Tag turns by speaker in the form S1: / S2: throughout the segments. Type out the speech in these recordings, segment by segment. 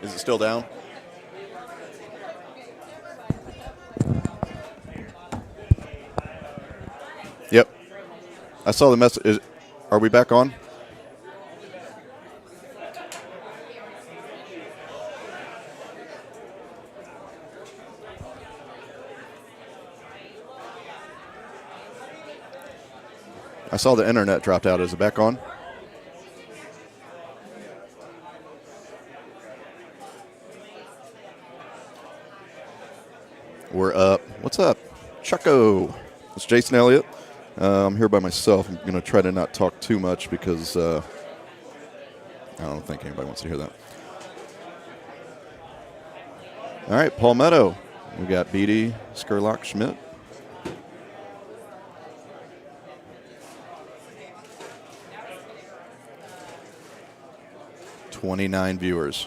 S1: Is it still down? Yep. I saw the message. Are we back on? I saw the internet dropped out. Is it back on? We're up. What's up? Chucko. It's Jason Elliott. I'm here by myself. I'm going to try to not talk too much because I don't think anybody wants to hear that. All right, Palmetto. We got Beatty, Skurlock, Schmidt. $29 viewers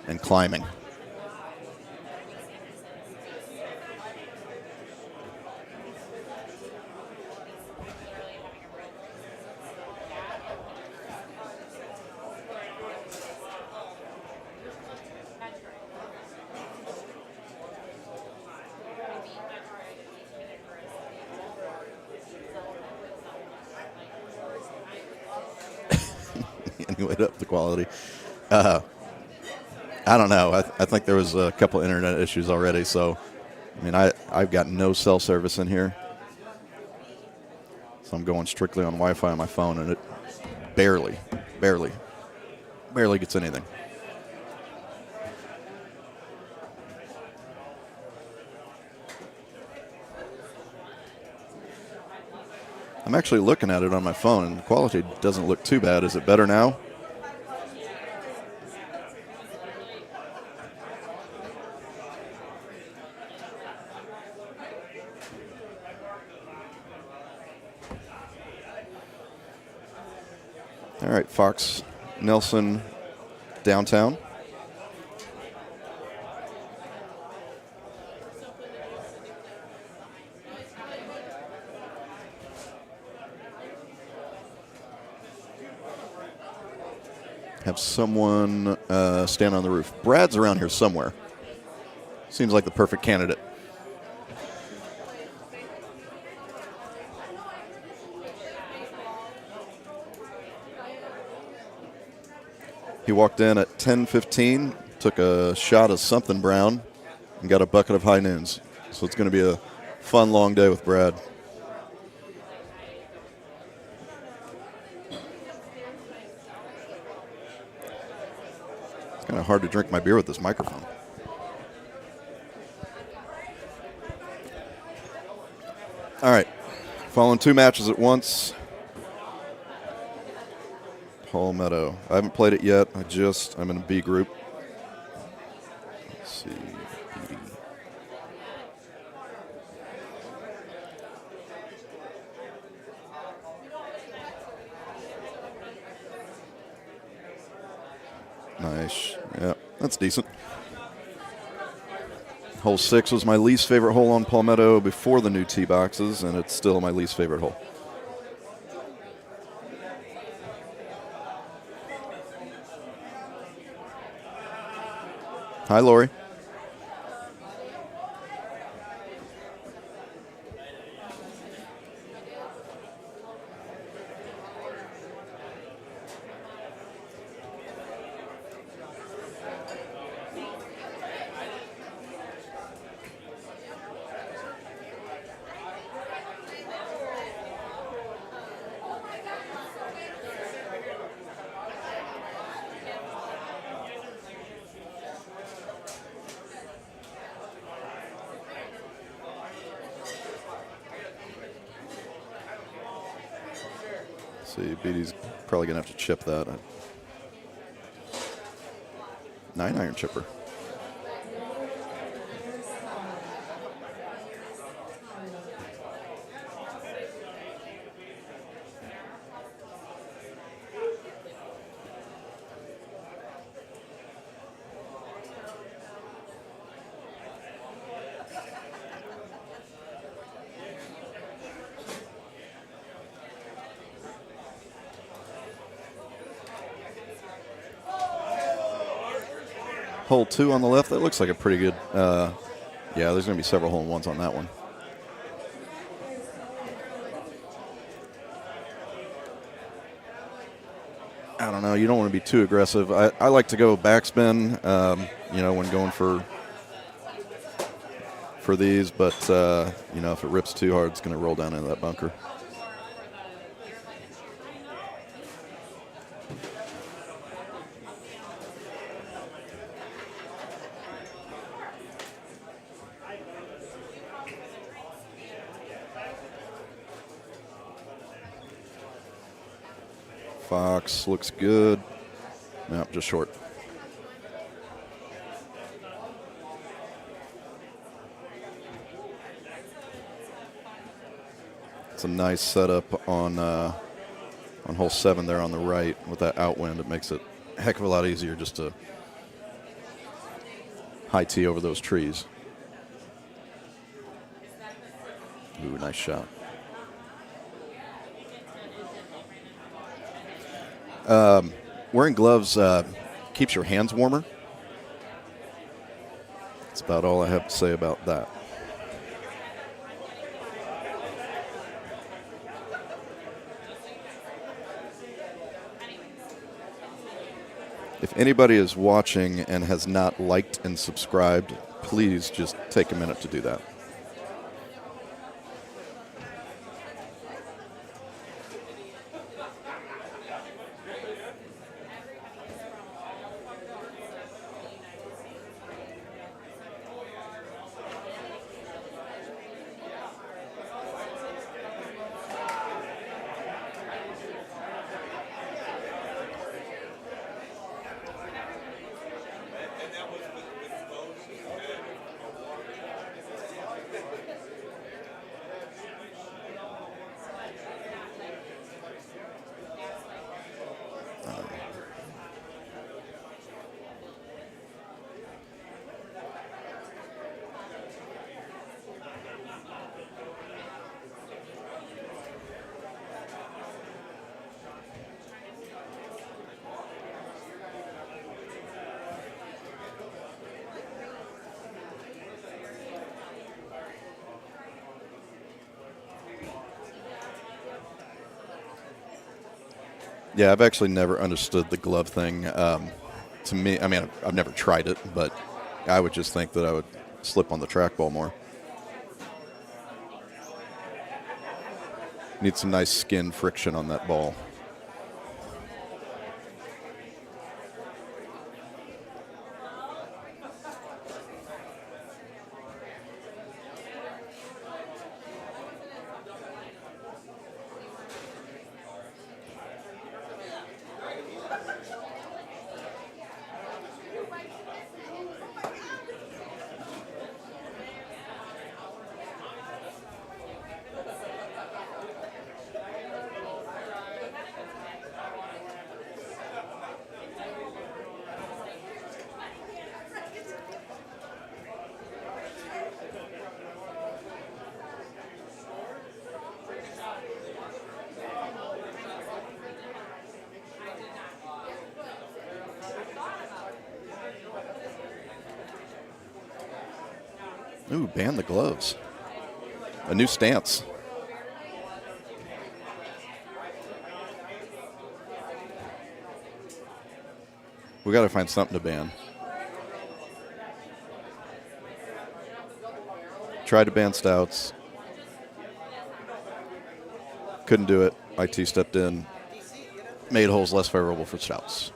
S1: and climbing. Anyway, up the quality. I don't know. I think there was a couple internet issues already. So, I mean, I've got no cell service in here. So I'm going strictly on Wi-Fi on my phone, and it barely gets anything. I'm actually looking at it on my phone, and the quality doesn't look too bad. Is it better now? All right, Fox Nelson downtown. Have someone stand on the roof. Brad's around here somewhere. Seems like the perfect candidate. He walked in at 10:15, took a shot of something brown, and got a bucket of high noons. So it's going to be a fun, long day with Brad. It's kind of hard to drink my beer with this microphone. All right, following two matches at once. Palmetto. I haven't played it yet. I'm in a B group. Let's see. B. Nice. Yeah, that's decent. Hole 6 was my least favorite hole on Palmetto before the new tee boxes, and it's still my least favorite hole. Hi, Lori. See, Beatty's probably going to have to chip that. 9-iron chipper. hole 2 on the left. That looks like a pretty good. Yeah, there's going to be several hole-in-ones on that one. I don't know. You don't want to be too aggressive. I like to go backspin, when going for these. But, if it rips too hard, it's going to roll down into that bunker. Fox looks good. No, just short. It's a nice setup on hole 7 there on the right with that outwind. It makes it a heck of a lot easier just to high tee over those trees. Ooh, nice shot. Wearing gloves keeps your hands warmer. That's about all I have to say about that. If anybody is watching and has not liked and subscribed, please just take a minute to do that. Yeah, I've actually never understood the glove thing. To me, I mean, I've never tried it, but I would just think that I would slip on the trackball more. Need some nice skin friction on that ball. Ooh, ban the gloves. A new stance. We got to find something to ban. Tried to ban stouts. Couldn't do it. IT stepped in. Made holes less favorable for stouts.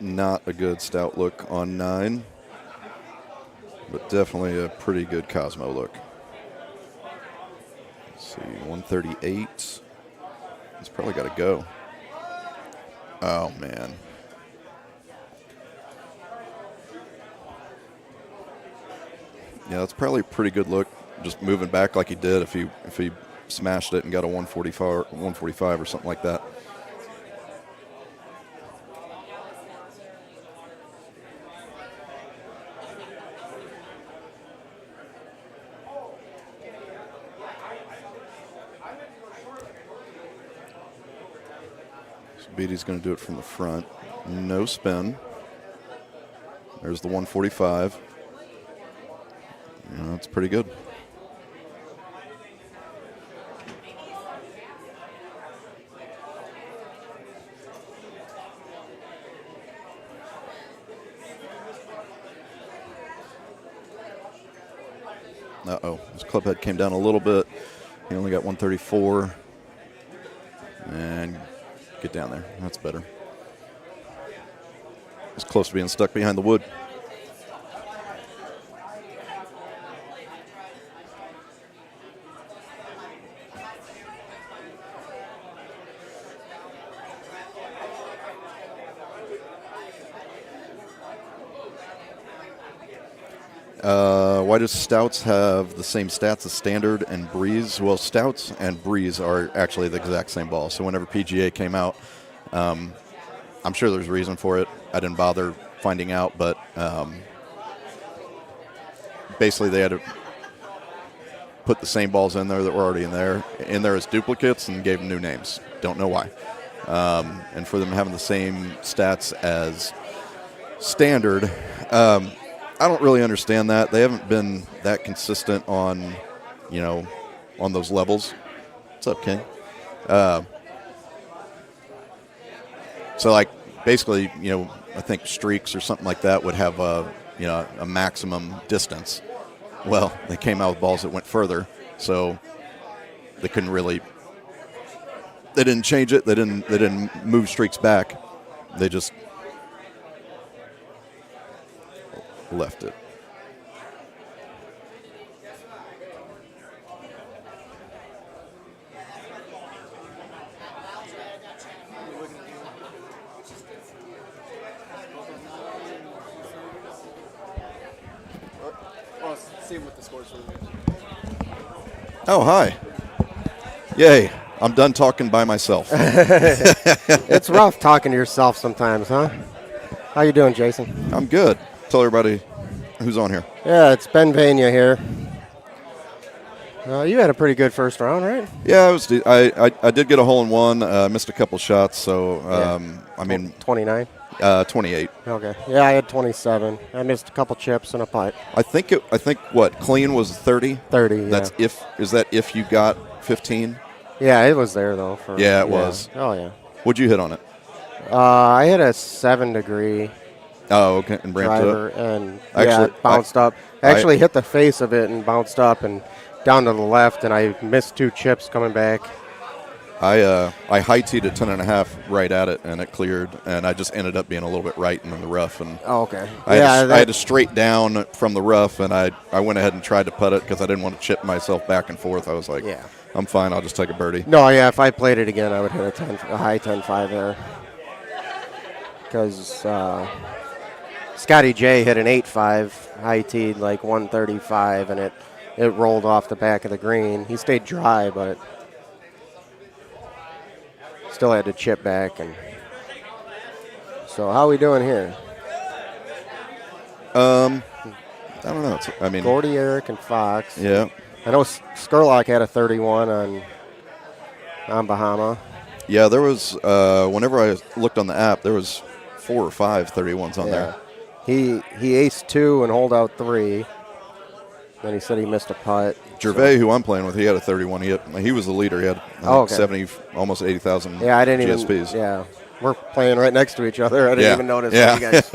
S1: Not a good stout look on 9, but definitely a pretty good Cosmo look. Let's see, 138. He's probably got to go. Oh, man. Yeah, that's probably a pretty good look. Just moving back like he did if he smashed it and got a 145 or something like that. So Beatty's going to do it from the front. No spin. There's the 145. Yeah, that's pretty good. Uh-oh, his club head came down a little bit. He only got 134. And get down there. That's better. It's close to being stuck behind the wood. Why does Stouts have the same stats as Standard and Breeze? Well, Stouts and Breeze are actually the exact same ball. So whenever PGA came out, I'm sure there's a reason for it. I didn't bother finding out, but basically they had to put the same balls in there that were already in there as duplicates and gave them new names. Don't know why. And for them having the same stats as Standard, I don't really understand that. They haven't been that consistent on, on those levels. What's up, King? So, like, basically, I think streaks or something like that would have a maximum distance. Well, they came out with balls that went further, so they couldn't really. They didn't change it. They didn't move streaks back. They just left it. Oh, hi. Yay. I'm done talking by myself.
S2: It's rough talking to yourself sometimes, huh? How you doing, Jason?
S1: I'm good. Tell everybody who's on here.
S2: Yeah, it's Ben Vania here. You had a pretty good first round, right?
S1: Yeah, I did get a hole in one. Missed a couple shots, so I mean
S2: 29.
S1: 28.
S2: Okay. Yeah, I had 27. I missed a couple chips and a putt.
S1: I think what clean was 30.
S2: 30. Yeah.
S1: That's if you got 15.
S2: Yeah, it was there though.
S1: It was.
S2: Oh yeah.
S1: What'd you hit on it?
S2: I hit a 7-degree.
S1: Oh, okay, and ramped
S2: driver
S1: it up.
S2: And
S1: actually,
S2: bounced up. Actually hit the face of it and bounced up and down to the left, and I missed 2 chips coming back.
S1: I high teed at 10.5 right at it, and it cleared, and I just ended up being a little bit right in the rough. And
S2: okay.
S1: I had to straight down from the rough, and I went ahead and tried to putt it because I didn't want to chip myself back and forth. I was like, I'm fine. I'll just take a birdie.
S2: No, yeah. If I played it again, I would hit a high 10.5 there because Scotty J hit an 8.5 high teed like 135, and it rolled off the back of the green. He stayed dry, but still had to chip back. And so how are we doing here?
S1: I don't know.
S2: Gordy, Eric, and Fox.
S1: Yeah.
S2: I know Skurlock had a 31 on Bahama.
S1: Yeah, there was, whenever I looked on the app, there was 4 or 5 31s on there.
S2: He aced 2 and holed out 3. Then he said he missed a putt.
S1: Gervais, who I'm playing with, he had a 31. He was the leader. He had 70, almost 80,000 GSPs.
S2: Yeah, we're playing right next to each other. I didn't even notice what you guys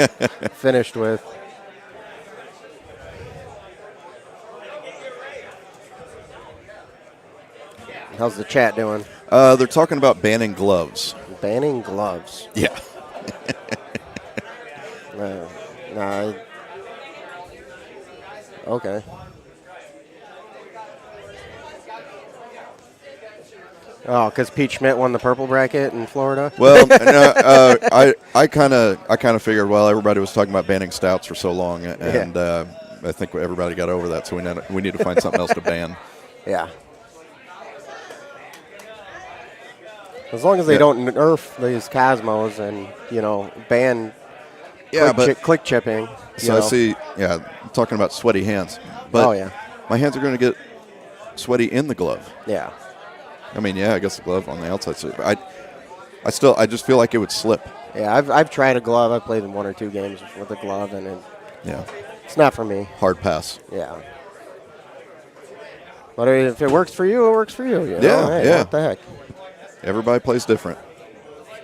S2: finished with. How's the chat doing?
S1: They're talking about banning gloves.
S2: Banning gloves?
S1: Yeah.
S2: Nah. Okay. Oh, because Pete Schmidt won the purple bracket in Florida.
S1: Well, I kind of figured. Well, everybody was talking about banning stouts for so long, and I think everybody got over that, so we need to find something else to ban.
S2: Yeah. As long as they don't nerf these Cosmos and, ban click chipping.
S1: So I see, talking about sweaty hands. But my hands are going to get sweaty in the glove.
S2: Yeah.
S1: I mean, I guess the glove on the outside. So I just feel like it would slip.
S2: Yeah, I've tried a glove. I've played in 1 or 2 games with a glove, and it's not for me.
S1: Hard pass.
S2: Yeah. But if it works for you, it works for you. Hey, what the heck?
S1: Everybody plays different.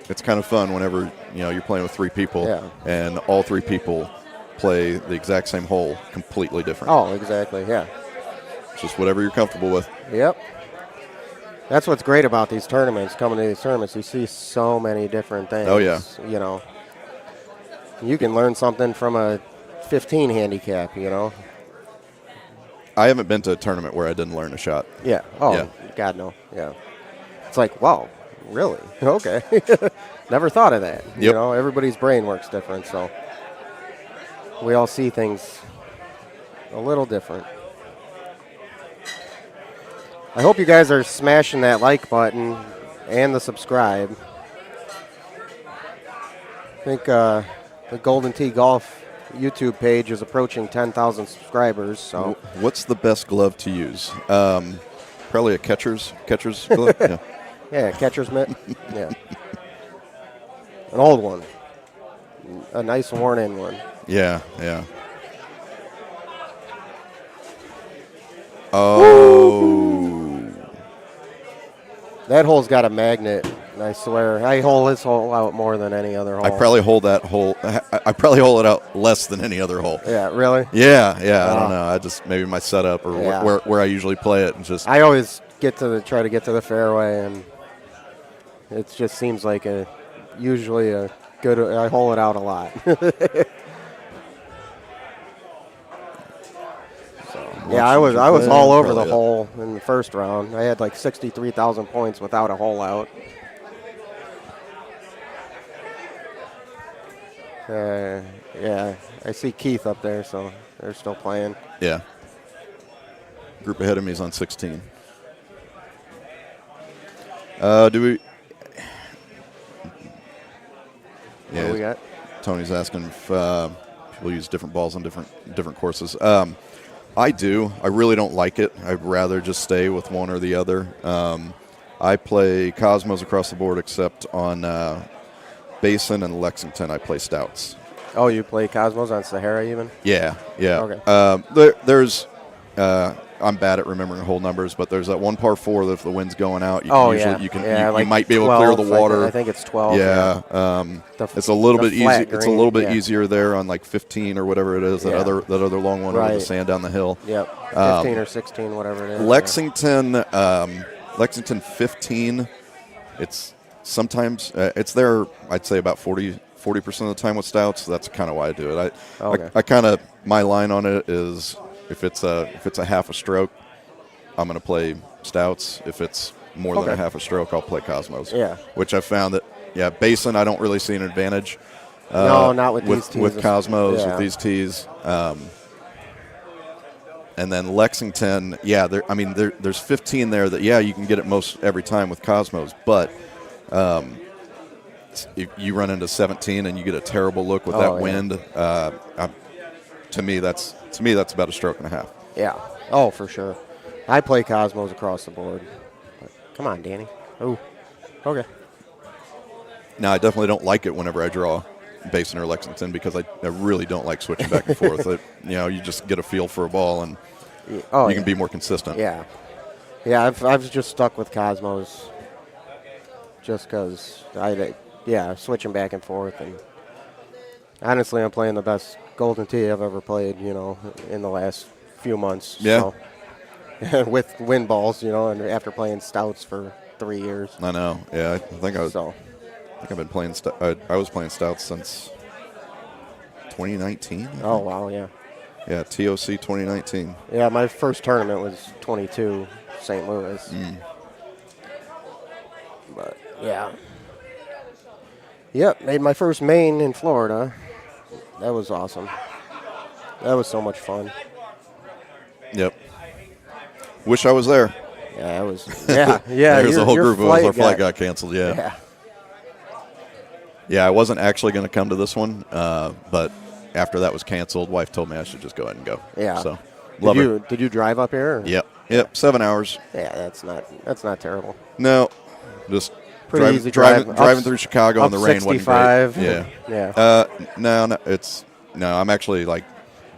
S1: It's kind of fun whenever you're playing with 3 people, and all 3 people play the exact same hole, completely different.
S2: Oh, exactly. Yeah.
S1: It's just whatever you're comfortable with.
S2: Yep. That's what's great about these tournaments. Coming to these tournaments, you see so many different things.
S1: Oh yeah.
S2: You can learn something from a 15 handicap.
S1: I haven't been to a tournament where I didn't learn a shot.
S2: Yeah. Oh, yeah. God no. Yeah. It's like, wow, really? Okay. Never thought of that.
S1: Yep.
S2: Everybody's brain works different, so we all see things a little different. I hope you guys are smashing that like button and the subscribe. I think the Golden Tee Golf YouTube page is approaching 10,000 subscribers. So,
S1: what's the best glove to use? Probably a catcher's glove. Yeah.
S2: Yeah, catcher's mitt. Yeah. An old one. A nice worn-in one.
S1: Yeah. Oh.
S2: That hole's got a magnet, and I swear, I hole this hole out more than any other hole.
S1: I probably hole it out less than any other hole.
S2: Yeah, really?
S1: Yeah. I don't know. I just maybe my setup or where I usually play it, and just.
S2: I always try to get to the fairway, and it just seems like usually a good. I hole it out a lot. Yeah, I was all over the hole in the first round. I had like 63,000 points without a hole out. Yeah, I see Keith up there, so they're still playing.
S1: Yeah. Group ahead of me is on 16. Do we?
S2: What do we got?
S1: Tony's asking if people use different balls on different courses. I do. I really don't like it. I'd rather just stay with one or the other. I play Cosmos across the board, except on Basin and Lexington, I play Stouts.
S2: Oh, you play Cosmos on Sahara even?
S1: Yeah.
S2: Okay.
S1: There's I'm bad at remembering whole numbers, but there's that one par 4 that if the wind's going out, you might be able to clear the water.
S2: I think it's 12.
S1: Yeah. It's a little bit easier. It's a little bit easier there on like 15 or whatever it is. That other long one over the sand down the hill.
S2: Yep. 15 or 16, whatever it is.
S1: Lexington, Lexington 15. It's sometimes it's there. I'd say about 40% of the time with Stouts. That's kind of why I do it. I kind of my line on it is. If it's a half a stroke, I'm going to play Stouts. If it's more than a half a stroke, I'll play Cosmos.
S2: Yeah.
S1: Which I found that, Basin, I don't really see an advantage.
S2: No, not with these tees.
S1: With Cosmos, with these tees. And then Lexington, there's 15 there that, you can get it most every time with Cosmos. But if you run into 17 and you get a terrible look with that wind, to me, that's about a stroke and a half.
S2: Yeah. Oh, for sure. I play Cosmos across the board. But come on, Danny. Oh, okay.
S1: Now, I definitely don't like it whenever I draw Basin or Lexington because I really don't like switching back and forth. You just get a feel for a ball and you can be more consistent.
S2: Yeah. Yeah, I've just stuck with Cosmos just because switching back and forth. And honestly, I'm playing the best Golden Tee I've ever played, in the last few months.
S1: Yeah.
S2: So, with wind balls, and after playing Stouts for 3 years.
S1: I know. Yeah, I think I've been playing. I was playing Stouts since 2019.
S2: Oh wow, yeah.
S1: Yeah, TOC 2019.
S2: Yeah, my first tournament was 22, St. Louis. But yeah. Yep, made my first main in Florida. That was awesome. That was so much fun.
S1: Yep. Wish I was there.
S2: Yeah, it was. Yeah, yeah.
S1: There's a whole group of us. Our flight
S2: got
S1: got canceled. Yeah.
S2: Yeah.
S1: Yeah, I wasn't actually going to come to this one, but after that was canceled, wife told me I should just go ahead and go.
S2: Yeah.
S1: So, love it.
S2: Did you drive up here? Or?
S1: Yep. 7 hours.
S2: Yeah, that's not terrible.
S1: No, just
S2: Pretty easy drive.
S1: driving through Chicago in the rain
S2: 65.
S1: wasn't great.
S2: Yeah.
S1: No. I'm actually like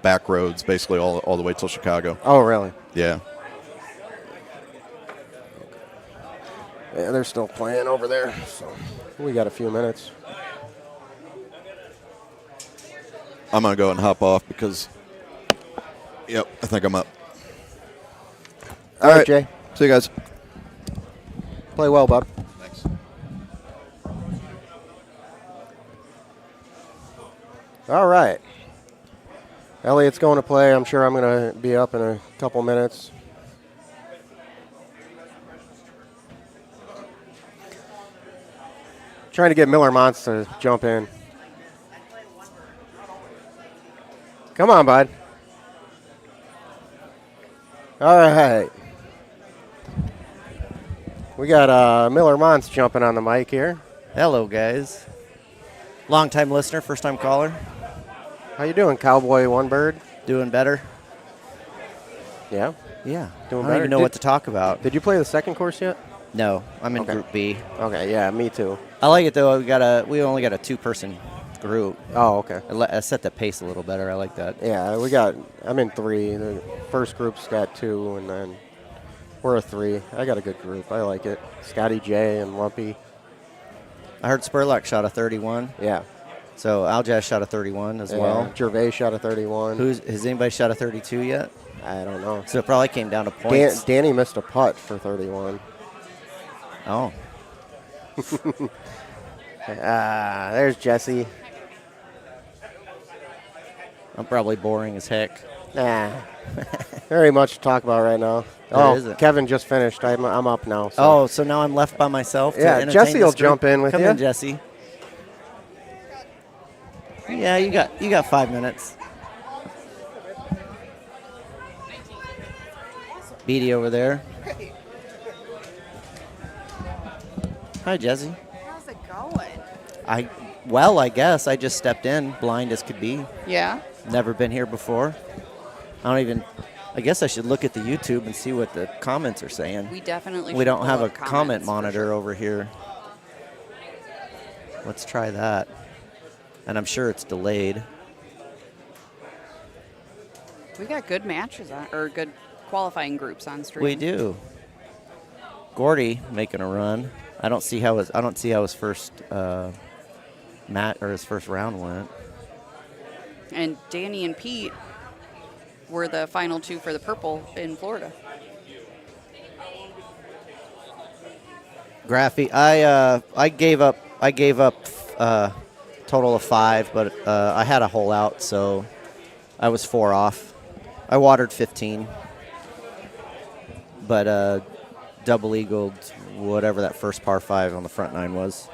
S1: back roads basically all the way till Chicago.
S2: Oh, really?
S1: Yeah.
S2: Yeah, they're still playing over there, so we got a few minutes.
S1: I'm gonna go and hop off because. Yep, I think I'm up.
S2: All right, Jay.
S1: See you guys.
S2: Play well, bud.
S1: Thanks.
S2: All right. Elliot's going to play. I'm sure I'm going to be up in a couple minutes. Trying to get Miller Monts to jump in. Come on, bud. All right. We got Miller Monts jumping on the mic here.
S3: Hello, guys. Long-time listener, first-time caller.
S2: How you doing, Cowboy One Bird?
S3: Doing better?
S2: Yeah.
S3: Yeah.
S2: Doing
S3: I don't
S2: better.
S3: even know what to talk about.
S2: Did you play the second course yet?
S3: No, I'm in
S2: Okay.
S3: Group B.
S2: Okay, yeah, me too.
S3: I like it, though. We only got a two-person group.
S2: Oh, okay.
S3: I set the pace a little better. I like that.
S2: Yeah, I'm in 3. The first group's got 2, and then we're a 3. I got a good group. I like it. Scotty J and Lumpy.
S3: I heard Spurlock shot a 31.
S2: Yeah.
S3: So Aljaz shot a 31 as well.
S2: Gervais shot a 31.
S3: Has anybody shot a 32 yet?
S2: I don't know.
S3: So it probably came down to points.
S2: Danny missed a putt for 31.
S3: Oh.
S2: There's Jesse.
S3: I'm probably boring as heck.
S2: Nah. Very much to talk about right now.
S3: There isn't.
S2: Kevin just finished. I'm up now. So.
S3: Oh, so now I'm left by myself?
S2: Yeah,
S3: to entertain
S2: Jesse will
S3: this group?
S2: jump in with
S3: Come
S2: you.
S3: in, Jesse. Yeah, you got 5 minutes. Beatty over there. Hi, Jesse.
S4: How's it going?
S3: I guess I just stepped in, blind as could be.
S4: Yeah.
S3: Never been here before. I guess I should look at the YouTube and see what the comments are saying.
S4: We definitely.
S3: We
S4: should
S3: don't
S4: pull
S3: have a
S4: up
S3: comment
S4: comments for
S3: monitor
S4: sure.
S3: over here. Let's try that. And I'm sure it's delayed.
S4: We got good matches on, or good qualifying groups on stream.
S3: We do. Gordy making a run. I don't see how his first his first round went.
S4: And Danny and Pete were the final 2 for the purple in Florida.
S3: Graffy, I gave up total of 5, but I had a hole out, so I was 4 off. I watered 15, but double eagled whatever that first par 5 on the front 9 was.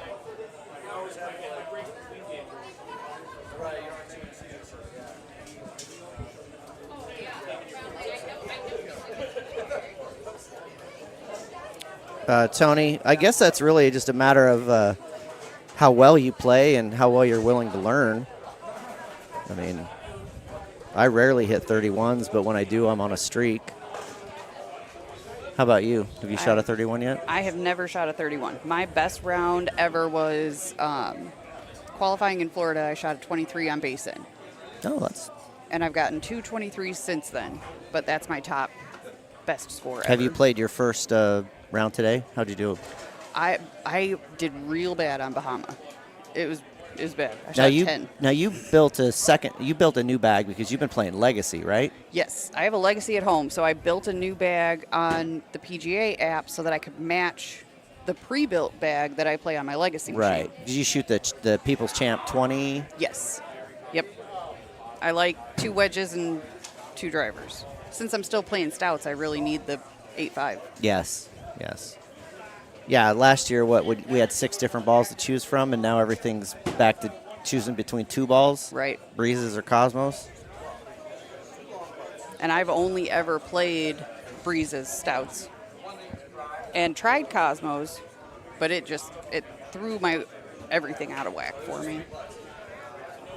S3: Tony, I guess that's really just a matter of how well you play and how well you're willing to learn. I mean, I rarely hit 31s, but when I do, I'm on a streak. How about you? Have you shot a 31 yet?
S4: I have never shot a 31. My best round ever was qualifying in Florida. I shot a 23 on Basin.
S3: Oh,
S4: And I've gotten 2 23s since then, but that's my top best score ever.
S3: Have you played your first round today? How'd you do?
S4: I did real bad on Bahama. It was bad. I
S3: Now
S4: shot
S3: you
S4: 10.
S3: now you built a new bag because you've been playing Legacy, right?
S4: Yes, I have a Legacy at home, so I built a new bag on the PGA app so that I could match the pre-built bag that I play on my Legacy machine.
S3: Right. Did you shoot the People's Champ 20?
S4: Yes. Yep. I like 2 wedges and 2 drivers. Since I'm still playing stouts, I really need the 8.5.
S3: Yes. Yeah, last year we had 6 different balls to choose from, and now everything's back to choosing between 2 balls.
S4: Right.
S3: Breezes or Cosmos.
S4: and I've only ever played Breezes stouts and tried Cosmos, but it threw my everything out of whack for me.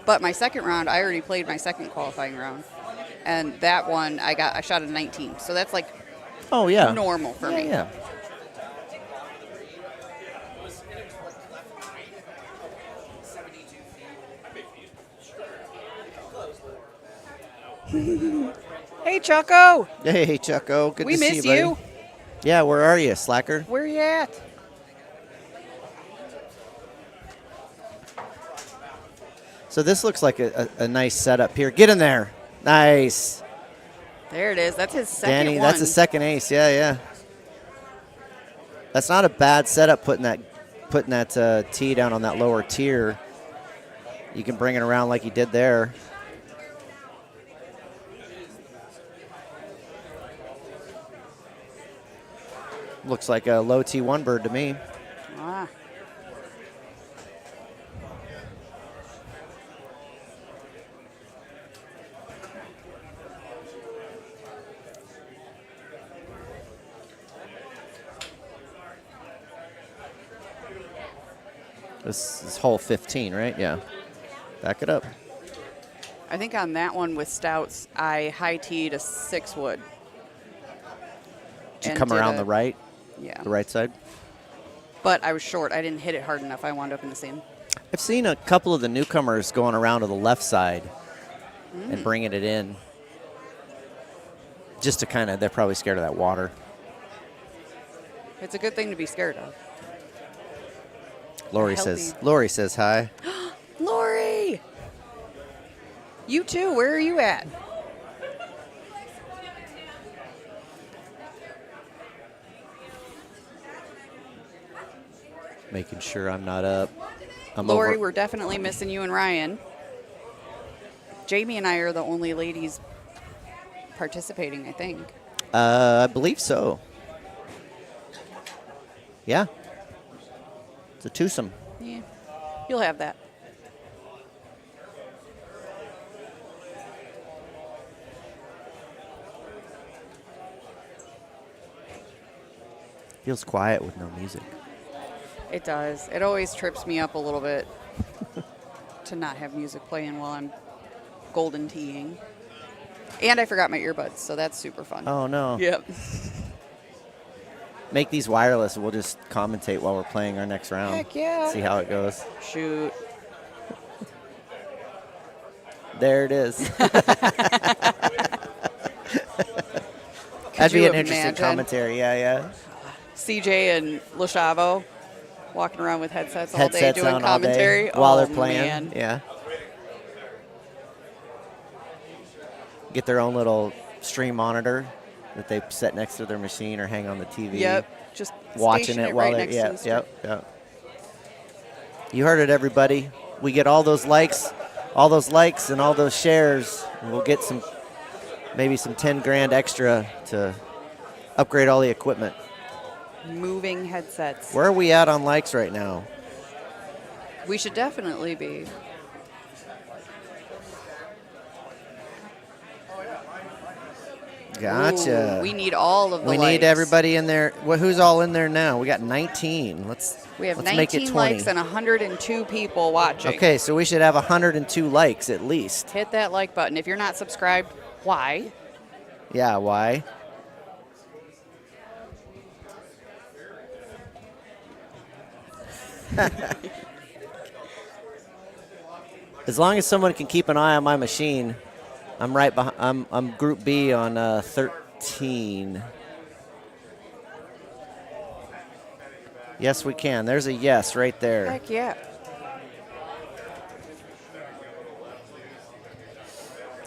S4: But my second round, I already played my second qualifying round, and that one I shot a 19, so that's like normal for me.
S3: Yeah.
S4: Hey, Chucko.
S3: Hey, Chucko. Good
S4: We
S3: to see
S4: miss
S3: you, buddy.
S4: you.
S3: Yeah, where are you, slacker?
S4: Where you at?
S3: So this looks like a nice setup here. Get in there. Nice.
S4: There it is. That's his second
S3: Danny,
S4: one.
S3: that's a second ace. Yeah, yeah. That's not a bad setup putting that tee down on that lower tier. You can bring it around like you did there. Looks like a low T1 bird to me.
S4: Ah.
S3: This is hole 15, right? Yeah. Back it up.
S4: I think on that one with stouts, I high teed a 6-wood.
S3: Did you
S4: and
S3: come
S4: did
S3: around the right?
S4: Yeah.
S3: The right side?
S4: But I was short. I didn't hit it hard enough. I wound up in the sand.
S3: I've seen a couple of the newcomers going around to the left side and bringing it in. Just to kind of, they're probably scared of that water.
S4: It's a good thing to be scared of.
S3: Lori says hi.
S4: Lori! You too. Where are you at?
S3: Making sure I'm not up.
S4: Lori, we're definitely missing you and Ryan. Jamie and I are the only ladies participating, I think.
S3: I believe so. Yeah. It's a twosome.
S4: Yeah. You'll have that.
S3: Feels quiet with no music.
S4: It does. It always trips me up a little bit to not have music playing while I'm golden teeing. And I forgot my earbuds, so that's super fun.
S3: Oh, no.
S4: Yep.
S3: Make these wireless, and we'll just commentate while we're playing our next round.
S4: Heck yeah.
S3: See how it goes.
S4: Shoot.
S3: There it is.
S4: Could
S3: That'd be
S4: you
S3: an interesting
S4: imagine
S3: commentary. Yeah, yeah.
S4: CJ and Lashavo walking around with headsets all day
S3: Headsets
S4: doing
S3: on all day
S4: commentary
S3: while
S4: Oh,
S3: they're playing.
S4: Man.
S3: Yeah. Get their own little stream monitor that they set next to their machine or hang on the TV.
S4: Yep. Just
S3: Watching
S4: station
S3: it while
S4: right
S3: they're
S4: next to the
S3: yep. You heard it, everybody. We get all those likes, and all those shares, and we'll get maybe some 10 grand extra to upgrade all the equipment.
S4: moving headsets.
S3: Where are we at on likes right now?
S4: We should definitely be.
S3: Gotcha.
S4: Ooh, we need all of the
S3: We
S4: likes.
S3: need everybody in there. Who's all in there now? We got 19.
S4: We have
S3: let's make it
S4: 19
S3: 20.
S4: likes and 102 people watching.
S3: Okay, so we should have 102 likes at least.
S4: Hit that like button. If you're not subscribed, why?
S3: Yeah, why? As long as someone can keep an eye on my machine, I'm right behind. I'm Group B on 13. Yes, we can. There's a yes right there.
S4: Heck yeah.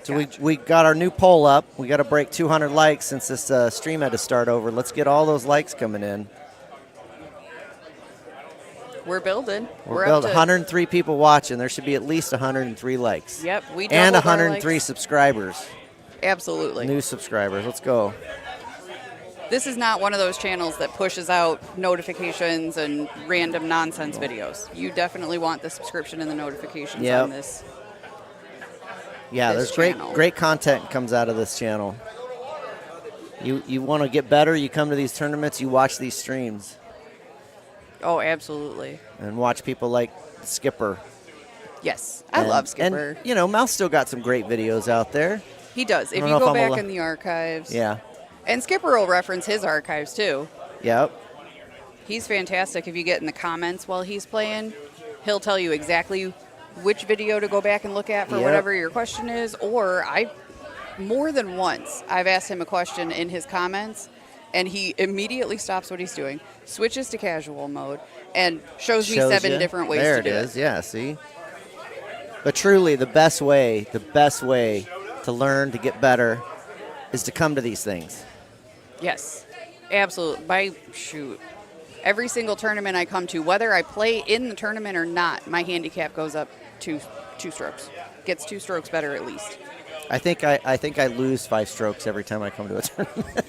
S3: So we got our new poll up. We got to break 200 likes since this stream had to start over. Let's get all those likes coming in.
S4: We're building.
S3: We're
S4: up
S3: building.
S4: to
S3: 103 people watching. There should be at least 103 likes.
S4: Yep, we
S3: and
S4: doubled our
S3: 103
S4: likes.
S3: subscribers.
S4: Absolutely.
S3: New subscribers. Let's go.
S4: This is not one of those channels that pushes out notifications and random nonsense videos. You definitely want the subscription and the notifications
S3: Yep.
S4: on this.
S3: Yeah,
S4: this
S3: there's
S4: channel.
S3: great content comes out of this channel. You want to get better, you come to these tournaments, you watch these streams.
S4: Oh, absolutely.
S3: And watch people like Skipper.
S4: Yes, I love Skipper.
S3: And, you know, Mal's still got some great videos out there.
S4: He does. If
S3: don't
S4: you
S3: know if
S4: go
S3: I'm
S4: back
S3: al-
S4: in the archives.
S3: Yeah.
S4: And Skipper will reference his archives, too.
S3: Yep.
S4: He's fantastic. If you get in the comments while he's playing, he'll tell you exactly which video to go back and look at for
S3: Yep.
S4: whatever your question is. Or more than once, I've asked him a question in his comments, and he immediately stops what he's doing, switches to casual mode, and shows me 7
S3: ya.
S4: different ways
S3: there
S4: to do
S3: it is. Yeah, see? But truly, the best way to learn, to get better, is to come to these things.
S4: Yes, absolutely. Every single tournament I come to, whether I play in the tournament or not, my handicap goes up two strokes. Gets 2 strokes better at least.
S3: I think I lose 5 strokes every time I come to a tournament.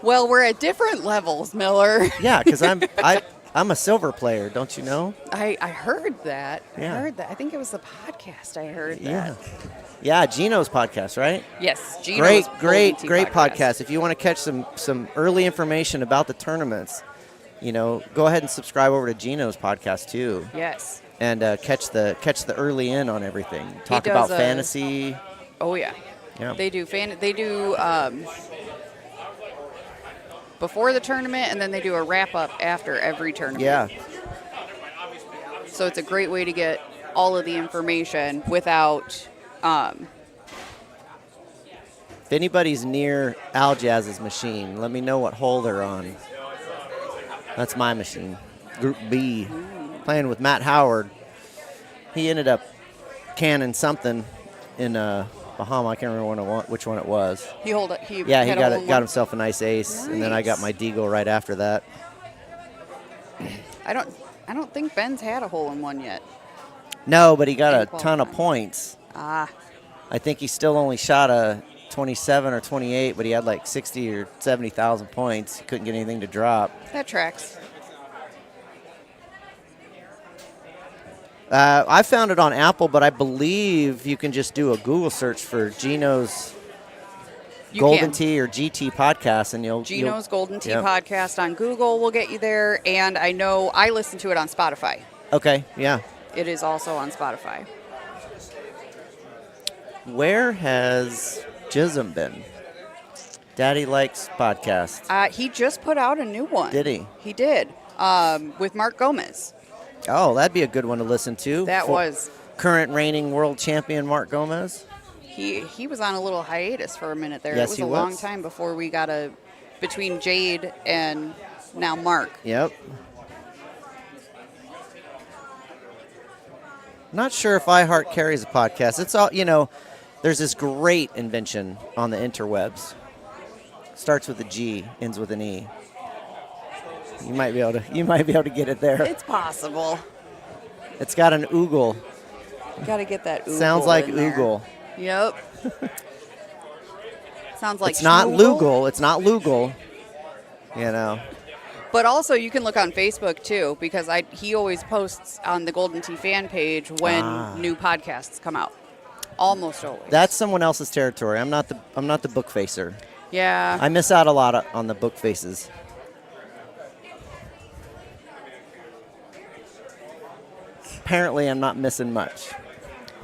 S4: Well, we're at different levels, Miller.
S3: Yeah, because I'm a silver player, don't you know?
S4: I heard that.
S3: Yeah.
S4: I heard that. I think it was the podcast I heard
S3: Yeah.
S4: that.
S3: Yeah, Gino's podcast, right?
S4: Yes, Gino's
S3: Great
S4: Golden Tee
S3: podcast. If you want to catch some early information about the tournaments, you know, go ahead and subscribe over to Gino's podcast too,
S4: Yes.
S3: and catch the early in on everything. Talk
S4: does
S3: about
S4: a-
S3: fantasy.
S4: Oh yeah.
S3: Yeah.
S4: They do before the tournament, and then they do a wrap up after every tournament.
S3: Yeah.
S4: So it's a great way to get all of the information without.
S3: If anybody's near Al Jazz's machine, let me know what hole they're on. That's my machine, Group B, playing with Matt Howard. He ended up canning something in Bahama. I can't remember which one it was.
S4: He hold it. He
S3: Yeah, he
S4: had a
S3: got
S4: hole in
S3: got
S4: one.
S3: himself a nice ace, and then I got my deagle right after that.
S4: I don't think Ben's had a hole in one yet.
S3: No, but he got a
S4: Didn't
S3: ton of
S4: qualify.
S3: points.
S4: Ah,
S3: I think he still only shot a 27 or 28, but he had like 60 or 70,000 points. He couldn't get anything to drop.
S4: that tracks.
S3: I found it on Apple, but I believe you can just do a Google search for Gino's
S4: You
S3: Golden
S4: can.
S3: Tee or GT podcast, and you'll
S4: Gino's Golden Tee
S3: Yep.
S4: podcast on Google will get you there, and I know I listen to it on Spotify.
S3: Okay, yeah.
S4: It is also on Spotify.
S3: Where has Jism been? Daddy Likes podcast.
S4: He just put out a new one.
S3: Did he?
S4: He did. With Mark Gomez.
S3: Oh, that'd be a good one to listen to.
S4: That was.
S3: Current reigning world champion Mark Gomez.
S4: He was on a little hiatus for a minute there.
S3: Yes,
S4: it was
S3: he
S4: a long
S3: was.
S4: time before we got between Jade and now Mark.
S3: Yep. Not sure if iHeart carries a podcast. It's all, there's this great invention on the interwebs. Starts with a G, ends with an E. You might be able to get it there.
S4: It's possible.
S3: It's got an oogle.
S4: Got to get that oogle.
S3: Sounds like
S4: in there.
S3: oogle.
S4: Yep. Sounds like
S3: It's not
S4: schmoogle.
S3: lugal. It's not lugal.
S4: But also, you can look on Facebook too, because he always posts on the Golden Tee fan page when new podcasts come out. Almost always.
S3: That's someone else's territory. I'm not the book facer.
S4: Yeah.
S3: I miss out a lot on the book faces. Apparently, I'm not missing much.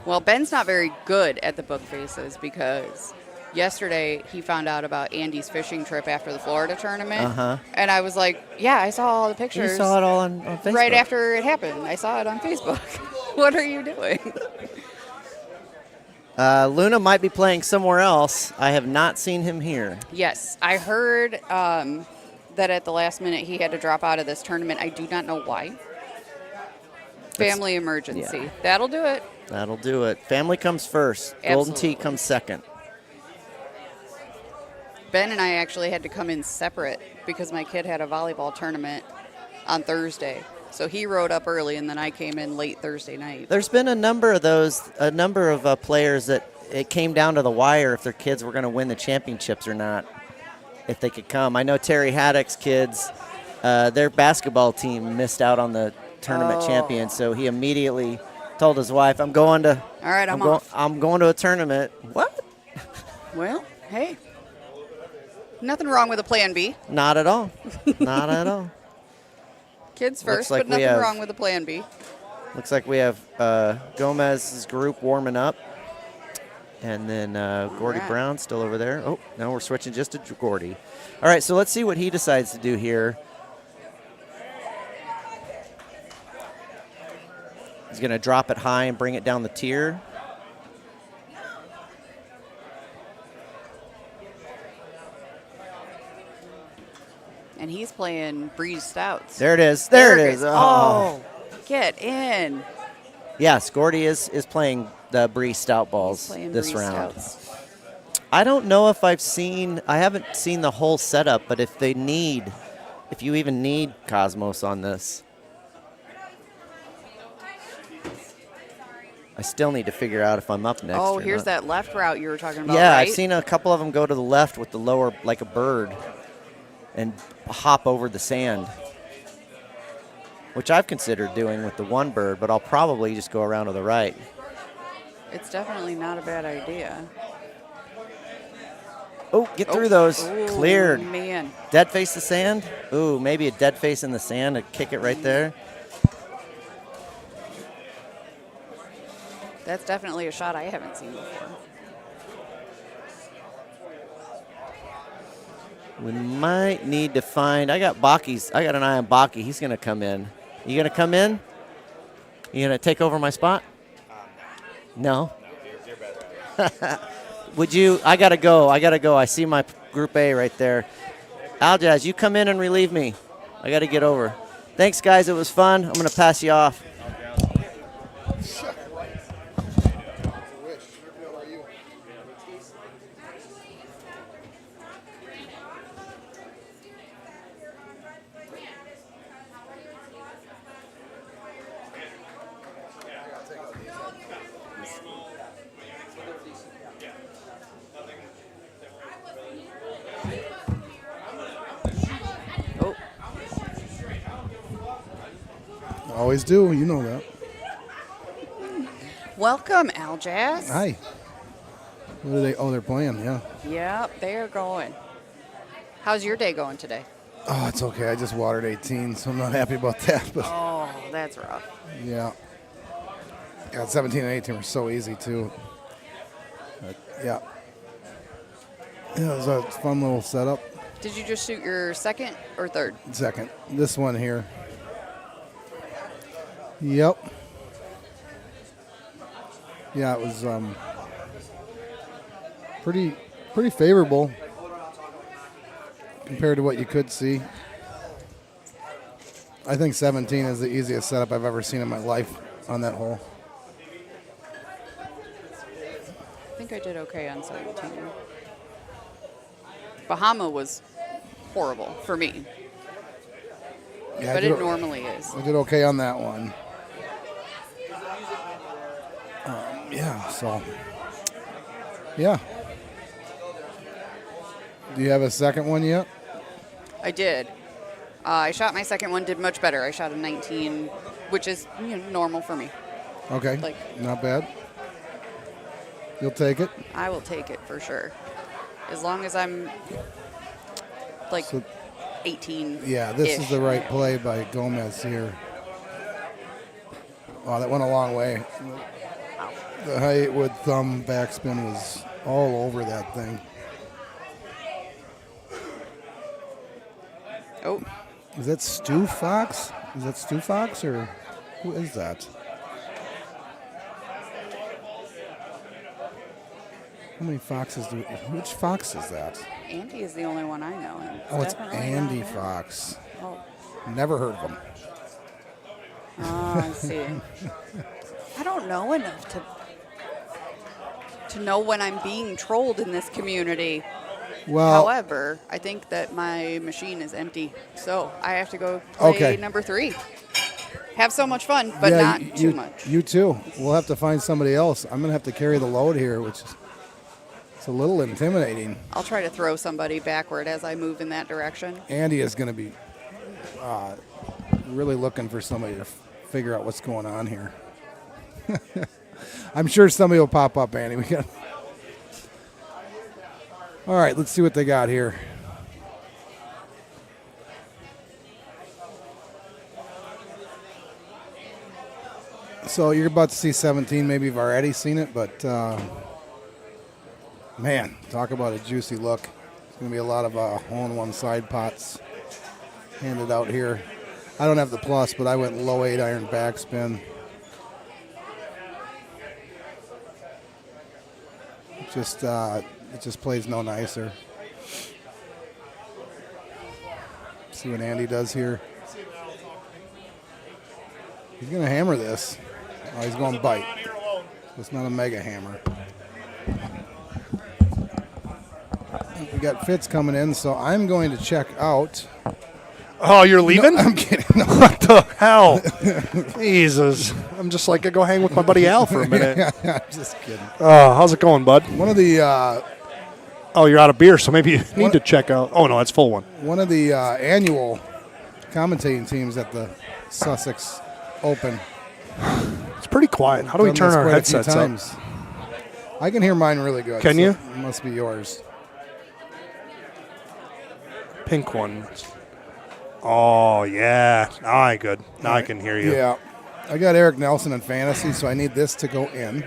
S4: Well, Ben's not very good at the book faces because yesterday he found out about Andy's fishing trip after the Florida tournament.
S3: Uh-huh.
S4: And I was like, yeah, I saw all the pictures.
S3: You saw it all on Facebook.
S4: Right after it happened. I saw it on Facebook. What are you doing?
S3: Luna might be playing somewhere else. I have not seen him here.
S4: Yes, I heard that at the last minute he had to drop out of this tournament. I do not know why. Family emergency.
S3: yeah.
S4: That'll do it.
S3: That'll do it. Family comes first. Golden Tee
S4: Absolutely.
S3: comes second.
S4: Ben and I actually had to come in separate because my kid had a volleyball tournament on Thursday. So he rode up early, and then I came in late Thursday night.
S3: There's been a number of players that it came down to the wire if their kids were going to win the championships or not, if they could come. I know Terry Haddock's kids, their basketball team missed out on the tournament champion, so he immediately Told his wife, I'm going to.
S4: All right, I'm off.
S3: I'm going to a tournament. What?
S4: Well, hey. Nothing wrong with a plan B.
S3: Not at all. Not at all.
S4: Kids first,
S3: like
S4: but nothing
S3: we have-
S4: wrong with a plan B.
S3: Looks like we have Gomez's group warming up. And then Gordy
S4: right.
S3: Brown still over there. Oh, now we're switching just to Gordy. All right, so let's see what he decides to do here. He's going to drop it high and bring it down the tier.
S4: And he's playing Breeze Stouts.
S3: There it is. There it is.
S4: Oh, get in.
S3: Yes, Gordy is playing the Bree Stout balls
S4: Playing
S3: this
S4: Breeze
S3: round.
S4: Stouts.
S3: I don't know if I haven't seen the whole setup, but if you even need Cosmos on this. I still need to figure out if I'm up next.
S4: Oh,
S3: or
S4: here's
S3: not.
S4: that left route you were talking about,
S3: Yeah,
S4: right?
S3: I've seen a couple of them go to the left with the lower, like a bird, and hop over the sand, which I've considered doing with the one bird, but I'll probably just go around to the right.
S4: It's definitely not a bad idea.
S3: Oh, get through those.
S4: Ooh,
S3: Cleared.
S4: Man.
S3: Dead face the sand. Ooh, maybe a dead face in the sand to kick it right there.
S4: That's definitely a shot I haven't seen before.
S3: We might need to find. I got an eye on Baki. He's going to come in. You going to come in? You going to take over my spot? No. Would you? I got to go. I see my Group A right there. Aljaz, you come in and relieve me. I got to get over. Thanks, guys. It was fun. I'm going to pass you off.
S4: Oh,
S5: Always do. You know that.
S4: welcome, Aljaz.
S5: Hi. What are they? Oh, they're playing. Yeah.
S4: Yep, they are going. How's your day going today?
S5: Oh, it's okay. I just watered 18, so I'm not happy about that. But
S4: Oh, that's rough.
S5: yeah. Yeah, 17 and 18 were so easy too. But, yeah. Yeah, it was a fun little setup.
S4: Did you just shoot your second or third?
S5: Second, this one here. Yep. Yeah, it was pretty favorable compared to what you could see. I think 17 is the easiest setup I've ever seen in my life on that hole.
S4: I think I did okay on 17. Bahama was horrible for me,
S5: Yeah, I
S4: but
S5: did
S4: it
S5: o-
S4: normally is.
S5: I did okay on that one. Yeah, so. Yeah. Do you have a second one yet?
S4: I did. I shot my second one, did much better. I shot a 19, which is normal for me.
S5: Okay.
S4: Like-
S5: Not bad. You'll take it.
S4: I will take it for sure. As long as I'm like
S5: So-
S4: 18.
S5: Yeah, this is the right play by Gomez here. Oh, that went a long way. The height with thumb backspin was all over that thing.
S4: Oh,
S5: Is that Stu Fox? Is that Stu Fox or who is that? How many foxes do? Which fox is that?
S4: Andy is the only one I know. And
S5: Oh, it's
S4: definitely
S5: Andy
S4: not bad.
S5: Fox.
S4: Oh,
S5: Never heard of him.
S4: I see. I don't know enough to know when I'm being trolled in this community.
S5: Well,
S4: However, I think that my machine is empty, so I have to go play
S5: Okay.
S4: number 3. Have so much fun, but
S5: yeah,
S4: not
S5: you,
S4: too much.
S5: You too. We'll have to find somebody else. I'm gonna have to carry the load here, which is it's a little intimidating.
S4: I'll try to throw somebody backward as I move in that direction.
S5: Andy is gonna be really looking for somebody to figure out what's going on here. I'm sure somebody will pop up, Andy. We got. All right, let's see what they got here. So you're about to see 17. Maybe you've already seen it, but man, talk about a juicy look. It's going to be a lot of hole-in-one side pots handed out here. I don't have the plus, but I went low 8-iron backspin. It just plays no nicer. See what Andy does here. He's going to hammer this. Oh, he's going to bite. It's not a mega hammer. We got Fitz coming in, so I'm going to check out.
S6: Oh, you're leaving?
S5: No, I'm kidding. No.
S6: What the hell? Jesus. I'm just like, I go hang with my buddy Al for a minute.
S5: I'm just kidding.
S6: Oh, how's it going, bud?
S5: One of the
S6: Oh, you're out of beer, so maybe you need to check out. Oh, no, that's full one.
S5: one of the annual commentating teams at the Sussex Open.
S6: It's pretty quiet. How do we
S5: Done
S6: turn
S5: this
S6: our
S5: quite a few
S6: headsets up?
S5: times. I can hear mine really good.
S6: Can
S5: so
S6: you?
S5: It must be yours.
S6: Pink one. Oh, yeah. Now I good. Now I can hear you.
S5: Yeah. I got Eric Nelson in fantasy, so I need this to go in.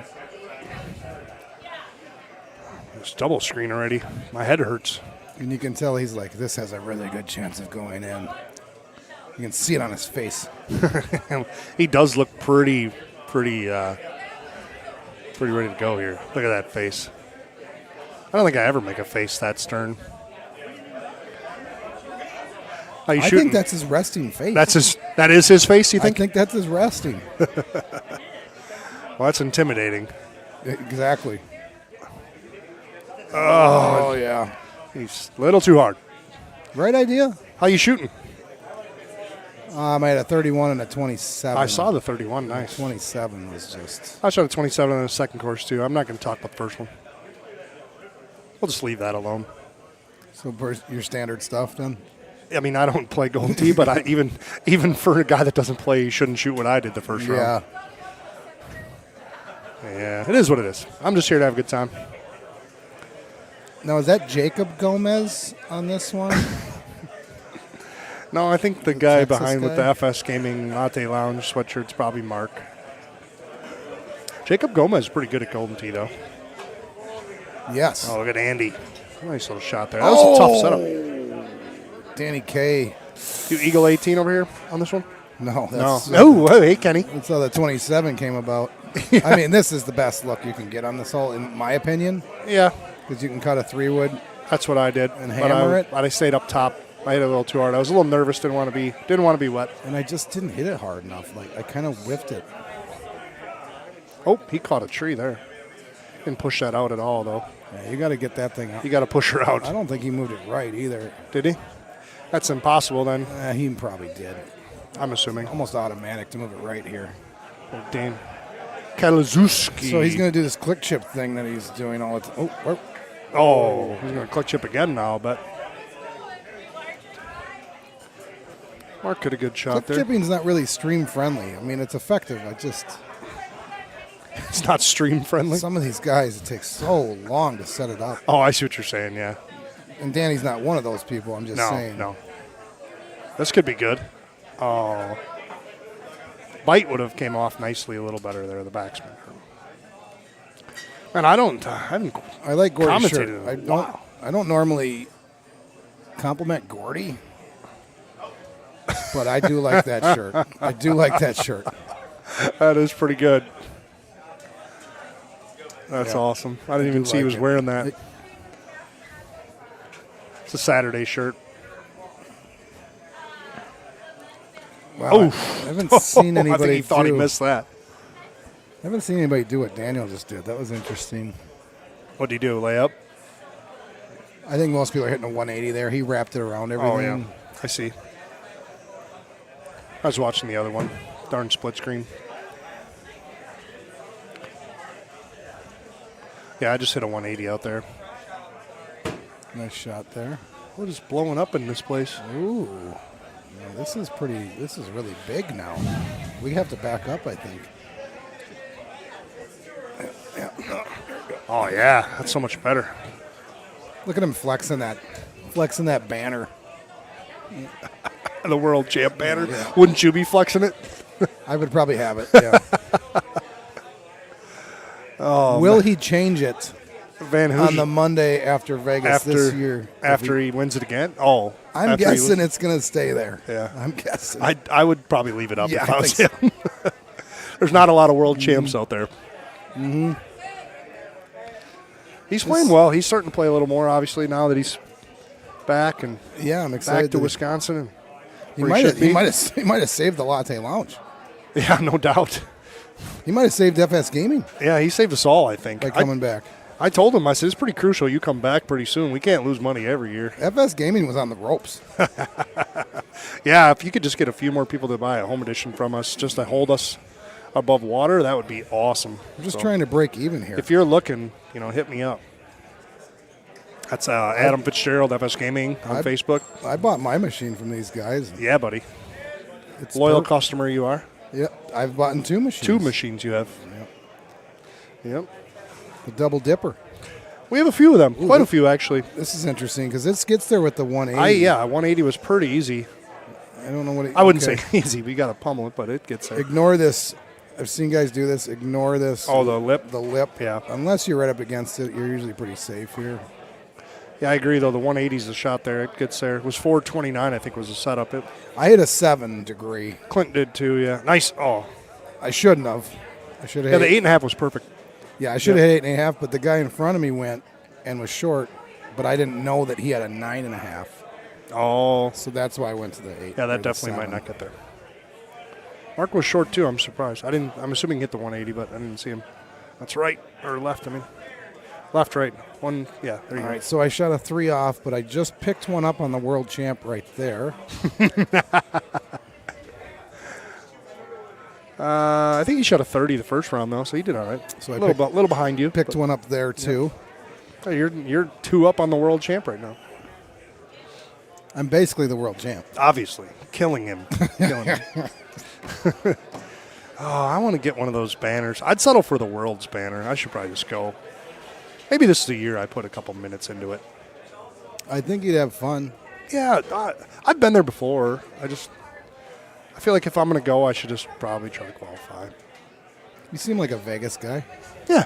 S6: It's double screen already. My head hurts.
S5: And you can tell he's like, this has a really good chance of going in. You can see it on his face.
S6: He does look pretty ready to go here. Look at that face. I don't think I ever make a face that stern. How you
S5: I
S6: shooting?
S5: think that's his resting face.
S6: That is his face, you
S5: I
S6: think?
S5: think that's his resting.
S6: Well, that's intimidating.
S5: Exactly. Oh, yeah.
S6: He's a little too hard.
S5: Right idea?
S6: How you shooting?
S5: I had a 31 and a 27.
S6: I saw the 31. Nice.
S5: 27 was just.
S6: I shot a 27 in the second course, too. I'm not going to talk about the first one. We'll just leave that alone.
S5: So your standard stuff then?
S6: I mean, I don't play Golden Tee, but even for a guy that doesn't play, he shouldn't shoot what I did the first round. Yeah, it is what it is. I'm just here to have a good time.
S5: Now, is that Jacob Gomez on this one?
S6: No, I think the guy
S5: Texas
S6: behind with
S5: guy?
S6: the FS Gaming Latte Lounge sweatshirt's probably Mark. Jacob Gomez is pretty good at Golden Tee, though.
S5: Yes.
S6: Oh, look at Andy. Nice little shot there. That was a tough setup.
S5: Danny K.
S6: You Eagle 18 over here on this one?
S5: No.
S6: No.
S5: That's,
S6: Oh, hey, Kenny.
S5: That's how the 27 came about. I mean, this is the best look you can get on this hole, in my opinion,
S6: Yeah,
S5: because you can cut a 3-wood.
S6: that's what I did.
S5: And
S6: But
S5: hammer it?
S6: But I stayed up top. I hit it a little too hard. I was a little nervous. Didn't want to be wet.
S5: And I just didn't hit it hard enough. Like, I kind of whiffed it.
S6: Oh, he caught a tree there. Didn't push that out at all, though.
S5: Yeah, you got to get that thing out.
S6: You got to push her
S5: I
S6: out.
S5: don't think he moved it right either.
S6: Did he? That's impossible then,
S5: He probably did.
S6: I'm assuming.
S5: Almost automatic to move it right here.
S6: Oh, Dane Kalazewski.
S5: So he's going to do this click chip thing that he's doing all the time.
S6: Oh, he's going to clutch chip again now, but Mark had a good shot
S5: Click
S6: there.
S5: chipping's not really stream friendly. I mean, it's effective.
S6: It's not stream friendly.
S5: Some of these guys, it takes so long to set it up.
S6: Oh, I see what you're saying, yeah.
S5: And Danny's not one of those people. I'm just saying.
S6: No. This could be good. Oh. Bite would have came off nicely a little better there, the backspin. Man, I haven't
S5: I like Gordy's shirt.
S6: commentated.
S5: I don't normally compliment Gordy, but I do like that shirt. I do like that shirt.
S6: That is pretty good. That's
S5: Yeah.
S6: awesome. I didn't even
S5: do
S6: see he
S5: like
S6: was
S5: it.
S6: wearing that. It's a Saturday shirt.
S5: Wow,
S6: Oh.
S5: I haven't seen anybody.
S6: I think he thought he
S5: do-
S6: missed that.
S5: I haven't seen anybody do what Daniel just did. That was interesting.
S6: What did he do? Layup?
S5: I think most people are hitting a 180 there. He wrapped it around everything.
S6: Oh, yeah. I see. I was watching the other one. Darn split screen. Yeah, I just hit a 180 out there.
S5: Nice shot there.
S6: What is blowing up in this place?
S5: Ooh. Yeah, this is really big now. We have to back up, I think.
S6: Oh, yeah. That's so much better.
S5: Look at him flexing that banner.
S6: The world champ banner.
S5: Yeah.
S6: Wouldn't you be flexing it?
S5: I would probably have it. Yeah. Will he change it
S6: Van
S5: on
S6: Hoosen
S5: the Monday after Vegas this year?
S6: After he wins it again? Oh.
S5: I'm guessing it's going to stay there.
S6: Yeah.
S5: I'm guessing.
S6: I would probably leave it up
S5: Yeah,
S6: if I
S5: I
S6: was
S5: think
S6: him. There's not a lot of world champs out there. Mm-hmm. He's playing well. He's starting to play a little more, obviously, now that he's back and
S5: Yeah, I'm
S6: back
S5: excited.
S6: to Wisconsin. And
S5: He
S6: where
S5: might
S6: should be.
S5: have saved the Latte Lounge.
S6: Yeah, no doubt.
S5: He might have saved FS Gaming
S6: Yeah, he saved us all, I think.
S5: by coming back.
S6: I told him, I said, it's pretty crucial you come back pretty soon. We can't lose money every year.
S5: FS Gaming was on the ropes.
S6: Yeah, if you could just get a few more people to buy a home edition from us just to hold us above water, that would be awesome.
S5: I'm just trying to break even here.
S6: If you're looking, hit me up. That's Adam Fitzgerald, FS Gaming on Facebook.
S5: I bought my machine from these guys.
S6: Yeah, buddy.
S5: It's
S6: Loyal customer you are.
S5: Yep, I've bought 2 machines.
S6: 2 machines you have. Yep.
S5: The Double Dipper.
S6: We have a few of them. Quite a few, actually.
S5: This is interesting because it gets there with the 180.
S6: 180 was pretty easy.
S5: I don't know what
S6: I wouldn't say easy. We got to pummel it, but it gets there.
S5: Ignore this. I've seen guys do this. Ignore this.
S6: Oh, the lip?
S5: The lip.
S6: Yeah.
S5: Unless you're right up against it, you're usually pretty safe here.
S6: Yeah, I agree, though. The 180 is the shot there. It gets there. It was 429, I think, was the setup.
S5: I hit a 7 degree.
S6: Clint did, too, yeah. Nice. Oh.
S5: I shouldn't have. I should have.
S6: Yeah, the 8.5 was perfect.
S5: Yeah, I should have hit 8.5, but the guy in front of me went and was short, but I didn't know that he had a 9.5.
S6: Oh.
S5: So that's why I went to the 8.
S6: Yeah, that definitely might not get there. Mark was short, too. I'm surprised. I'm assuming he hit the 180, but I didn't see him. That's right. Or left, I mean. Left, right. One, yeah, there you go.
S5: All right, so I shot a 3 off, but I just picked one up on the world champ right there.
S6: I think he shot a 30 the first round, though, so he did all right.
S5: So I
S6: little behind you.
S5: picked one up there, too.
S6: Oh, you're 2 up on the world champ right now.
S5: I'm basically the world champ.
S6: Obviously. Killing him. Oh, I want to get one of those banners. I'd settle for the world's banner. I should probably just go. Maybe this is the year I put a couple minutes into it.
S5: I think you'd have fun.
S6: Yeah, I've been there before. I feel like if I'm going to go, I should just probably try to qualify.
S5: You seem like a Vegas guy.
S6: Yeah.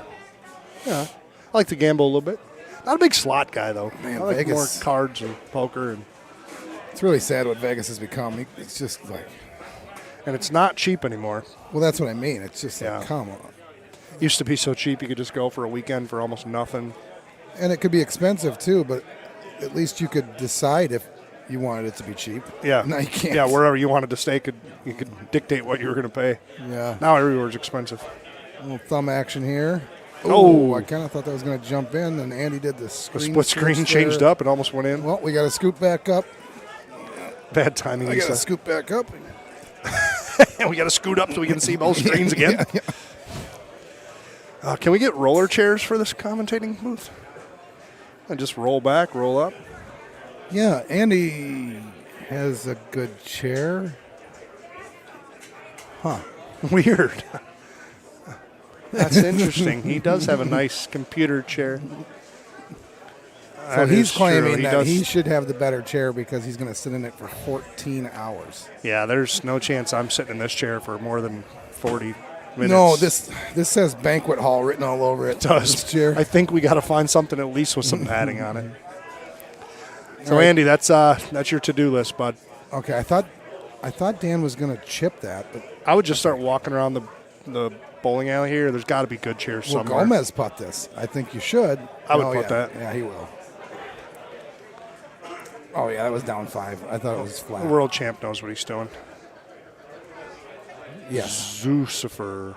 S6: I like to gamble a little bit. Not a big slot guy, though.
S5: Man,
S6: I like
S5: Vegas.
S6: more cards and poker.
S5: It's really sad what Vegas has become. It's just like,
S6: And it's not cheap anymore.
S5: well, that's what I mean. It's just like,
S6: Yeah.
S5: come on.
S6: Used to be so cheap you could just go for a weekend for almost nothing.
S5: And it could be expensive, too, but at least you could decide if you wanted it to be cheap.
S6: Yeah.
S5: No, you can't.
S6: Yeah, wherever you wanted to stay, you could dictate what you were going to pay.
S5: Yeah.
S6: Now everywhere's expensive.
S5: A little thumb action here.
S6: Oh.
S5: I kind of thought that was going to jump in, and Andy did the
S6: The
S5: screen.
S6: split screen
S5: switch
S6: changed
S5: there.
S6: up and almost went in.
S5: Well, we got to scoop back up.
S6: Bad timing.
S5: I got to
S6: Lisa.
S5: scoop back up.
S6: And we got to scoot up so we can see both screens again. Can we get roller chairs for this commentating booth? And just roll back, roll up.
S5: Yeah, Andy has a good chair. Huh.
S6: Weird. That's interesting. He does have a nice computer chair.
S5: So
S6: That
S5: he's
S6: is true.
S5: claiming that
S6: does-
S5: he should have the better chair because he's going to sit in it for 14 hours.
S6: Yeah, there's no chance I'm sitting in this chair for more than 40 minutes.
S5: No, this says banquet hall written all over it.
S6: does.
S5: This chair.
S6: I think we got to find something at least with some padding on it. So,
S5: All right.
S6: Andy, that's your to-do list, bud.
S5: Okay, I thought Dan was going to chip that, but
S6: I would just start walking around the bowling alley here. There's got to be good chairs
S5: well,
S6: somewhere.
S5: Gomez putt this. I think you should.
S6: I would
S5: Oh,
S6: putt
S5: yeah.
S6: that.
S5: Yeah, he will. Oh, yeah, that was down 5. I thought it was flat.
S6: The world champ knows what he's doing.
S5: Yes.
S6: Zucifer.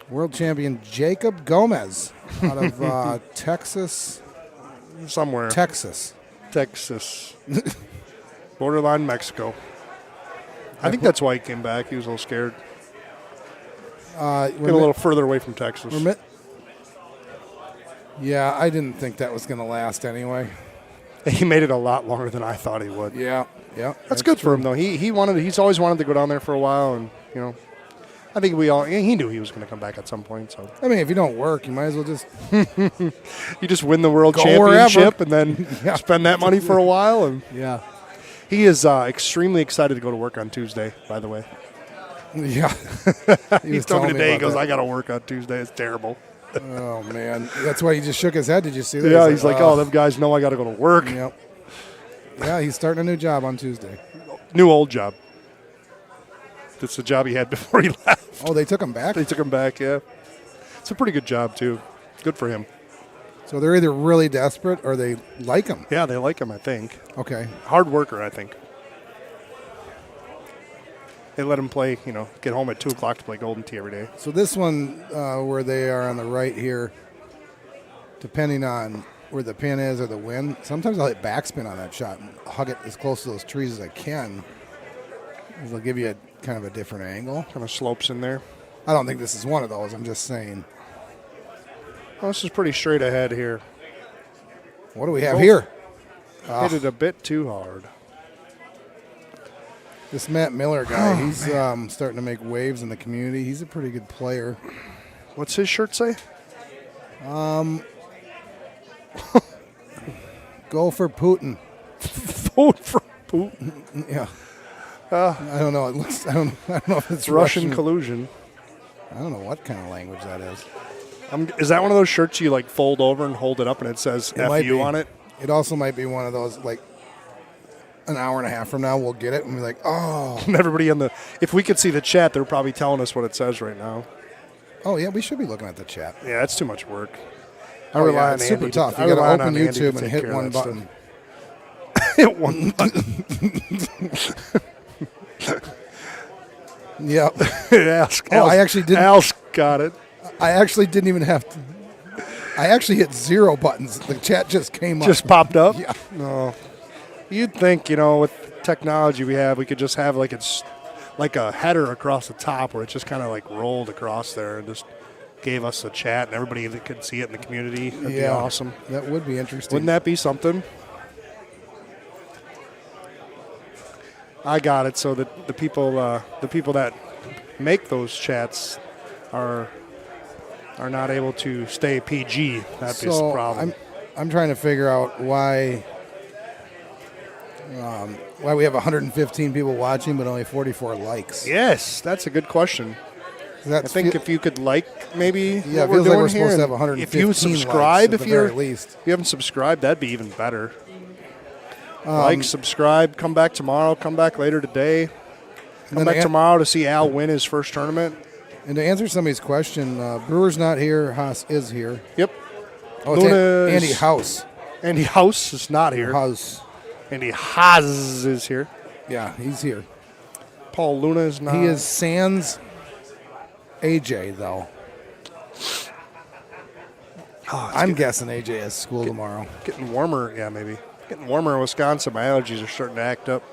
S5: World champion Jacob Gomez out of Texas.
S6: Somewhere.
S5: Texas.
S6: Texas. Borderline Mexico. I think that's why he came back. He was a little scared. Get a little further away from Texas.
S5: Yeah, I didn't think that was going to last anyway.
S6: He made it a lot longer than I thought he would.
S5: Yeah.
S6: That's good for him, though. He's always wanted to go down there for a while, and I think he knew he was going to come back at some point. So
S5: I mean, if you don't work, you might as well just
S6: you just win the world
S5: Go
S6: championship
S5: wherever.
S6: and then
S5: Yeah.
S6: spend that money for a while. And
S5: yeah,
S6: he is extremely excited to go to work on Tuesday, by the way.
S5: yeah.
S6: He
S5: was
S6: told me
S5: telling
S6: today, he
S5: about
S6: goes,
S5: that.
S6: I got to work on Tuesday. It's terrible.
S5: Oh man, that's why he just shook his head. Did you see that?
S6: Yeah, he's like, oh, them guys know I got to go to work.
S5: Yep. Yeah, he's starting a new job on Tuesday.
S6: New old job. That's the job he had before he left.
S5: Oh, they took him back?
S6: They took him back, yeah. It's a pretty good job, too. Good for him.
S5: So they're either really desperate or they like him.
S6: Yeah, they like him, I think.
S5: Okay.
S6: Hard worker, I think. They let him play, get home at 2 o'clock to play Golden Tee every day.
S5: So this one, where they are on the right here, depending on where the pin is or the wind, sometimes I'll hit backspin on that shot and hug it as close to those trees as I can. It'll give you kind of a different angle.
S6: Kind of slopes in there.
S5: I don't think this is one of those. I'm just saying.
S6: Well, this is pretty straight ahead here.
S5: What do we have here?
S6: Hit it a bit too hard.
S5: This Matt Miller guy, he's starting to make waves in the community. He's a pretty good player.
S6: What's his shirt say?
S5: Go for Putin.
S6: Vote for Putin.
S5: Yeah. I don't know. It looks. I don't know if it's
S6: Russian collusion.
S5: I don't know what kind of language that is.
S6: Is that one of those shirts you like fold over and hold it up and it says
S5: It might
S6: FU
S5: be.
S6: on it?
S5: It also might be one of those, like, an hour and a half from now we'll get it and be like, oh.
S6: And everybody if we could see the chat, they're probably telling us what it says right now.
S5: Oh, yeah, we should be looking at the chat.
S6: Yeah, that's too much work. I
S5: Oh,
S6: rely
S5: yeah,
S6: on
S5: it's super
S6: Andy
S5: tough.
S6: I
S5: You got to
S6: rely on
S5: open
S6: Andy to
S5: YouTube and
S6: take
S5: hit
S6: care of
S5: one
S6: that
S5: button.
S6: stuff. Hit one button.
S5: Yeah.
S6: I
S5: actually didn't.
S6: Al's got it.
S5: I actually didn't even have to. I actually hit 0 buttons. The chat just came up.
S6: Just popped up?
S5: Yeah.
S6: No. You'd think, with technology we have, we could just have it's like a header across the top where it just kind of like rolled across there and just gave us a chat and everybody that could see it in the community. That'd be awesome.
S5: That would be interesting.
S6: Wouldn't that be something? I got it. So that the people that make those chats are not able to stay PG. That'd be the problem.
S5: I'm trying to figure out why we have 115 people watching but only 44 likes.
S6: Yes, that's a good question. I think if you could maybe
S5: yeah,
S6: what
S5: it
S6: we're
S5: feels like
S6: doing
S5: we're
S6: here,
S5: supposed to have
S6: and
S5: 115
S6: if you subscribe,
S5: likes at the very least.
S6: If you haven't subscribed, that'd be even better. Like, subscribe, come back tomorrow, come back later today. Come back tomorrow to see Al win his first tournament.
S5: And to answer somebody's question, Brewer's not here, Haas is here.
S6: Yep.
S5: Oh, it's Andy House.
S6: Andy House is not here.
S5: House.
S6: Andy Haas is here.
S5: Yeah, he's here.
S6: Paul Luna is not.
S5: He is sans AJ, though. I'm guessing AJ has school tomorrow.
S6: Getting warmer, yeah, maybe. Getting warmer in Wisconsin. My allergies are starting to act up.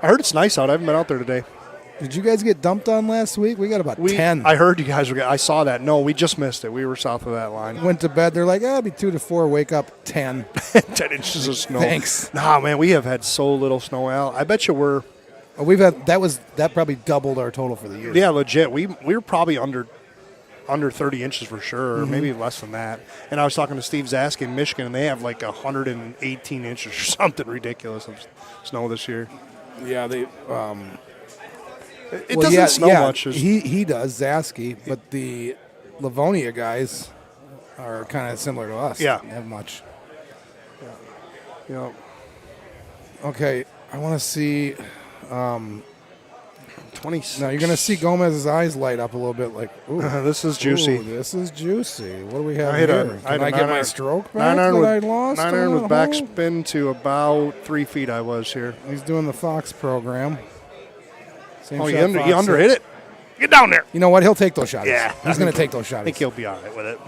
S6: I heard it's nice out. I haven't been out there today.
S5: Did you guys get dumped on last week? We got about 10.
S6: I heard you guys were. I saw that. No, we just missed it. We were south of that line.
S5: Went to bed. They're like, it'll be 2 to 4. Wake up, 10.
S6: 10 inches of snow.
S5: Thanks.
S6: Nah, man, we have had so little snow, Al. I bet you we're.
S5: We've had that probably doubled our total for the year.
S6: Yeah, legit. We were probably under 30 inches for sure, or maybe less than that. And I was talking to Steve Zask in Michigan, and they have like 118 inches or something ridiculous of snow this year.
S5: Yeah, they.
S6: It doesn't snow much.
S5: He does, Zasky, but the Livonia guys are kind of similar to us.
S6: Yeah.
S5: They don't have much.
S6: Yeah.
S5: Okay, I want to see.
S6: 26.
S5: Now you're going to see Gomez's eyes light up a little bit, like, ooh,
S6: this is juicy.
S5: Ooh, this is juicy. What do we have
S6: I hit
S5: here?
S6: I
S5: Can I get my stroke back
S6: 9-iron
S5: that I
S6: with,
S5: lost?
S6: 9-iron with
S5: on that hole?
S6: backspin to about 3 feet I was here.
S5: He's doing the Fox program. Same
S6: Oh,
S5: shot
S6: you
S5: Fox
S6: under
S5: hit.
S6: hit it. Get down there.
S5: You know what? He'll take those shotties.
S6: Yeah.
S5: He's going to take those
S6: I
S5: shotties.
S6: think he'll be all right with it.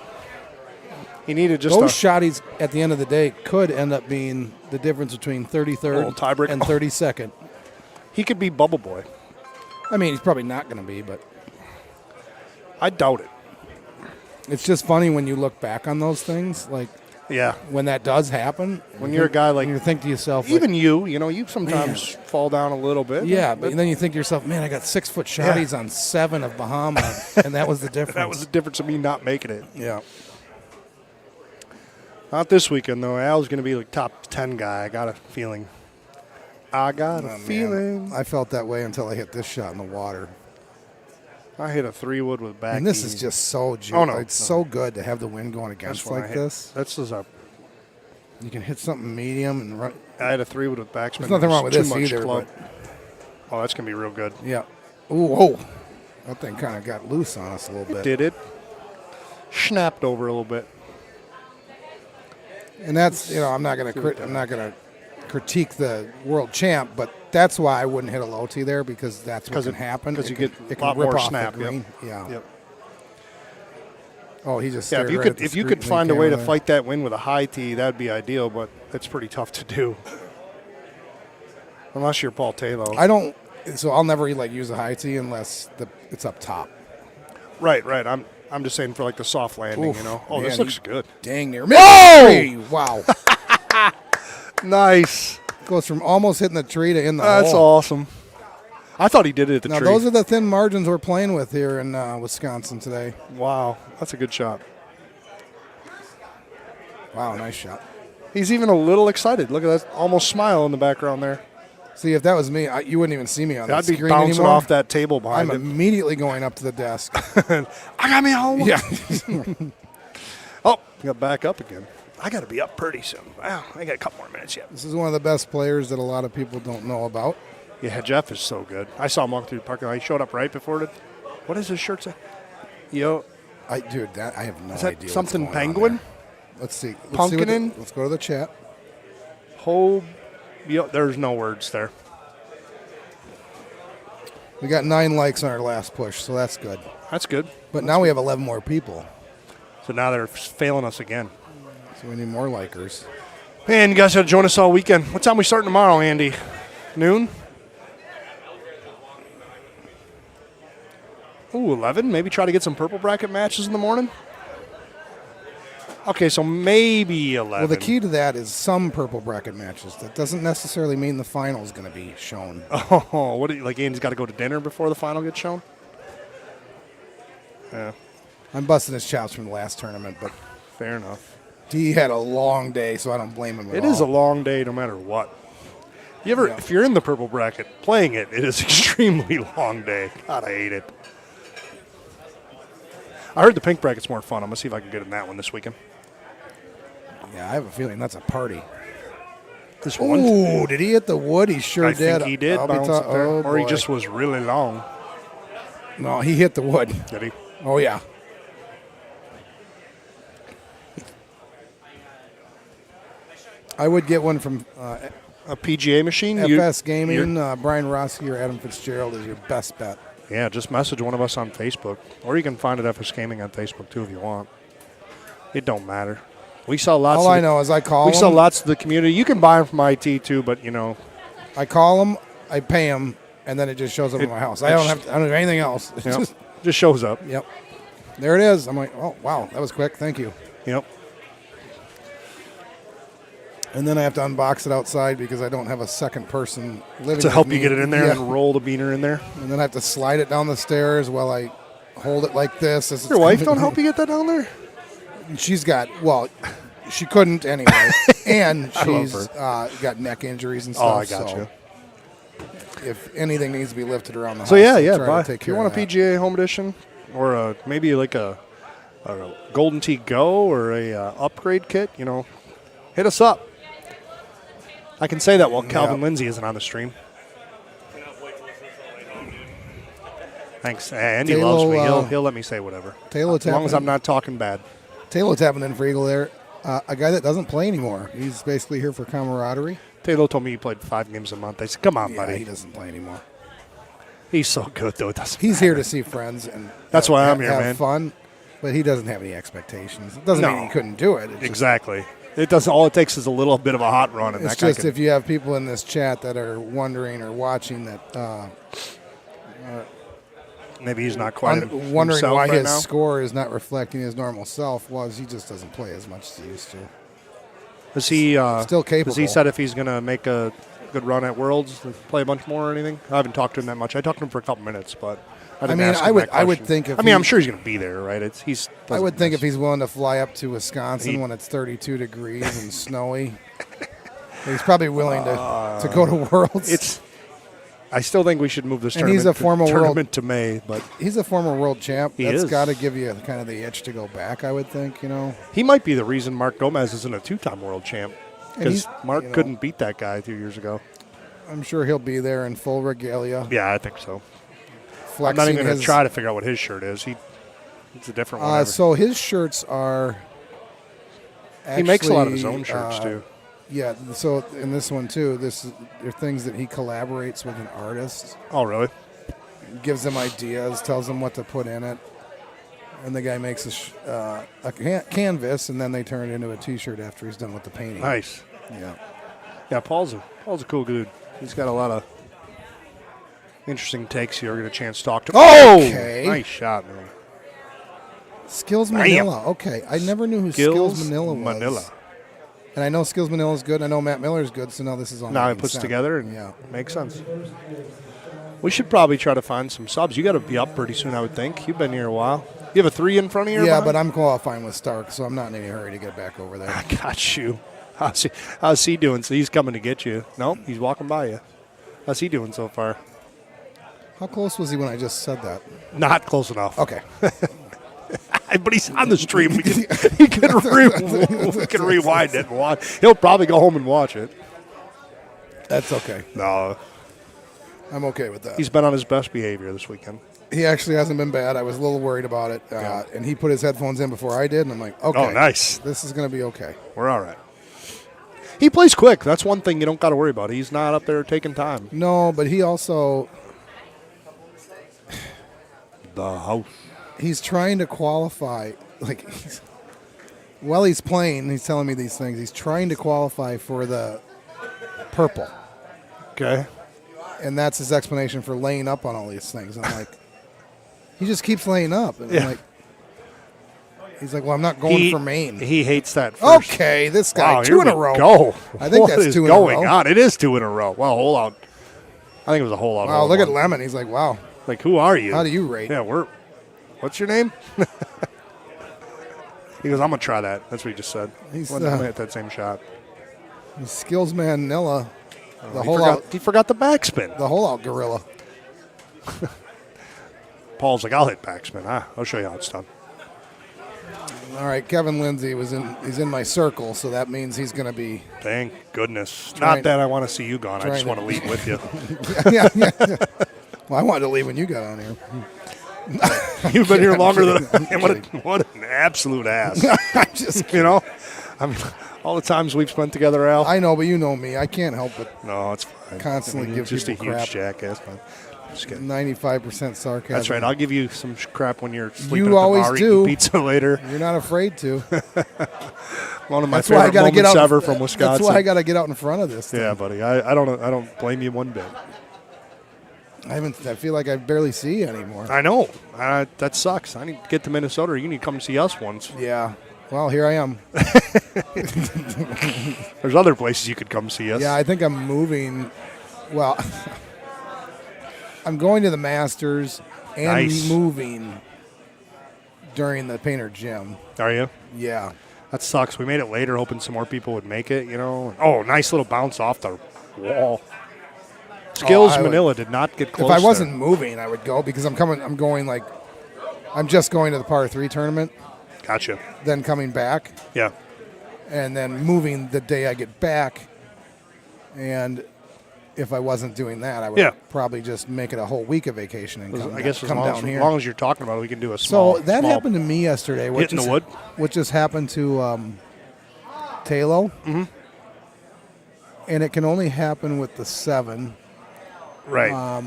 S6: He needed just
S5: Those
S6: a
S5: shotties at the end of the day could end up being the difference between 33rd
S6: tiebreaker.
S5: and 32nd.
S6: He could be Bubble Boy.
S5: I mean, he's probably not going to be, but
S6: I doubt it.
S5: it's just funny when you look back on those things. Like,
S6: Yeah.
S5: when that does happen.
S6: When you're a guy like,
S5: you think to yourself,
S6: even you sometimes fall down a little bit.
S5: yeah, but then you think to yourself, man, I got 6-foot shotties on 7 of Bahama, and that was the difference.
S6: That was the difference of me not making it.
S5: Yeah.
S6: Not this weekend, though. Al's going to be like top 10 guy. I got a feeling. I got a feeling.
S5: I felt that way until I hit this shot in the water.
S6: I hit a 3-wood with back.
S5: And this is just so it's so good to have the wind going against like this.
S6: This is a.
S5: You can hit something medium and run.
S6: I had a 3-wood with backspin.
S5: There's nothing wrong with this
S6: much
S5: either.
S6: club.
S5: But
S6: Oh, that's going to be real good.
S5: yeah. Ooh, whoa. That thing kind of got loose on us a little bit.
S6: Did it? Snapped over a little bit.
S5: And that's, I'm not going to critique the world champ, but that's why I wouldn't hit a low tee there, because that's what can happen.
S6: Because you
S5: can-
S6: get
S5: it
S6: a lot
S5: can rip
S6: more
S5: off the
S6: snap.
S5: green.
S6: Yep.
S5: Yeah.
S6: Yep.
S5: Oh, he just
S6: Yeah,
S5: stared
S6: if
S5: right at the
S6: you could
S5: scrutiny
S6: find a way to
S5: camera there.
S6: fight that wind with a high tee, that'd be ideal, but it's pretty tough to do. Unless you're Paul Taylor.
S5: So I'll never use a high tee unless it's up top.
S6: Right. I'm just saying for like the soft landing,
S5: Oof,
S6: Oh, this
S5: man,
S6: looks good.
S5: Dang near.
S6: Oh!
S5: Wow.
S6: Nice.
S5: Goes from almost hitting the tree to in the
S6: That's
S5: hole.
S6: awesome. I thought he did it at the
S5: Now,
S6: tree.
S5: those are the thin margins we're playing with here in Wisconsin today.
S6: Wow, that's a good shot.
S5: Wow, nice shot.
S6: He's even a little excited. Look at that almost smile in the background there.
S5: See, if that was me, you wouldn't even see me on
S6: I'd
S5: the
S6: be
S5: screen
S6: bouncing
S5: anymore.
S6: off that table behind
S5: I'm
S6: him.
S5: immediately going up to the desk.
S6: I got me home.
S5: Yeah.
S6: Oh, got back up again. I got to be up pretty soon. Wow, I got a couple more minutes yet.
S5: This is one of the best players that a lot of people don't know about.
S6: Yeah, Jeff is so good. I saw him walk through the parking lot. He showed up right before it. What does his shirt say? Yo,
S5: I have no
S6: is
S5: idea.
S6: that something
S5: what's going on
S6: penguin?
S5: there. Let's see.
S6: Pumpkinin?
S5: Let's go to the chat.
S6: Yo, there's no words there.
S5: We got 9 likes on our last push, so that's good.
S6: That's good.
S5: But now we have 11 more people,
S6: So now they're failing us again.
S5: so we need more likers.
S6: Man, you guys got to join us all weekend. What time we starting tomorrow, Andy? Noon? Ooh, 11? Maybe try to get some purple bracket matches in the morning? Okay, so maybe 11.
S5: Well, the key to that is some purple bracket matches. That doesn't necessarily mean the final is going to be shown.
S6: Oh, what? Like Andy's got to go to dinner before the final gets shown? Yeah,
S5: I'm busting his chops from the last tournament, but
S6: fair enough.
S5: he had a long day, so I don't blame him at all.
S6: It is a long day no matter what. If you're in the purple bracket playing it, it is extremely long day. God, I hate it. I heard the pink bracket's more fun. I'm going to see if I can get in that one this weekend.
S5: Yeah, I have a feeling that's a party.
S6: This one?
S5: Ooh, did he hit the wood? He sure
S6: I
S5: did.
S6: think he did
S5: I'll be
S6: bounce it there.
S5: oh,
S6: Or he
S5: boy.
S6: just was really long.
S5: No, he hit the wood.
S6: Did he?
S5: Oh, yeah. I would get one from
S6: A PGA machine?
S5: FS Gaming. Brian Roski or Adam Fitzgerald is your best bet.
S6: Yeah, just message one of us on Facebook. Or you can find it FS Gaming on Facebook, too, if you want. It don't matter. We sell lots
S5: All I know is I call
S6: We
S5: them.
S6: sell lots to the community. You can buy them from IT, too, but,
S5: I call them, I pay them, and then it just shows up at my house. I don't do anything else. It's
S6: Yep.
S5: just,
S6: Just shows up.
S5: yep. There it is. I'm like, oh, wow, that was quick. Thank you.
S6: Yep.
S5: And then I have to unbox it outside because I don't have a second person living
S6: To
S5: with
S6: help
S5: me.
S6: you get it in there
S5: Yeah.
S6: and roll the beaner in there.
S5: And then I have to slide it down the stairs while I hold it like this. As
S6: Your wife don't help you get that down there?
S5: She's got, she couldn't anyway. And
S6: I love
S5: she's
S6: her.
S5: got neck injuries and
S6: Oh,
S5: stuff.
S6: I got
S5: so
S6: you.
S5: if anything needs to be lifted around the house,
S6: So, yeah,
S5: I'll try
S6: buy.
S5: to take
S6: If you
S5: care
S6: want
S5: of
S6: a
S5: that.
S6: PGA Home Edition or maybe like a Golden Tee Go or a upgrade kit, hit us up. I can say that while Calvin Lindsay isn't on the stream. Thanks. Andy
S5: Taylor,
S6: loves me. He'll let me say whatever.
S5: Taylor
S6: As long as
S5: tapping-
S6: I'm not talking bad.
S5: Taylor tapping in for Eagle there. A guy that doesn't play anymore. He's basically here for camaraderie.
S6: Taylor told me he played 5 games a month. I said, come on,
S5: Yeah,
S6: buddy.
S5: he doesn't play anymore.
S6: He's so good, though. It doesn't
S5: He's
S6: matter.
S5: here to see friends and
S6: That's why I'm here,
S5: have
S6: man.
S5: fun, but he doesn't have any expectations. It doesn't
S6: No.
S5: mean he couldn't do it. It's just-
S6: Exactly. It doesn't. All it takes is a little bit of a hot run, and
S5: It's
S6: that guy
S5: just
S6: can,
S5: if you have people in this chat that are wondering or watching that
S6: maybe he's not quite
S5: wondering
S6: himself
S5: why
S6: right
S5: his
S6: now.
S5: score is not reflecting his normal self, was he just doesn't play as much as he used to.
S6: Is he
S5: Still capable.
S6: Has he said if he's going to make a good run at Worlds, play a bunch more or anything? I haven't talked to him that much. I talked to him for a couple minutes, but I didn't ask him that
S5: I would
S6: question.
S5: think if
S6: I'm sure he's going to be there, right?
S5: I would think if he's willing to fly up to Wisconsin when it's 32 degrees and snowy, he's probably willing to go to Worlds.
S6: I still think we should move this
S5: And he's a former
S6: tournament to May, but
S5: he's a former world champ.
S6: He
S5: That's
S6: is.
S5: got to give you kind of the itch to go back, I would think,
S6: he might be the reason Mark Gomez isn't a 2-time world champ, because Mark couldn't beat that guy 2 years ago.
S5: I'm sure he'll be there in full regalia.
S6: Yeah, I think so.
S5: Flexing
S6: I'm not even going to try to figure out what his shirt is. It's a different one.
S5: So his shirts are.
S6: He makes a lot of his
S5: actually,
S6: own shirts too.
S5: Yeah. So in this one too, they're things that he collaborates with an artist.
S6: Oh, really?
S5: Gives them ideas, tells them what to put in it, and the guy makes a canvas, and then they turn it into a T-shirt after he's done with the painting.
S6: Nice.
S5: Yeah.
S6: Yeah, Paul's a cool dude. He's got a lot of interesting takes here. We're going to get a chance to talk to. Oh,
S5: Okay.
S6: Nice shot, man.
S5: Skills Manila. Okay, I never knew who Skills Manila was.
S6: Manila.
S5: And I know Skills Manila is good. I know Matt Miller is good. So now this is all.
S6: Now it
S5: making
S6: puts
S5: sense.
S6: together and makes sense. We should probably try to find some subs. You got to be up pretty soon, I would think. You've been here a while. You have a 3 in front of you?
S5: Yeah, but I'm qualifying with Stark, so I'm not in any hurry to get back over there.
S6: I got you. How's he doing? So he's coming to get you. Nope, he's walking by you. How's he doing so far?
S5: How close was he when I just said that?
S6: Not close enough.
S5: Okay.
S6: But he's on the stream. We can rewind it and watch. He'll probably go home and watch it.
S5: That's okay.
S6: No,
S5: I'm okay with that.
S6: he's been on his best behavior this weekend.
S5: He actually hasn't been bad. I was a little worried about it. And he put his headphones in before I did, and I'm like, okay.
S6: Oh, nice.
S5: This is going to be okay.
S6: We're all right. He plays quick. That's one thing you don't got to worry about. He's not up there taking time.
S5: No, but he also,
S6: The house.
S5: he's trying to qualify. Like, while he's playing, he's telling me these things. He's trying to qualify for the purple.
S6: Okay.
S5: And that's his explanation for laying up on all these things. I'm like, he just keeps laying up. And I'm like, he's like, well, I'm not going for Maine.
S6: He hates that first.
S5: Okay, this guy,
S6: Wow,
S5: 2 in a row.
S6: Go.
S5: I think
S6: What
S5: that's
S6: is
S5: 2 in a
S6: going
S5: row.
S6: on? It is 2 in a row. Well, hold on. I think it was a whole lot.
S5: Wow, look at Lemon. He's like, wow,
S6: Like, who are you?
S5: how do you rate?
S6: Yeah, what's your name? He goes, I'm going to try that. That's what he just said.
S5: He's,
S6: I'm going to hit that same shot.
S5: He's Skills Manila,
S6: He forgot the backspin.
S5: the whole out gorilla.
S6: Paul's like, I'll hit backspin. I'll show you how it's done.
S5: All right, Kevin Lindsay he's in my circle, so that means he's going to be.
S6: Thank goodness.
S5: Trying-
S6: Not that I want to see you gone. I just
S5: trying
S6: want to
S5: to-
S6: leave with you.
S5: yeah. Well, I wanted to leave when you got on here.
S6: You've been here
S5: I'm
S6: longer
S5: kidding.
S6: than
S5: I'm
S6: what an absolute ass.
S5: I'm just
S6: You know? I mean, all the times we've spent together, Al.
S5: I know, but you know me. I can't help but
S6: No, it's fine.
S5: Constantly
S6: you're
S5: give
S6: just a
S5: people
S6: huge
S5: crap.
S6: jackass, man. Just kidding.
S5: 95% sarcasm.
S6: That's right. I'll give you some crap when you're sleeping
S5: You
S6: at the
S5: always
S6: bar,
S5: do.
S6: eating pizza later.
S5: You're not afraid to.
S6: One of my
S5: That's why I
S6: favorite
S5: got to get
S6: moments
S5: out.
S6: ever from Wisconsin.
S5: That's why I got to get out in front of this.
S6: Yeah, buddy. I don't blame you one bit.
S5: I feel like I barely see you anymore.
S6: I know. That sucks. I need to get to Minnesota. Or you need to come see us once.
S5: Yeah. Well, here I am.
S6: There's other places you could come see us.
S5: Yeah, I think I'm moving. Well, I'm going to the Masters and
S6: Nice.
S5: moving during the Painter Gym.
S6: Are you?
S5: Yeah.
S6: That sucks. We made it later, hoping some more people would make it, you know. Oh, nice little bounce off the wall. Skills
S5: I would-
S6: Manila did not get close.
S5: If I
S6: there.
S5: wasn't moving, I would go because I'm just going to the par 3 tournament,
S6: Gotcha.
S5: then coming back,
S6: Yeah.
S5: and then moving the day I get back. And if I wasn't doing that, I would
S6: Yeah.
S5: probably just make it a whole week of vacation and
S6: I guess as
S5: come
S6: long
S5: down
S6: as,
S5: here.
S6: long as you're talking about it, we can do a small.
S5: So that
S6: small
S5: happened to me yesterday.
S6: hit in the wood.
S5: What just happened to Talo. Mm-hmm. And it can only happen with the 7.
S6: Right.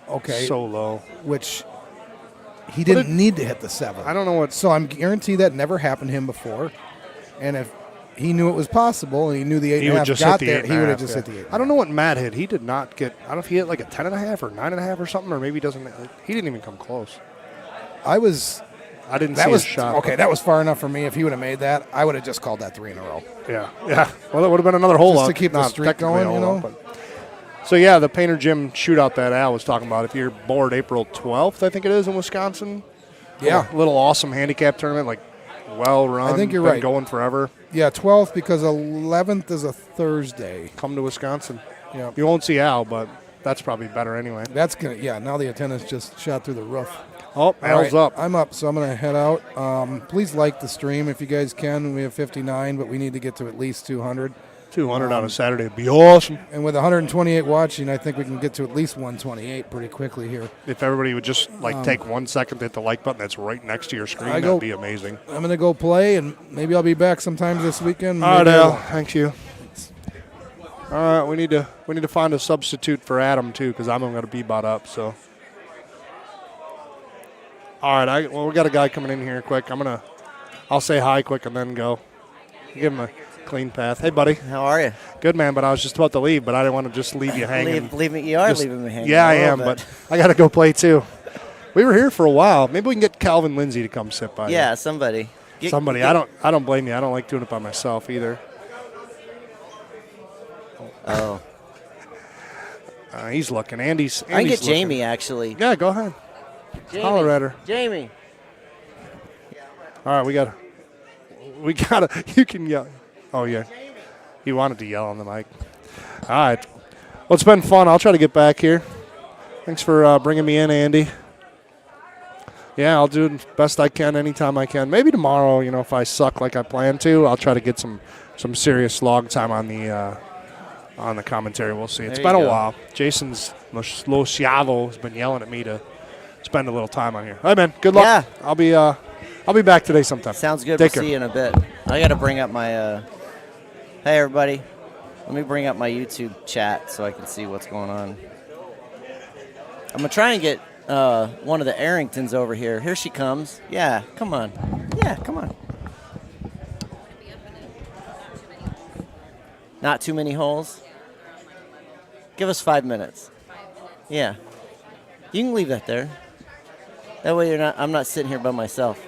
S5: Okay.
S6: So low.
S5: Which he didn't need to hit the 7.
S6: I don't know what.
S5: So I'm guaranteed that never happened to him before. And if he knew it was possible and he knew the 8.5 got there, he would have just hit the 8.
S6: I don't know what Matt hit. He did not get. I don't know if he hit like a 10.5 or 9.5 or something, or maybe he doesn't. He didn't even come close.
S5: I was
S6: I didn't
S5: That
S6: see
S5: was
S6: his shot.
S5: okay. That was far enough for me. If he would have made that, I would have just called that 3 in a row.
S6: Yeah. Well, it would have been another hole
S5: Just
S6: up.
S5: to keep the
S6: Not
S5: streak
S6: technically
S5: going,
S6: a
S5: you
S6: hole
S5: know?
S6: up, but- So, yeah, the Painter Gym shootout that Al was talking about. If you're bored April 12th, I think it is in Wisconsin.
S5: Yeah.
S6: Little awesome handicap tournament, like well run.
S5: I think you're
S6: been
S5: right.
S6: Going forever.
S5: Yeah, 12th because 11th is a Thursday.
S6: Come to Wisconsin.
S5: Yeah.
S6: You won't see Al, but that's probably better anyway.
S5: That's going to, yeah, now the attendance just shot through the roof.
S6: Oh,
S5: All
S6: Al's
S5: right,
S6: up.
S5: I'm up, so I'm going to head out. Please like the stream if you guys can. We have 59, but we need to get to at least 200.
S6: 200 on a Saturday would be awesome.
S5: And with 128 watching, I think we can get to at least 128 pretty quickly here.
S6: If everybody would just take 1 second to hit the like button that's right next to your screen,
S5: I
S6: that'd
S5: go-
S6: be amazing.
S5: I'm going to go play, and maybe I'll be back sometime this weekend.
S6: All right,
S5: Maybe I
S6: Al.
S5: won't.
S6: Thank you. All right, we need to find a substitute for Adam too, because I'm going to be bought up. So, all right, we got a guy coming in here quick. I'll say hi quick and then go. Give him a clean path. Hey, buddy.
S3: How are you?
S6: Good, man. But I was just about to leave, but I didn't want to just leave you hanging.
S3: You are
S6: Just-
S3: leaving me hanging.
S6: Yeah, I
S3: a little
S6: am,
S3: bit.
S6: but I got to go play too. We were here for a while. Maybe we can get Calvin Lindsay to come sit by.
S3: Yeah, somebody.
S6: Somebody. I don't blame you. I don't like doing it by myself either.
S3: Oh,
S6: He's looking. Andy's
S3: I can get
S6: looking.
S3: Jamie actually.
S6: Yeah, go ahead.
S3: Jamie.
S6: Holler at her.
S3: Jamie.
S6: All right, we got to. You can yell. Oh yeah, he wanted to yell on the mic. All right. Well, it's been fun. I'll try to get back here. Thanks for bringing me in, Andy. Yeah, I'll do the best I can anytime I can. Maybe tomorrow, if I suck like I plan to, I'll try to get some serious log time on the commentary. We'll see. It's
S3: There
S6: been
S3: you
S6: a
S3: go.
S6: while. Jason's Lociavo has been yelling at me to spend a little time on here. All right, man. Good luck.
S3: Yeah.
S6: I'll be back today sometime.
S3: Sounds good.
S6: Take
S3: We'll
S6: care.
S3: see you in a bit. I got to bring up my. Hey, everybody. Let me bring up my YouTube chat so I can see what's going on. I'm going to try and get one of the Arringtons over here. Here she comes. Yeah, come on. Yeah, come on. Not too many holes? Give us 5 minutes. Yeah. You can leave that there. That way I'm not sitting here by myself.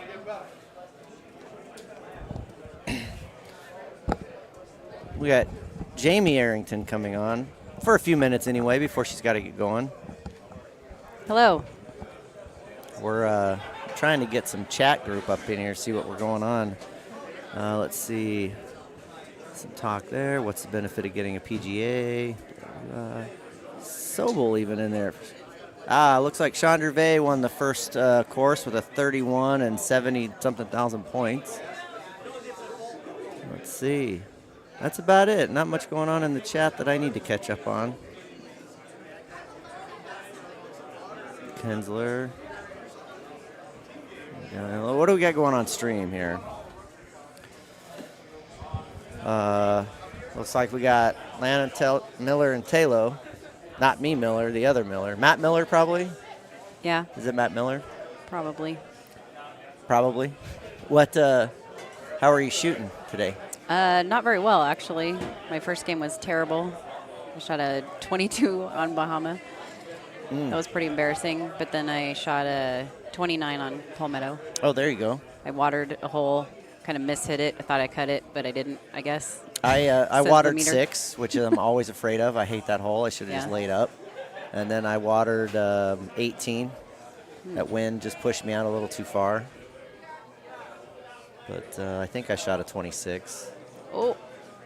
S3: We got Jamie Arrington coming on for a few minutes anyway before she's got to get going.
S4: Hello.
S3: We're trying to get some chat group up in here, see what we're going on. Let's see. Some talk there. What's the benefit of getting a PGA? Sobel even in there. Looks like Sean Gervais won the first course with a 31 and 70-something thousand points. Let's see. That's about it. Not much going on in the chat that I need to catch up on. Kinsler. What do we got going on stream here? Looks like we got Lana Miller and Talo. Not me, Miller, the other Miller. Matt Miller, probably?
S4: Yeah,
S3: Is it Matt Miller?
S4: probably.
S3: Probably. What, how are you shooting today?
S4: Not very well, actually. My first game was terrible. I shot a 22 on Bahama. That was pretty embarrassing. But then I shot a 29 on Palmetto.
S3: Oh, there you go.
S4: I watered a hole, kind of mishit it. I thought I cut it, but I didn't, I guess.
S3: I
S4: Says the
S3: watered
S4: meter.
S3: 6, which I'm always afraid of. I hate that hole. I should have just
S4: Yeah.
S3: laid up. And then I watered 18. That wind just pushed me out a little too far. But I think I shot a 26.
S4: Oh,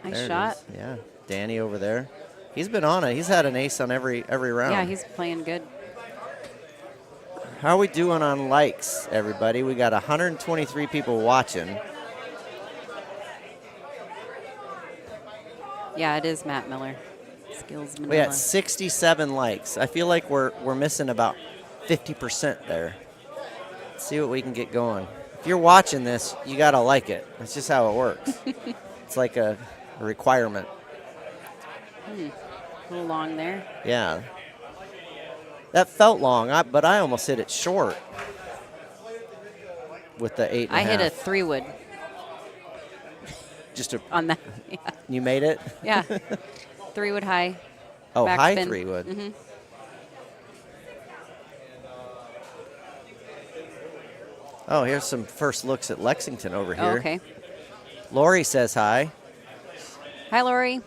S4: nice
S3: There it
S4: shot.
S3: is. Yeah, Danny over there. He's been on it. He's had an ace on every round.
S4: Yeah, he's playing good.
S3: How are we doing on likes, everybody? We got 123 people watching.
S4: Yeah, it is Matt Miller. Skills
S3: We
S4: Manila.
S3: got 67 likes. I feel like we're missing about 50% there. Let's see what we can get going. If you're watching this, you got to like it. That's just how it works. It's like a requirement.
S4: A little long there.
S3: Yeah. That felt long, but I almost hit it short with the 8.5.
S4: I hit a 3-wood
S3: Just a,
S4: on that. Yeah.
S3: you made it?
S4: Yeah. 3-wood high.
S3: Oh,
S4: Back
S3: high
S4: spin.
S3: 3-wood.
S4: Mhm.
S3: Oh, here's some first looks at Lexington over here.
S4: Oh, okay.
S3: Lori says hi.
S4: Hi, Lori.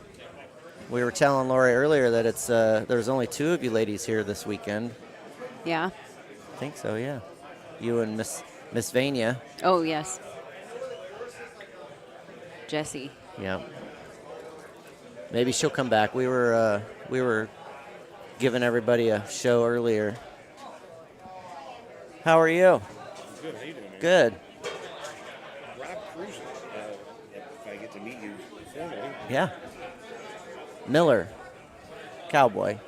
S3: We were telling Lori earlier that it's there's only 2 of you ladies here this weekend.
S4: Yeah.
S3: I think so, yeah. You and Miss Vania.
S4: Oh, yes. Jessie.
S3: Yeah. Maybe she'll come back. We were giving everybody a show earlier. How are you?
S7: Good. How you doing, man?
S3: Good.
S7: Rob Cruz, if I get to meet you formally.
S3: Yeah. Miller, Cowboy.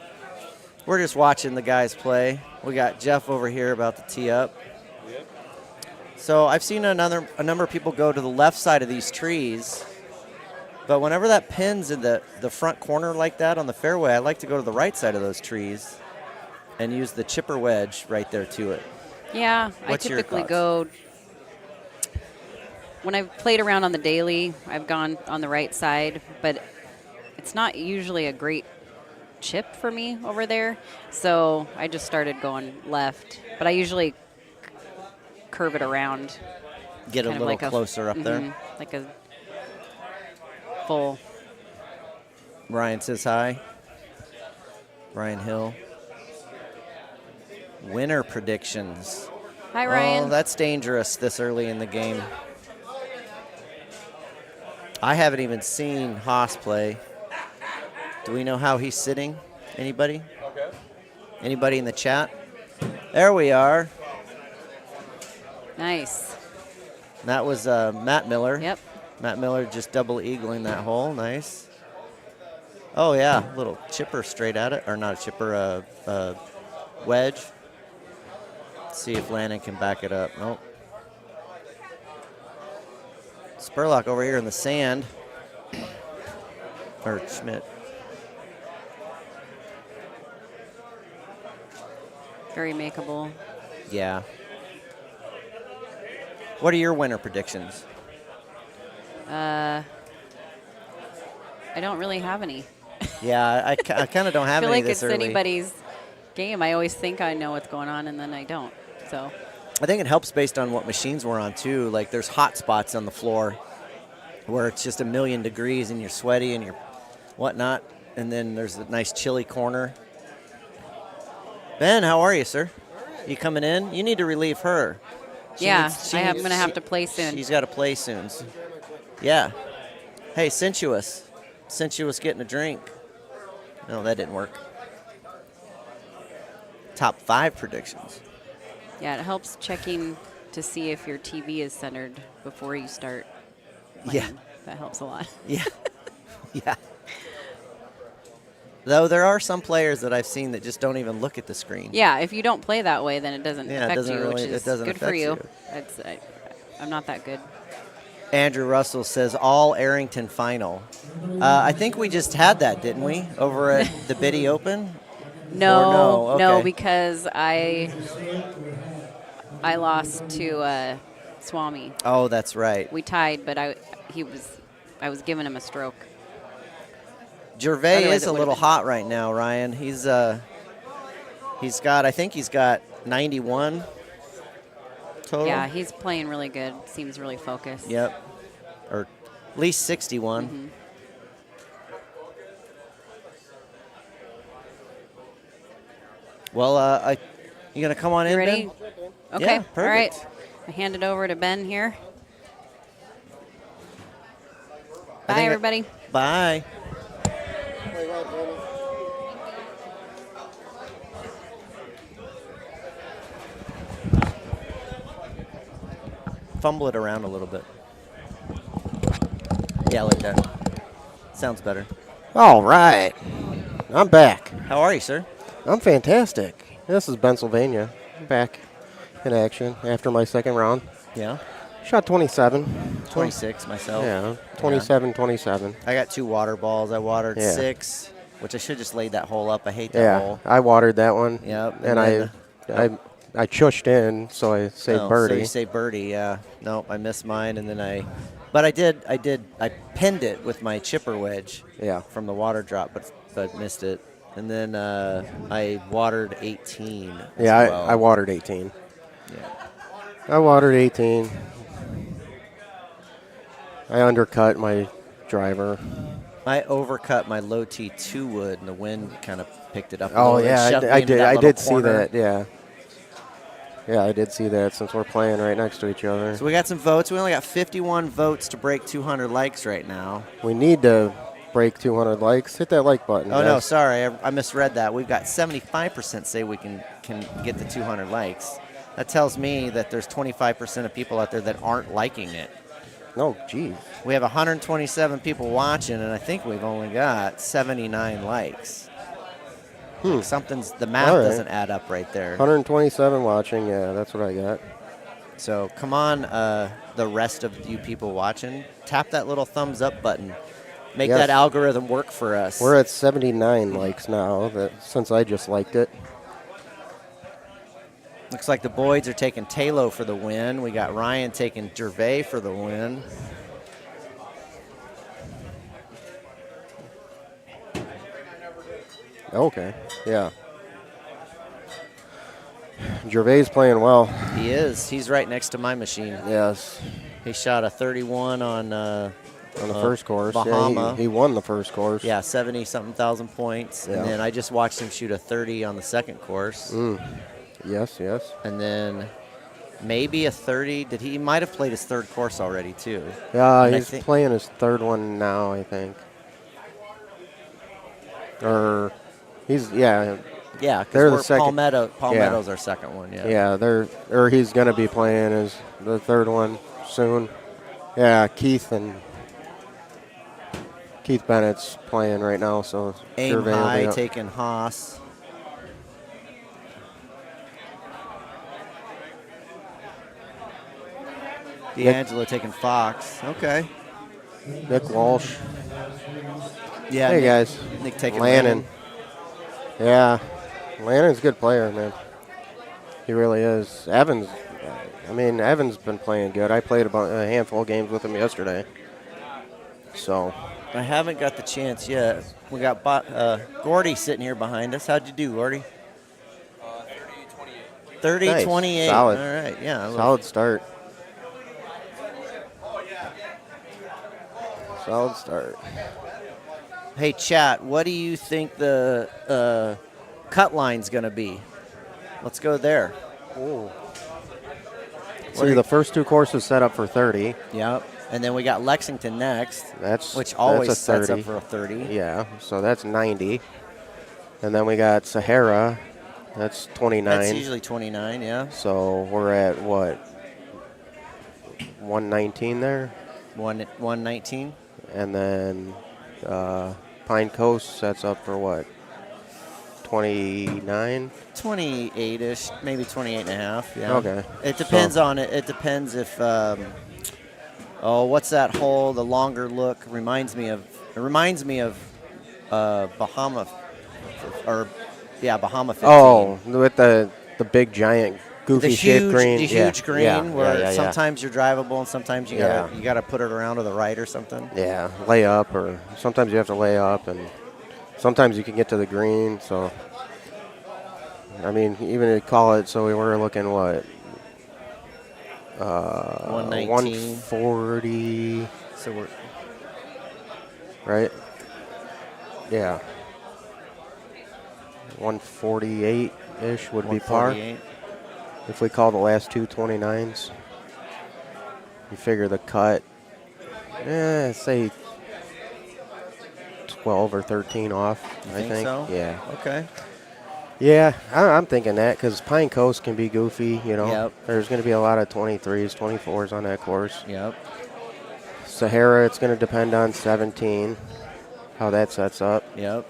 S3: We're just watching the guys play. We got Jeff over here about to tee up.
S7: Yep.
S3: So I've seen a number of people go to the left side of these trees, but whenever that pin's in the front corner like that on the fairway, I like to go to the right side of those trees and use the chipper wedge right there to it.
S4: Yeah,
S3: What's
S4: I
S3: your
S4: typically
S3: thoughts?
S4: go. When I've played around on the daily, I've gone on the right side, but it's not usually a great chip for me over there. So I just started going left, but I usually curve it around.
S3: Get a
S4: kind of
S3: little closer up there.
S4: Like a full.
S3: Ryan says hi. Ryan Hill. Winner predictions.
S4: Hi, Ryan.
S3: Oh, that's dangerous this early in the game. I haven't even seen Haas play. Do we know how he's sitting? Anybody?
S7: Okay.
S3: Anybody in the chat? There we are.
S4: Nice.
S3: That was Matt Miller.
S4: Yep.
S3: Matt Miller just double eagling that hole. Nice. Oh, yeah. Little chipper straight at it. Or not a chipper, wedge. Let's see if Lannon can back it up. Nope. Spurlock over here in the sand. Or Schmidt.
S4: Very makeable.
S3: Yeah. What are your winner predictions?
S4: I don't really have any.
S3: Yeah, I kind of don't
S4: I
S3: have
S4: feel
S3: any
S4: like
S3: this
S4: it's
S3: early.
S4: anybody's game. I always think I know what's going on, and then I don't. So
S3: I think it helps based on what machines we're on, too. Like, there's hot spots on the floor where it's just 1,000,000 degrees and you're sweaty and you're whatnot. And then there's a nice chilly corner. Ben, how are you, sir? You coming in? You need to relieve her.
S4: I'm going to have to play soon.
S3: She's got to play soon. Yeah. Hey, Sensuous getting a drink. No, that didn't work. Top 5 predictions.
S4: Yeah, it helps checking to see if your TV is centered before you start playing.
S3: Yeah.
S4: That helps a lot.
S3: Yeah. Yeah. Though there are some players that I've seen that just don't even look at the screen.
S4: Yeah, if you don't play that way, then it doesn't
S3: Yeah, it
S4: affect
S3: doesn't
S4: you,
S3: really-
S4: which
S3: it
S4: is
S3: doesn't
S4: good for
S3: affect
S4: you.
S3: you.
S4: I'm not that good.
S3: Andrew Russell says all Arrington final. I think we just had that, didn't we, over at the Biddy Open?
S4: No,
S3: Or no?
S4: no,
S3: Okay.
S4: because I lost to Swami.
S3: Oh, that's right.
S4: We tied, but I was giving him a stroke.
S3: Gervais
S4: Otherwise
S3: is
S4: it
S3: a
S4: would've
S3: little
S4: been-
S3: hot right now, Ryan. He's got 91 total.
S4: Yeah, he's playing really good. Seems really focused.
S3: Yep. Or at least 61.
S4: Mm-hmm.
S3: Well, you gonna come on
S4: You
S3: in,
S4: ready?
S3: Ben?
S4: Okay.
S3: Yeah,
S4: All right.
S3: perfect.
S4: I hand it over to Ben here.
S3: I
S4: Bye,
S3: think
S4: everybody.
S3: Bye. Fumble it around a little bit. Yeah, like that. Sounds better.
S2: All right. I'm back.
S3: How are you, sir?
S2: I'm fantastic. This is Pennsylvania. I'm back in action after my second round.
S3: Yeah.
S2: Shot 27.
S3: 26 myself.
S2: Yeah, 27, 27.
S3: I got 2 water balls. I watered
S2: Yeah.
S3: 6, which I should just laid that hole up. I hate that
S2: Yeah,
S3: hole.
S2: I watered that one.
S3: Yep.
S2: And I chushed in, so I saved
S3: So
S2: birdie.
S3: you say birdie, yeah. Nope, I missed mine, and then I pinned it with my chipper wedge.
S2: Yeah.
S3: From the water drop, but missed it. And then I watered 18.
S2: Yeah,
S3: as well.
S2: I watered 18.
S3: Yeah.
S2: I watered 18. I undercut my driver.
S3: I overcut my low T 2 wood, and the wind kind of picked it up. A
S2: Oh
S3: little,
S2: yeah,
S3: and shoved me
S2: I
S3: into
S2: did.
S3: that
S2: I
S3: little
S2: did see
S3: corner.
S2: that. Yeah. Yeah, I did see that since we're playing right next to each other.
S3: So we got some votes. We only got 51 votes to break 200 likes right now.
S2: We need to break 200 likes. Hit that like button.
S3: Oh, no,
S2: guys.
S3: sorry. I misread that. We've got 75% say we can get the 200 likes. That tells me that there's 25% of people out there that aren't liking it.
S2: No, geez.
S3: We have 127 people watching, and I think we've only got 79 likes. Like the math
S2: All right.
S3: doesn't add up right there.
S2: 127 watching. Yeah, that's what I got.
S3: So come on, the rest of you people watching, tap that little thumbs up button. Make
S2: Yes.
S3: that algorithm work for us.
S2: We're at 79 likes now. Since I just liked it.
S3: Looks like the Boyds are taking Talo for the win. We got Ryan taking Gervais for the win.
S2: Okay. Yeah. Gervais playing well.
S3: He is. He's right next to my machine.
S2: Yes.
S3: He shot a 31 on
S2: the first course.
S3: Bahama.
S2: Yeah, he won the first course.
S3: Yeah, 70-something thousand points.
S2: Yeah.
S3: And then I just watched him shoot a 30 on the second course.
S2: Yes, yes.
S3: And then maybe a 30. He might have played his third course already, too.
S2: Yeah,
S3: And I
S2: he's
S3: think-
S2: playing his third one now, I think. Or he's, yeah.
S3: Yeah,
S2: They're the
S3: because
S2: second-
S3: Palmetto's our second one, yeah.
S2: Yeah, he's going to be playing the third one soon. Yeah, Keith Bennett's playing right now, so
S3: Aim
S2: Gervais will be
S3: high,
S2: up.
S3: taking Haas. D'Angelo taking Fox. Okay.
S2: Nick Walsh.
S3: Yeah.
S2: Hey, guys.
S3: Nick taking
S2: Lannon. Yeah, Lannon's a good player, man. He really is. Evans been playing good. I played about a handful of games with him yesterday. So.
S3: I haven't got the chance yet. We got Gordy sitting here behind us. How'd you do, Gordy? 30-28.
S2: Nice.
S3: 30-28.
S2: Solid.
S3: All right, yeah.
S2: Solid start. Solid start.
S3: Hey, chat, what do you think the cut line's going to be? Let's go there.
S2: See, the first two courses set up for 30.
S3: Yep. And then we got Lexington next, which
S2: That's
S3: always
S2: a
S3: sets
S2: 30.
S3: up for a 30.
S2: Yeah, so that's 90. And then we got Sahara. That's 29.
S3: That's usually 29, yeah.
S2: So we're at what? 119 there.
S3: 119.
S2: And then Pine Coast sets up for what? 29?
S3: 28-ish, maybe 28 and a half, yeah.
S2: Okay.
S3: It depends on it. It depends if, what's that hole, the longer look, reminds me of Bahama, Bahama 15.
S2: Oh, with the big giant goofy
S3: the
S2: shaped
S3: huge,
S2: green.
S3: the huge green where
S2: yeah.
S3: sometimes you're drivable and sometimes you gotta put it around to the right or something.
S2: Yeah, lay up, or sometimes you have to lay up, and sometimes you can get to the green. So, I mean, even to call it, so we were looking what?
S3: 119.
S2: 140.
S3: So we're
S2: right. Yeah. 148-ish would be par.
S3: 148.
S2: If we call the last two 29s, you figure the cut, say 12 or 13 off, I think.
S3: So?
S2: Yeah.
S3: Okay.
S2: Yeah, I'm thinking that because Pine Coast can be goofy, you know.
S3: Yep.
S2: There's going to be a lot of 23s, 24s on that course.
S3: Yep.
S2: Sahara, it's going to depend on 17, how that sets up.
S3: Yep.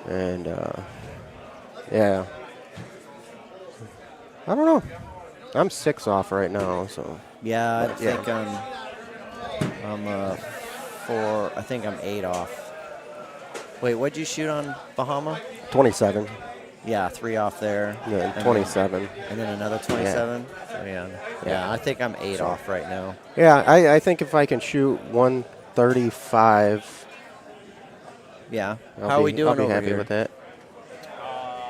S2: And, yeah. I don't know. I'm 6 off right now, so.
S3: Yeah, I
S2: Yeah.
S3: think I'm 4. I think I'm 8 off. Wait, what'd you shoot on Bahama?
S2: 27.
S3: Yeah, 3 off there.
S2: Yeah,
S3: And
S2: 27.
S3: and then another 27. So yeah, I think I'm 8 off right now.
S2: Yeah, I think if I can shoot 135,
S3: Yeah.
S2: I'll
S3: How are we
S2: be
S3: doing over
S2: happy
S3: here?
S2: with that.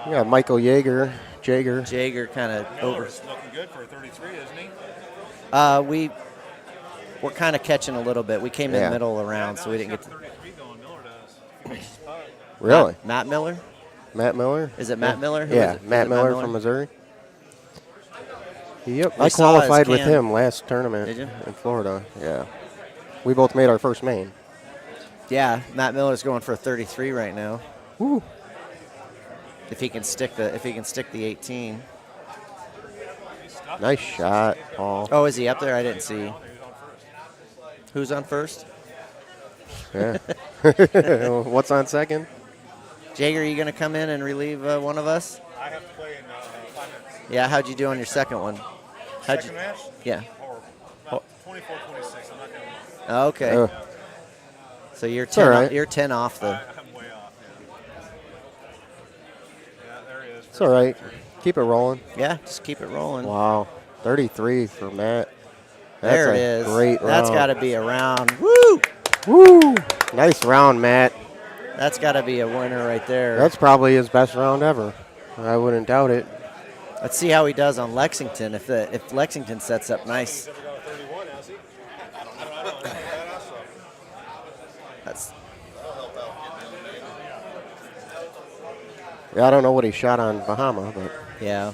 S2: We got Michael Yeager, Jaeger.
S3: Jaeger kind of over.
S7: Miller's looking good for a 33, isn't he?
S3: We're kind of catching a little bit. We came in
S2: Yeah.
S3: middle around, so we didn't get to.
S7: 33 going. Miller does.
S2: Really?
S3: Matt Miller?
S2: Matt Miller?
S3: Is it Matt Miller? Who
S2: Yeah,
S3: is it? Is
S2: Matt
S3: it
S2: Miller from Missouri. Yep,
S3: We
S2: I
S3: saw his
S2: qualified with
S3: can.
S2: him last tournament
S3: Did you?
S2: in Florida. Yeah, we both made our first main.
S3: Yeah, Matt Miller's going for a 33 right now.
S2: Woo.
S3: If he can stick the 18.
S2: Nice shot, Paul.
S3: Oh, is he up there? I didn't see. Who's on first?
S2: Yeah. What's on second?
S3: Jaeger, are you going to come in and relieve one of us?
S7: I have to play in 5 minutes.
S3: Yeah, how'd you do on your second one?
S7: Second match?
S3: Yeah.
S7: Horrible. About 24-26. I'm not going to
S3: Oh, okay. So you're
S2: all
S3: 10,
S2: right.
S3: you're 10 off the.
S7: I'm way off. Yeah, there he is.
S2: It's all right. Keep it rolling.
S3: Yeah, just keep it rolling.
S2: Wow, 33 for Matt.
S3: There it
S2: That's a
S3: is.
S2: Great
S3: That's
S2: round.
S3: got to be a round. Woo!
S2: Woo! Nice round, Matt.
S3: That's got to be a winner right there.
S2: That's probably his best round ever. I wouldn't doubt it.
S3: Let's see how he does on Lexington. If Lexington sets up nice. That's
S2: Yeah, I don't know what he shot on Bahama, but
S3: yeah.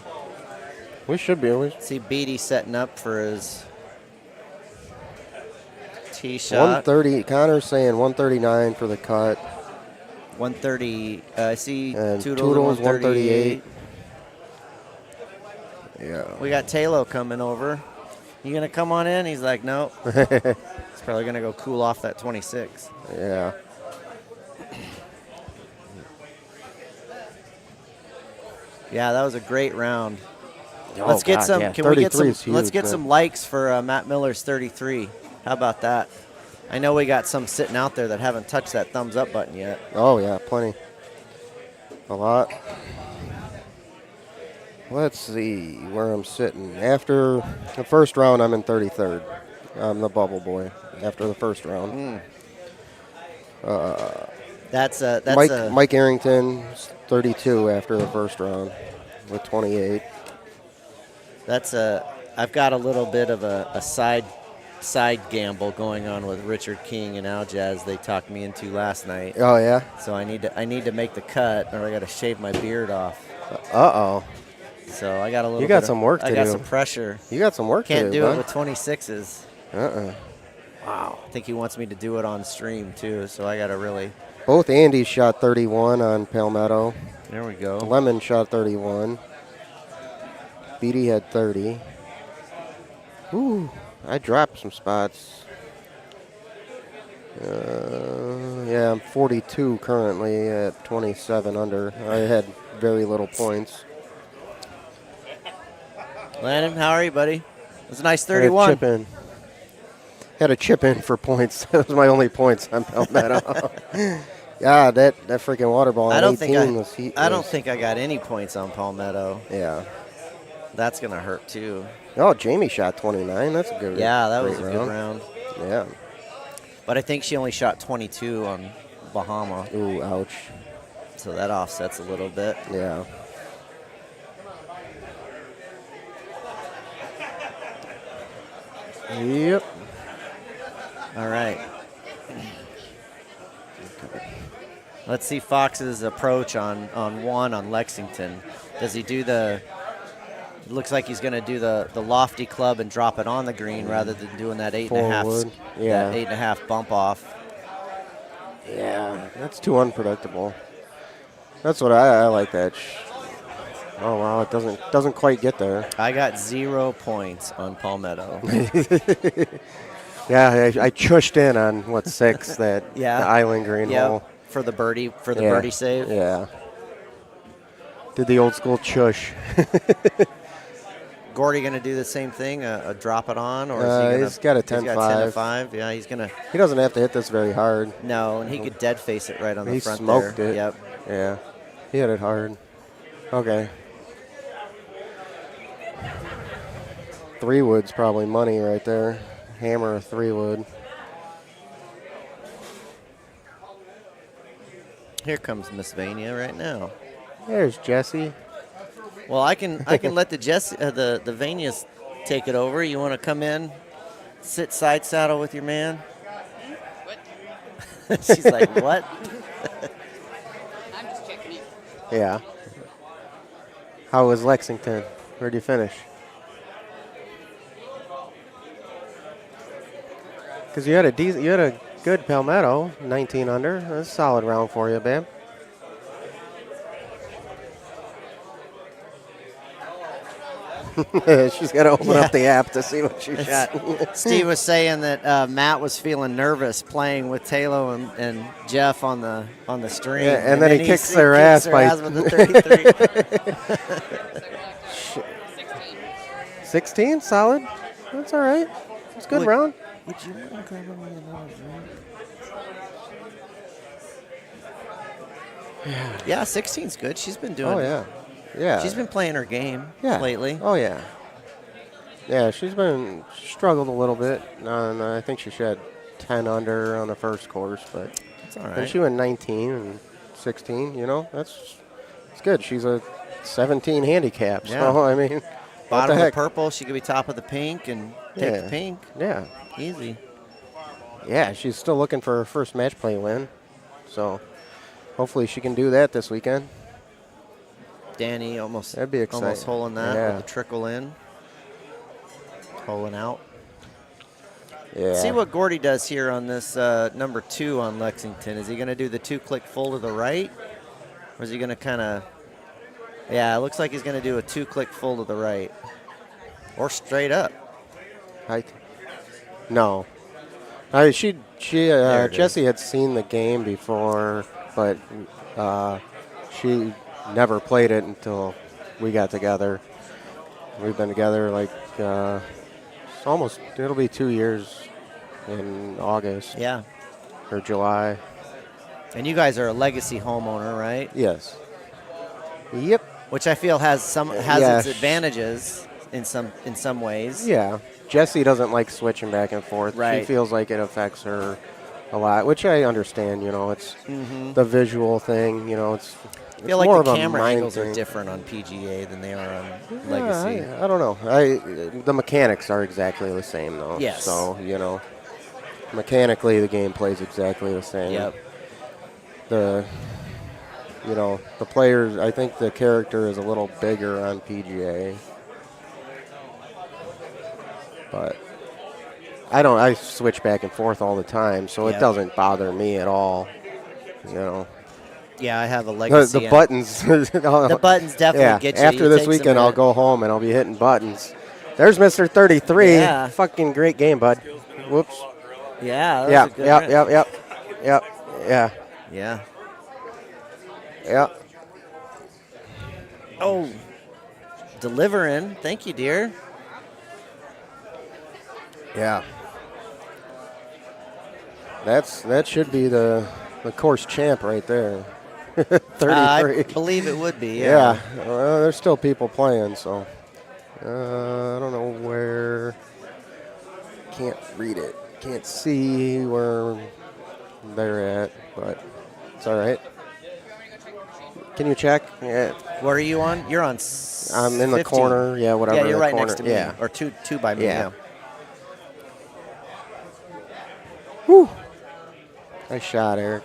S2: we should be.
S3: See Beatty setting up for his tee shot.
S2: 130. Connor's saying 139 for the cut.
S3: 130. I see
S2: And
S3: Toodles
S2: Toodles
S3: 138.
S2: 138. Yeah.
S3: We got Taylor coming over. You gonna come on in? He's like, no. He's probably gonna go cool off that 26.
S2: Yeah.
S3: Yeah, that was a great round.
S2: Oh,
S3: Let's get
S2: God,
S3: some.
S2: yeah.
S3: Can we get
S2: 33
S3: some?
S2: is huge,
S3: Let's get
S2: man.
S3: some likes for Matt Miller's 33. How about that? I know we got some sitting out there that haven't touched that thumbs up button yet.
S2: Oh, yeah, plenty. A lot. Let's see where I'm sitting. After the first round, I'm in 33rd. I'm the bubble boy after the first round.
S3: That's
S2: Mike Arrington, 32 after the first round with 28.
S3: I've got a little bit of a side gamble going on with Richard King and Al Jazz. They talked me into last night.
S2: Oh, yeah?
S3: So I need to make the cut, or I got to shave my beard off.
S2: Uh-oh.
S3: So I got a little.
S2: You got
S3: bit
S2: some work to
S3: I got
S2: do.
S3: some pressure.
S2: You got some work
S3: Can't
S2: to do,
S3: do it
S2: bud.
S3: with 26s.
S2: Uh-uh.
S3: Wow. I think he wants me to do it on stream too. So I got to really.
S2: Both Andys shot 31 on Palmetto.
S3: There we go.
S2: Lemon shot 31. Beatty had 30. Ooh, I dropped some spots. Yeah, I'm 42 currently at 27 under. I had very little points.
S3: Landon, how are you, buddy? It was a nice
S2: Had a
S3: 31.
S2: chip in. Had a chip in for points. That was my only points on Palmetto. Yeah, that freaking water ball
S3: I
S2: on
S3: don't
S2: 18 was heat.
S3: I don't think I got any points on Palmetto.
S2: Yeah.
S3: That's gonna hurt too.
S2: Oh, Jamie shot 29. That's a good.
S3: Yeah, that was
S2: great
S3: a good round.
S2: Yeah.
S3: But I think she only shot 22 on Bahama,
S2: Ooh, ouch.
S3: so that offsets a little bit.
S2: Yeah. Yep.
S3: All right. Let's see Fox's approach on one on Lexington. Does he do the? Looks like he's going to do the lofty club and drop it on the green rather than doing that 8.5.
S2: Forward. Yeah.
S3: That 8.5 bump off.
S2: Yeah. That's too unpredictable. That's what I like that. Oh wow, it doesn't quite get there.
S3: I got 0 points on Palmetto.
S2: Yeah, I chushed in on what 6 that
S3: Yeah.
S2: the island green hole.
S3: For the birdie
S2: Yeah.
S3: birdie save.
S2: Yeah. Did the old school chush.
S3: Gordy going to do the same thing, a drop it on, or is he gonna,
S2: he's got a
S3: he's got
S2: 10-5.
S3: 10-5. Yeah, he's gonna.
S2: He doesn't have to hit this very hard.
S3: No, and he could dead face it right on the
S2: He
S3: front
S2: smoked
S3: there.
S2: it.
S3: Yep.
S2: Yeah. He hit it hard. Okay. 3-wood's probably money right there. Hammer a 3-wood.
S3: Here comes Miss Vania right now.
S2: There's Jesse.
S3: Well, I can let the Vanias take it over. You want to come in, sit side saddle with your man?
S4: What?
S3: She's like, what?
S4: I'm just checking it.
S2: Yeah. How was Lexington? Where'd you finish? Because you had a good Palmetto, 19 under. That's a solid round for you, babe. She's got to open up the app to see what she shot.
S3: Steve was saying that Matt was feeling nervous playing with Taylor and Jeff on the string.
S2: Yeah, and then he kicks their ass by
S3: with the 33.
S2: 16, solid. That's all right. It's a good round.
S3: Would you want to grab another drink? Yeah, 16's good. She's been doing.
S2: Oh yeah, yeah.
S3: She's been playing her game lately.
S2: Oh yeah. Yeah, she's been struggled a little bit. I think she shot 10 under on the first course, but
S3: That's all
S2: and
S3: right.
S2: she went 19 and 16. You know, it's good. She's a 17 handicap.
S3: Yeah.
S2: So I mean, what
S3: Bottom
S2: the
S3: of
S2: heck?
S3: the purple, she could be top of the pink and take
S2: Yeah.
S3: the pink.
S2: Yeah,
S3: Easy.
S2: yeah. She's still looking for her first match play win. So hopefully she can do that this weekend.
S3: Danny almost
S2: That'd be exciting.
S3: almost holing that
S2: Yeah.
S3: with the trickle in. Holing out.
S2: Yeah.
S3: See what Gordy does here on this number 2 on Lexington. Is he going to do the 2-click full to the right? Or is he going to kind of... Yeah, it looks like he's going to do a 2-click full to the right. Or straight up.
S2: No. Jessie had seen the game before, but she never played it until we got together. We've been together like it'll be 2 years in August
S3: Yeah.
S2: or July.
S3: And you guys are a legacy homeowner, right?
S2: Yes. Yep.
S3: Which I feel has
S2: Yeah.
S3: its advantages in some ways.
S2: Yeah. Jessie doesn't like switching back and forth.
S3: Right.
S2: She feels like it affects her a lot, which I understand. You know, it's the visual thing. You know, it's
S3: I feel
S2: more
S3: like the
S2: of a
S3: camera
S2: mind
S3: angles are
S2: thing.
S3: different on PGA than they are on
S2: Yeah,
S3: Legacy.
S2: I don't know. The mechanics are exactly the same, though.
S3: Yes.
S2: So, you know, mechanically the game plays exactly the same.
S3: Yep.
S2: The players, I think the character is a little bigger on PGA. But I switch back and forth all the time, so
S3: Yep.
S2: it doesn't bother me at all. You know.
S3: Yeah, I have a Legacy.
S2: The buttons.
S3: The buttons definitely get you.
S2: After
S3: It
S2: this
S3: takes a
S2: weekend, I'll
S3: minute.
S2: go home and I'll be hitting buttons. There's Mr. 33.
S3: Yeah.
S2: Fucking great game, bud. Whoops.
S3: Yeah, that was
S2: Yeah,
S3: a good
S2: yeah,
S3: round.
S2: yeah.
S3: Yeah. Oh, delivering. Thank you, dear.
S2: Yeah. That should be the course champ right there. 33.
S3: I believe it would be.
S2: Yeah. Well, there's still people playing, so I don't know where. Can't read it. Can't see where they're at, but it's all right. Can you check? Yeah.
S3: Where are you on? You're on.
S2: I'm in the
S3: 15.
S2: corner. Yeah, whatever.
S3: Yeah, you're
S2: the
S3: right
S2: corner.
S3: next to me.
S2: Yeah.
S3: Or two by me.
S2: Yeah.
S3: Yeah.
S2: Whew. Nice shot, Eric.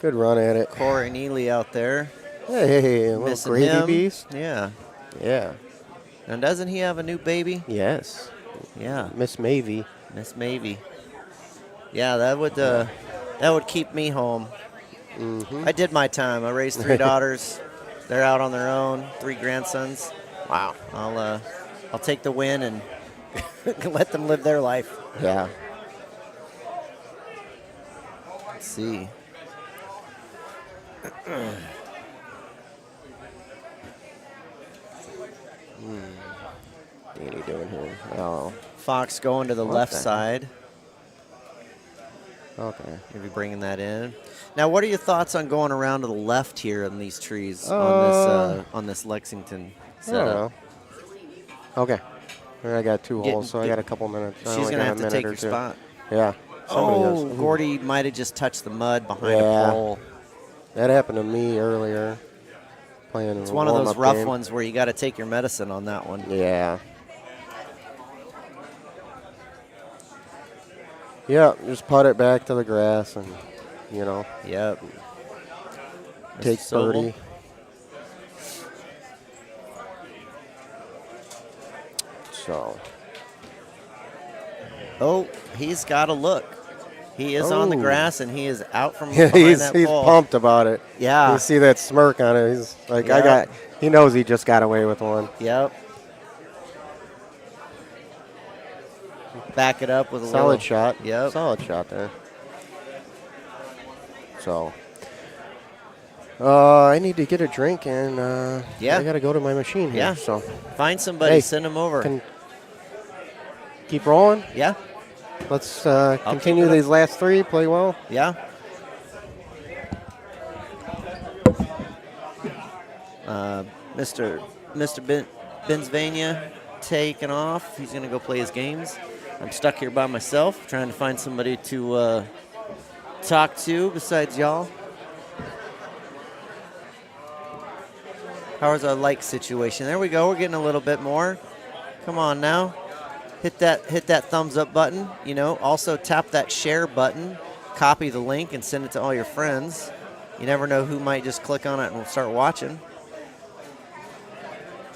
S2: Good run at it.
S3: Corey Neely out there.
S2: Hey, a little
S3: Missing
S2: gravy
S3: him.
S2: beast.
S3: Yeah.
S2: Yeah.
S3: And doesn't he have a new baby?
S2: Yes.
S3: Yeah.
S2: Miss Mavie.
S3: Miss Mavie. Yeah, that would keep me home.
S2: Mm-hmm.
S3: I did my time. I raised 3 daughters. They're out on their own. 3 grandsons.
S2: Wow.
S3: I'll take the win and let them live their life.
S2: Yeah.
S3: Let's see.
S2: Danny doing here? Oh,
S3: Fox going to the
S2: What
S3: left
S2: the
S3: side.
S2: okay.
S3: Maybe bringing that in. Now, what are your thoughts on going around to the left here on these trees on this Lexington
S2: I don't
S3: setup?
S2: know. Okay. I got 2
S3: Get-
S2: holes, so I
S3: get-
S2: got a couple minutes. I
S3: She's
S2: only
S3: going to
S2: got a
S3: have to
S2: minute
S3: take
S2: or
S3: your
S2: two.
S3: spot.
S2: Yeah. Somebody
S3: Oh,
S2: does.
S3: Gordy might have just touched the mud behind
S2: Yeah.
S3: a pole.
S2: That happened to me earlier. playing
S3: It's
S2: a
S3: one of those
S2: warm-up
S3: rough
S2: game.
S3: ones where you got to take your medicine on that one.
S2: Yeah. Yeah, just putt it back to the grass and, you know,
S3: Yep.
S2: take
S3: Mr. Sobel.
S2: birdie. So,
S3: Oh, he's got a look. He is on the
S2: Oh.
S3: grass, and he is out from
S2: yeah,
S3: behind
S2: he's
S3: that
S2: pumped
S3: pole.
S2: about it.
S3: Yeah.
S2: You see that smirk on it. He's like,
S3: Yeah.
S2: he knows he just got away with one.
S3: Yep. Back it up with a
S2: Solid
S3: little
S2: shot.
S3: Yep.
S2: Solid shot there. So, I need to get a drink and
S3: Yeah.
S2: I got to go to my machine here.
S3: Yeah.
S2: So,
S3: Find somebody,
S2: Hey,
S3: send him over.
S2: can keep rolling.
S3: Yeah.
S2: Let's
S3: keep
S2: continue
S3: it up.
S2: these last three. Play well.
S3: Yeah. Mr. Bensvania taking off. He's going to go play his games. I'm stuck here by myself trying to find somebody to talk to besides y'all. How's our like situation? There we go. We're getting a little bit more. Come on now. Hit that thumbs up button. You know, also tap that share button. Copy the link and send it to all your friends. You never know who might just click on it and start watching.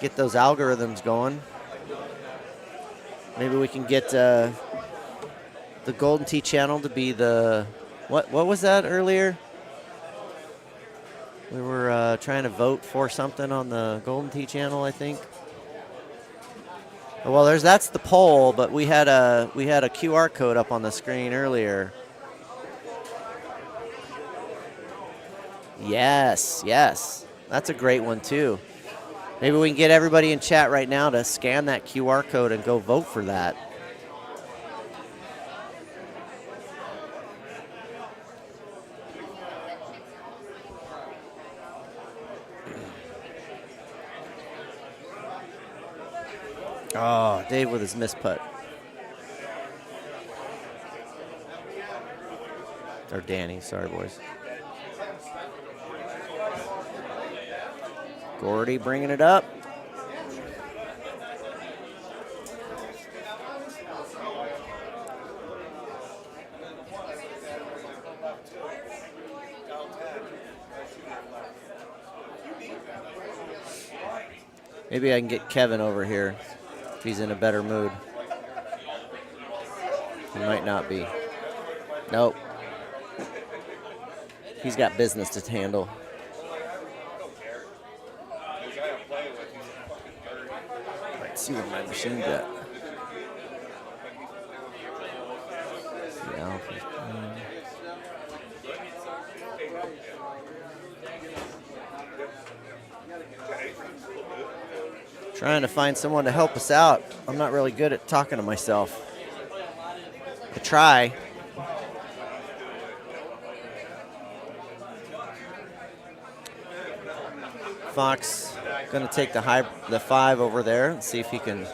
S3: Get those algorithms going. Maybe we can get the Golden Tee channel to be the what was that earlier? We were trying to vote for something on the Golden Tee channel, I think. Well, that's the poll, but we had a QR code up on the screen earlier. Yes, that's a great one too. Maybe we can get everybody in chat right now to scan that QR code and go vote for that. Oh, Dave with his missed putt. Or Danny, sorry, boys. Gordy bringing it up. Maybe I can get Kevin over here if he's in a better mood. He might not be. Nope. He's got business to handle. Let's see where my machine's at. Yeah. Trying to find someone to help us out. I'm not really good at talking to myself. I try. Fox going to take the 5 over there and see if he can.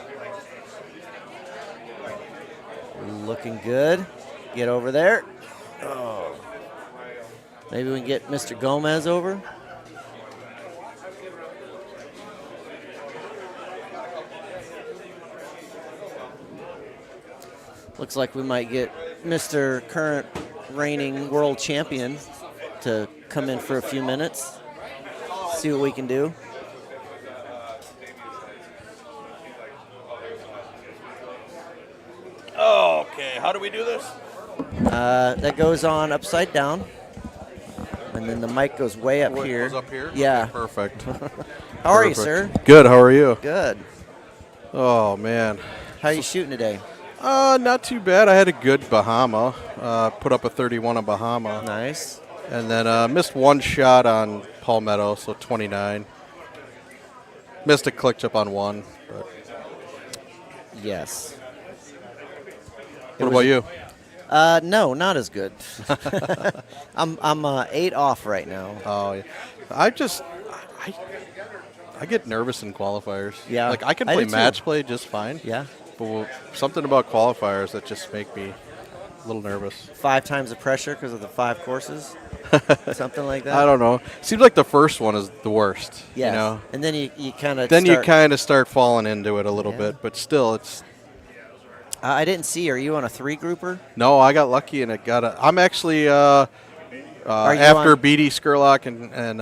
S3: Looking good. Get over there. Oh. Maybe we can get Mr. Gomez over. Looks like we might get Mr. Current reigning world champion to come in for a few minutes. See what we can do.
S8: Okay, how do we do this?
S3: That goes on upside down. And then the mic goes way up here.
S8: Goes up here?
S3: Yeah.
S8: Okay, perfect.
S3: How are you, sir?
S8: Good, how are you?
S3: Good.
S8: Oh, man.
S3: How are you shooting today?
S8: Not too bad. I had a good Bahama. Put up a 31 on Bahama.
S3: Nice.
S8: And then missed one shot on Palmetto, so 29. Missed a click chip on one. But.
S3: Yes.
S8: What about you?
S3: No, not as good. I'm 8 off right now.
S8: Oh, yeah. I get nervous in qualifiers.
S3: Yeah,
S8: Like, I
S3: I
S8: play
S3: do too.
S8: match play just fine.
S3: Yeah.
S8: But something about qualifiers that just make me a little nervous.
S3: 5 times the pressure because of the 5 courses, something like that.
S8: I don't know. Seems like the first one is the worst.
S3: Yes.
S8: You know?
S3: And then you kind of
S8: Then you kind of start falling into it a little bit, but still, it's.
S3: I didn't see. Are you on a 3-grouper?
S8: No, I got lucky and it got a. I'm actually
S3: Are you
S8: after
S3: on-
S8: Beatty, Skurlock, and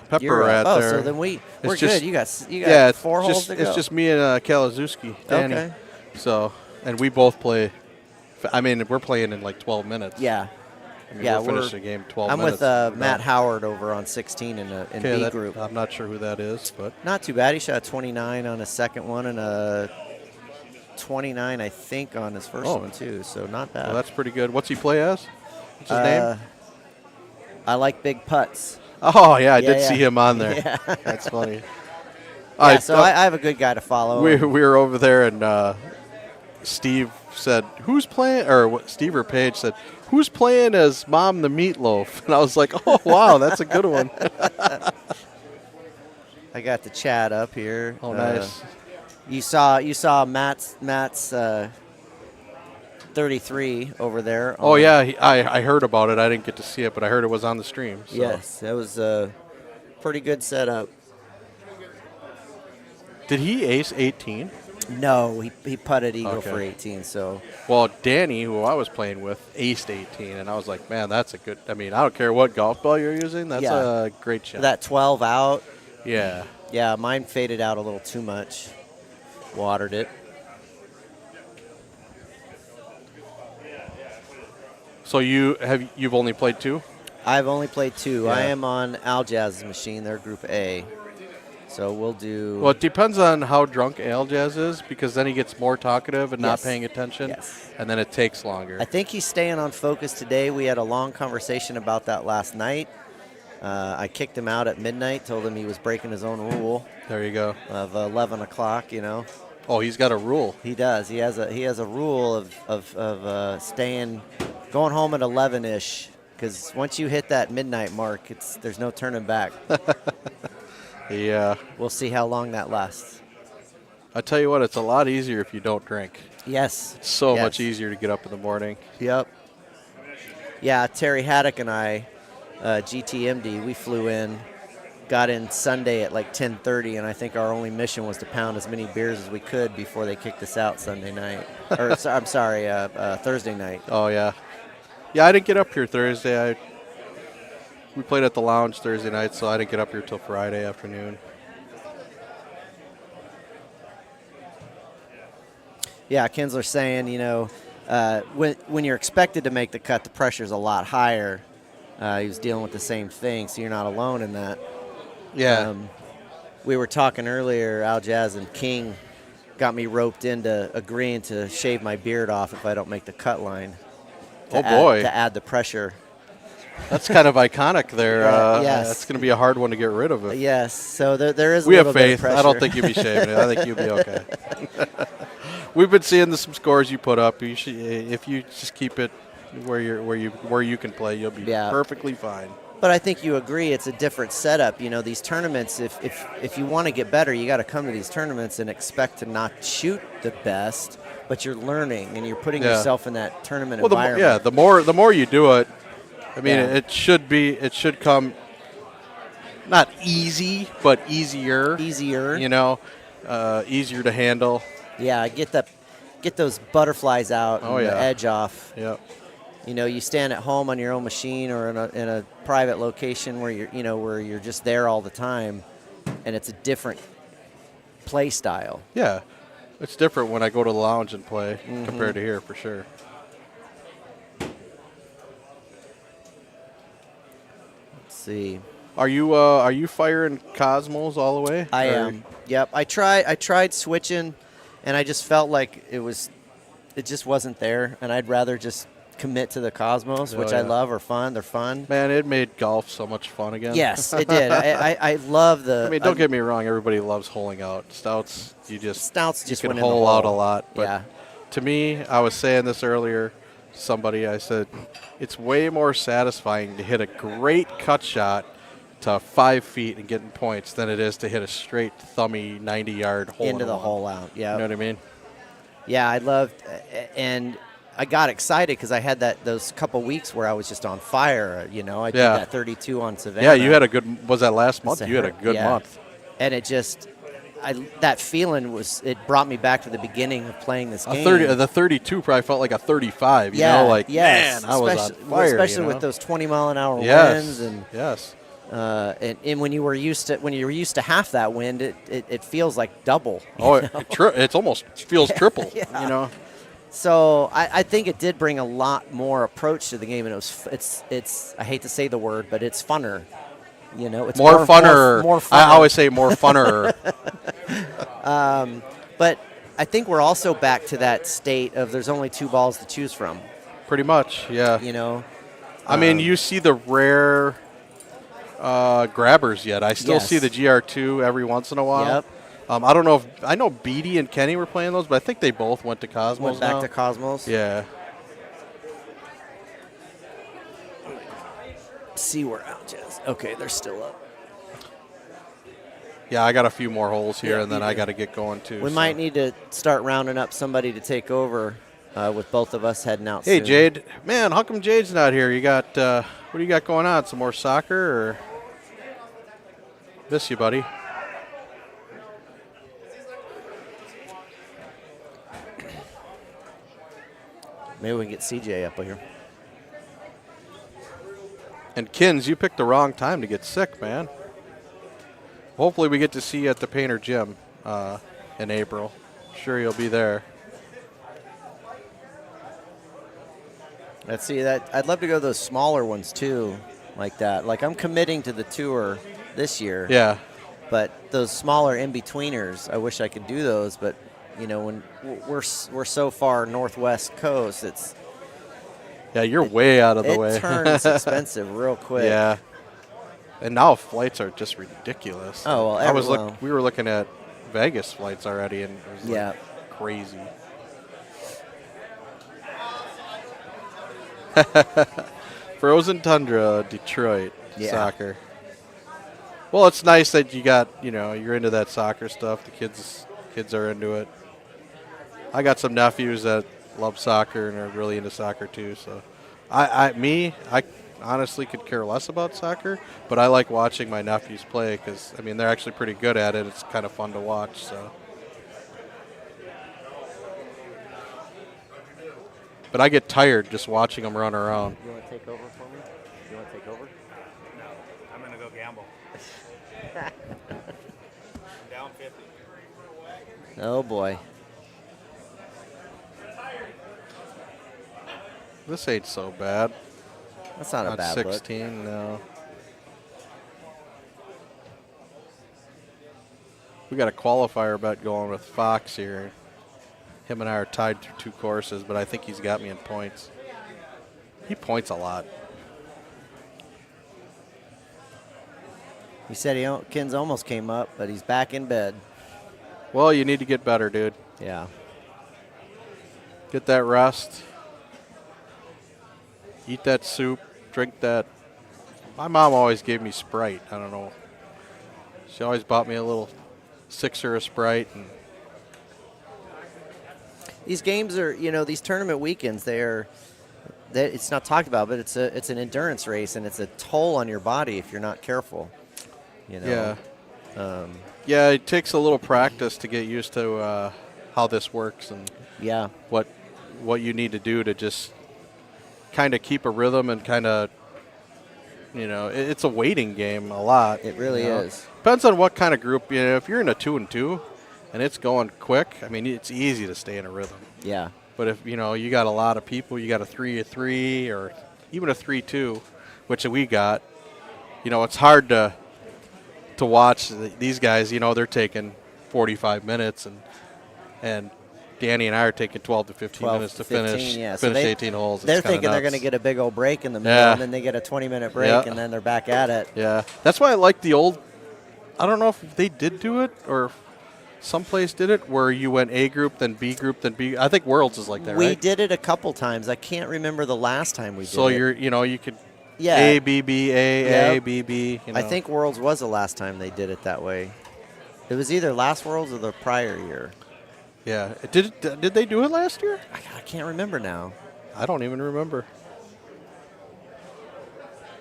S8: Pepper
S3: You're
S8: are at
S3: oh,
S8: there.
S3: so then we're
S8: It's
S3: good.
S8: just-
S3: You got
S8: yeah, it's
S3: 4 holes to go.
S8: It's just me and Kalazewski, Danny.
S3: Okay.
S8: So, and we both play. I mean, we're playing in like 12 minutes.
S3: Yeah.
S8: I mean,
S3: Yeah,
S8: we'll finish the game 12
S3: I'm
S8: minutes.
S3: with Matt Howard over on 16 in
S8: Okay,
S3: B
S8: that-
S3: group.
S8: I'm not sure who that is, but
S3: Not too bad. He shot 29 on his second one and a 29, I think, on his first one too. So not bad.
S8: well, that's pretty good. What's he play as? What's his name?
S3: I like big putts.
S8: Oh yeah, I did
S3: yeah.
S8: see him on there.
S3: Yeah.
S8: That's funny.
S3: Yeah, so I have a good guy to follow.
S8: we were over there and Steve said, "Who's playing?" Or Steve or Paige said, "Who's playing as Mom the Meatloaf?" And I was like, "Oh wow, that's a good one."
S3: I got the chat up here.
S8: Oh nice.
S3: You saw Matt's 33 over there.
S8: Oh yeah, I heard about it. I didn't get to see it, but I heard it was on the stream. So.
S3: Yes, that was a pretty good setup.
S8: Did he ace 18?
S3: No, he putted eagle
S8: Okay.
S3: for 18. So
S8: Well, Danny, who I was playing with, aced 18, and I was like, man, that's a good. I mean, I don't care what golf ball you're using. That's
S3: Yeah.
S8: a great shot.
S3: that 12 out.
S8: Yeah.
S3: Yeah, mine faded out a little too much. Watered it.
S8: So you've only played 2?
S3: I've only played 2. I
S8: Yeah.
S3: am on Aljazz's machine. They're Group A. So we'll do.
S8: Well, it depends on how drunk Aljaz is, because then he gets more talkative and not
S3: Yes.
S8: paying attention,
S3: Yes.
S8: and then it takes longer.
S3: I think he's staying on focus today. We had a long conversation about that last night. I kicked him out at midnight, told him he was breaking his own rule
S8: There you go.
S3: of 11 o'clock, you know.
S8: Oh, he's got a rule.
S3: He does. He has a rule of staying, going home at 11-ish, because once you hit that midnight mark, there's no turning back.
S8: Yeah.
S3: We'll see how long that lasts.
S8: I tell you what, it's a lot easier if you don't drink.
S3: Yes.
S8: It's so
S3: Yes.
S8: much easier to get up in the morning.
S3: Yep. Yeah, Terry Haddock and I, GTMD, we flew in, got in Sunday at like 10:30, and I think our only mission was to pound as many beers as we could before they kicked us out Sunday night. Or I'm sorry, Thursday night.
S8: Oh yeah. Yeah, I didn't get up here Thursday. We played at the lounge Thursday night, so I didn't get up here till Friday afternoon.
S3: Yeah, Kinsler's saying, you know, when you're expected to make the cut, the pressure's a lot higher. He was dealing with the same thing, so you're not alone in that.
S8: Yeah.
S3: We were talking earlier, Aljaz and King got me roped into agreeing to shave my beard off if I don't make the cut line.
S8: Boy.
S3: To add the pressure.
S8: That's kind of iconic there.
S3: Yes.
S8: That's going to be a hard one to get rid of. It.
S3: Yes, so there is a
S8: We have
S3: little bit of
S8: faith.
S3: pressure.
S8: I don't think you'll be shaving it. I think you'll be okay. We've been seeing some scores you put up. You should, if you just keep it where you can play, you'll be perfectly fine.
S3: But I think you agree it's a different setup. You know, these tournaments, if you want to get better, you got to come to these tournaments and expect to not shoot the best, but you're learning and you're putting yourself in that tournament environment.
S8: The more you do it, I mean, it should come not easy, but easier.
S3: Easier.
S8: You know, easier to handle.
S3: Yeah, get those butterflies out and the edge off.
S8: Yep.
S3: You know, you stand at home on your own machine or in a private location where you're just there all the time, and it's a different play style.
S8: Yeah, it's different when I go to the lounge and play compared to here for sure.
S3: Let's see.
S8: Are you firing Cosmos all the way?
S3: I am. Yep. I tried switching, and I just felt like it just wasn't there, and I'd rather just commit to the Cosmos, which I love. Are fun. They're fun.
S8: Man, it made golf so much fun again.
S3: Yes, it did. I love the.
S8: I mean, don't get me wrong. Everybody loves holing out. Stouts, you can
S3: win in the
S8: hole out a lot. But
S3: yeah.
S8: to me, I was saying this earlier. Somebody, I said, it's way more satisfying to hit a great cut shot to 5 feet and getting points than it is to hit a straight thummy 90-yard hole
S3: into the hole out. Yeah.
S8: You know what I mean?
S3: Yeah, I loved, and I got excited because I had those couple weeks where I was just on fire. You know, I did
S8: Yeah.
S3: that 32 on Savannah.
S8: Yeah, you had a good. Was that last month? You had a good
S3: Yeah.
S8: month.
S3: And it just, that feeling it brought me back to the beginning of playing this game.
S8: The 32 probably felt like a 35. You
S3: Yeah,
S8: know, like
S3: yes.
S8: man, I was on
S3: Especially-
S8: fire.
S3: especially
S8: you know?
S3: with those 20-mile-an-hour
S8: yes.
S3: winds and.
S8: Yes.
S3: And when you were used to half that wind, it feels like double.
S8: Oh, it's almost feels triple.
S3: Yeah.
S8: You know.
S3: So I think it did bring a lot more approach to the game, and it's I hate to say the word, but it's funner. You know, it's
S8: more funner.
S3: More funner.
S8: I always say more funner.
S3: But I think we're also back to that state of there's only 2 balls to choose from.
S8: Pretty much, yeah.
S3: You know.
S8: I mean, you see the rare grabbers yet. I still
S3: Yes.
S8: see the GR2 every once in a while.
S3: Yep.
S8: I don't know if I know Beatty and Kenny were playing those, but I think they both went to Cosmos.
S3: Went back
S8: now.
S3: to Cosmos.
S8: Yeah.
S3: See where out is. Okay, they're still up.
S8: Yeah, I got a few more holes here,
S3: Yeah,
S8: and then
S3: you
S8: I
S3: do.
S8: got to get going too.
S3: We
S8: so.
S3: might need to start rounding up somebody to take over with both of us heading out
S8: Hey,
S3: soon.
S8: Jade. Man, how come Jade's not here? You got what do you got going on? Some more soccer or? Miss you, buddy.
S3: Maybe we can get CJ up here.
S8: And Kins, you picked the wrong time to get sick, man. Hopefully we get to see you at the Painter Gym in April. Sure you'll be there.
S3: Let's see that. I'd love to go to those smaller ones too, like that. Like I'm committing to the tour this year.
S8: Yeah.
S3: But those smaller in-betweeners, I wish I could do those. But you know, when we're so far northwest coast,
S8: Yeah, you're way out of the way.
S3: It turns expensive real quick.
S8: Yeah. And now flights are just ridiculous.
S3: Oh, well,
S8: we were looking at Vegas flights already, and it was
S3: Yeah.
S8: like crazy. Frozen Tundra, Detroit
S3: Yeah.
S8: soccer. Well, it's nice that you're into that soccer stuff. The kids are into it. I got some nephews that love soccer and are really into soccer too. So, I honestly could care less about soccer, but I like watching my nephews play because they're actually pretty good at it. It's kind of fun to watch. So, but I get tired just watching them run around.
S3: You want to take over for me? You want to take over?
S9: No, I'm going to go gamble. Down 50.
S3: Oh boy.
S8: This ain't so bad.
S3: That's not a bad
S8: 16, no. We got a qualifier bet going with Fox here. Him and I are tied through 2 courses, but I think he's got me in points. He points a lot.
S3: He said Kins almost came up, but he's back in bed.
S8: Well, you need to get better, dude.
S3: Yeah.
S8: Get that rest. Eat that soup. Drink that. My mom always gave me Sprite. I don't know. She always bought me a little sixer of Sprite. And
S3: These games are, these tournament weekends, it's not talked about, but it's an endurance race, and it's a toll on your body if you're not careful.
S8: Yeah. Yeah, it takes a little practice to get used to how this works and
S3: yeah,
S8: what you need to do to just kind of keep a rhythm and kind of, it's a waiting game a lot.
S3: It really is.
S8: Depends on what kind of group. If you're in a 2-2 and it's going quick, it's easy to stay in a rhythm.
S3: Yeah.
S8: But if, you got a lot of people, you got a 3-3 or even a 3-2, which we got, it's hard to watch these guys. They're taking 45 minutes and Danny and I are taking 12 to 15 minutes to
S3: 15,
S8: finish
S3: yeah.
S8: finish
S3: So
S8: 18 holes.
S3: They're
S8: It's kinda
S3: thinking they're
S8: nuts.
S3: going to get a big old break in the middle,
S8: Yeah.
S3: and then they get a 20-minute break,
S8: Yeah.
S3: and then they're back at it.
S8: Yeah, that's why I like the old. I don't know if they did do it or if someplace did it where you went A group, then B group, then B. I think Worlds is like that,
S3: We
S8: right?
S3: did it a couple times. I can't remember the last time we did
S8: So
S3: it.
S8: you could
S3: Yeah.
S8: A B B A
S3: Yep.
S8: B B.
S3: I think Worlds was the last time they did it that way. It was either last Worlds or the prior year.
S8: Yeah. Did they do it last year?
S3: I can't remember now.
S8: I don't even remember.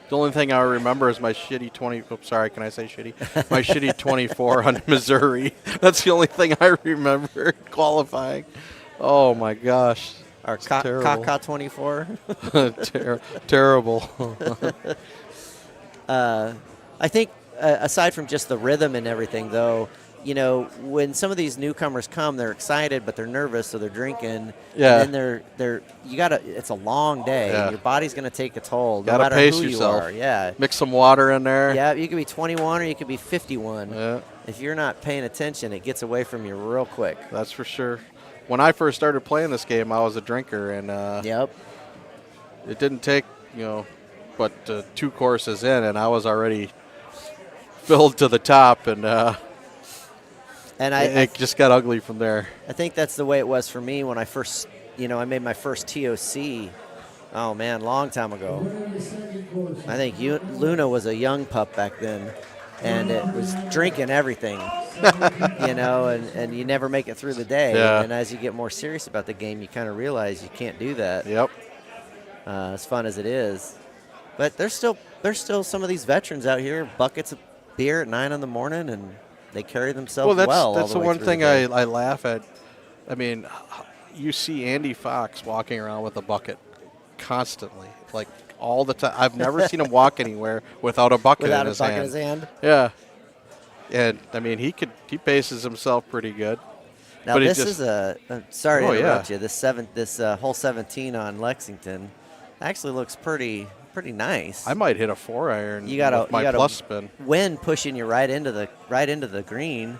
S8: The only thing I remember is my shitty 20. Oops, sorry, can I say shitty? My shitty 24 on Missouri. That's the only thing I remember qualifying. Oh my gosh.
S3: Our
S8: It's terrible.
S3: Kaka 24.
S8: Terrible.
S3: I think aside from just the rhythm and everything, though, you know, when some of these newcomers come, they're excited, but they're nervous, so they're drinking.
S8: Yeah.
S3: And then it's a long day.
S8: Yeah.
S3: And your body's going to take a toll, no
S8: Gotta
S3: matter
S8: pace
S3: who
S8: yourself.
S3: you are. Yeah.
S8: Mix some water in there.
S3: Yeah, you could be 21 or you could be 51.
S8: Yeah.
S3: If you're not paying attention, it gets away from you real quick.
S8: That's for sure. When I first started playing this game, I was a drinker, and
S3: Yep.
S8: it didn't take, but 2 courses in, and I was already filled to the top, and it just got ugly from there.
S3: I think that's the way it was for me when I first, I made my first TOC. Oh, man, long time ago. I think Luna was a young pup back then, and it was drinking everything, and you never make it through the day.
S8: Yeah.
S3: And as you get more serious about the game, you kind of realize you can't do that.
S8: Yep.
S3: As fun as it is. But there's still some of these veterans out here, buckets of beer at 9 in the morning, and they carry themselves well.
S8: That's
S3: all
S8: the
S3: way
S8: one
S3: through
S8: thing
S3: the day.
S8: I laugh at. I mean, you see Andy Fox walking around with a bucket constantly, like all the time. I've never seen him walk anywhere without a bucket
S3: Without
S8: in
S3: a
S8: his
S3: bucket
S8: hand.
S3: in his hand.
S8: Yeah. And I mean, he paces himself pretty good.
S3: Now
S8: but
S3: this is sorry to interrupt you. This hole 17 on Lexington actually looks pretty nice.
S8: I might hit a 4-iron
S3: You got
S8: with my plus spin.
S3: Wind pushing you right into the green.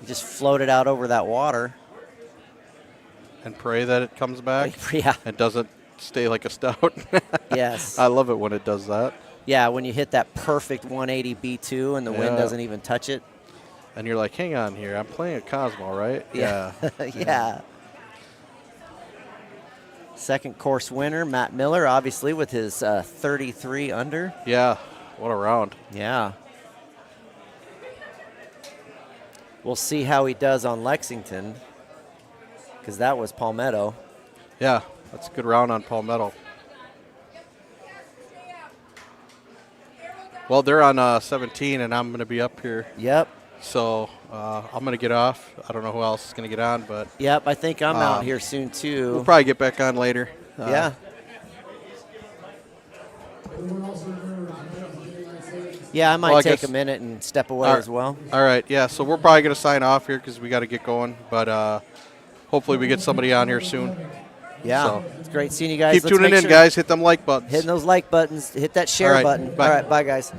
S3: You just float it out over that water.
S8: And pray that it comes back.
S3: Yeah.
S8: And doesn't stay like a stout.
S3: Yes.
S8: I love it when it does that.
S3: Yeah, when you hit that perfect 180 B2 and the wind doesn't even touch it.
S8: And you're like, hang on here. I'm playing a Cosmo, right?
S3: Yeah. Yeah. Second course winner, Matt Miller, obviously with his 33 under.
S8: Yeah. What a round.
S3: Yeah. We'll see how he does on Lexington, because that was Palmetto.
S8: Yeah, that's a good round on Palmetto. Well, they're on 17, and I'm going to be up here.
S3: Yep.
S8: So I'm going to get off. I don't know who else is going to get on, but
S3: Yep, I think I'm out here soon, too.
S8: we'll probably get back on later.
S3: Yeah. Yeah, I might
S8: Well, I
S3: take
S8: guess-
S3: a minute and step away
S8: All
S3: as well.
S8: All right, yeah, so we're probably going to sign off here because we got to get going, but hopefully we get somebody on here soon.
S3: Yeah,
S8: So,
S3: it's great seeing you guys.
S8: keep
S3: Let's
S8: tuning
S3: make
S8: in,
S3: sure-
S8: guys. Hit them like buttons.
S3: Hitting those like buttons. Hit that share
S8: All right,
S3: button.
S8: bye.
S3: All right, bye, guys.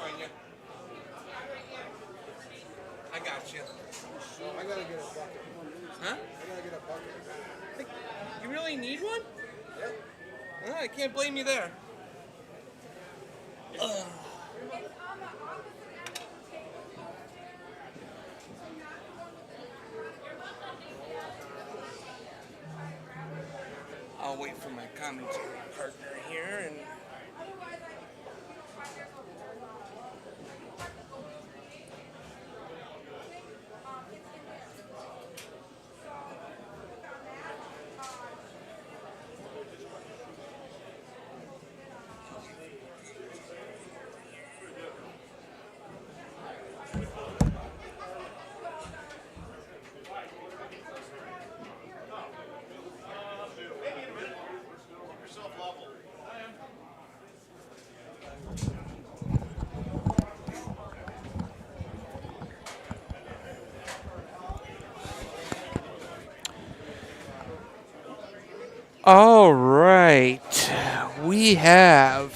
S10: join you. I got you.
S5: I gotta get a bucket.
S10: Huh?
S5: I gotta get a bucket.
S10: You really need one? Yeah. I can't blame you there. Ugh. I'll wait for my commentary partner here and.
S11: All right. We have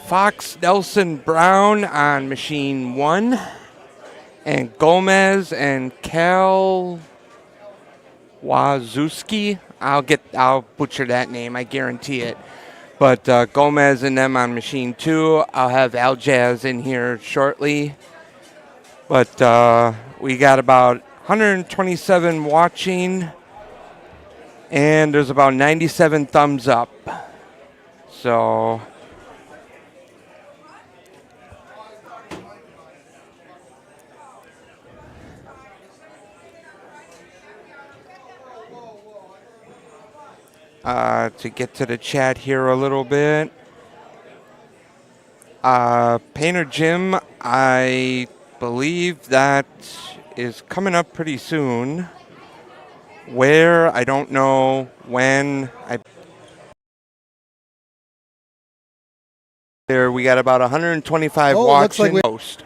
S11: Fox Nelson Brown on machine 1 and Gomez and Cal Wazowski. I'll butcher that name, I guarantee it. But Gomez and them on machine 2. I'll have Al Jazz in here shortly. But we got about 127 watching. And there's about 97 thumbs up. So to get to the chat here a little bit. Painter Jim, I believe that is coming up pretty soon. Where, I don't know when. There we got about 125 watching. Like host.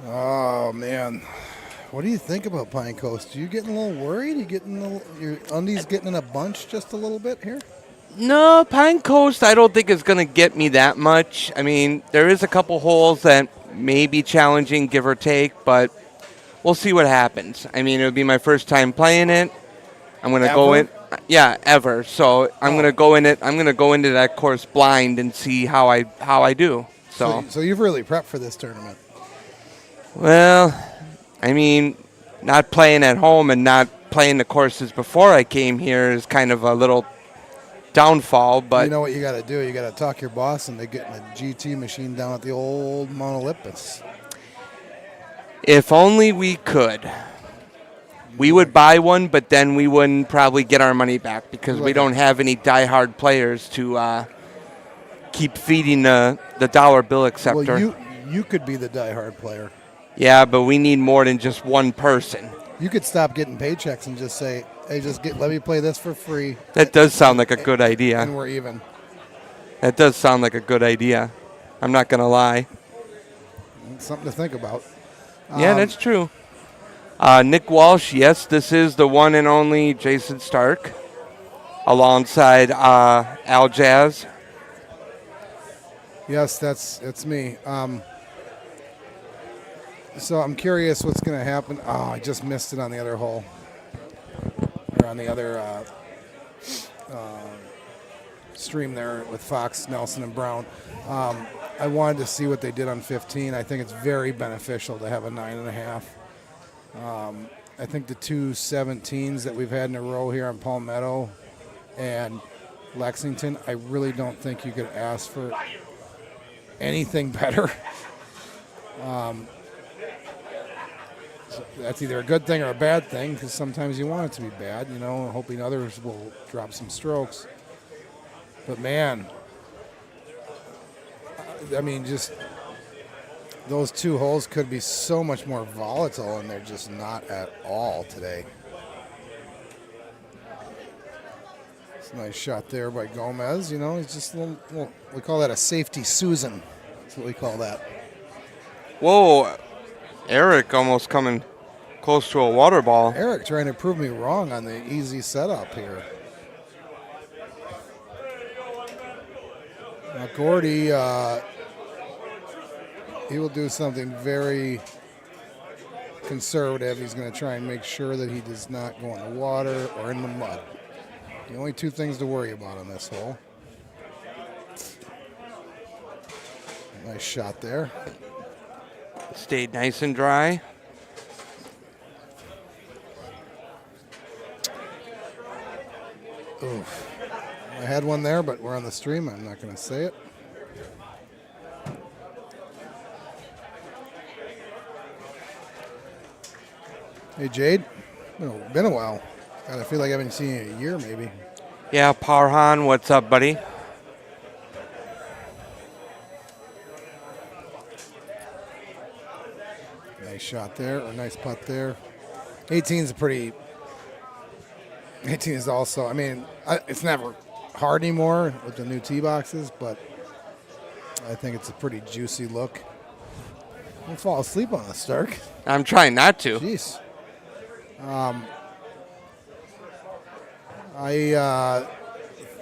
S5: Oh man, what do you think about Pine Coast? You getting a little worried? Your undies getting in a bunch just a little bit here?
S11: No, Pine Coast I don't think is going to get me that much. I mean, there is a couple holes that may be challenging, give or take, but we'll see what happens. I mean, it'll be my first time playing it. I'm going to go in. Yeah, ever. So I'm going to go in it. I'm going to go into that course blind and see how I do. So
S5: you've really prepped for this tournament.
S11: Well, I mean, not playing at home and not playing the courses before I came here is kind of a little downfall. But
S5: you know what you got to do? You got to talk your boss into getting a GT machine down at the old Mount Olympus.
S11: If only we could. We would buy one, but then we wouldn't probably get our money back because we don't have any diehard players to keep feeding the dollar bill acceptor.
S5: Well, you could be the diehard player.
S11: Yeah, but we need more than just one person.
S5: You could stop getting paychecks and just say, "Hey, let me play this for free."
S11: That does sound like a good idea.
S5: And we're even.
S11: That does sound like a good idea. I'm not going to lie.
S5: It's something to think about.
S11: Yeah, that's true. Nick Walsh, yes, this is the one and only Jason Stark alongside Al Jazz.
S5: Yes, it's me. So I'm curious what's going to happen. Oh, I just missed it on the other hole. Or on the other stream there with Fox, Nelson, and Brown. I wanted to see what they did on 15. I think it's very beneficial to have a 9.5. I think the two 17s that we've had in a row here on Palmetto and Lexington, I really don't think you could ask for anything better. So that's either a good thing or a bad thing, because sometimes you want it to be bad, hoping others will drop some strokes. But man, I mean, just those two holes could be so much more volatile, and they're just not at all today. It's a nice shot there by Gomez. He's just a little, we call that a safety Susan. That's what we call that.
S11: Whoa, Eric almost coming close to a water ball.
S5: Eric trying to prove me wrong on the easy setup here. Now Gordy, he will do something very conservative. He's going to try and make sure that he does not go in the water or in the mud. The only two things to worry about on this hole. Nice shot there.
S11: Stayed nice and dry.
S5: Oof. I had one there, but we're on the stream. I'm not going to say it. Hey, Jade. Been a while. God, I feel like I haven't seen you in a year, maybe.
S11: Yeah, Parhan, what's up, buddy?
S5: Nice shot there, or nice putt there. 18 is a pretty. 18 is also. I mean, it's never hard anymore with the new tee boxes, but I think it's a pretty juicy look. Don't fall asleep on us, Stark.
S11: I'm trying not to.
S5: Jeez. I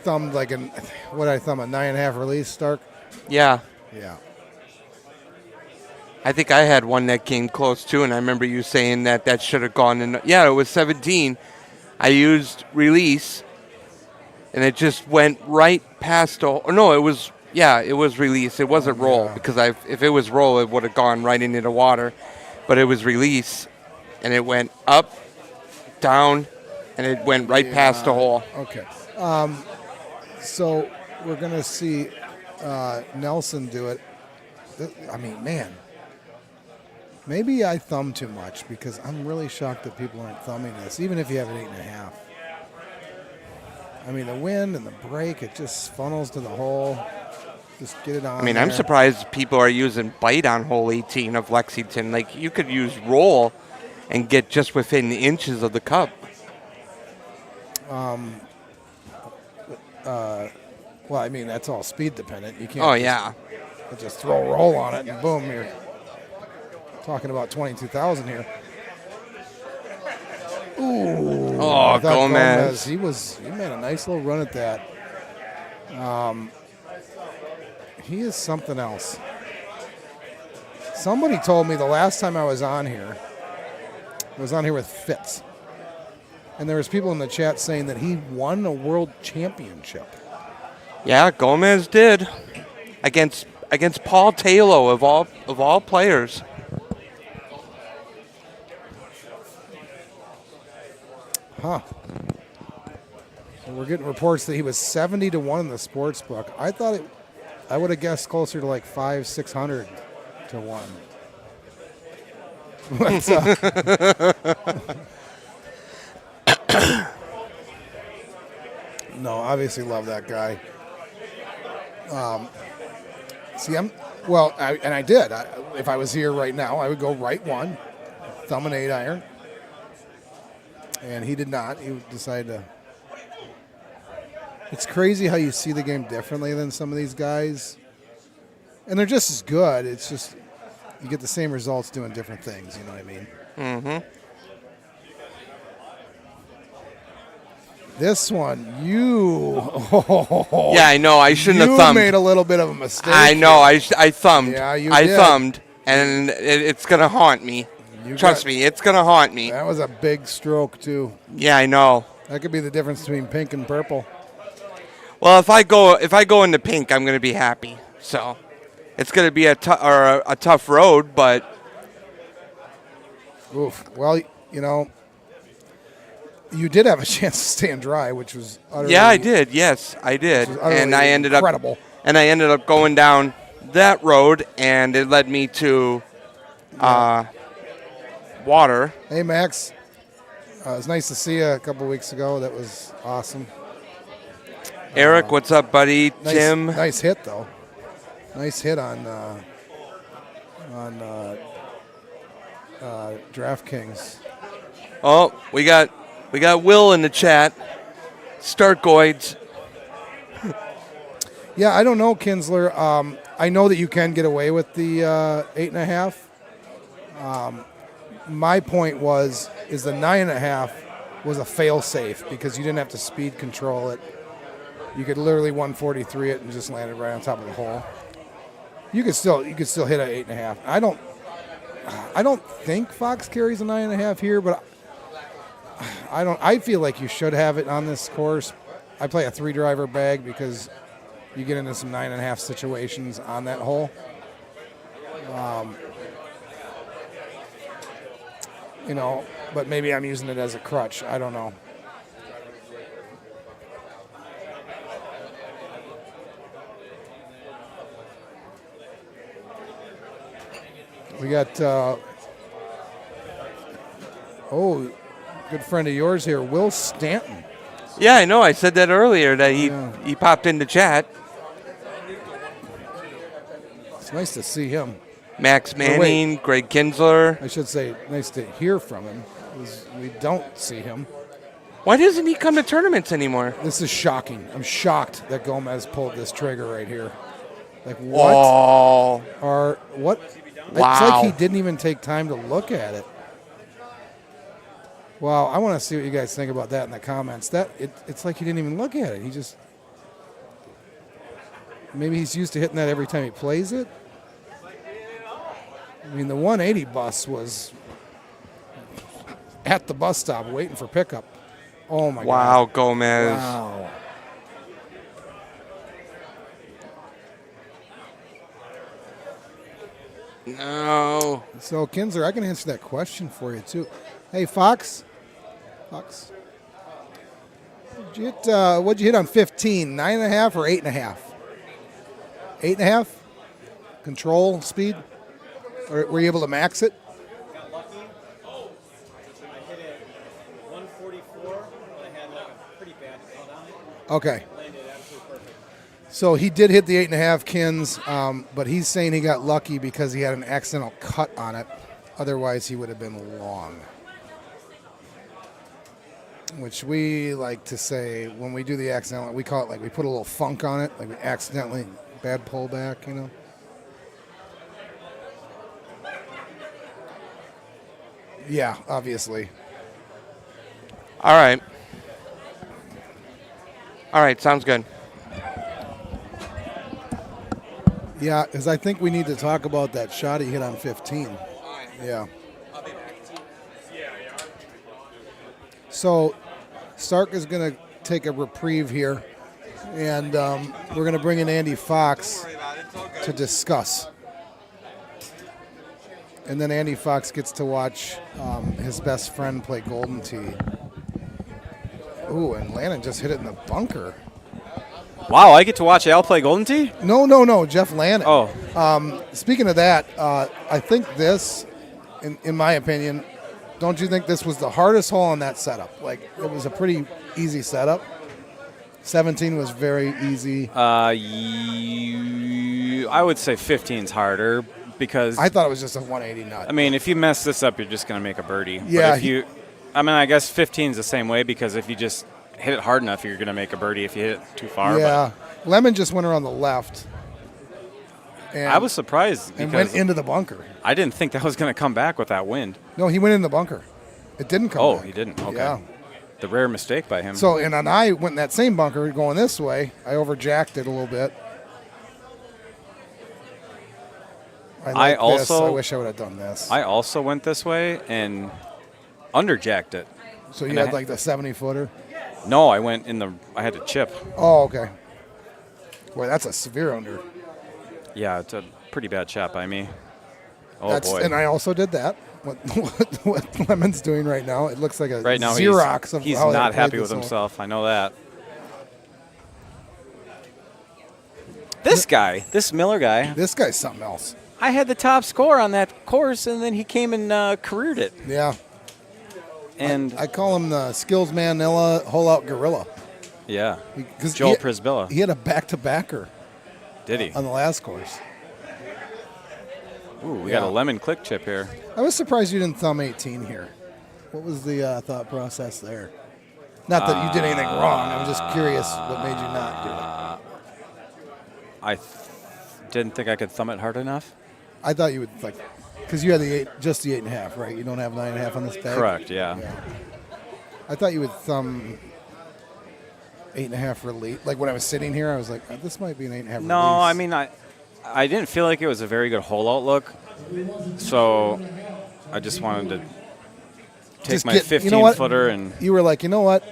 S5: thumbed like a 9.5 release, Stark.
S11: Yeah.
S5: Yeah.
S11: I think I had one that came close too, and I remember you saying that should have gone in. Yeah, it was 17. I used release, and it just went right past. No, it was release. It wasn't roll because if it was roll, it would have gone right into the water, but it was release, and it went up, down, and it went right past the hole.
S5: Okay. So we're gonna see Nelson do it. I mean, man. Maybe I thumb too much because I'm really shocked that people aren't thumbing this, even if you have an 8.5. I mean, the wind and the break, it just funnels to the hole. Just get it on.
S11: I mean,
S5: there.
S11: I'm surprised people are using bite on hole 18 of Lexington. Like, you could use roll and get just within inches of the cup.
S5: Well, I mean, that's all speed dependent. You can't.
S11: Oh, yeah.
S5: Just throw a roll on it and boom, you're talking about 22,000 here. Ooh.
S11: Oh,
S5: I thought
S11: Gomez.
S5: He made a nice little run at that. He is something else. Somebody told me the last time I was on here with Fitz. And there was people in the chat saying that he won a world championship.
S11: Yeah, Gomez did. Against Paul Taylor of all players.
S5: Huh. So we're getting reports that he was 70-1 in the sports book. I would have guessed closer to like 500-600 to 1. What's up? No, obviously love that guy. I did. If I was here right now, I would go right one, thumb an 8-iron. And he did not. He decided to. It's crazy how you see the game differently than some of these guys. And they're just as good. It's just you get the same results doing different things. You know what I mean?
S11: Mm-hmm.
S5: This one,
S11: yeah, I know. I shouldn't have thumbed.
S5: You made a little bit of a mistake.
S11: I know. I thumbed.
S5: Yeah, you
S11: I
S5: did.
S11: thumbed, and it's going to haunt me. Trust me, it's going to haunt me.
S5: That was a big stroke, too.
S11: Yeah, I know.
S5: That could be the difference between pink and purple.
S11: Well, if I go into pink, I'm going to be happy. So it's going to be a tough road, but.
S5: Oof. Well, you did have a chance to stand dry, which was utterly.
S11: Yeah, I did. Yes, I did, and I ended
S5: incredible.
S11: up going down that road, and it led me to water.
S5: Hey, Max. It was nice to see you a couple weeks ago. That was awesome.
S11: Eric, what's up, buddy? Tim.
S5: Nice hit, though. Nice hit on DraftKings.
S11: Oh, we got Will in the chat. Starkoids.
S5: Yeah, I don't know, Kinsler. I know that you can get away with the 8.5. My point is the 9.5 was a fail-safe because you didn't have to speed control it. you could literally 143 it and just land it right on top of the hole. You could still hit an 8.5. I don't think Fox carries a 9.5 here, but I feel like you should have it on this course. I play a 3-driver bag because you get into some 9.5 situations on that hole. You know, but maybe I'm using it as a crutch. I don't know. We got, good friend of yours here, Will Stanton.
S11: Yeah, I know. I said that earlier that he popped into chat.
S5: It's nice to see him.
S11: Max Manning, Greg Kinsler.
S5: I should say nice to hear from him, because we don't see him.
S11: Why doesn't he come to tournaments anymore?
S5: This is shocking. I'm shocked that Gomez pulled this trigger right here. Like, what?
S11: Oh.
S5: What?
S11: Wow.
S5: It's like he didn't even take time to look at it. Wow, I want to see what you guys think about that in the comments. It's like he didn't even look at it. He just, maybe he's used to hitting that every time he plays it. I mean, the 180 bus was at the bus stop waiting for pickup. Oh my God.
S11: Wow, Gomez.
S5: Wow.
S11: No.
S5: So, Kinsler, I can answer that question for you, too. Hey, Fox. What'd you hit on 15? 9.5 or 8.5? 8.5? Control speed? Or were you able to max it?
S9: Got lucky. I hit it 144, and I had like a pretty bad cut on it.
S5: Okay.
S9: Landed absolutely perfect.
S5: So he did hit the 8.5 Kins, but he's saying he got lucky because he had an accidental cut on it. Otherwise, he would have been long. Which we like to say when we do the accidental, we call it like we put a little funk on it, like we accidentally bad pullback, you know. Yeah, obviously.
S11: All right. All right, sounds good.
S5: Yeah, because I think we need to talk about that shot he hit on 15. Yeah. So Stark is going to take a reprieve here, and we're going to bring in Andy Fox to discuss. And then Andy Fox gets to watch his best friend play Golden Tee. Ooh, and Lannon just hit it in the bunker.
S12: Wow, I get to watch Al play Golden Tee?
S5: No, Jeff Lannon.
S12: Oh.
S5: Speaking of that, I think this, in my opinion, don't you think this was the hardest hole on that setup? Like, it was a pretty easy setup. 17 was very easy.
S12: I would say 15's harder because
S5: I thought it was just a 180 nut.
S12: I mean, if you mess this up, you're just going to make a birdie.
S5: Yeah.
S12: But if I guess 15's the same way because if you just hit it hard enough, you're going to make a birdie if you hit it too far.
S5: Yeah. Lemon just went around the left. And
S12: I was surprised
S5: and
S12: because
S5: went into the bunker.
S12: I didn't think that was going to come back with that wind.
S5: No, he went in the bunker. It didn't come back.
S12: Oh, he didn't. Okay.
S5: Yeah.
S12: The rare mistake by him.
S5: So, and I went in that same bunker going this way. I overjacked it a little bit. I wish I would have done this.
S12: I also went this way and underjacked it.
S5: So you had like the 70-footer?
S12: No, I had to chip.
S5: Oh, okay. Boy, that's a severe under.
S12: Yeah, it's a pretty bad shot by me. Oh, boy.
S5: And I also did that. What Lemon's doing right now, it looks like a
S12: right now
S5: Xerox of
S12: he's
S5: how
S12: not
S5: they played
S12: happy with
S5: this
S12: himself. I know that. This Miller guy.
S5: This guy's something else.
S12: I had the top score on that course, and then he came and careered it.
S5: Yeah.
S12: And
S5: I call him the skills manilla hole-out gorilla.
S12: Yeah.
S5: Joel
S12: Prisbilla.
S5: He had a back-to-backer.
S12: Did he?
S5: On the last course.
S12: Ooh, we got a lemon click chip here.
S5: I was surprised you didn't thumb 18 here. What was the thought process there? Not that you did anything wrong. I'm just curious what made you not do it.
S12: I didn't think I could thumb it hard enough.
S5: I thought you would, because you had just the 8.5, right? You don't have 9.5 on this bag?
S12: Correct, yeah.
S5: I thought you would thumb 8.5 release. Like when I was sitting here, I was like, this might be an 8.5
S12: No,
S5: release.
S12: I mean, I didn't feel like it was a very good hole outlook, so I just wanted to take
S5: Just
S12: my
S5: get-
S12: 15-footer and.
S5: You were like, you know what?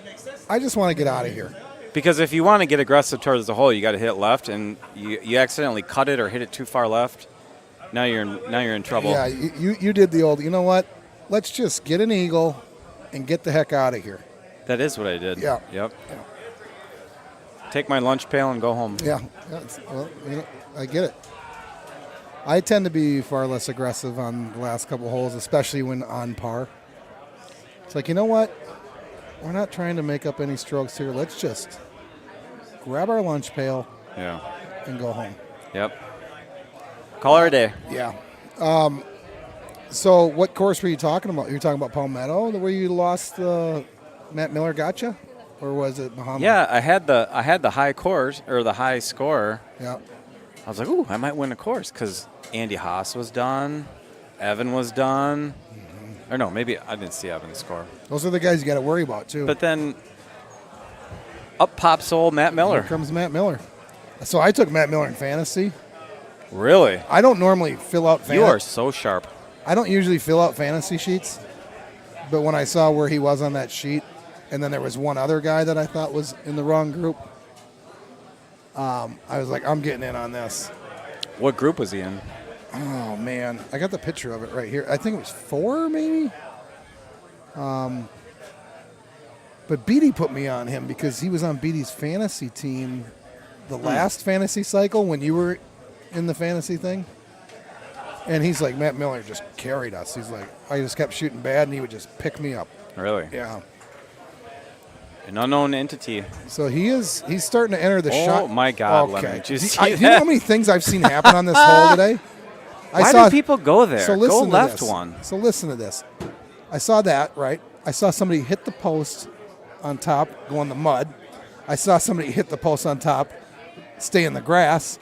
S5: I just want to get out of here.
S12: Because if you want to get aggressive towards the hole, you got to hit it left, and you accidentally cut it or hit it too far left. Now you're in trouble.
S5: Yeah, you did the old. You know what? Let's just get an eagle and get the heck out of here.
S12: That is what I did.
S5: Yeah.
S12: Yep. Take my lunch pail and go home.
S5: Yeah. Well, I get it. I tend to be far less aggressive on the last couple holes, especially when on par. It's like, you know what? We're not trying to make up any strokes here. Let's just grab our lunch pail and go home.
S12: Yep. Call her a day.
S5: Yeah. So what course were you talking about? You were talking about Palmetto, where you lost Matt Miller got you? Or was it Muhammad?
S12: Yeah, I had the high course or the high score.
S5: Yeah.
S12: I was like, ooh, I might win a course because Andy Haas was done, Evan was done, or no, maybe I didn't see Evan's score.
S5: Those are the guys you got to worry about too.
S12: But then up pops old Matt Miller.
S5: Here comes Matt Miller. So I took Matt Miller in fantasy.
S12: Really?
S5: I don't normally fill out fantasy.
S12: You are so sharp.
S5: I don't usually fill out fantasy sheets, but when I saw where he was on that sheet, and then there was one other guy that I thought was in the wrong group, I was like, I'm getting in on this.
S12: What group was he in?
S5: Oh, man. I got the picture of it right here. I think it was 4, maybe? But Beatty put me on him because he was on Beatty's fantasy team the last fantasy cycle when you were in the fantasy thing. And he's like, Matt Miller just carried us. He's like, I just kept shooting bad, and he would just pick me up.
S12: Really?
S5: Yeah.
S12: An unknown entity.
S5: So he's starting to enter the shot.
S12: Oh, my God,
S5: Okay.
S12: Lemon. Did you see
S5: Do you know how many things I've seen happen on this hole today?
S12: Why do people go there?
S5: So listen
S12: Go
S5: to
S12: left
S5: this.
S12: one.
S5: So listen to this. I saw that, right? I saw somebody hit the post on top, go in the mud. I saw somebody hit the post on top, stay in the grass.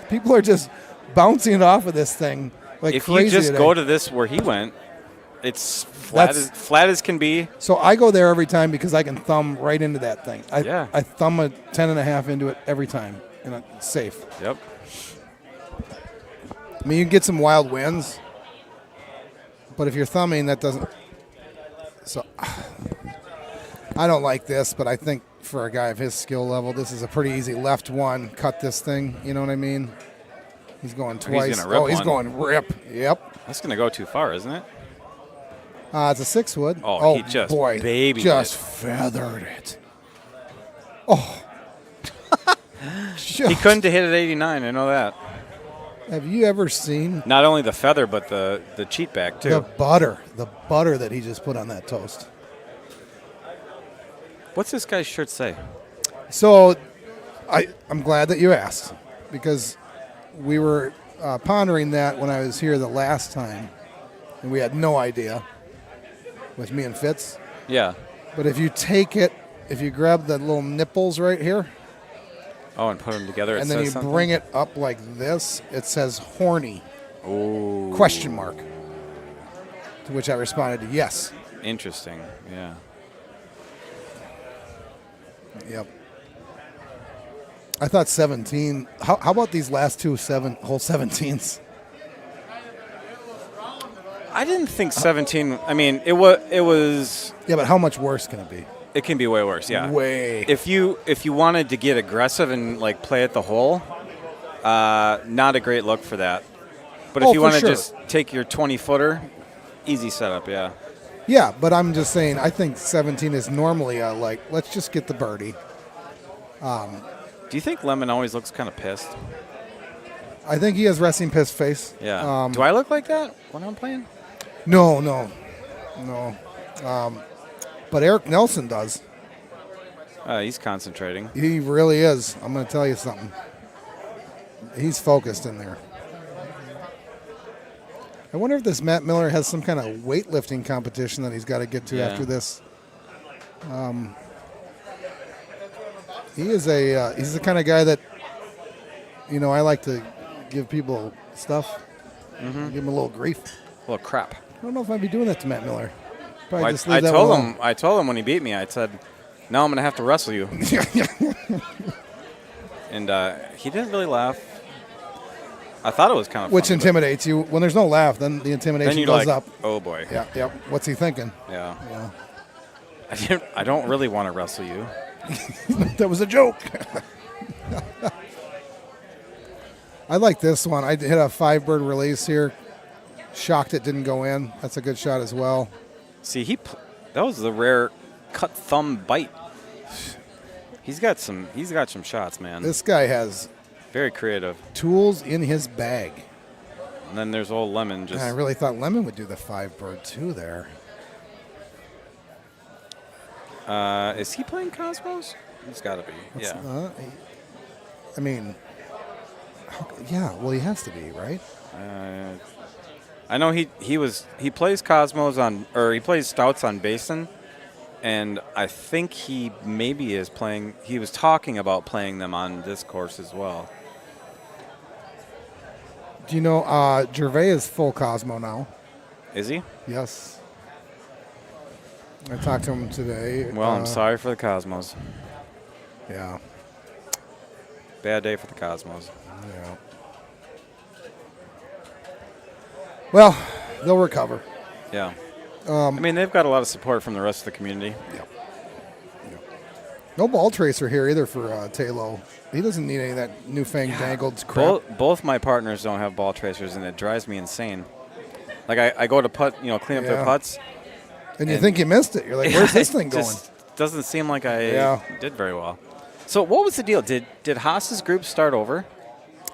S5: People are just bouncing it off of this thing like
S12: if
S5: crazy
S12: you just
S5: today.
S12: go to this where he went, it's flat as can be.
S5: So I go there every time because I can thumb right into that thing. I thumb a 10.5 into it every time, and it's safe.
S12: Yep.
S5: I mean, you can get some wild winds, but if you're thumbing, that doesn't. So I don't like this, but I think for a guy of his skill level, this is a pretty easy left one. Cut this thing, you know what I mean? He's going twice.
S12: He's gonna rip
S5: he's
S12: one.
S5: going rip. Yep.
S12: That's going to go too far, isn't it?
S5: It's a 6-wood.
S12: Oh, he just
S5: boy,
S12: babied
S5: just
S12: it.
S5: feathered it. Oh.
S12: He couldn't have hit it 89. I know that.
S5: Have you ever seen
S12: Not only the feather, but the cheat back too.
S5: the butter that he just put on that toast?
S12: What's this guy's shirt say?
S5: So I'm glad that you asked because we were pondering that when I was here the last time, and we had no idea with me and Fitz.
S12: Yeah.
S5: But if you grab the little nipples right here,
S12: Oh, and put them together.
S5: and then you bring it up like this, it says horny.
S12: Oh.
S5: Question mark. To which I responded, yes.
S12: Interesting. Yeah.
S5: Yep. I thought 17. How about these last two hole 17s?
S12: I didn't think 17. I mean, it was.
S5: Yeah, but how much worse can it be?
S12: It can be way worse. Yeah.
S5: Way.
S12: If you wanted to get aggressive and like play at the hole, not a great look for that. But if you want to just take your 20-footer, easy setup. Yeah.
S5: Yeah, but I'm just saying, I think 17 is normally let's just get the birdie.
S12: Do you think Lemon always looks kind of pissed?
S5: I think he has resting piss face.
S12: Yeah. Do I look like that when I'm playing?
S5: No. But Eric Nelson does.
S12: He's concentrating.
S5: He really is. I'm going to tell you something. He's focused in there. I wonder if this Matt Miller has some kind of weightlifting competition that he's got to get to after this. He's the kind of guy that, I like to give people stuff, give him a little grief.
S12: A little crap.
S5: I don't know if I'd be doing that to Matt Miller. Probably
S12: Well,
S5: just leave
S12: I
S5: that
S12: told
S5: alone.
S12: him. I told him when he beat me. I said, now I'm going to have to wrestle you. And he didn't really laugh. I thought it was kind of
S5: Which
S12: funny,
S5: intimidates you. When there's no laugh, then the intimidation
S12: then you're
S5: goes
S12: like,
S5: up.
S12: oh boy.
S5: Yeah, yep. What's he thinking?
S12: Yeah. I don't really want to wrestle you.
S5: That was a joke. I like this one. I hit a 5-bird release here. Shocked it didn't go in. That's a good shot as well.
S12: See, that was the rare cut thumb bite. He's got some shots, man.
S5: This guy has
S12: very creative
S5: tools in his bag.
S12: And then there's old Lemon.
S5: And I really thought Lemon would do the 5-bird too there.
S12: Is he playing Cosmos? He's got to be. Yeah.
S5: I mean, yeah. Well, he has to be, right?
S12: I know he plays Cosmos he plays Stouts on Basin, and I think he maybe is playing. He was talking about playing them on this course as well.
S5: Do you know Gervais is full Cosmo now?
S12: Is he?
S5: Yes. I talked to him today.
S12: Well, I'm sorry for the Cosmos.
S5: Yeah.
S12: Bad day for the Cosmos.
S5: Yeah. Well, they'll recover.
S12: Yeah. I mean, they've got a lot of support from the rest of the community.
S5: Yep. No ball tracer here either for Taylo. He doesn't need any of that newfangled dangled crap.
S12: Both my partners don't have ball tracers, and it drives me insane. Like I go to putt, clean up their putts.
S5: And you think you missed it. You're like, where's this thing going?
S12: Just doesn't seem like I did very well. So what was the deal? Did Haas's group start over?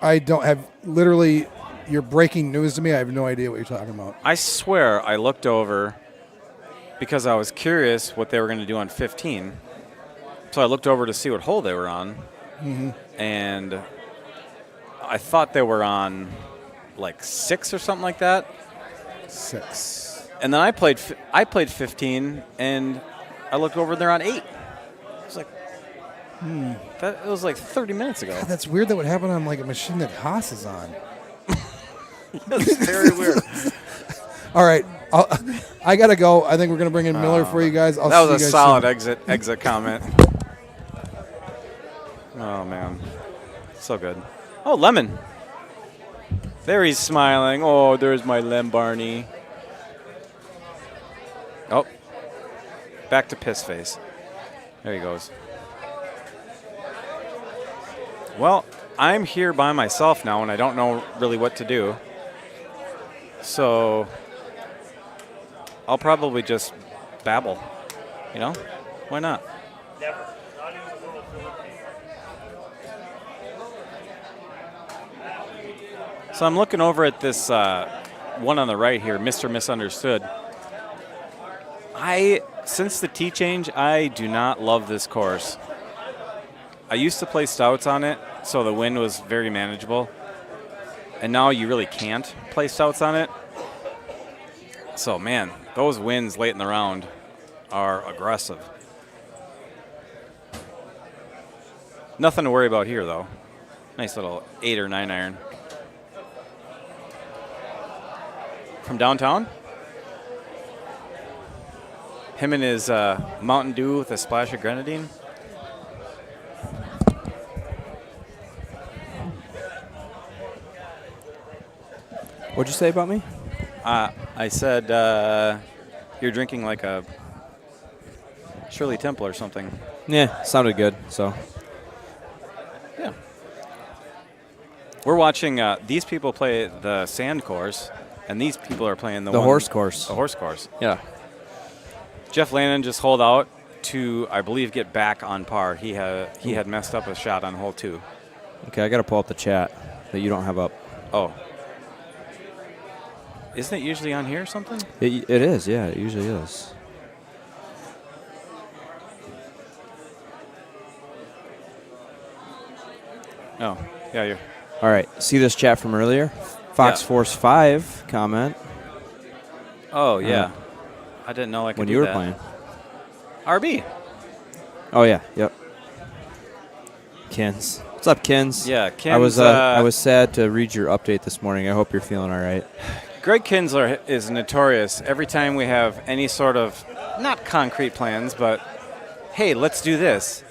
S5: I don't have literally. You're breaking news to me. I have no idea what you're talking about.
S12: I swear I looked over because I was curious what they were going to do on 15. So I looked over to see what hole they were on.
S5: Mm-hmm.
S12: And I thought they were on like 6 or something like that.
S5: 6.
S12: And then I played 15, and I looked over and they're on 8. I was like, it was like 30 minutes ago.
S5: God, that's weird. That would happen on like a machine that Haas is on.
S12: That's very weird.
S5: All right, I gotta go. I think we're gonna bring in Miller for you guys.
S12: That was a solid exit comment. Oh man, so good. Oh, Lemon. There he's smiling. Oh, there's my Lem Barney. Oh, back to piss face. There he goes. Well, I'm here by myself now, and I don't know really what to do. So I'll probably just babble. Why not?
S13: Never.
S12: So I'm looking over at this one on the right here, Mr. Misunderstood. Since the tee change, I do not love this course. I used to play Stouts on it, so the wind was very manageable. And now you really can't play Stouts on it. So, man, those winds late in the round are aggressive. Nothing to worry about here, though. Nice little 8 or 9 iron. From downtown? Him and his Mountain Dew with a splash of grenadine.
S14: What'd you say about me?
S12: I said you're drinking like a Shirley Temple or something.
S14: Yeah, sounded good. So.
S12: Yeah. We're watching these people play the sand course, and these people are playing the
S14: horse course.
S12: The horse course.
S14: Yeah.
S12: Jeff Lannon just holed out to, I believe, get back on par. He had messed up a shot on hole 2.
S14: Okay, I got to pull up the chat that you don't have up.
S12: Oh. Isn't it usually on here or something?
S14: It is, yeah. It usually is.
S12: Oh, yeah, you're.
S14: All right, see this chat from earlier? Fox Force 5 comment.
S12: Oh, yeah. I didn't know I could
S14: when
S12: do
S14: you were
S12: that.
S14: playing.
S12: RB.
S14: Oh, yeah, yep. Kins. What's up, Kins?
S12: Yeah, Kins.
S14: I was sad to read your update this morning. I hope you're feeling all right.
S12: Greg Kinsler is notorious. Every time we have any sort of, not concrete plans, but hey, let's do this.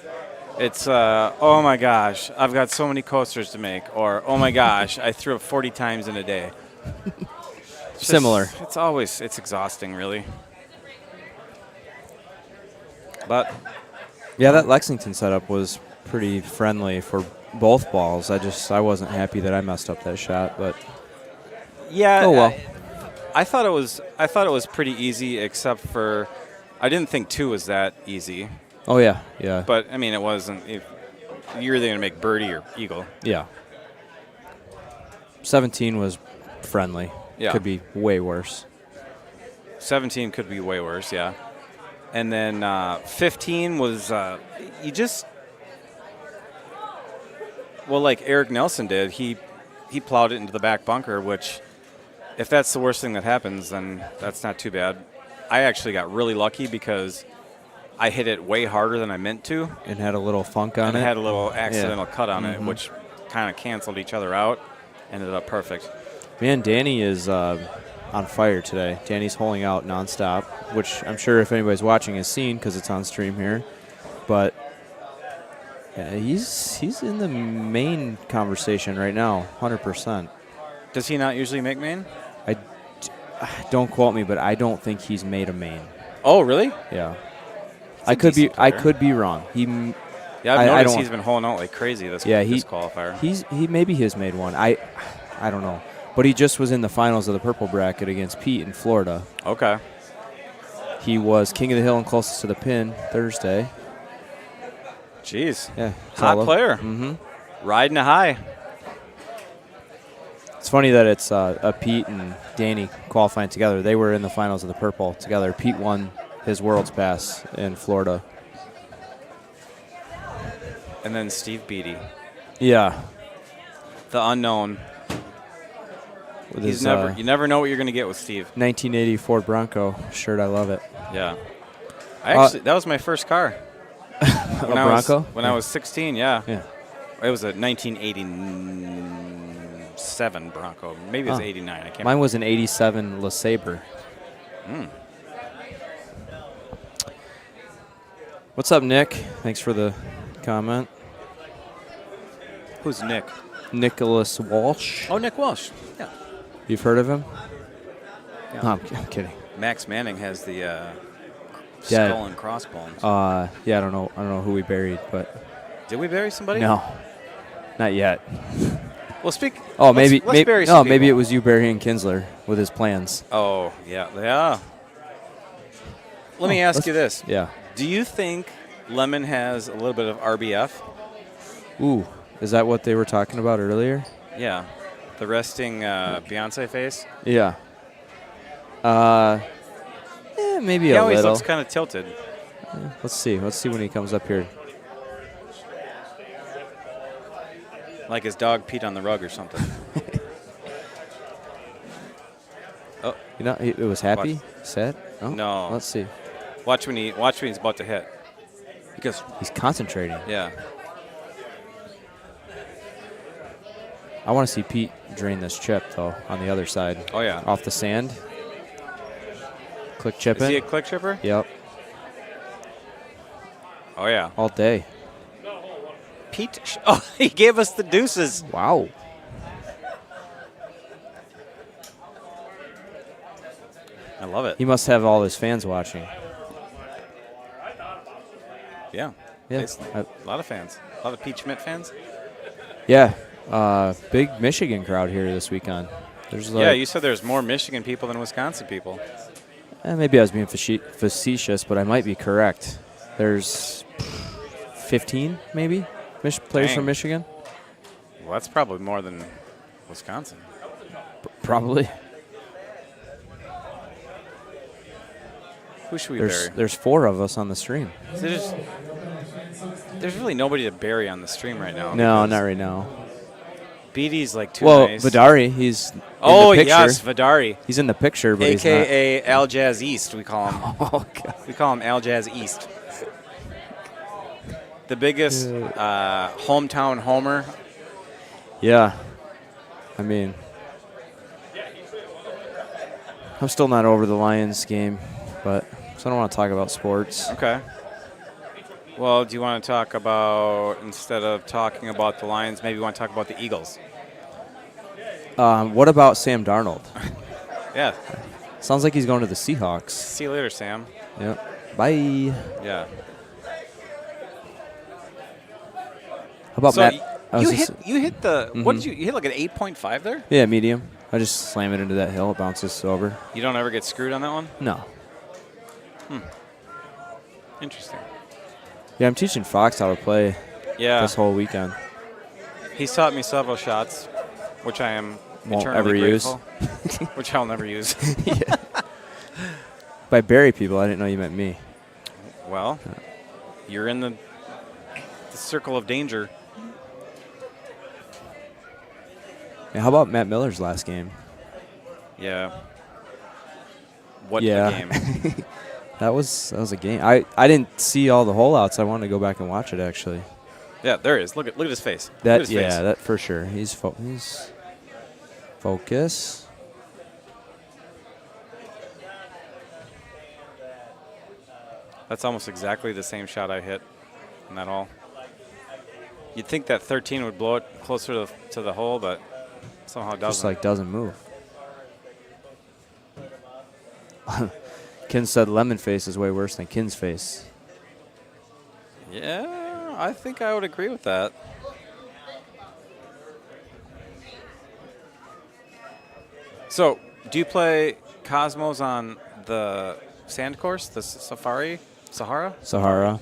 S12: It's, oh my gosh, I've got so many coasters to make. Or, oh my gosh, I threw up 40 times in a day.
S14: Similar.
S12: It's exhausting, really. But
S14: Yeah, that Lexington setup was pretty friendly for both balls. I wasn't happy that I messed up that shot, but
S12: yeah,
S14: oh well.
S12: I thought it was pretty easy, except for I didn't think 2 was that easy.
S14: Oh yeah, yeah.
S12: But I mean, it wasn't. You're either gonna make birdie or eagle.
S14: Yeah. 17 was friendly.
S12: Yeah.
S14: Could be way worse.
S12: 17 could be way worse, yeah. And then 15 was like Eric Nelson did. He plowed it into the back bunker, which, if that's the worst thing that happens, then that's not too bad. I actually got really lucky because I hit it way harder than I meant to.
S14: And had a little funk on it.
S12: And had a little accidental cut on it, which kind of canceled each other out. Ended up perfect.
S14: Man, Danny is on fire today. Danny's holding out nonstop, which I'm sure if anybody's watching has seen because it's on stream here. But yeah, he's in the main conversation right now, 100%.
S12: Does he not usually make main?
S14: Don't quote me, but I don't think he's made a main.
S12: Oh, really?
S14: Yeah. I could be wrong.
S12: I've noticed he's been holding out like crazy this qualifier.
S14: He maybe has made one. I don't know. But he just was in the finals of the purple bracket against Pete in Florida.
S12: Okay.
S14: He was king of the hill and closest to the pin Thursday.
S12: Jeez.
S14: Yeah.
S12: Hot player.
S14: Mm-hmm.
S12: Riding a high.
S14: It's funny that it's Pete and Danny qualifying together. They were in the finals of the purple together. Pete won his World's Pass in Florida.
S12: And then Steve Beatty.
S14: Yeah.
S12: The unknown. You never know what you're going to get with Steve.
S14: 1980 Ford Bronco shirt. I love it.
S12: Yeah. That was my first car.
S14: When a Bronco?
S12: When I was 16, yeah.
S14: Yeah.
S12: It was a 1987 Bronco. Maybe it was 89. I can't
S14: Mine was an 87 LeSabre. What's up, Nick? Thanks for the comment.
S12: Who's Nick?
S14: Nicholas Walsh.
S12: Oh, Nick Walsh. Yeah.
S14: You've heard of him?
S12: Yeah.
S14: Oh, I'm kidding.
S12: Max Manning has the skull and crossbones.
S14: Yeah, I don't know who we buried, but
S12: did we bury somebody?
S14: No, not yet.
S12: Well, speak.
S14: Oh,
S12: let's bury some
S14: maybe
S12: people.
S14: it was you burying Kinsler with his plans.
S12: Oh, yeah. Let me ask you this.
S14: Yeah.
S12: Do you think Lemon has a little bit of RBF?
S14: Ooh, is that what they were talking about earlier?
S12: Yeah. The resting Beyonce face?
S14: Yeah. Maybe
S12: he
S14: a
S12: always
S14: little.
S12: looks kind of tilted.
S14: Let's see when he comes up here.
S12: Like his dog peed on the rug or something. Oh,
S14: it was happy, sad. Oh,
S12: no.
S14: Let's see.
S12: Watch when he's about to hit. Because
S14: he's concentrating.
S12: Yeah.
S14: I want to see Pete drain this chip though on the other side.
S12: Oh yeah.
S14: Off the sand. Click chipping.
S12: Is he a click chipper?
S14: Yep.
S12: Oh yeah.
S14: All day.
S12: Pete. Oh, he gave us the deuces.
S14: Wow.
S12: I love it.
S14: He must have all his fans watching.
S12: Yeah.
S14: Yeah.
S12: A lot of fans. A lot of Pete Schmidt fans.
S14: Yeah. Big Michigan crowd here this weekend.
S12: Yeah, you said there's more Michigan people than Wisconsin people.
S14: Maybe I was being facetious, but I might be correct. There's 15, maybe, players from Michigan.
S12: Well, that's probably more than Wisconsin.
S14: Probably.
S12: Who should we bury?
S14: There's 4 of us on the stream.
S12: So there's really nobody to bury on the stream right now.
S14: No, not right now.
S12: Beatty's like too nice.
S14: Vidari, he's in
S12: the picture.
S14: Yes,
S12: Vidari.
S14: He's in the picture, but
S12: AKA Al Jazz East, we call him.
S14: Oh, God.
S12: We call him Al Jazz East. The biggest hometown homer.
S14: Yeah. I mean, I'm still not over the Lions game, but so I don't want to talk about sports.
S12: Okay. Well, do you want to talk about, instead of talking about the Lions, maybe you want to talk about the Eagles?
S14: What about Sam Darnold?
S12: Yeah.
S14: Sounds like he's going to the Seahawks.
S12: See you later, Sam.
S14: Yep. Bye.
S12: Yeah.
S14: How about
S12: So
S14: Matt?
S12: you hit the what did you hit, like an 8.5 there?
S14: Yeah, medium. I just slam it into that hill. It bounces over.
S12: You don't ever get screwed on that one?
S14: No.
S12: Interesting.
S14: Yeah, I'm teaching Fox how to play this whole weekend.
S12: He's taught me several shots, which I am
S14: Won't
S12: eternally
S14: ever use.
S12: grateful, which I'll never use.
S14: By bury people, I didn't know you meant me.
S12: Well, you're in the circle of danger.
S14: Yeah, how about Matt Miller's last game?
S12: Yeah. What
S14: Yeah.
S12: a game.
S14: That was a game. I didn't see all the holeouts. I wanted to go back and watch it actually.
S12: Yeah, there he is. Look at his face. Look at
S14: That
S12: his face.
S14: that for sure. He's focus.
S12: That's almost exactly the same shot I hit in that hole. You'd think that 13 would blow it closer to the hole, but somehow doesn't.
S14: Just like doesn't move. Kin said lemon face is way worse than Kin's face.
S12: Yeah, I think I would agree with that. So, do you play Cosmos on the sand course, the Sahara?
S14: Sahara.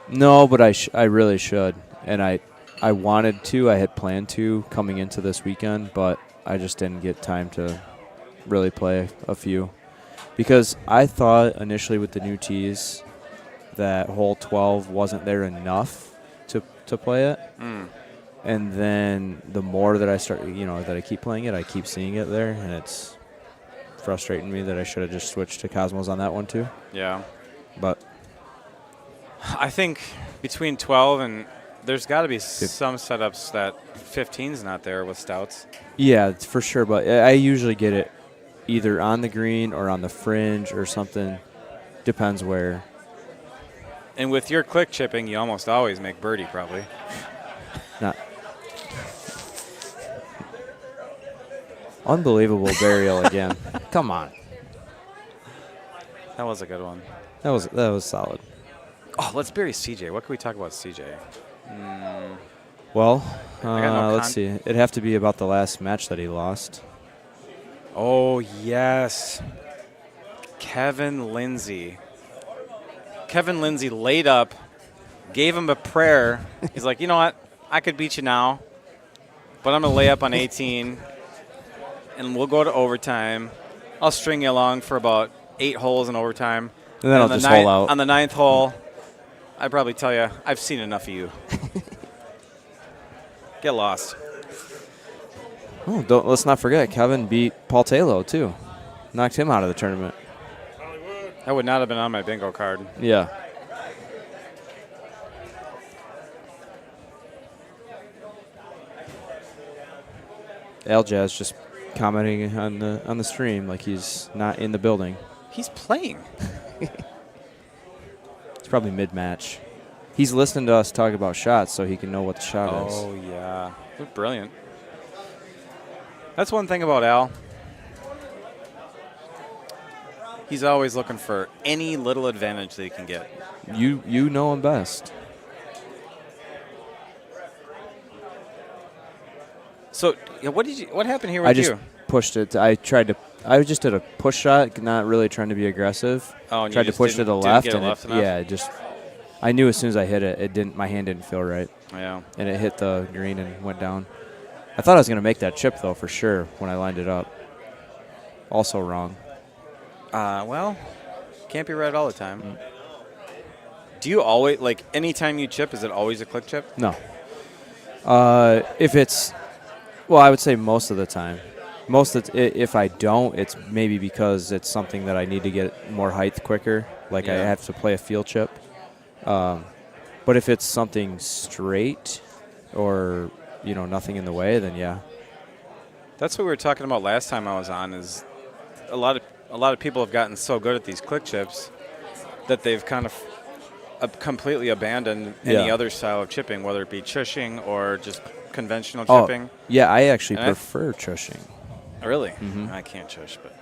S14: No, but I really should. And I wanted to. I had planned to coming into this weekend, but I just didn't get time to really play a few. Because I thought initially with the new tees that hole 12 wasn't there enough to play it. And then the more that I start, that I keep playing it, I keep seeing it there, and it's frustrating me that I should have just switched to Cosmos on that one too.
S12: Yeah.
S14: But
S12: I think between 12 and there's got to be some setups that 15's not there with stouts.
S14: yeah, for sure. But I usually get it either on the green or on the fringe or something. Depends where.
S12: And with your click chipping, you almost always make birdie, probably.
S14: Not. Unbelievable burial again. Come on.
S12: That was a good one.
S14: That was solid.
S12: Oh, let's bury CJ. What can we talk about CJ?
S14: Well,
S12: I got no
S14: let's see. It'd have to be about the last match that he lost.
S12: Oh, yes. Kevin Lindsay. Kevin Lindsay laid up, gave him a prayer. He's like, you know what? I could beat you now, but I'm going to lay up on 18, and we'll go to overtime. I'll string you along for about 8 holes in overtime.
S14: And then I'll just hole out.
S12: On the 9th hole, I'd probably tell you, I've seen enough of you. Get lost.
S14: Oh, let's not forget, Kevin beat Paul Taylor, too. Knocked him out of the tournament.
S12: That would not have been on my bingo card.
S14: Yeah. Jazz just commenting on the stream like he's not in the building.
S12: He's playing.
S14: It's probably mid-match. He's listening to us talk about shots so he can know what the shot is.
S12: Oh, yeah. They're brilliant. That's one thing about Al. He's always looking for any little advantage that he can get.
S14: You know him best.
S12: So, yeah, what happened here with
S14: I just
S12: you?
S14: pushed it. I just did a push shot, not really trying to be aggressive.
S12: Oh, and
S14: tried
S12: you
S14: to push to the
S12: didn't
S14: left,
S12: get it
S14: and
S12: left enough?
S14: I knew as soon as I hit it, my hand didn't feel right.
S12: Yeah.
S14: And it hit the green and went down. I thought I was going to make that chip though, for sure, when I lined it up. Also wrong.
S12: Well, can't be right all the time. Do you always, anytime you chip, is it always a click chip?
S14: No. If it's, well, I would say most of the time. If I don't, it's maybe because it's something that I need to get more height quicker. I have to play a field chip. But if it's something straight or, nothing in the way, then yeah.
S12: That's what we were talking about last time I was on, is a lot of people have gotten so good at these click chips that they've kind of completely abandoned any other style of chipping, whether it be chushing or just conventional
S14: Oh,
S12: chipping.
S14: yeah, I actually
S12: And
S14: prefer chushing.
S12: Really?
S14: Mhm.
S12: I can't chush, but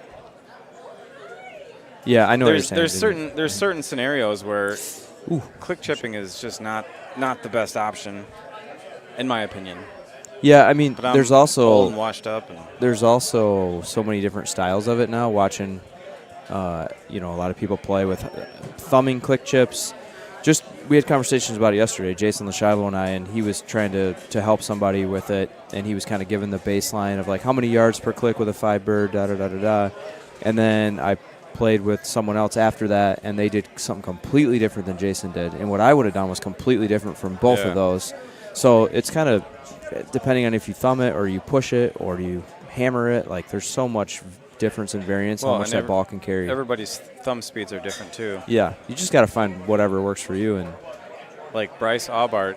S14: Yeah, I know what you're saying.
S12: there's certain scenarios where click chipping is just not the best option, in my opinion.
S14: Yeah, I mean,
S12: But I'm
S14: there's also
S12: old and washed up, and
S14: there's also so many different styles of it now. Watching, a lot of people play with thumbing click chips. Just we had conversations about it yesterday, Jason Lashavo and I, and he was trying to help somebody with it, and he was kind of giving the baseline of like how many yards per click with a 5-bird, da da da da da, and then I played with someone else after that, and they did something completely different than Jason did, and what I would have done was completely different from both of those. So it's kind of depending on if you thumb it or you push it or you hammer it. Like there's so much difference in variance how much that ball can carry.
S12: Everybody's thumb speeds are different too.
S14: Yeah, you just got to find whatever works for you. And
S12: like Bryce Aubart,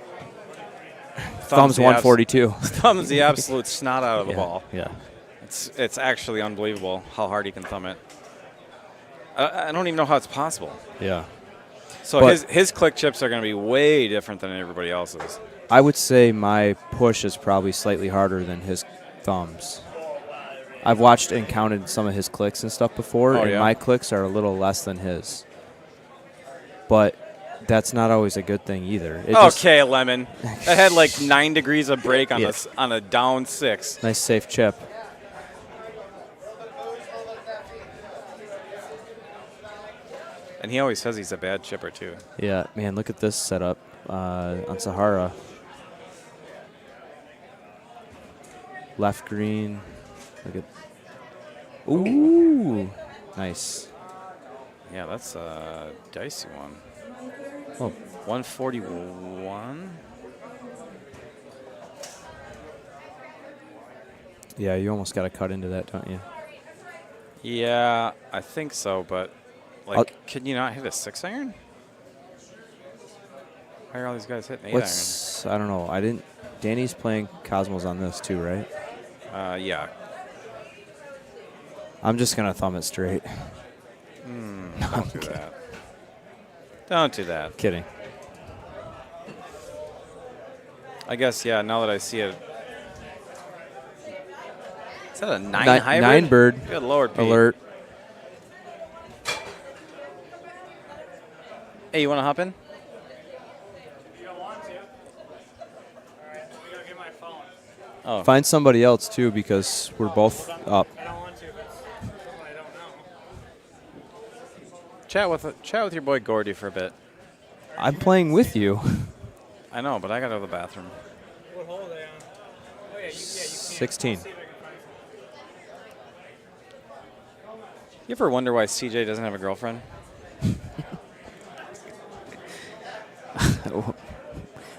S14: thumbs 142.
S12: Thumbs the absolute snot out of the
S14: Yeah,
S12: ball.
S14: yeah.
S12: It's actually unbelievable how hard he can thumb it. I don't even know how it's possible.
S14: Yeah.
S12: So
S14: But
S12: his click chips are going to be way different than everybody else's.
S14: I would say my push is probably slightly harder than his thumbs. I've watched and counted some of his clicks and stuff before, and my clicks are a little less than his. But that's not always a good thing either.
S12: Okay, Lemon. That had like 9 degrees of break on on a down 6.
S14: Nice safe chip.
S12: And he always says he's a bad chipper too.
S14: Yeah, man, look at this setup on Sahara. Left green. Look at. Ooh, nice.
S12: Yeah, that's a dicey one.
S14: Oh.
S12: 141.
S14: Yeah, you almost got to cut into that, don't you?
S12: Yeah, I think so, but like, can you not hit a 6-iron? Why are all these guys hitting 8-iron?
S14: I don't know. I didn't. Danny's playing Cosmos on this too, right?
S12: Yeah.
S14: I'm just gonna thumb it straight.
S12: Don't do that. Don't do that.
S14: Kidding.
S12: I guess, yeah, now that I see it. Is that a 9 hybrid?
S14: 9-bird.
S12: Good Lord, Pete.
S14: Alert.
S12: Hey, you want to hop in? Oh.
S14: Find somebody else too, because we're both up.
S9: I don't want to, but I don't know.
S12: Chat with your boy Gordy for a bit.
S14: I'm playing with you.
S12: I know, but I got to go to the bathroom.
S9: What hole are they on? Oh, yeah, you
S14: 16.
S12: You ever wonder why CJ doesn't have a girlfriend?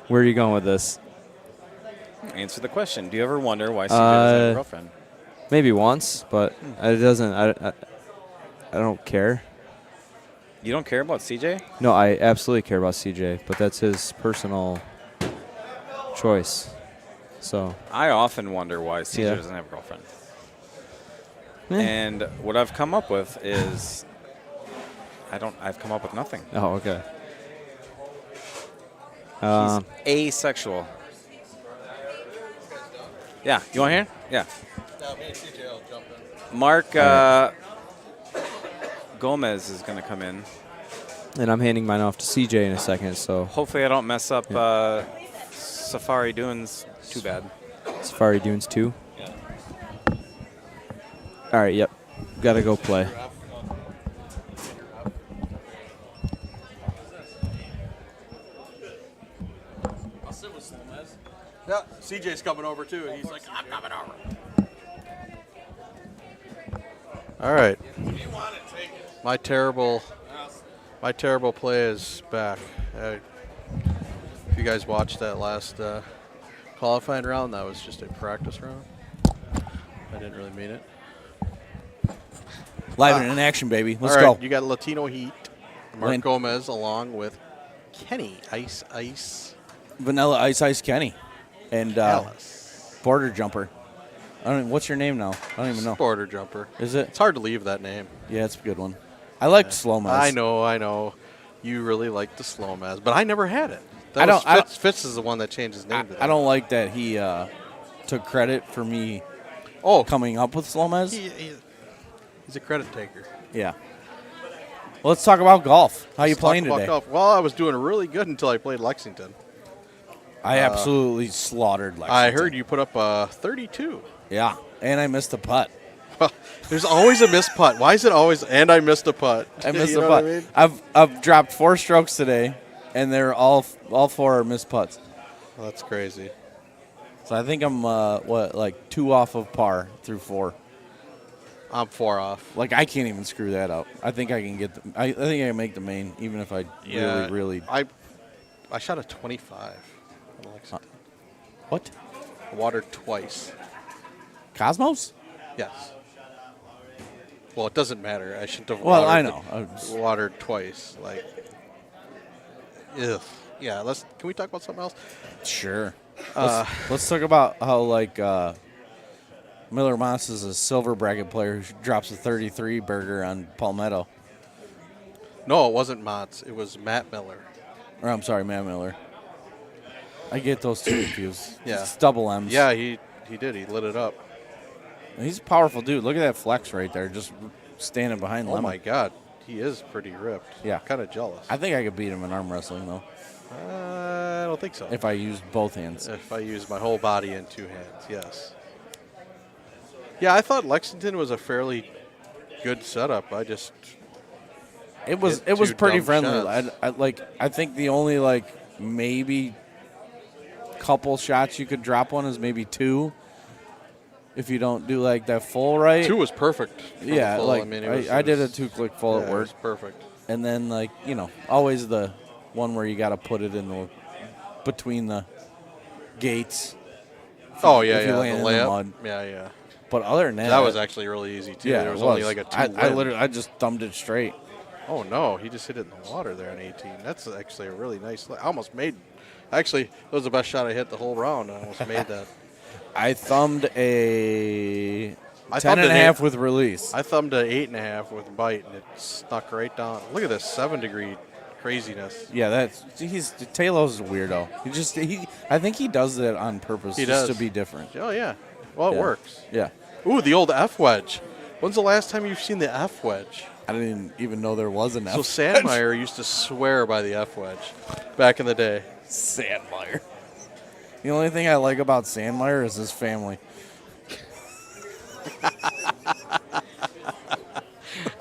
S14: Where are you going with this?
S12: Answer the question. Do you ever wonder why CJ doesn't have a girlfriend?
S14: Maybe once, but it doesn't. I don't care.
S12: You don't care about CJ?
S14: No, I absolutely care about CJ, but that's his personal choice. So
S12: I often wonder why CJ
S14: Yeah.
S12: doesn't have a girlfriend.
S14: Eh.
S12: And what I've come up with is I've come up with nothing.
S14: Oh, okay.
S12: He's asexual. Yeah, you want to hear? Yeah. Mark Gomez is going to come in.
S14: And I'm handing mine off to CJ in a second, so
S12: Hopefully I don't mess up Safari Dunes too bad.
S14: Safari Dunes 2. Yeah. All right, yep. Got to go play.
S8: I'll sit with Slomez. Yeah, CJ's coming over too. He's like, I'm coming over. All right. My terrible play is back. If you guys watched that last qualifying round, that was just a practice round. I didn't really mean it.
S13: Live and in action, baby. Let's
S8: all right,
S13: go.
S8: You got Latino Heat, Mark Gomez, along with Kenny Ice.
S13: Vanilla Ice Kenny. And Border Jumper. I don't. What's your name now? I don't even know.
S8: Border Jumper.
S13: Is it?
S8: It's hard to leave that name.
S13: Yeah, it's a good one. I liked Slow-Mo's.
S8: I know. You really like the slow Maz, but I never had it. Fitz is the one that changed his name to that.
S13: I don't like that he took credit for me coming up with slow Maz.
S8: He's a credit taker.
S13: Yeah. Well, let's talk about golf. How you playing today?
S8: Golf. Well, I was doing really good until I played Lexington.
S13: I absolutely slaughtered Lexington.
S8: I heard you put up a 32.
S13: Yeah, and I missed a putt.
S8: Well, there's always a missed putt. Why is it always, and I missed a putt?
S13: I missed
S8: You
S13: a
S8: know
S13: putt.
S8: what I mean?
S13: I've dropped 4 strokes today, and they're all 4 are missed putts.
S8: Well, that's crazy.
S13: So I think I'm, 2 off of par through 4.
S8: I'm 4 off.
S13: Like, I can't even screw that up. I think I can get I think I can make the main, even if I really.
S8: I shot a 25.
S13: What?
S8: Watered twice.
S13: Cosmos?
S8: Yes. Well, it doesn't matter. I shouldn't have
S13: Well, I know.
S8: Watered twice. Like, ugh. Yeah, can we talk about something else?
S13: Sure. Let's talk about how, Miller Moss is a silver bracket player who drops a 33 burger on Palmetto.
S8: No, it wasn't Motts. It was Matt Miller.
S13: Or, I'm sorry, Matt Miller. I get those two confused.
S8: Yeah.
S13: It's double M's.
S8: Yeah, he did. He lit it up.
S13: He's a powerful dude. Look at that flex right there, just standing behind Lemon.
S8: Oh, my God. He is pretty ripped.
S13: Yeah.
S8: Kind of jealous.
S13: I think I could beat him in arm wrestling, though.
S8: I don't think so.
S13: If I used both hands.
S8: If I used my whole body in 2 hands, yes. Yeah, I thought Lexington was a fairly good setup.
S13: It was pretty friendly. I think the only maybe couple shots you could drop one is maybe 2. If you don't do that full right.
S8: 2 was perfect.
S13: Yeah,
S8: full.
S13: I did a 2-click full at work.
S8: It was perfect.
S13: And then always the one where you got to put it in between the gates.
S8: Oh yeah,
S13: if you land
S8: the
S13: in the
S8: layup.
S13: mud.
S8: Yeah.
S13: But other than that,
S8: that was actually really easy too.
S13: Yeah,
S8: there was only a 2.
S13: I just thumbed it straight.
S8: Oh no, he just hit it in the water there on 18. That's actually a really nice. I almost made. Actually, that was the best shot I hit the whole round. I almost made that.
S13: I thumbed a 10.5 with release.
S8: I thumbed a 8.5 with bite, and it snuck right down. Look at this 7-degree craziness.
S13: Yeah, Taylor's a weirdo. I think he does that on purpose just to be different.
S8: Oh yeah, well it works.
S13: Yeah.
S8: Ooh, the old F wedge. When's the last time you've seen the F wedge?
S13: I didn't even know there was an F wedge.
S8: So Sandmeyer used to swear by the F wedge back in the day.
S13: Sandmeyer. The only thing I like about Sandmeyer is his family.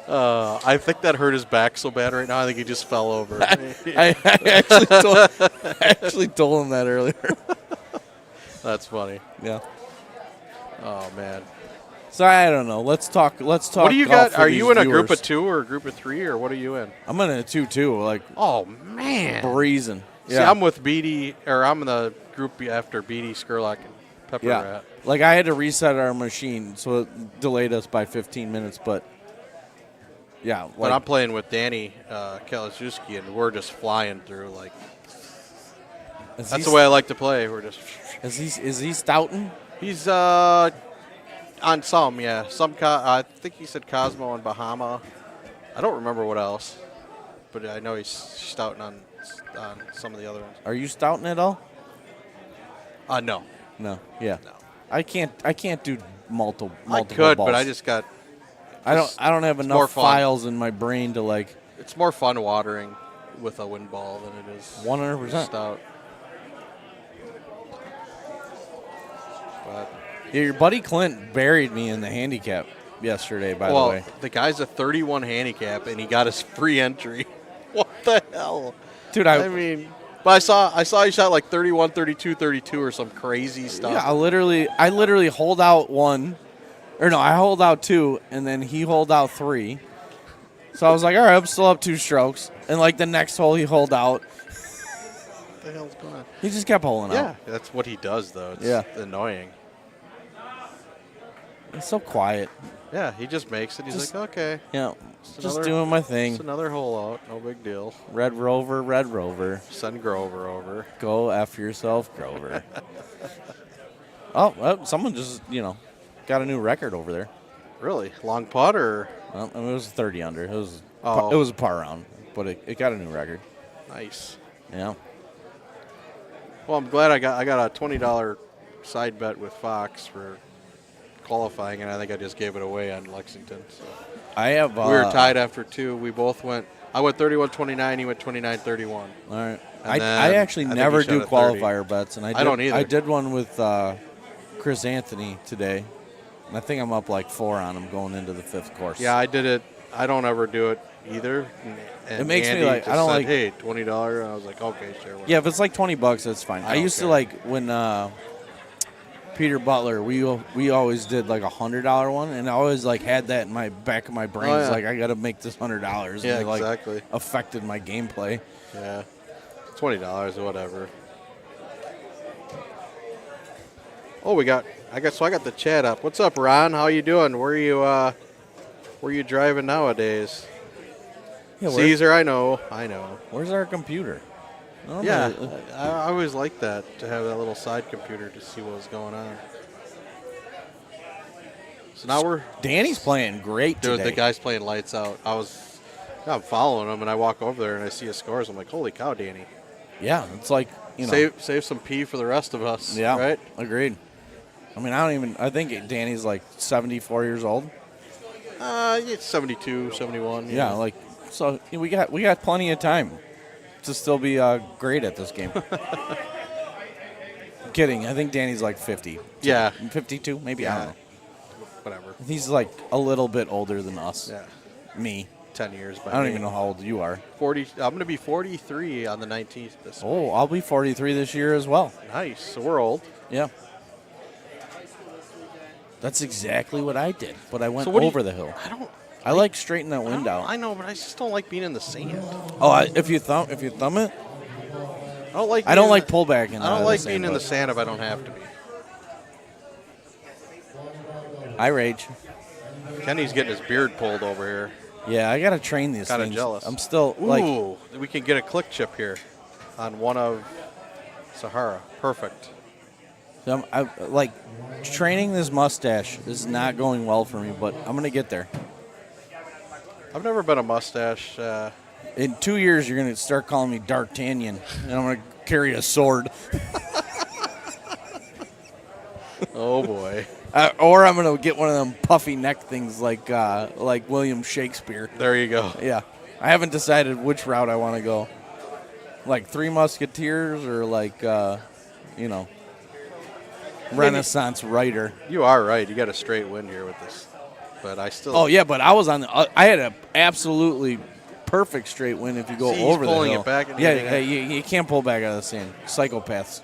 S8: I think that hurt his back so bad right now. I think he just fell over.
S13: I actually told him that earlier.
S8: That's funny.
S13: Yeah.
S8: Oh man.
S13: So I don't know. Let's talk. What
S8: do you got? Are you in a group of 2 or a group of 3 or what are you in?
S13: I'm in a 2-2.
S8: Oh man.
S13: Breezing.
S8: Yeah. See, I'm with Beatty, or I'm in the group after Beatty, Skurlock, and Pepper Rat.
S13: I had to reset our machine, so it delayed us by 15 minutes. But yeah.
S8: But I'm playing with Danny Kalaszewski, and we're just flying through. That's the way I like to play. We're just.
S13: Is he stouting?
S8: He's on some, yeah. I think he said Cosmo and Bahama. I don't remember what else, but I know he's stouting on some of the other ones.
S13: Are you stouting at all?
S8: No.
S13: No. Yeah.
S8: No.
S13: I can't do multiple.
S8: I could,
S13: balls.
S8: but I just got.
S13: I don't have enough files in my brain to
S8: It's more fun watering with a wind ball than it is
S13: 100%
S8: stout. But
S13: your buddy Clint buried me in the handicap yesterday. By the way,
S8: the guy's a 31 handicap and he got his free entry. What the hell,
S13: dude?
S8: I mean, but I saw he shot 31, 32, 32 or some crazy stuff.
S13: Yeah, I literally hold out 1, or no, I hold out 2, and then he hold out 3. So I was like, all right, I'm still up 2 strokes, and the next hole he hold out.
S8: What the hell's going on?
S13: He just kept holding out.
S8: Yeah, that's what he does though. It's annoying.
S13: It's so quiet.
S8: Yeah, he just makes it. He's like, okay.
S13: Yeah, just doing my thing.
S8: It's another hole out. No big deal.
S13: Red Rover.
S8: Send Grover over.
S13: Go F yourself, Grover. Well, someone just, got a new record over there.
S8: Really? Long putt or?
S13: Well, it was 30 under. It was a par round. but it got a new record.
S8: Nice.
S13: Yeah.
S8: Well, I'm glad I got a $20 side bet with Fox for qualifying, and I think I just gave it away on Lexington. So.
S13: I have.
S8: We were tied after 2. We both went. I went 31-29. He went 29-31.
S13: All right.
S8: And
S13: I actually never do
S8: shot a 30.
S13: qualifier bets, and I
S8: don't either.
S13: I did one with Chris Anthony today, and I think I'm up like 4 on him going into the 5th course.
S8: Yeah, I did it. I don't ever do it either. And
S13: It makes me
S8: Andy
S13: like-
S8: just
S13: I don't
S8: said,
S13: like-
S8: Hey, $20. And I was like, okay, sure. Whatever.
S13: Yeah, if it's like $20, that's fine. I
S8: don't
S13: used to
S8: care.
S13: like when Peter Butler. We always did like $100 one, and I always like had that in my back of my brain.
S8: Oh,
S13: It's
S8: yeah.
S13: like I got to make this $100.
S8: Yeah,
S13: and it, like,
S8: exactly.
S13: affected my gameplay.
S8: Yeah, $20 or whatever. Oh, I got the chat up. What's up, Ron? How you doing? Where you driving nowadays?
S13: Yeah,
S8: Caesar, I know.
S13: Where's our computer?
S8: Yeah, I always like that, to have that little side computer to see what was going on. So now
S13: Danny's playing great
S8: dude,
S13: today.
S8: the guy's playing lights out. I'm following him, and I walk over there and I see his scores. I'm like, holy cow, Danny!
S13: Yeah, it's like
S8: save some P for the rest of us.
S13: Yeah,
S8: right.
S13: Agreed. I mean, I think Danny's like 74 years old.
S8: It's 72, 71.
S13: Yeah, like so we got plenty of time to still be great at this game. I'm kidding. I think Danny's like 50.
S8: Yeah.
S13: 52, maybe.
S8: Yeah.
S13: I don't know.
S8: Whatever.
S13: He's like a little bit older than us.
S8: Yeah.
S13: Me.
S8: 10 years.
S13: I don't even know how old you are.
S8: 40. I'm going to be 43 on the 19th this week.
S13: Oh, I'll be 43 this year as well.
S8: Nice. So we're old.
S13: Yeah. That's exactly what I did, but I went
S8: So what do you-
S13: over the hill.
S8: I
S13: like straightening that wind out.
S8: I know, but I just don't like being in the sand.
S13: Oh, if you thumb it,
S8: I don't like.
S13: I don't like pullback in.
S8: I don't like being in the
S13: but
S8: sand if I don't have to be.
S13: I rage.
S8: Kenny's getting his beard pulled over here.
S13: Yeah, I gotta train these
S8: Kind of
S13: things.
S8: jealous.
S13: I'm still like.
S8: Ooh, we can get a click chip here on one of Sahara. Perfect.
S13: I like training this mustache is not going well for me, but I'm gonna get there.
S8: I've never been a mustache.
S13: In 2 years, you're gonna start calling me D'Artagnan, and I'm gonna carry a sword.
S8: Oh boy.
S13: Or I'm gonna get one of them puffy neck things like William Shakespeare.
S8: There you go.
S13: Yeah, I haven't decided which route I want to go. Like Three Musketeers or like Renaissance writer.
S8: You are right. You got a straight wind here with this, but I still.
S13: Oh yeah, but I was on the. I had an absolutely perfect straight wind if you go
S8: See, he's
S13: over the
S8: pulling
S13: hill.
S8: it back and
S13: yeah,
S8: hitting it.
S13: you can't pull back out of the sand. Psychopaths.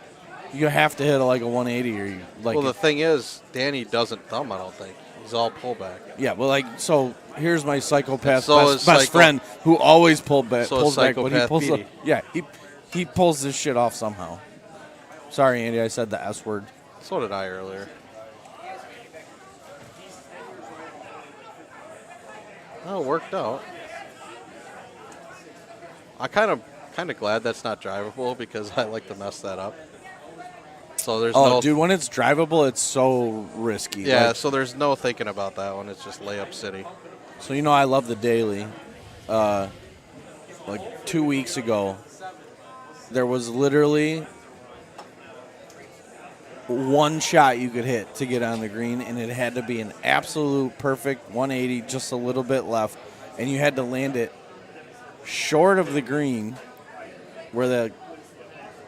S13: You have to hit like a 180 or you like.
S8: Well, the thing is, Danny doesn't thumb. I don't think he's all pullback.
S13: Yeah, well, like so. Here's my psychopath
S8: So
S13: best,
S8: is
S13: best friend who always pulls back.
S8: So
S13: Pulls
S8: is
S13: back, but he
S8: psychopath
S13: pulls.
S8: Petey.
S13: Yeah, he pulls this shit off somehow. Sorry, Andy, I said the S word.
S8: So did I earlier. Oh, it worked out. I kind of glad that's not drivable because I like to mess that up. So there's
S13: Dude, when it's drivable, it's so risky.
S8: Yeah,
S13: Like,
S8: so there's no thinking about that one. It's just layup city.
S13: so I love the daily. Like 2 weeks ago, there was literally one shot you could hit to get on the green, and it had to be an absolute perfect 180, just a little bit left, and you had to land it short of the green where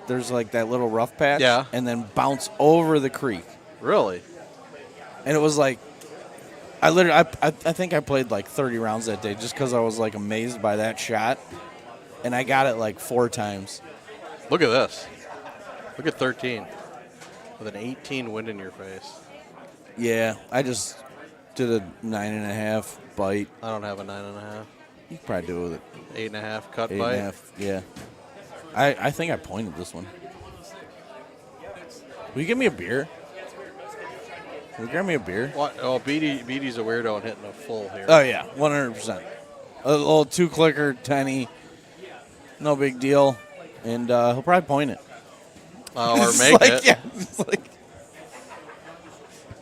S13: there's like that little rough patch,
S8: Yeah.
S13: and then bounce over the creek.
S8: Really?
S13: And it was like, I think I played like 30 rounds that day just because I was like amazed by that shot, and I got it like 4 times.
S8: Look at this. Look at 13 with an 18 wind in your face.
S13: Yeah, I just did a 9.5 bite.
S8: I don't have a 9.5.
S13: You could probably do it with it.
S8: 8.5 cut
S13: 8.5,
S8: bite.
S13: yeah. I think I pointed this one. Will you give me a beer? Will you grab me a beer?
S8: What? Oh, Beatty's a weirdo and hitting a full here.
S13: Oh, yeah, 100%. A little 2-clicker, 10-y. No big deal. And he'll probably point it.
S8: Or
S13: It's
S8: make
S13: like,
S8: it.
S13: Yeah, it's like,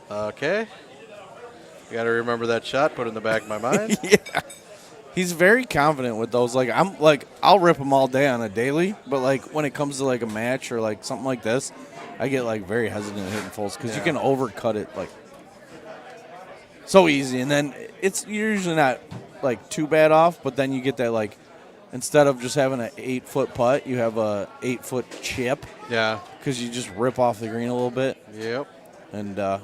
S8: Okay. You got to remember that shot, put it in the back of my mind.
S13: yeah. He's very confident with those. Like I'll rip them all day on a daily, but like when it comes to like a match or like something like this, I get like very hesitant hitting fulls because you can overcut it like so easy, and then it's usually not like too bad off. But then you get that like instead of just having an 8-foot putt, you have a 8-foot chip.
S8: Yeah,
S13: because you just rip off the green a little bit.
S8: Yep.
S13: And I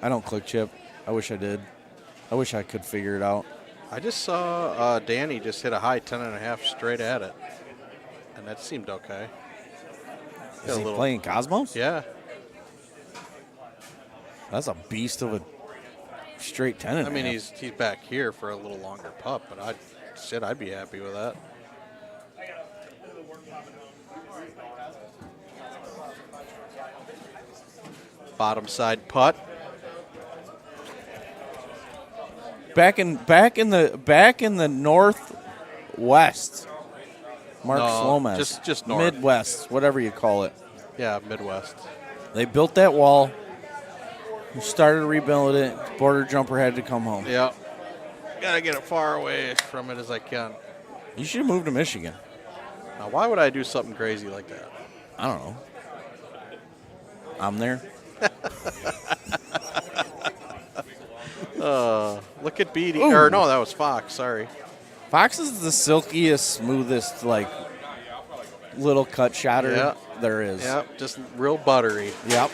S13: don't click chip. I wish I did. I wish I could figure it out.
S8: I just saw Danny just hit a high 10.5 straight at it, and that seemed okay.
S13: Is he playing Cosmos?
S8: Yeah.
S13: That's a beast of a straight 10.
S8: I mean, he's back here for a little longer putt, but I'd be happy with that. Bottom side putt.
S13: Back in the northwest. Mark Slomas.
S8: Just north.
S13: Midwest, whatever you call it.
S8: Yeah, Midwest.
S13: They built that wall. We started rebuilding it. Border jumper had to come home.
S8: Yep. Gotta get it far away from it as I can.
S13: You should have moved to Michigan.
S8: Now, why would I do something crazy like that?
S13: I don't know. I'm there.
S8: Look at Beatty.
S13: Ooh.
S8: Or no, that was Fox. Sorry.
S13: Fox is the silkiest, smoothest, like little cut shotter there is.
S8: Yep, just real buttery.
S13: Yep.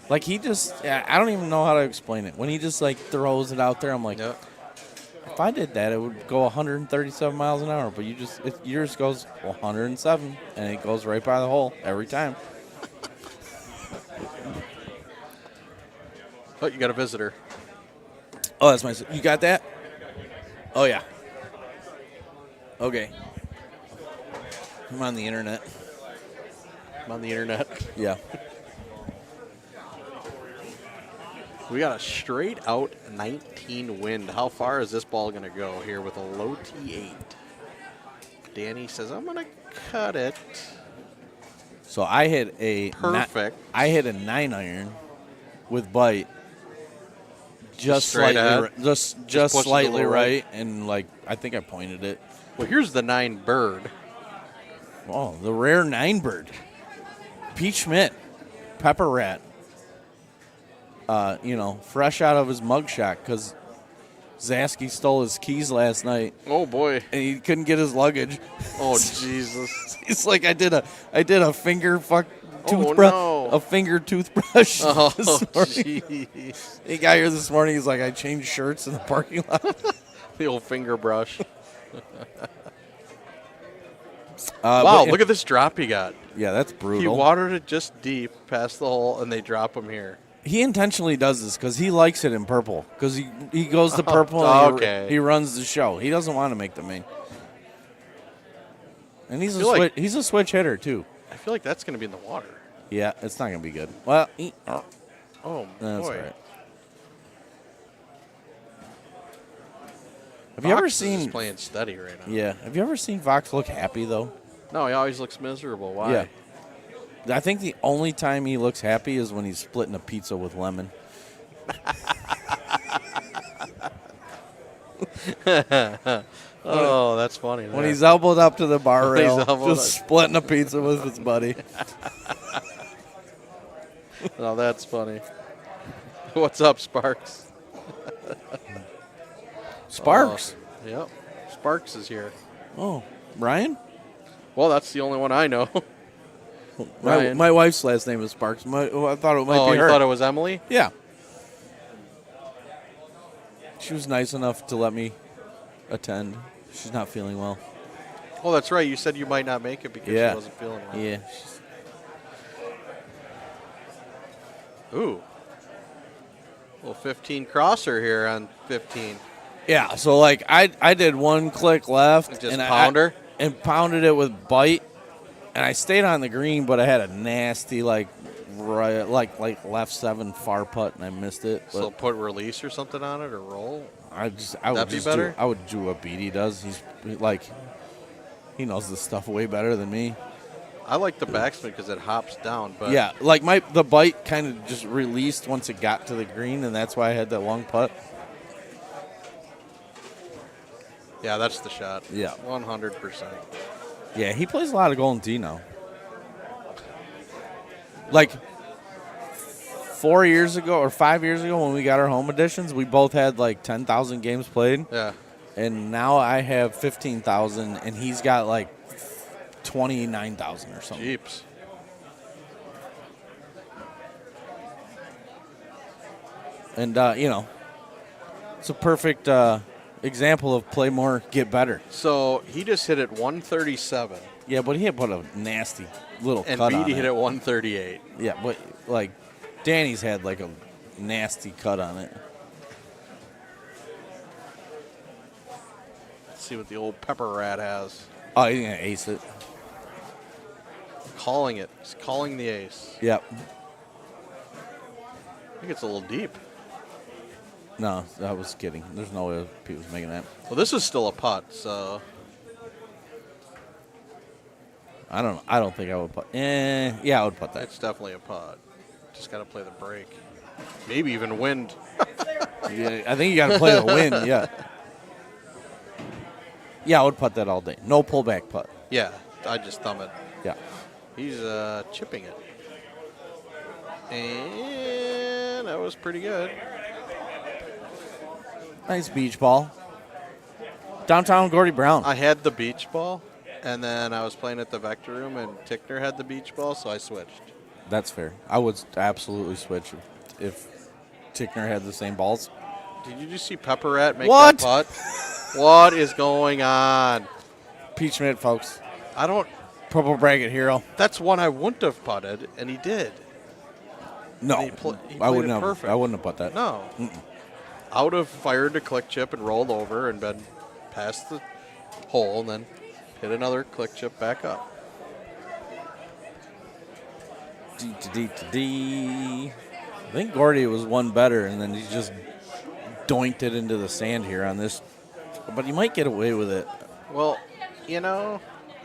S13: Like he just, I don't even know how to explain it. When he just like throws it out there, I'm like, if I did that, it would go 137 miles an hour. But yours goes 107, and it goes right by the hole every time.
S8: Oh, you got a visitor.
S13: Oh, that's my. You got that? Oh yeah. Okay. I'm on the internet.
S8: I'm on the internet.
S13: Yeah.
S8: We got a straight out 19 wind. How far is this ball going to go here with a low T8? Danny says, I'm going to cut it.
S13: So I hit a
S8: perfect.
S13: I hit a 9-iron with bite. Just
S8: straight
S13: slightly,
S8: at?
S13: just slightly right, and like I think I pointed it.
S8: Well, here's the 9 bird.
S13: Oh, the rare 9 bird. Pete Schmidt, Pepper Rat. Fresh out of his mugshot because Zasky stole his keys last night.
S8: Oh boy!
S13: And he couldn't get his luggage.
S8: Oh Jesus!
S13: He's like, I did a finger toothbrush, a finger toothbrush.
S8: Oh
S13: jeez! He got here this morning. He's like, I changed shirts in the parking lot.
S8: The old finger brush.
S13: Wow!
S8: Look at this drop he got.
S13: Yeah, that's brutal.
S8: He watered it just deep past the hole, and they drop him here.
S13: He intentionally does this because he likes it in purple. Because he goes to purple and he runs the show. He doesn't want to make the main. And he's a switch hitter too.
S8: I feel like that's going to be in the water.
S13: Yeah, it's not going to be good. Well,
S8: oh
S13: that's
S8: boy.
S13: right. Have you ever seen?
S8: He's playing steady right now.
S13: Yeah. Have you ever seen Vox look happy though?
S8: No, he always looks miserable. Why?
S13: Yeah. I think the only time he looks happy is when he's splitting a pizza with lemon.
S8: Oh, that's funny.
S13: When he's elbowed up to the bar rail, just splitting a pizza with his buddy.
S8: Oh, that's funny. What's up, Sparks?
S13: Sparks?
S8: Yep. Sparks is here.
S13: Oh, Ryan?
S8: Well, that's the only one I know.
S13: My wife's last name is Sparks. I thought it might be her.
S8: Oh, you thought it was Emily?
S13: Yeah. She was nice enough to let me attend. She's not feeling well.
S8: Oh, that's right. You said you might not make it because she wasn't feeling well.
S13: Yeah.
S8: Ooh. Little 15 crosser here on 15.
S13: Yeah, so like I did one click left.
S8: Just
S13: and
S8: pounder?
S13: And pounded it with bite. And I stayed on the green, but I had a nasty like left 7 far putt, and I missed it.
S8: So put release or something on it, or roll.
S13: I would do what Beatty does. He's like, he knows this stuff way better than me.
S8: I like the backswing because it hops down. But
S13: yeah, like the bite kind of just released once it got to the green, and that's why I had that long putt.
S8: Yeah, that's the shot.
S13: Yeah.
S8: 100%.
S13: Yeah, he plays a lot of Golden Tee now. Like 4 years ago or 5 years ago when we got our home editions, we both had like 10,000 games played.
S8: Yeah.
S13: And now I have 15,000, and he's got like 29,000 or something.
S8: Jeeps.
S13: And, it's a perfect example of play more, get better.
S8: So he just hit it 137.
S13: Yeah, but he put a nasty little
S8: And
S13: cut on
S8: Beatty
S13: it.
S8: hit it 138.
S13: Yeah, but, like, Danny's had, like, a nasty cut on it.
S8: Let's see what the old pepper rat has.
S13: Oh, he's going to ace it.
S8: Calling it. He's calling the ace.
S13: Yep.
S8: I think it's a little deep.
S13: No, I was kidding. There's no way Pete was making that.
S8: Well, this is still a putt, so.
S13: I don't think I would put. Yeah, I would put that.
S8: It's definitely a putt. Just got to play the break. Maybe even wind.
S13: Yeah, I think you got to play the wind. Yeah. Yeah, I would putt that all day. No pullback putt.
S8: Yeah, I just thumb it.
S13: Yeah.
S8: He's chipping it. And that was pretty good.
S13: Nice beach ball. Downtown Gordy Brown.
S8: I had the beach ball, and then I was playing at the Vector Room, and Tickner had the beach ball, so I switched.
S13: That's fair. I would absolutely switch if Tickner had the same balls.
S8: Did you just see Pepper Rat make
S13: What?
S8: that putt? What is going on?
S13: Pete Schmidt, folks.
S8: I don't.
S13: Purple bracket hero.
S8: That's one I wouldn't have putted, and he did.
S13: No,
S8: He played
S13: I wouldn't
S8: it
S13: have.
S8: perfect.
S13: I wouldn't have put that.
S8: No. I would have fired a click chip and rolled over and been past the hole and then hit another click chip back up.
S13: I think Gordy was one better, and then he just doinked it into the sand here on this. But he might get away with it.
S8: Well,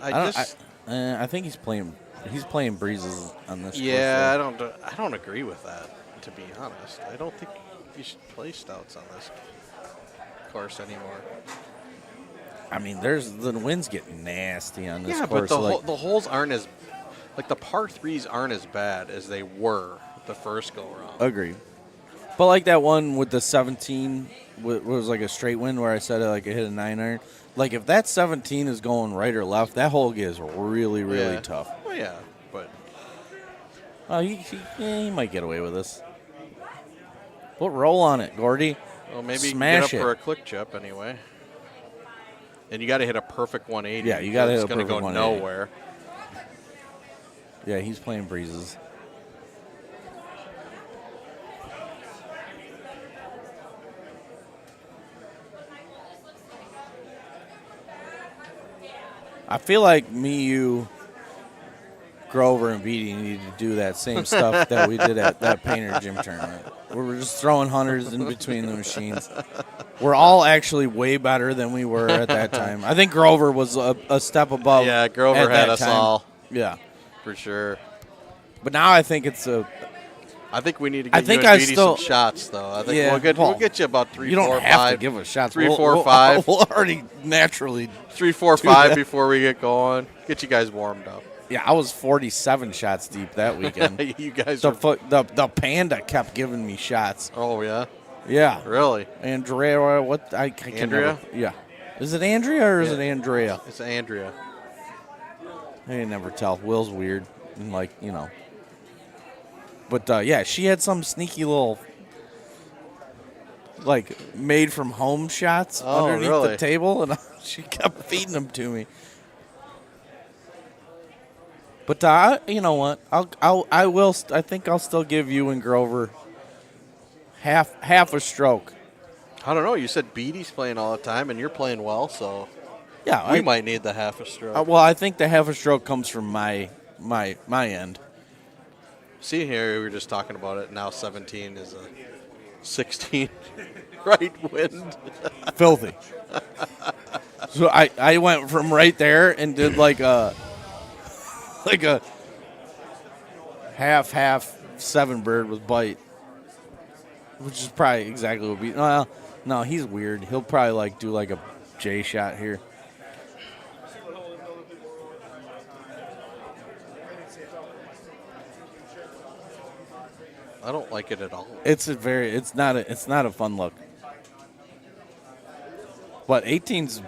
S13: I think he's playing. He's playing breezes on this.
S8: Yeah,
S13: course,
S8: I don't agree with that. To be honest, I don't think you should play stouts on this course anymore.
S13: I mean, the winds get nasty on this
S8: Yeah,
S13: course.
S8: but the holes aren't as the par threes aren't as bad as they were the first go around.
S13: Agreed. But like that one with the 17 was like a straight wind where I said I hit a 9-iron. Like if that 17 is going right or left, that hole gets really, really tough.
S8: Oh yeah, but
S13: he might get away with this. Put roll on it, Gordy.
S8: Well, maybe
S13: Smash
S8: you can get up
S13: it.
S8: for a click chip anyway. And you got to hit a perfect 180.
S13: Yeah, you got to hit a
S8: It's going
S13: perfect
S8: to go
S13: 180.
S8: nowhere.
S13: Yeah, he's playing breezes. I feel like me, you, Grover, and Beatty need to do that same stuff that we did at that Painter Gym tournament. We were just throwing hunters in between the machines. We're all actually way better than we were at that time. I think Grover was a step above.
S8: Yeah, Grover
S13: at
S8: had
S13: that
S8: us
S13: time.
S8: all.
S13: Yeah.
S8: For sure.
S13: But now I think it's a.
S8: I think we need to
S13: I
S8: give
S13: think
S8: you and
S13: I
S8: Beatty
S13: still-
S8: some shots, though. I think
S13: Yeah,
S8: we'll get you about 3,
S13: You don't
S8: 4,
S13: have
S8: 5.
S13: to give us shots.
S8: 3,
S13: We'll-
S8: 4,
S13: we'll-
S8: 5.
S13: We'll already naturally
S8: 3, 4,
S13: do
S8: 5
S13: that.
S8: before we get going. Get you guys warmed up.
S13: Yeah, I was 47 shots deep that weekend.
S8: You guys
S13: the Panda kept giving me shots.
S8: Oh, yeah?
S13: Yeah.
S8: Really?
S13: Andrea, what? I can
S8: Andrea?
S13: never. Yeah. Is it Andrea or is it Andrea?
S8: It's Andrea.
S13: I can never tell. Will's weird. And But, yeah, she had some sneaky little, made from home shots
S8: Oh,
S13: underneath
S8: really?
S13: the table, and she kept feeding them to me. But you know what? I will. I think I'll still give you and Grover half a stroke.
S8: I don't know. You said Beatty's playing all the time, and you're playing well, so
S13: Yeah,
S8: we might need the half a stroke.
S13: Well, I think the half a stroke comes from my end.
S8: See here, we were just talking about it. Now 17 is a 16 right wind.
S13: Filthy. So I went from right there and did like a half 7 bird with bite, which is probably exactly what we. Well, no, he's weird. He'll probably do like a J shot here.
S8: I don't like it at all.
S13: It's not a fun look. But 18's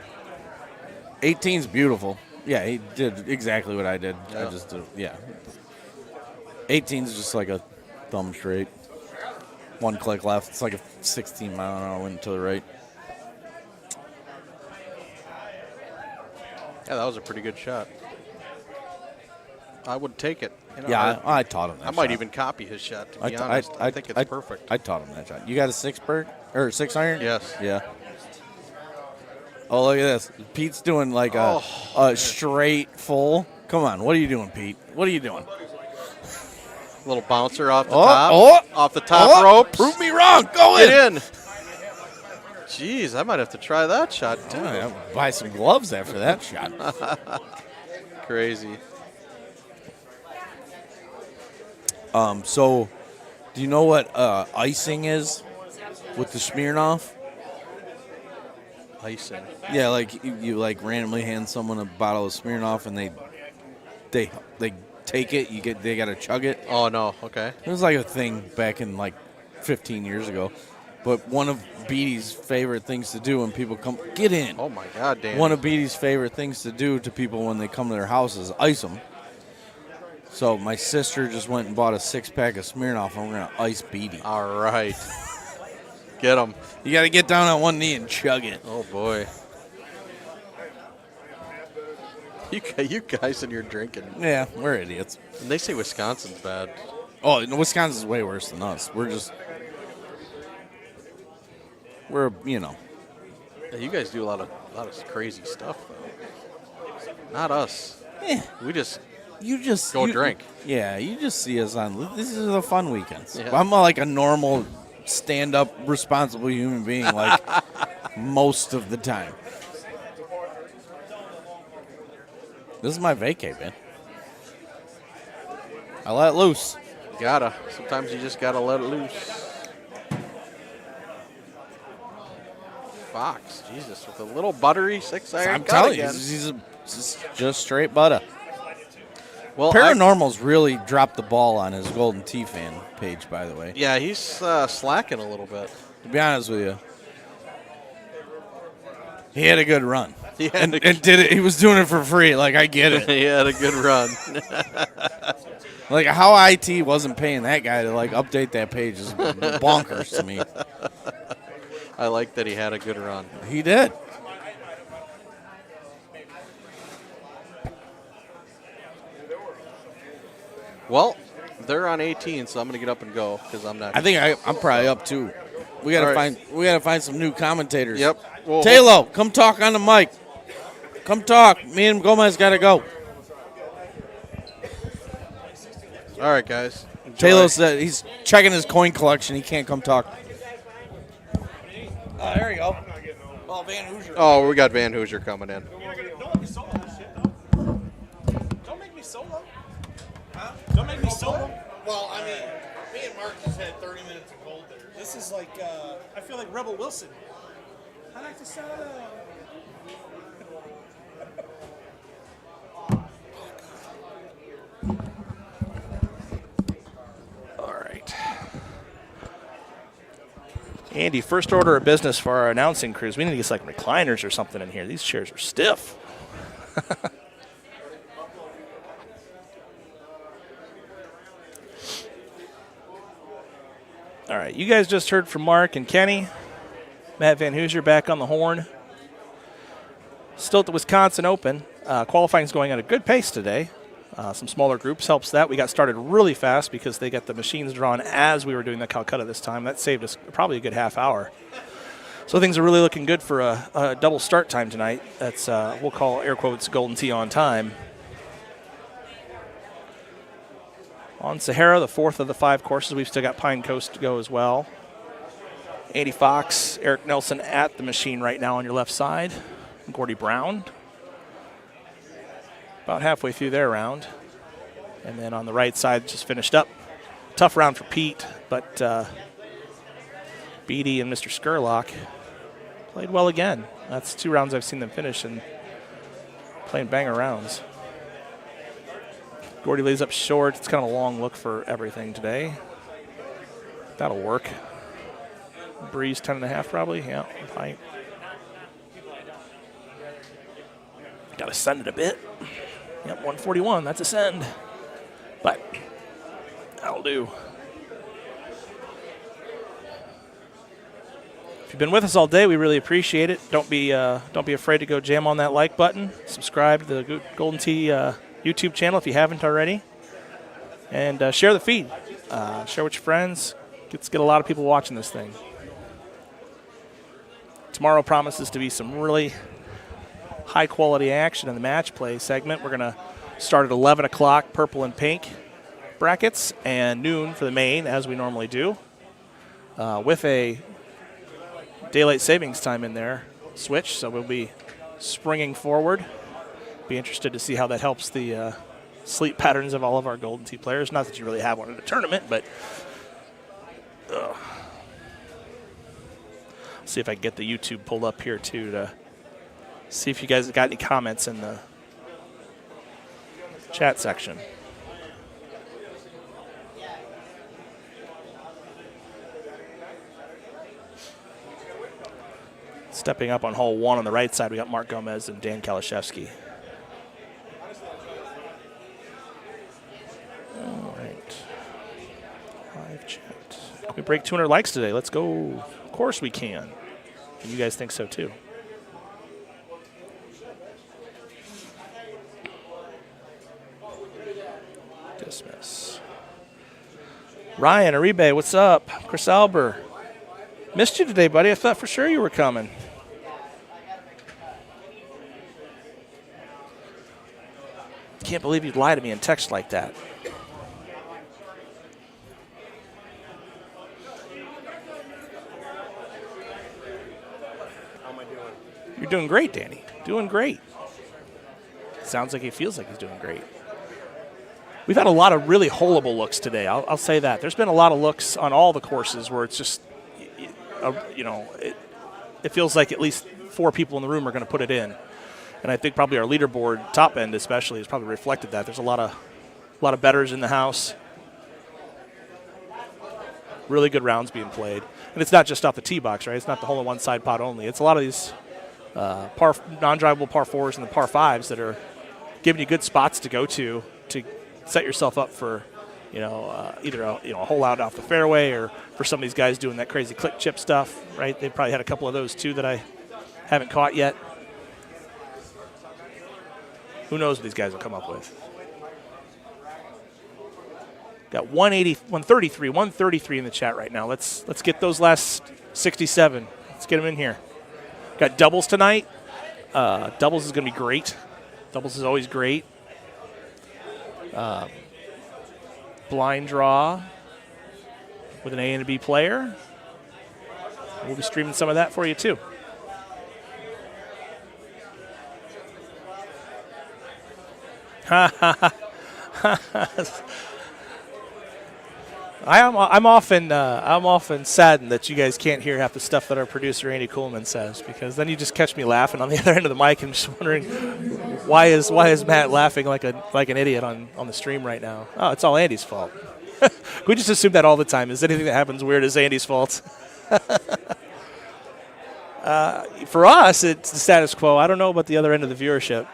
S13: beautiful. Yeah, he did exactly what I did.
S8: Yeah.
S13: I just did, yeah. 18's just like a thumb straight. One click left. It's like a 16-mile-an-hour wind to the right.
S8: Yeah, that was a pretty good shot. I would take it. You know,
S13: Yeah, I taught him that
S8: I might
S13: shot.
S8: even copy his shot, to be honest. I think it's perfect.
S13: I taught him that shot. You got a 6 iron?
S8: Yes.
S13: Yeah. Oh, look at this. Pete's doing like a straight full. Come on. What are you doing, Pete? What are you doing?
S8: Little bouncer off the top. Off the top rope.
S13: Prove me wrong. Go
S8: in. Jeez, I might have to try that shot, too.
S13: I'll buy some gloves after that shot.
S8: Crazy.
S13: So, do you know what icing is with the Smirnoff?
S8: Icing.
S13: Yeah, like you like randomly hand someone a bottle of Smirnoff and they take it. They got to chug it.
S8: Oh no, okay.
S13: It was like a thing back in like 15 years ago. But one of Beatty's favorite things to do when people come get in.
S8: Oh my God, Dan.
S13: One of Beatty's favorite things to do to people when they come to their house is ice them. So my sister just went and bought a 6-pack of Smirnoff, and we're gonna ice Beatty.
S8: All right. Get him.
S13: You got to get down on one knee and chug it.
S8: Oh boy. You guys and your drinking.
S13: Yeah, we're idiots.
S8: And they say Wisconsin's bad.
S13: Oh, no, Wisconsin's way worse than us.
S8: Yeah, you guys do a lot of crazy stuff though. Not us. We just go drink.
S13: Yeah, you just see us on. This is a fun weekends.
S8: Yeah.
S13: I'm like a normal, stand-up, responsible human being, like most of the time. This is my vacay, man. I let loose.
S8: Sometimes you just gotta let it loose. Fox, Jesus, with a little buttery 6-iron.
S13: I'm telling you,
S8: again.
S13: he's just straight butter.
S8: Well,
S13: Paranormal's really dropped the ball on his Golden Tee fan page, by the way.
S8: Yeah, he's slacking a little bit.
S13: To be honest with you, he had a good run. And did it. He was doing it for free. Like, I get it.
S8: He had a good run.
S13: Like, how IT wasn't paying that guy to like update that page is bonkers to me.
S8: I like that he had a good run.
S13: He did.
S8: Well, they're on 18, so I'm going to get up and go because I'm not.
S13: I think I'm probably up too. We gotta find some new commentators.
S8: Yep. Well,
S13: Taylor, come talk on the mic. Come talk. Me and Gomez gotta go.
S8: All right, guys. Enjoy.
S13: Taylor said he's checking his coin collection. He can't come talk. There you go. Oh, Van Hoosier.
S8: Oh, we got Van Hoosier coming in.
S9: Don't make me solo. Huh? Don't make me solo.
S13: Well, I mean, me and Mark just had 30 minutes of cold dinner.
S9: This is like, I feel like Rebel Wilson. I like to solo.
S15: All right. Andy, first order of business for our announcing crews. We need to get like recliners or something in here. These chairs are stiff. All right, you guys just heard from Mark and Kenny. Matt Van Hoosier back on the horn. Still at the Wisconsin Open. Qualifying is going at a good pace today. Some smaller groups helps that. We got started really fast because they got the machines drawn as we were doing the Calcutta this time. That saved us probably a good half hour. So things are really looking good for a double start time tonight. That's, we'll call air quotes, Golden Tee on time. On Sahara, the fourth of the 5 courses, we've still got Pine Coast to go as well. Andy Fox, Eric Nelson at the machine right now on your left side. Gordy Brown, about halfway through their round. And then on the right side, just finished up. Tough round for Pete, but Beatty and Mr. Skurlock played well again. That's 2 rounds I've seen them finish and playing banger rounds. Gordy lays up short. It's kind of a long look for everything today. That'll work. Breeze 10.5 probably. Yeah, height. Got to send it a bit. Yep, 141. That's a send. But that'll do. If you've been with us all day, we really appreciate it. Don't be afraid to go jam on that like button. Subscribe to the Golden Tee YouTube channel if you haven't already, and share the feed. Share with your friends. Let's get a lot of people watching this thing. Tomorrow promises to be some really high-quality action in the match play segment. We're going to start at 11 o'clock, purple and pink brackets, and noon for the main, as we normally do, with a daylight savings time in there switch, so we'll be springing forward. Be interested to see how that helps the sleep patterns of all of our Golden Tee players. Not that you really have one in a tournament, but see if I can get the YouTube pulled up here too to see if you guys got any comments in the chat section. Stepping up on hole 1 on the right side, we got Mark Gomez and Dan Kalashevsky. All right. Live chat. Can we break 200 likes today? Let's go. Of course we can. And you guys think so too. Dismiss. Ryan Aribe, what's up? Chris Alber. Missed you today, buddy. I thought for sure you were coming. Can't believe you'd lie to me in text like that.
S16: How am I doing?
S15: You're doing great, Danny. Doing great. Sounds like he feels like he's doing great. We've had a lot of really holeable looks today. I'll say that. There's been a lot of looks on all the courses where it's just, it feels like at least 4 people in the room are going to put it in. And I think probably our leaderboard, top end especially, has probably reflected that. There's a lot of bettors in the house. Really good rounds being played. And it's not just off the tee box, right? It's not the hole-in-one side pot only. It's a lot of these non-drivable par 4s and the par 5s that are giving you good spots to go to set yourself up for, either a hole out off the fairway or for some of these guys doing that crazy click chip stuff, right? They probably had a couple of those too that I haven't caught yet. Who knows what these guys will come up with? Got 133 in the chat right now. Let's get those last 67. Let's get them in here. Got doubles tonight. Doubles is going to be great. Doubles is always great. Blind draw with an A and a B player. We'll be streaming some of that for you too. I'm often saddened that you guys can't hear half the stuff that our producer Andy Coolman says, because then you just catch me laughing on the other end of the mic and just wondering why is Matt laughing like an idiot on the stream right now? Oh, it's all Andy's fault. We just assume that all the time. Is anything that happens weird is Andy's fault? For us, it's the status quo. I don't know about the other end of the viewership.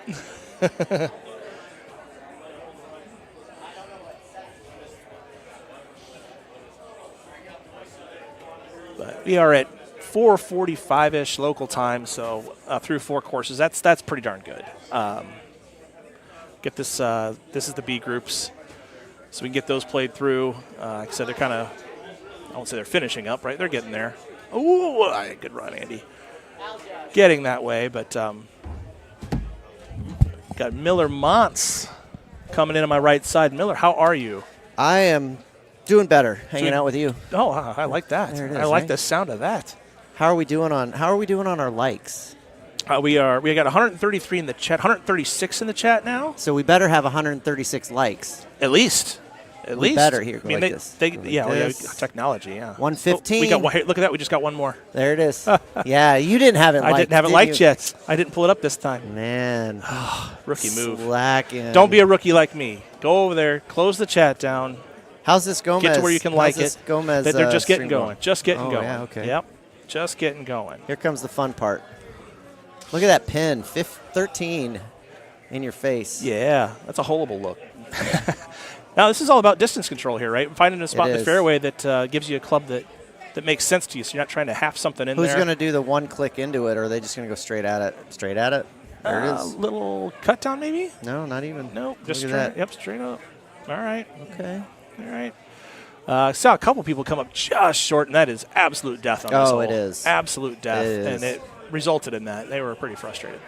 S15: But we are at 4:45-ish local time, so through 4 courses, that's pretty darn good. Get this. This is the B groups, so we can get those played through. Like I said, they're kind of, I won't say they're finishing up, right? They're getting there. Ooh, good run, Andy. Getting that way, but got Miller Montz coming in on my right side. Miller, how are you?
S3: I am doing better, hanging out with you.
S15: Oh, I like that. I like the sound of that.
S3: How are we doing on our we
S15: got 133 in the chat, 136 in the chat now.
S3: So we better have 136 likes.
S15: At least At
S3: we
S15: least
S3: better here.
S15: I mean,
S3: like this. Technology.
S15: Yeah.
S3: 115.
S15: We got one. Hey, look at that. We just got one more.
S3: There it is. Yeah, you didn't have it.
S15: I didn't have it liked yet. I didn't pull it up this time.
S3: Man,
S15: rookie move.
S3: Slacking.
S15: Don't be a rookie like me. Go over there. Close the chat down.
S3: How's this Gomez?
S15: Get to where you can like it.
S3: Gomez.
S15: They're just getting going. Just getting going.
S3: Yeah, okay.
S15: Yep. Just getting going.
S3: Here comes the fun part. Look at that pin. 13 in your face.
S15: Yeah, that's a holeable look. Now, this is all about distance control here, right? Finding a spot in the fairway that gives you a club that makes sense to you, so you're not trying to half something in there.
S3: Who's going to do the one click into it, or are they just going to go straight at it? Straight at it? There it is.
S15: Little cut down, maybe?
S3: No, not even.
S15: No, just straight.
S3: that.
S15: Yep, straight up. All right.
S3: Okay.
S15: All right. Saw a couple people come up just short, and that is absolute death on this hole.
S3: It is.
S15: Absolute death. And it resulted in that. They were pretty frustrated.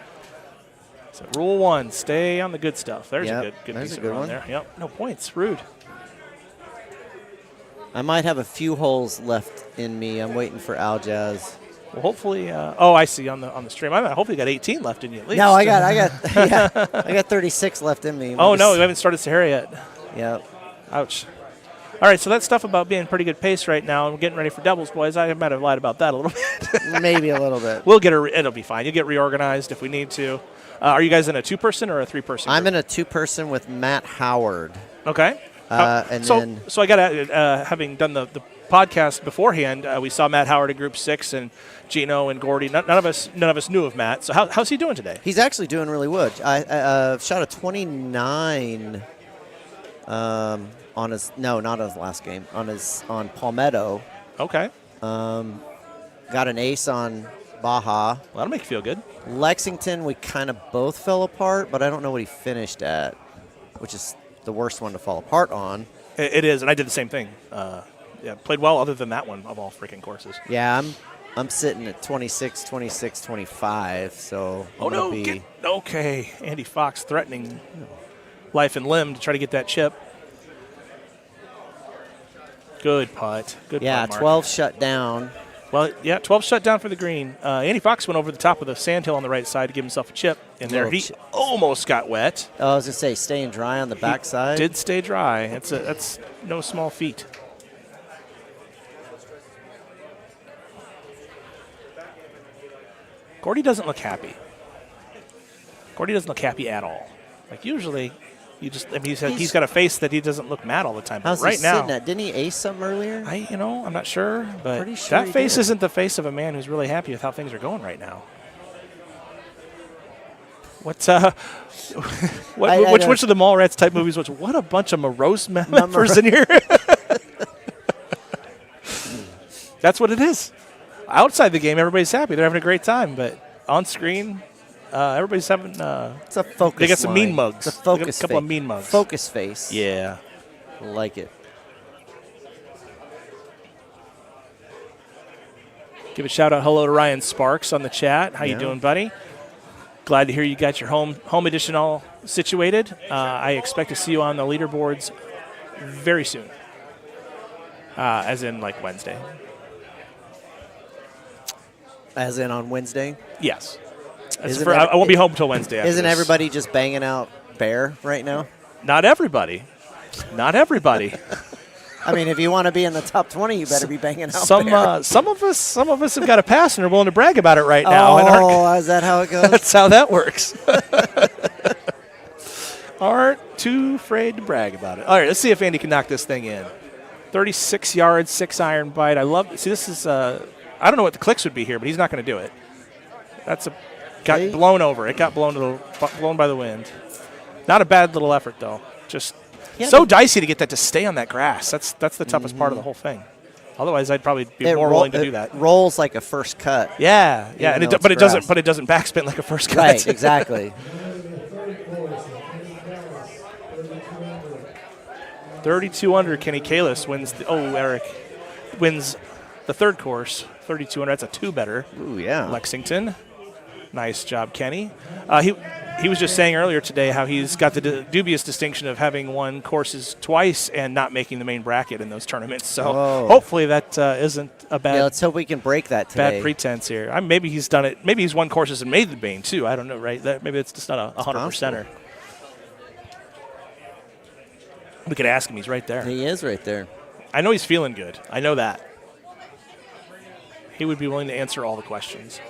S15: So rule 1, stay on the good stuff. There's a good piece of run there. Yep, no points. Rude.
S3: I might have a few holes left in me. I'm waiting for Aljaz.
S15: Well, hopefully. I see on the stream. Hopefully, you got 18 left in you at least.
S3: No, I got 36 left in me.
S15: Oh no, we haven't started Sahara yet.
S3: Yep.
S15: Ouch. All right, so that stuff about being pretty good pace right now and getting ready for doubles, boys. I might have lied about that a little bit.
S3: Maybe a little bit.
S15: We'll get it'll be fine. You'll get reorganized if we need to. Are you guys in a 2-person or a 3-person?
S3: I'm in a 2-person with Matt Howard.
S15: Okay. So I got having done the podcast beforehand, we saw Matt Howard in Group 6 and Gino and Gordy. None of us knew of Matt. So how's he doing today?
S3: He's actually doing really good. I shot a 29 on his not on his last game on Palmetto.
S15: Okay.
S3: Got an ace on Baja.
S15: Well, that'll make you feel good.
S3: Lexington, we kind of both fell apart, but I don't know what he finished at, which is the worst one to fall apart on.
S15: It is, and I did the same thing. Played well other than that one of all freaking courses.
S3: Yeah, I'm sitting at 26, 26, 25, so
S15: okay. Andy Fox threatening life and limb to try to get that chip. Good putt. Good putt, Mark.
S3: 12 shut down.
S15: Well, 12 shut down for the green. Andy Fox went over the top of the sandhill on the right side to give himself a chip. And there he almost got wet.
S3: Oh, I was going to say, staying dry on the backside.
S15: Did stay dry. That's no small feat. Gordy doesn't look happy. Gordy doesn't look happy at all. Like usually, he's got a face that he doesn't look mad all the time.
S3: How's
S15: right
S3: he
S15: now,
S3: sitting at? Didn't he ace something earlier?
S15: I'm not sure, but
S3: pretty sure
S15: that face isn't the face of a man who's really happy with how things are going right now. What's which of the Mallrats type movies? What a bunch of morose members in here. That's what it is. Outside the game, everybody's happy. They're having a great time, but on screen, everybody's having.
S3: It's a focus.
S15: They got some
S3: line.
S15: mean mugs.
S3: It's a focus.
S15: They got a couple of mean mugs.
S3: Focus face.
S15: Yeah,
S3: like it.
S15: Give a shout out, hello to Ryan Sparks on the chat. How you doing, buddy? Glad to hear you got your home edition all situated. I expect to see you on the leaderboards very soon, as in like Wednesday.
S3: As in on Wednesday?
S15: Yes. I won't be home until Wednesday.
S3: Isn't everybody just banging out bear right now?
S15: Not everybody. Not everybody.
S3: I mean, if you want to be in the top 20, you better be banging out
S15: bear. Some of us have got a pass and are willing to brag about it right now.
S3: Oh, is that how it goes?
S15: That's how that works. Aren't too afraid to brag about it. All right, let's see if Andy can knock this thing in. 36 yards, 6-iron bite. I love. See, this is. I don't know what the clicks would be here, but he's not going to do it. Got blown over. It got blown by the wind. Not a bad little effort though. Just so dicey to get that to stay on that grass. That's the toughest part of the whole thing. Otherwise, I'd probably be more willing to do that.
S3: It rolls like a first cut.
S15: Yeah, but it doesn't backspin like a first cut.
S3: Right, exactly.
S15: 32 under. Kenny Kalis wins. Eric wins the third course. 32 under. That's a 2-better.
S3: Ooh, yeah.
S15: Lexington. Nice job, Kenny. He was just saying earlier today how he's got the dubious distinction of having won courses twice and not making the main bracket in those tournaments. So hopefully that isn't a bad.
S3: Yeah, let's hope we can break that today.
S15: Bad pretense here. Maybe he's done it. Maybe he's won courses and made the main too. I don't know, right? Maybe it's just not a 100%er. We could ask him. He's right there.
S3: He is right there.
S15: I know he's feeling good. I know that. He would be willing to answer all the questions.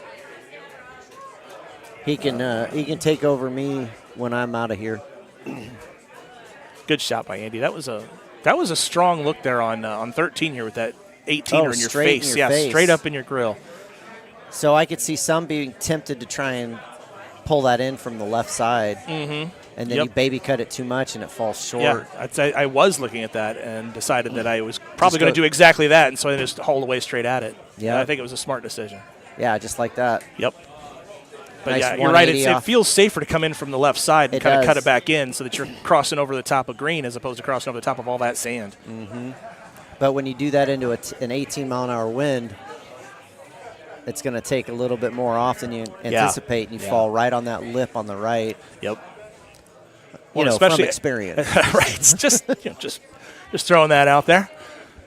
S3: He can take over me when I'm out of here.
S15: Good shot by Andy. That was a strong look there on 13 here with that 18er in your face. Straight up in your grill.
S3: So I could see some being tempted to try and pull that in from the left side.
S15: Mm-hmm.
S3: And then you baby cut it too much and it falls short.
S15: Yeah, I'd say I was looking at that and decided that I was probably going to do exactly that, and so I just hauled away straight at it.
S3: Yeah.
S15: And I think it was a smart decision.
S3: Yeah, just like that.
S15: Yep. But
S3: Nice
S15: yeah, you're right. It
S3: 180
S15: feels safer to come in from the left side and
S3: It
S15: kind of
S3: does.
S15: cut it back in so that you're crossing over the top of green as opposed to crossing over the top of all that sand.
S3: Mm-hmm. But when you do that into an 18-mile-an-hour wind, it's going to take a little bit more off than you anticipate, and you fall right on that lip on the right.
S15: Yep.
S3: You know,
S15: especially
S3: from experience.
S15: right. It's just just throwing that out there.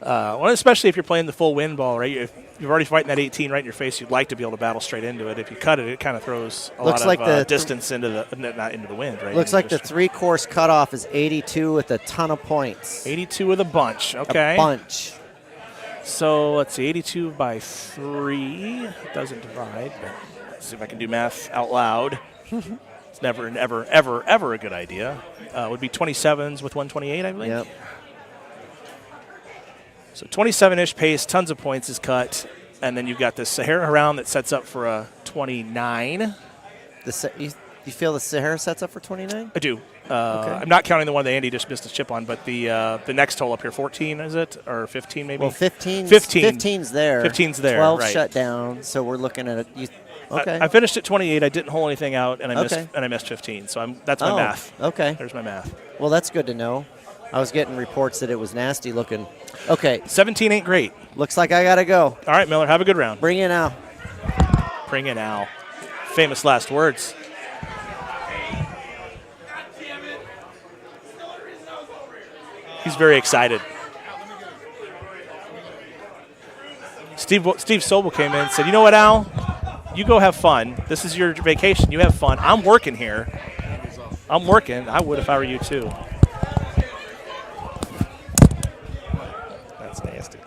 S15: Well, especially if you're playing the full wind ball, right? If you're already fighting that 18 right in your face, you'd like to be able to battle straight into it. If you cut it, it kind of throws a lot of distance into not into the wind, right?
S3: Looks like the 3-course cutoff is 82 with a ton of points.
S15: 82 with a bunch. Okay.
S3: A bunch.
S15: So let's see, 82 by 3. It doesn't divide, but let's see if I can do math out loud. It's never and ever, ever, ever a good idea. Would be 27s with 128, I believe.
S3: Yep.
S15: So 27-ish pace, tons of points is cut, and then you've got the Sahara round that sets up for a 29.
S3: You feel the Sahara sets up for 29?
S15: I do.
S3: Okay.
S15: I'm not counting the one that Andy just missed a chip on, but the next hole up here, 14 is it, or 15 maybe?
S3: Well, 15's there.
S15: 15's there.
S3: 12
S15: right.
S3: shut down, so we're looking at it. Okay.
S15: I finished at 28. I didn't hole anything out, and I missed 15. So that's my math.
S3: Okay.
S15: There's my math.
S3: Well, that's good to know. I was getting reports that it was nasty looking. Okay.
S15: 17 ain't great.
S3: Looks like I got to go.
S15: All right, Miller, have a good round.
S3: Bring it now.
S15: Bring it now. Famous last words. He's very excited. Steve Sobel came in and said, you know what, Al? You go have fun. This is your vacation. You have fun. I'm working here. I'm working. I would if I were you, too. That's nasty.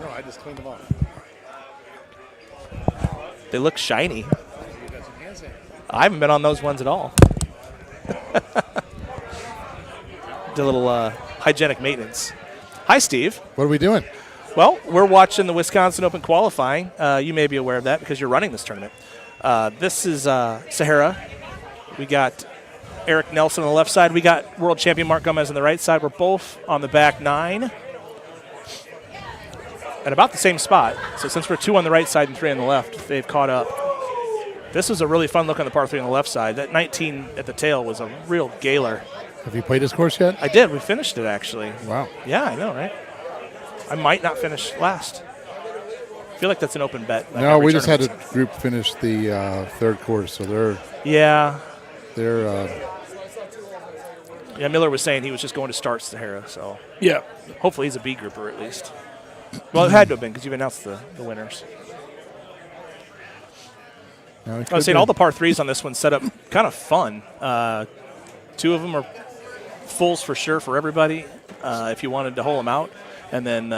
S6: No, I just cleaned them off.
S15: They look shiny. I haven't been on those ones at all. The little hygienic maintenance. Hi, Steve.
S16: What are we doing?
S15: Well, we're watching the Wisconsin Open qualifying. You may be aware of that because you're running this tournament. This is Sahara. We got Eric Nelson on the left side. We got world champion Mark Gomez on the right side. We're both on the back 9 at about the same spot. So since we're 2 on the right side and 3 on the left, they've caught up. This was a really fun look on the par 3 on the left side. That 19 at the tail was a real galer.
S16: Have you played this course yet?
S15: I did. We finished it, actually.
S16: Wow.
S15: Yeah, I know, right? I might not finish last. I feel like that's an open bet.
S16: No, we just had a group finish the third course, so they're
S15: yeah.
S16: Yeah,
S15: Miller was saying he was just going to start Sahara, so
S16: yeah.
S15: Hopefully he's a B grouper at least. Well, it had to have been because you've announced the winners.
S16: No,
S15: I was saying all the par 3s on this one set up kind of fun. 2 of them are fulls for sure for everybody if you wanted to hole them out. And then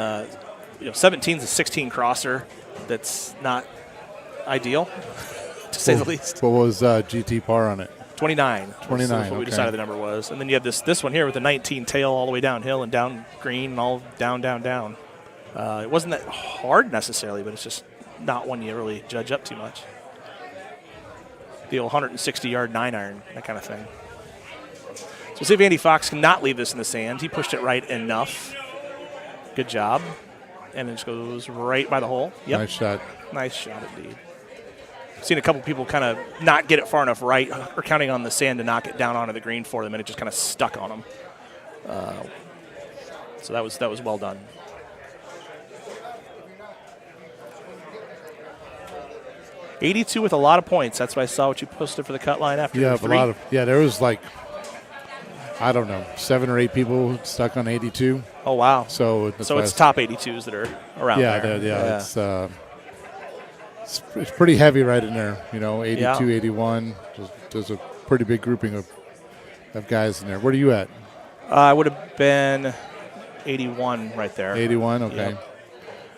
S15: 17 is a 16 crosser that's not ideal, to say the least.
S16: What was GT par on it?
S15: 29.
S16: 29,
S15: That's what we decided the number was. And then you have this one here with the 19 tail all the way downhill and down green and all down, down, down. It wasn't that hard necessarily, but it's just not one you really judge up too much. The old 160-yard 9-iron, that kind of thing. So see if Andy Fox can not leave this in the sand. He pushed it right enough. Good job. And it just goes right by the hole. Yep.
S16: Nice shot.
S15: Nice shot indeed. Seen a couple people kind of not get it far enough right or counting on the sand to knock it down onto the green for them, and it just kind of stuck on them. So that was well done. $82 with a lot of points. That's why I saw what you posted for the cut line after.
S16: Yeah,
S15: three.
S16: there was like, I don't know, 7 or 8 people stuck on 82.
S15: Oh wow!
S16: So
S15: it's top 82s that are around there.
S16: Yeah. It's pretty heavy right in there. 82, 81. There's a pretty big grouping of guys in there. Where are you at?
S15: I would have been 81 right there.
S16: 81, okay.
S15: Yep.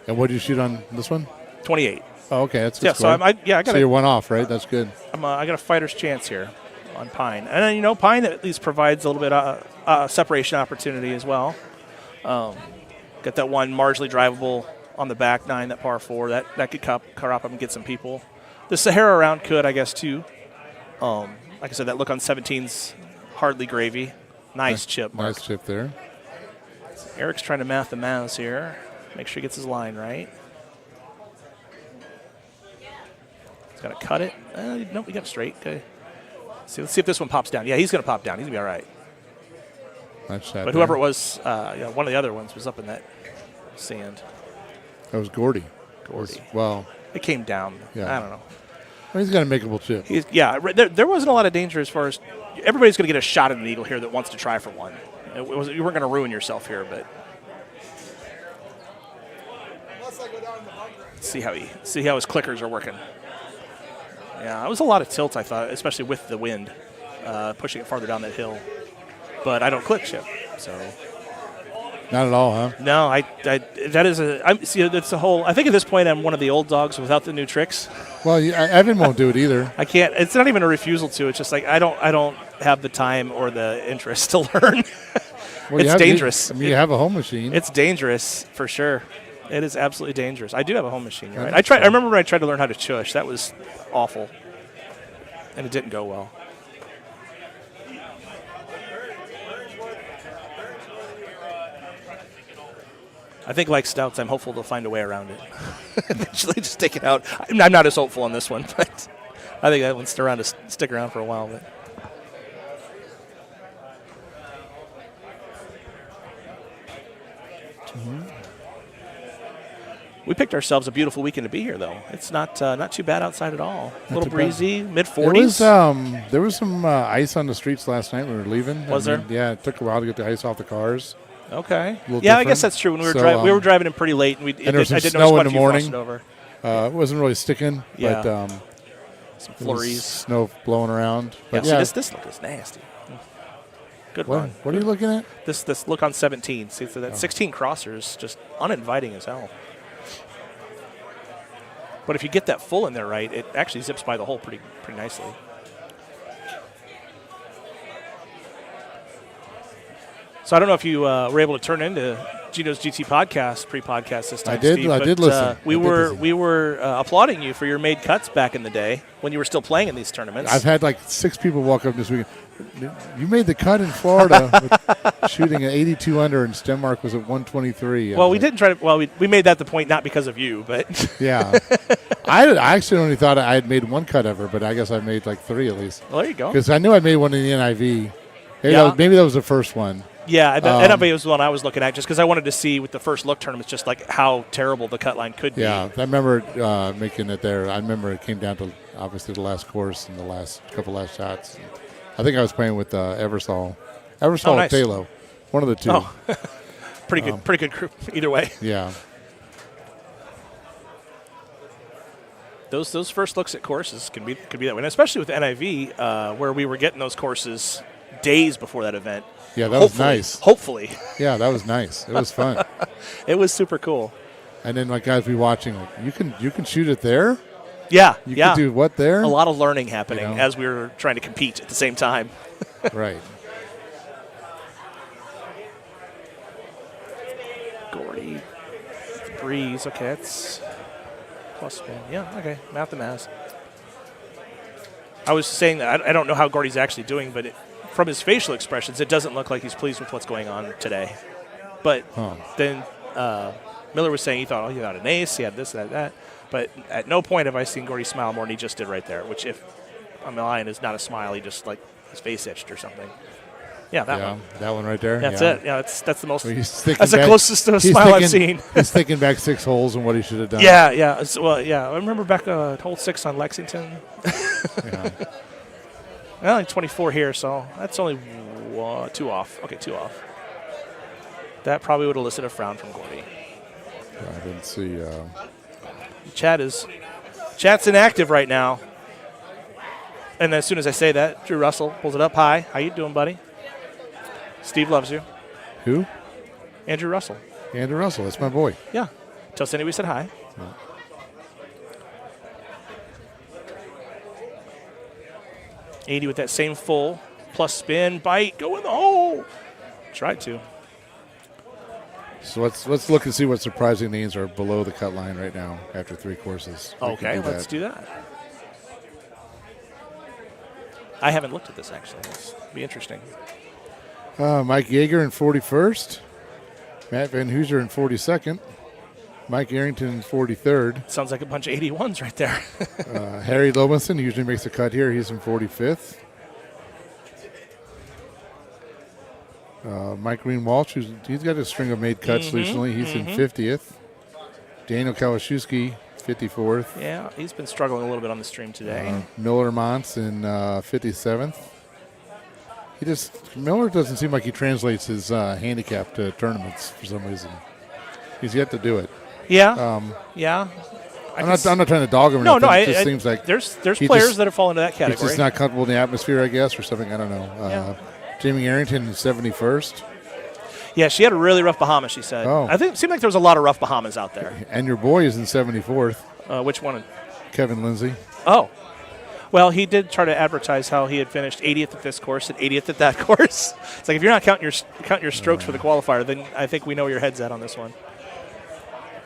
S16: And what did you shoot on this one?
S15: 28.
S16: Oh, okay, that's a good
S15: yeah.
S16: score.
S15: So I got.
S16: So you're one off, right? That's good.
S15: I got a fighter's chance here on Pine, and then, Pine at least provides a little bit of separation opportunity as well. Got that one marginally drivable on the back nine, that par 4 that could crop up and get some people. The Sahara round could, I guess, too. Like I said, that look on 17's hardly gravy. Nice chip, Mark.
S16: Nice chip there.
S15: Eric's trying to math the maths here. Make sure he gets his line right. He's got to cut it. Nope, we got it straight. Okay. Let's see if this one pops down. Yeah, he's going to pop down. He's going to be all right.
S16: Nice shot.
S15: But whoever it was, one of the other ones was up in that sand.
S16: That was Gordy. Well,
S15: it came down.
S16: Yeah.
S15: I don't know.
S16: Well, he's got a makeable chip.
S15: There wasn't a lot of danger as far as everybody's going to get a shot at an eagle here that wants to try for one. You weren't going to ruin yourself here, but see how his clickers are working. Yeah, it was a lot of tilt, I thought, especially with the wind pushing it farther down that hill. But I don't click chip, so.
S16: Not at all, huh?
S15: No, that's a whole. I think at this point I'm one of the old dogs without the new tricks.
S16: Well, Evan won't do it either.
S15: I can't. It's not even a refusal to. It's just like I don't have the time or the interest to learn.
S16: Well,
S15: it's dangerous.
S16: You have a home machine.
S15: It's dangerous for sure. It is absolutely dangerous. I do have a home machine. You're right. I remember when I tried to learn how to chush. That was awful, and it didn't go well. I think, like stouts, I'm hopeful they'll find a way around it. Eventually, just take it out. I'm not as hopeful on this one, but I think that one's around to stick around for a while. But we picked ourselves a beautiful weekend to be here, though. It's not too bad outside at all. A little breezy, mid-40s.
S16: There was some ice on the streets last night when we were leaving.
S15: Was there?
S16: Yeah, it took a while to get the ice off the cars.
S15: Okay.
S16: Yeah,
S15: I guess that's true. When we were we were driving in pretty late, and
S16: there was some
S15: I didn't
S16: snow
S15: notice
S16: in the
S15: much
S16: morning.
S15: over.
S16: It wasn't really sticking,
S15: Yeah.
S16: but
S15: some
S16: there was
S15: flurries,
S16: snow blowing around.
S15: Yeah,
S16: But
S15: see, this look is nasty. Good run.
S16: What are you looking at?
S15: This look on 17. See, so that 16 crosser is just uninviting as hell. But if you get that full in there right, it actually zips by the hole pretty nicely. So I don't know if you were able to turn into Gino's GT podcast, pre-podcast this time.
S16: I did.
S15: Steve,
S16: I did listen.
S15: We were applauding you for your made cuts back in the day when you were still playing in these tournaments.
S16: I've had like 6 people walk up this weekend. You made the cut in Florida with shooting at 82 under, and Stenmark was at 123.
S15: Well, we didn't try to. Well, we made that the point not because of you, but
S16: yeah. I actually only thought I had made 1 cut ever, but I guess I made like 3 at least.
S15: Well, there you go.
S16: Because I knew I made one in the NIV.
S15: Yeah.
S16: Maybe that was the first one.
S15: Yeah, NIV was the one I was looking at just because I wanted to see with the first look tournaments just like how terrible the cut line could be.
S16: Yeah, I remember making it there. I remember it came down to obviously the last course and the last shots. I think I was playing with Eversol. Eversol
S15: nice.
S16: or Talo. One of the two.
S15: Oh. Pretty good group either way.
S16: Yeah.
S15: Those first looks at courses can be that way, and especially with NIV, where we were getting those courses days before that event.
S16: Yeah, that was nice.
S15: Hopefully.
S16: Yeah, that was nice. It was fun.
S15: It was super cool.
S16: And then like guys be watching, like you can shoot it there.
S15: Yeah,
S16: you can do what there?
S15: A lot of learning happening as we were trying to compete at the same time.
S16: Right.
S15: Gordy, breeze. Okay, that's plus spin. Yeah, okay, math the math. I was saying that I don't know how Gordy's actually doing, but from his facial expressions, it doesn't look like he's pleased with what's going on today. But then Miller was saying he thought, he got an ace, he had this, that. But at no point have I seen Gordy smile more than he just did right there, which if I'm lying is not a smile, he just like his face itched or something. Yeah, that one.
S16: That one right there.
S15: That's it. Yeah, that's the most.
S16: That's
S15: the closest to a smile I've seen.
S16: He's thinking back 6 holes and what he should have done.
S15: Yeah. Well, yeah. I remember back hole 6 on Lexington.
S16: Yeah.
S15: Well, only 24 here, so that's only 2 off. Okay, 2 off. That probably would have elicited a frown from Gordy.
S16: I didn't see.
S15: Chat's inactive right now. And as soon as I say that, Drew Russell pulls it up high. How you doing, buddy? Steve loves you.
S16: Who?
S15: Andrew Russell.
S16: Andrew Russell. That's my boy.
S15: Yeah. Tell Cindy we said hi.
S16: Yeah.
S15: 80 with that same full plus spin, bite, go in the hole. Tried to.
S16: So let's look and see what surprising names are below the cut line right now after 3 courses.
S15: Okay, let's do that. I haven't looked at this actually. This will be interesting.
S16: Mike Yeager in 41st. Matt Van Hooser in 42nd. Mike Arrington in 43rd.
S15: Sounds like a bunch of 81s right there.
S16: Harry Lobenson usually makes a cut here. He's in 45th. Mike Green Walsh, he's got a string of made cuts recently. He's in 50th. Daniel Kawaszewski, 54th.
S15: Yeah, he's been struggling a little bit on the stream today.
S16: Miller Montz in 57th. Miller doesn't seem like he translates his handicap to tournaments for some reason. He's yet to do it.
S15: Yeah. Yeah.
S16: I'm not trying to dog him.
S15: No,
S16: it just seems like
S15: there's players that have fallen into that category.
S16: He's just not comfortable in the atmosphere, I guess, or something. I don't know. Jamie Arrington in 71st.
S15: Yeah, she had a really rough Bahama, she said.
S16: Oh.
S15: I think it seemed like there was a lot of rough Bahamas out there.
S16: And your boy is in 74th.
S15: Which one?
S16: Kevin Lindsay.
S15: Oh. Well, he did try to advertise how he had finished 80th at this course and 80th at that course. It's like if you're not counting your strokes for the qualifier, then I think we know where your head's at on this one.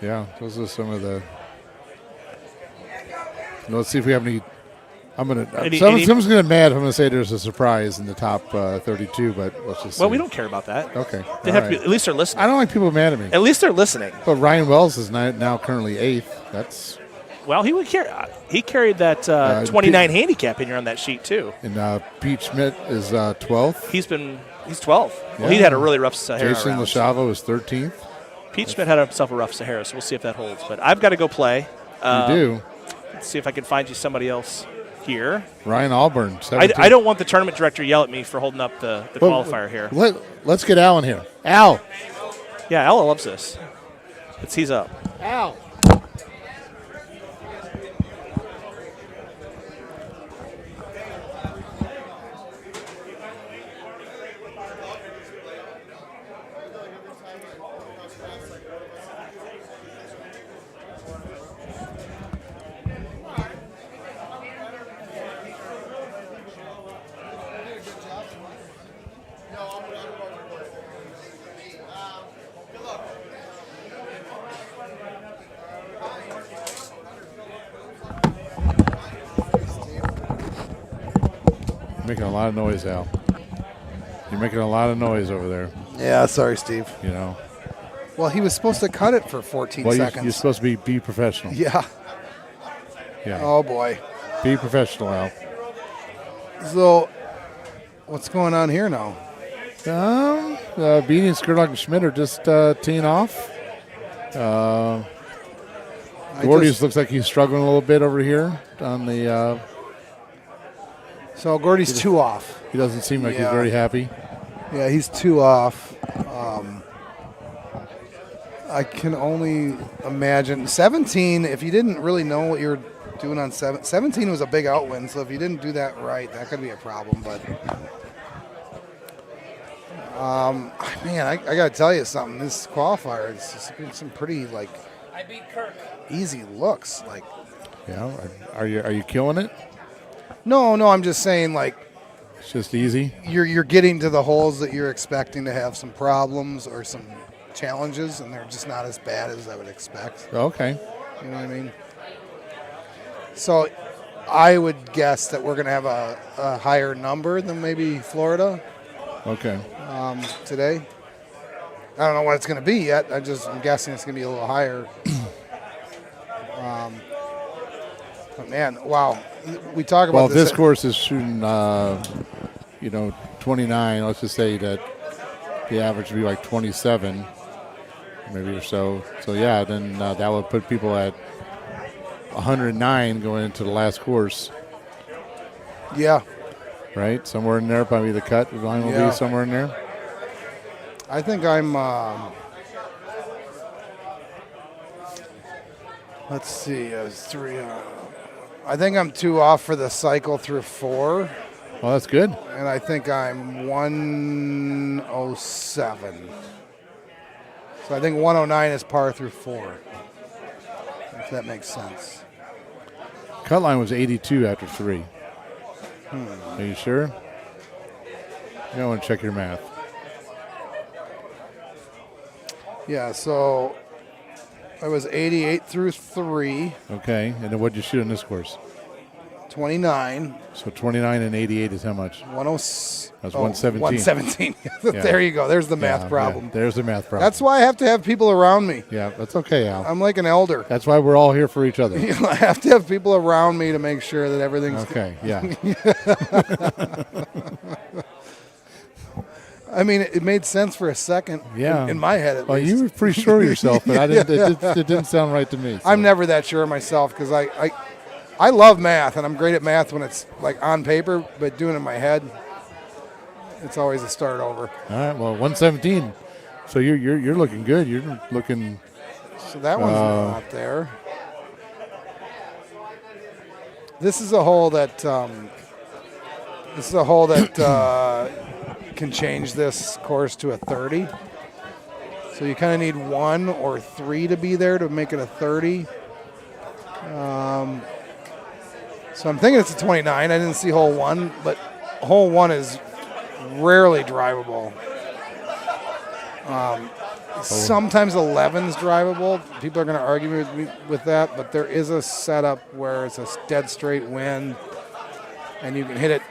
S16: Yeah, those are some of the. Let's see if we have any. Someone's going to be mad if I'm going to say there's a surprise in the top 32, but let's just.
S15: Well,
S16: see.
S15: we don't care about that.
S16: Okay.
S15: They have to be, at least they're listening.
S16: I don't like people mad at me.
S15: At least they're listening.
S16: But Ryan Wells is now currently 8th. That's.
S15: Well, he carried that 29 handicap in here on that sheet too.
S16: And Pete Schmidt is 12th.
S15: He's 12th. Well, he had a really rough Sahara.
S16: Jason
S15: round.
S16: Lachavo is 13th.
S15: Pete Schmidt had himself a rough Sahara, so we'll see if that holds. But I've got to go play.
S16: You do.
S15: Let's see if I can find you somebody else here.
S16: Ryan Allburn.
S15: I don't want the tournament director to yell at me for holding up the qualifier here.
S16: Let's get Al in here. Al.
S15: Yeah, Al loves this. He's up.
S16: Al. Making a lot of noise, Al. You're making a lot of noise over there.
S5: Yeah, sorry, Steve.
S16: You know.
S5: Well, he was supposed to cut it for 14 seconds.
S16: You're supposed to be professional.
S5: Yeah.
S16: Yeah.
S5: Oh, boy.
S16: Be professional, Al.
S5: So, what's going on here now?
S16: Beanie and Skurlock and Schmidt are just teeing off. Gordy's looks like he's struggling a little bit over here on the.
S5: So Gordy's 2 off.
S16: He doesn't seem like he's very happy.
S5: Yeah, he's 2 off. I can only imagine 17. If you didn't really know what you were doing on 17 was a big outwind. So if you didn't do that right, that could be a problem. But man, I got to tell you something. This qualifier is some pretty
S10: I beat Kirk.
S5: easy looks.
S16: Yeah, are you killing it?
S5: No, I'm just saying
S16: it's just easy.
S5: You're getting to the holes that you're expecting to have some problems or some challenges, and they're just not as bad as I would expect.
S16: Okay.
S5: You know what I mean? So I would guess that we're going to have a higher number than maybe Florida.
S16: Okay.
S5: Today. I don't know what it's going to be yet. I'm guessing it's going to be a little higher. But man, wow. We talk about
S16: this course is shooting, 29. Let's just say that the average would be like 27, maybe or so. So yeah, then that would put people at 109 going into the last course.
S5: Yeah.
S16: Right, somewhere in there, probably the cut line will be somewhere in there.
S5: I think I'm. Let's see. I was 3. I think I'm 2 off for the cycle through 4.
S16: Well, that's good.
S5: And I think I'm 107. So I think 109 is par through 4. If that makes sense.
S16: Cut line was 82 after 3. Are you sure? I want to check your math.
S5: Yeah, so I was 88 through 3.
S16: Okay, and then what did you shoot on this course?
S5: 29.
S16: So 29 and 88 is how much? That's 117.
S5: 117.
S16: Yeah.
S5: There you go. There's the math
S16: Yeah,
S5: problem.
S16: yeah, there's the math problem.
S5: That's why I have to have people around me.
S16: Yeah, that's okay, Al.
S5: I'm like an elder.
S16: That's why we're all here for each other.
S5: I have to have people around me to make sure that everything's
S16: Okay, yeah.
S5: I mean, it made sense for a second.
S16: Yeah.
S5: In my head, at
S16: well,
S5: least.
S16: you were pretty sure of yourself, but I didn't. It didn't sound right to me. So.
S5: I'm never that sure of myself because I love math and I'm great at math when it's like on paper, but doing it in my head, it's always a start over.
S16: All right. Well, 117. So you're looking good. You're looking.
S5: So that one's not there. This is a hole that. Can change this course to a 30. So you kind of need 1 or 3 to be there to make it a 30. So I'm thinking it's a 29. I didn't see hole 1, but hole 1 is rarely drivable. Sometimes 11's drivable. People are going to argue with me with that, but there is a setup where it's a dead straight wind, and you can hit it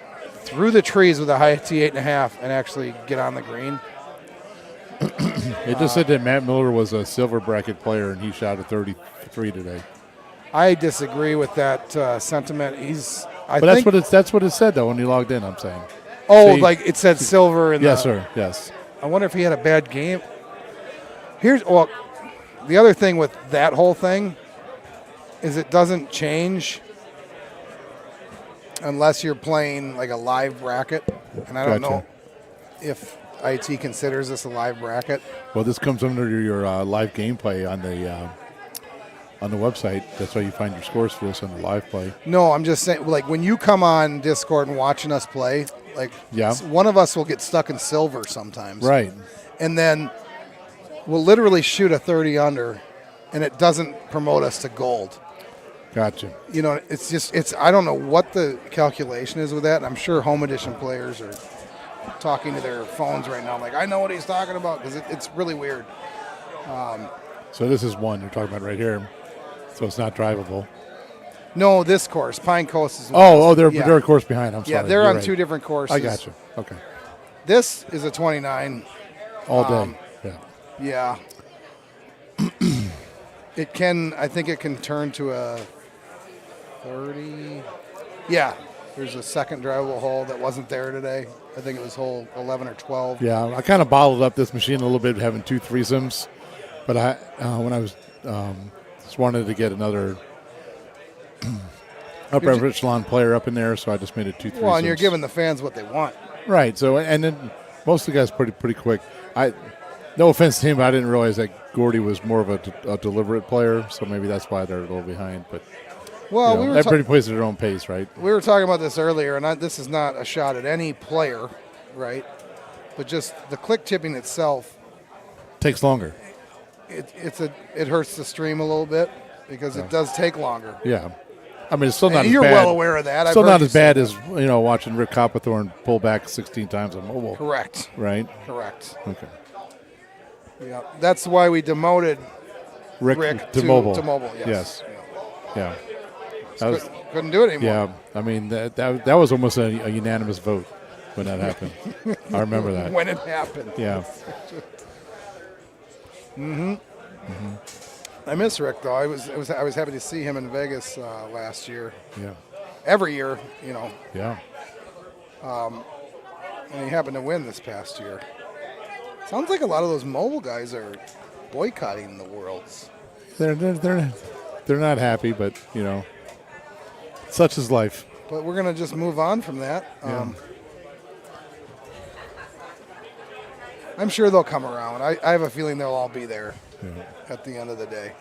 S5: through the trees with a high T8.5 and actually get on the green.
S16: It just said that Matt Miller was a silver bracket player and he shot a 33 today.
S5: I disagree with that sentiment.
S16: But that's what it said though when he logged in. I'm saying.
S5: Oh, like it said silver in
S16: yes, sir. Yes.
S5: I wonder if he had a bad game. The other thing with that whole thing is it doesn't change unless you're playing like a live bracket, and I don't know if IT considers this a live bracket.
S16: Well, this comes under your live gameplay on the website. That's why you find your scores for this on the live play.
S5: No, I'm just saying, like when you come on Discord and watching us play, like one of us will get stuck in silver sometimes,
S16: right?
S5: And then we'll literally shoot a 30 under, and it doesn't promote us to gold.
S16: Gotcha.
S5: You know, I don't know what the calculation is with that. And I'm sure home edition players are talking to their phones right now. Like, I know what he's talking about because it's really weird.
S16: So this is one you're talking about right here. So it's not drivable.
S5: No, this course, Pine Coast is.
S16: They're a course behind. I'm sorry.
S5: Yeah, they're
S16: You're
S5: on
S16: right.
S5: 2 different courses.
S16: I got you. Okay.
S5: This is a 29.
S16: All day.
S5: Yeah. I think it can turn to a 30. Yeah, there's a second drivable hole that wasn't there today. I think it was hole 11 or 12.
S16: Yeah, I kind of bottled up this machine a little bit, having 2 threesomes. But when I was just wanted to get another upper echelon player up in there, so I just made it 2 threesomes.
S5: Well, and you're giving the fans what they want.
S16: Right. So, and then most of the guys pretty quick. No offense to him, but I didn't realize that Gordy was more of a deliberate player, so maybe that's why they're a little behind. But
S5: well,
S16: everybody plays at their own pace, right?
S5: We were talking about this earlier, and this is not a shot at any player, right? But just the click tipping itself
S16: takes longer.
S5: It hurts the stream a little bit because it does take longer.
S16: Yeah. I mean, it's still not as bad.
S5: You're well aware of that.
S16: Still not as bad as watching Rick Copperthorne pull back 16 times on mobile.
S5: Correct.
S16: Right.
S5: Correct.
S16: Okay.
S5: Yeah, that's why we demoted
S16: Rick to mobile.
S5: To mobile. Yes.
S16: Yeah.
S5: Couldn't do it anymore.
S16: Yeah. I mean that was almost a unanimous vote when that happened. I remember that.
S5: When it happened.
S16: Yeah.
S5: I miss Rick though. I was happy to see him in Vegas last year.
S16: Yeah.
S5: Every year,
S16: Yeah.
S5: And he happened to win this past year. Sounds like a lot of those mobile guys are boycotting the Worlds.
S16: They're not happy, but such is life.
S5: But we're gonna just move on from that.
S16: Yeah.
S5: I'm sure they'll come around. I have a feeling they'll all be there at the end of the day.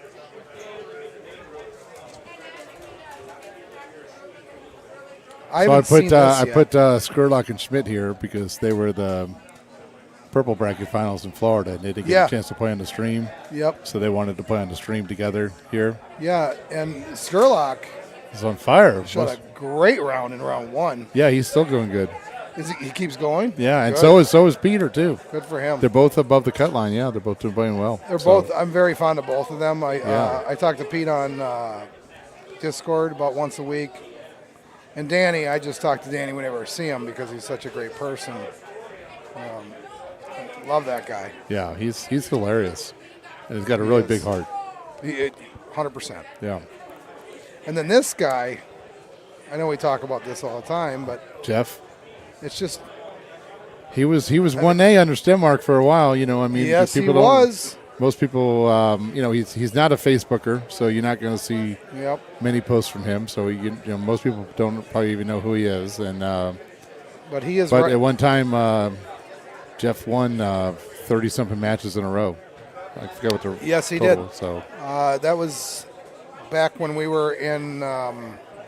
S5: I
S16: So
S5: haven't seen this
S16: I
S5: yet.
S16: put Skurlock and Schmidt here because they were the purple bracket finals in Florida, and they didn't get a chance to play on the stream.
S5: Yep.
S16: So they wanted to play on the stream together here.
S5: Yeah, and Skurlock
S16: He's on fire.
S5: showed a great round in round 1.
S16: Yeah, he's still going good.
S5: He keeps going?
S16: Yeah, and
S5: Good.
S16: so is Peter too.
S5: Good for him.
S16: They're both above the cut line. Yeah, they're both doing playing well.
S5: They're
S16: So,
S5: both. I'm very fond of both of them.
S16: Yeah.
S5: I talk to Pete on Discord about once a week, and Danny. I just talk to Danny whenever I see him because he's such a great person. Love that guy.
S16: Yeah, he's hilarious, and he's got a really
S5: is.
S16: big heart.
S5: 100%.
S16: Yeah,
S5: And then this guy, I know we talk about this all the time, but
S16: Jeff.
S5: it's just
S16: He was 1A under Stenmark for a while. You know, I mean,
S5: Yes,
S16: people
S5: he was.
S16: Most people, he's not a Facebooker, so you're not going to see
S5: Yep.
S16: many posts from him. So most people don't probably even know who he is. And
S5: But he is
S16: But
S5: right.
S16: at one time, Jeff won 30-something matches in a row. I forget what the
S5: Yes, he
S16: total,
S5: did.
S16: So
S5: That was back when we were in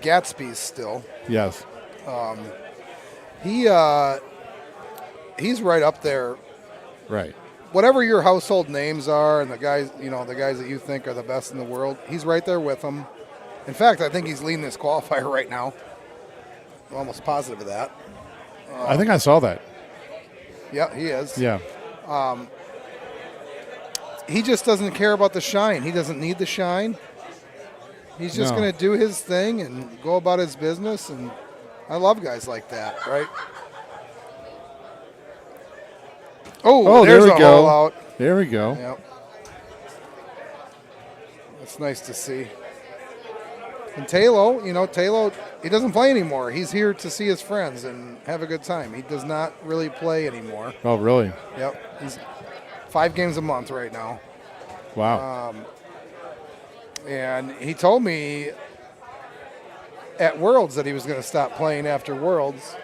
S5: Gatsby's still.
S16: yes,
S5: He's right up there.
S16: right.
S5: Whatever your household names are, and the guys that you think are the best in the world, he's right there with them. In fact, I think he's leading this qualifier right now. I'm almost positive of that.
S16: I think I saw that.
S5: Yeah, he is.
S16: Yeah.
S5: He just doesn't care about the shine. He doesn't need the shine. He's just
S16: No.
S5: going to do his thing and go about his business. And I love guys like that, right? Oh,
S16: there
S5: there's
S16: we
S5: a
S16: go.
S5: hole out.
S16: There we go.
S5: Yep. That's nice to see. And Talo, he doesn't play anymore. He's here to see his friends and have a good time. He does not really play anymore.
S16: Oh, really?
S5: Yep. He's 5 games a month right now.
S16: Wow.
S5: And he told me at Worlds that he was going to stop playing after Worlds.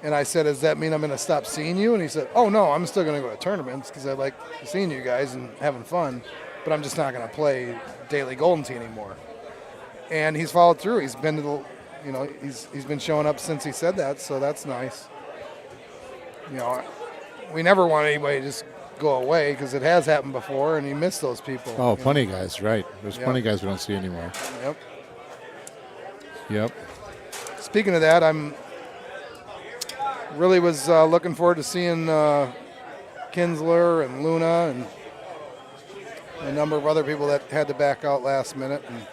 S5: And I said, does that mean I'm going to stop seeing you? And he said, oh, no, I'm still going to go to tournaments because I like seeing you guys and having fun. But I'm just not going to play daily Golden Tee anymore. And he's followed through. He's been to the, he's been showing up since he said that, so that's nice. We never want anybody to just go away because it has happened before, and you miss those people.
S16: Oh, plenty of guys, right. There's
S5: Yep.
S16: plenty of guys we don't see anymore.
S5: Yep.
S16: Yep.
S5: Speaking of that, I'm really was looking forward to seeing Kinsler and Luna and a number of other people that had to back out last minute. And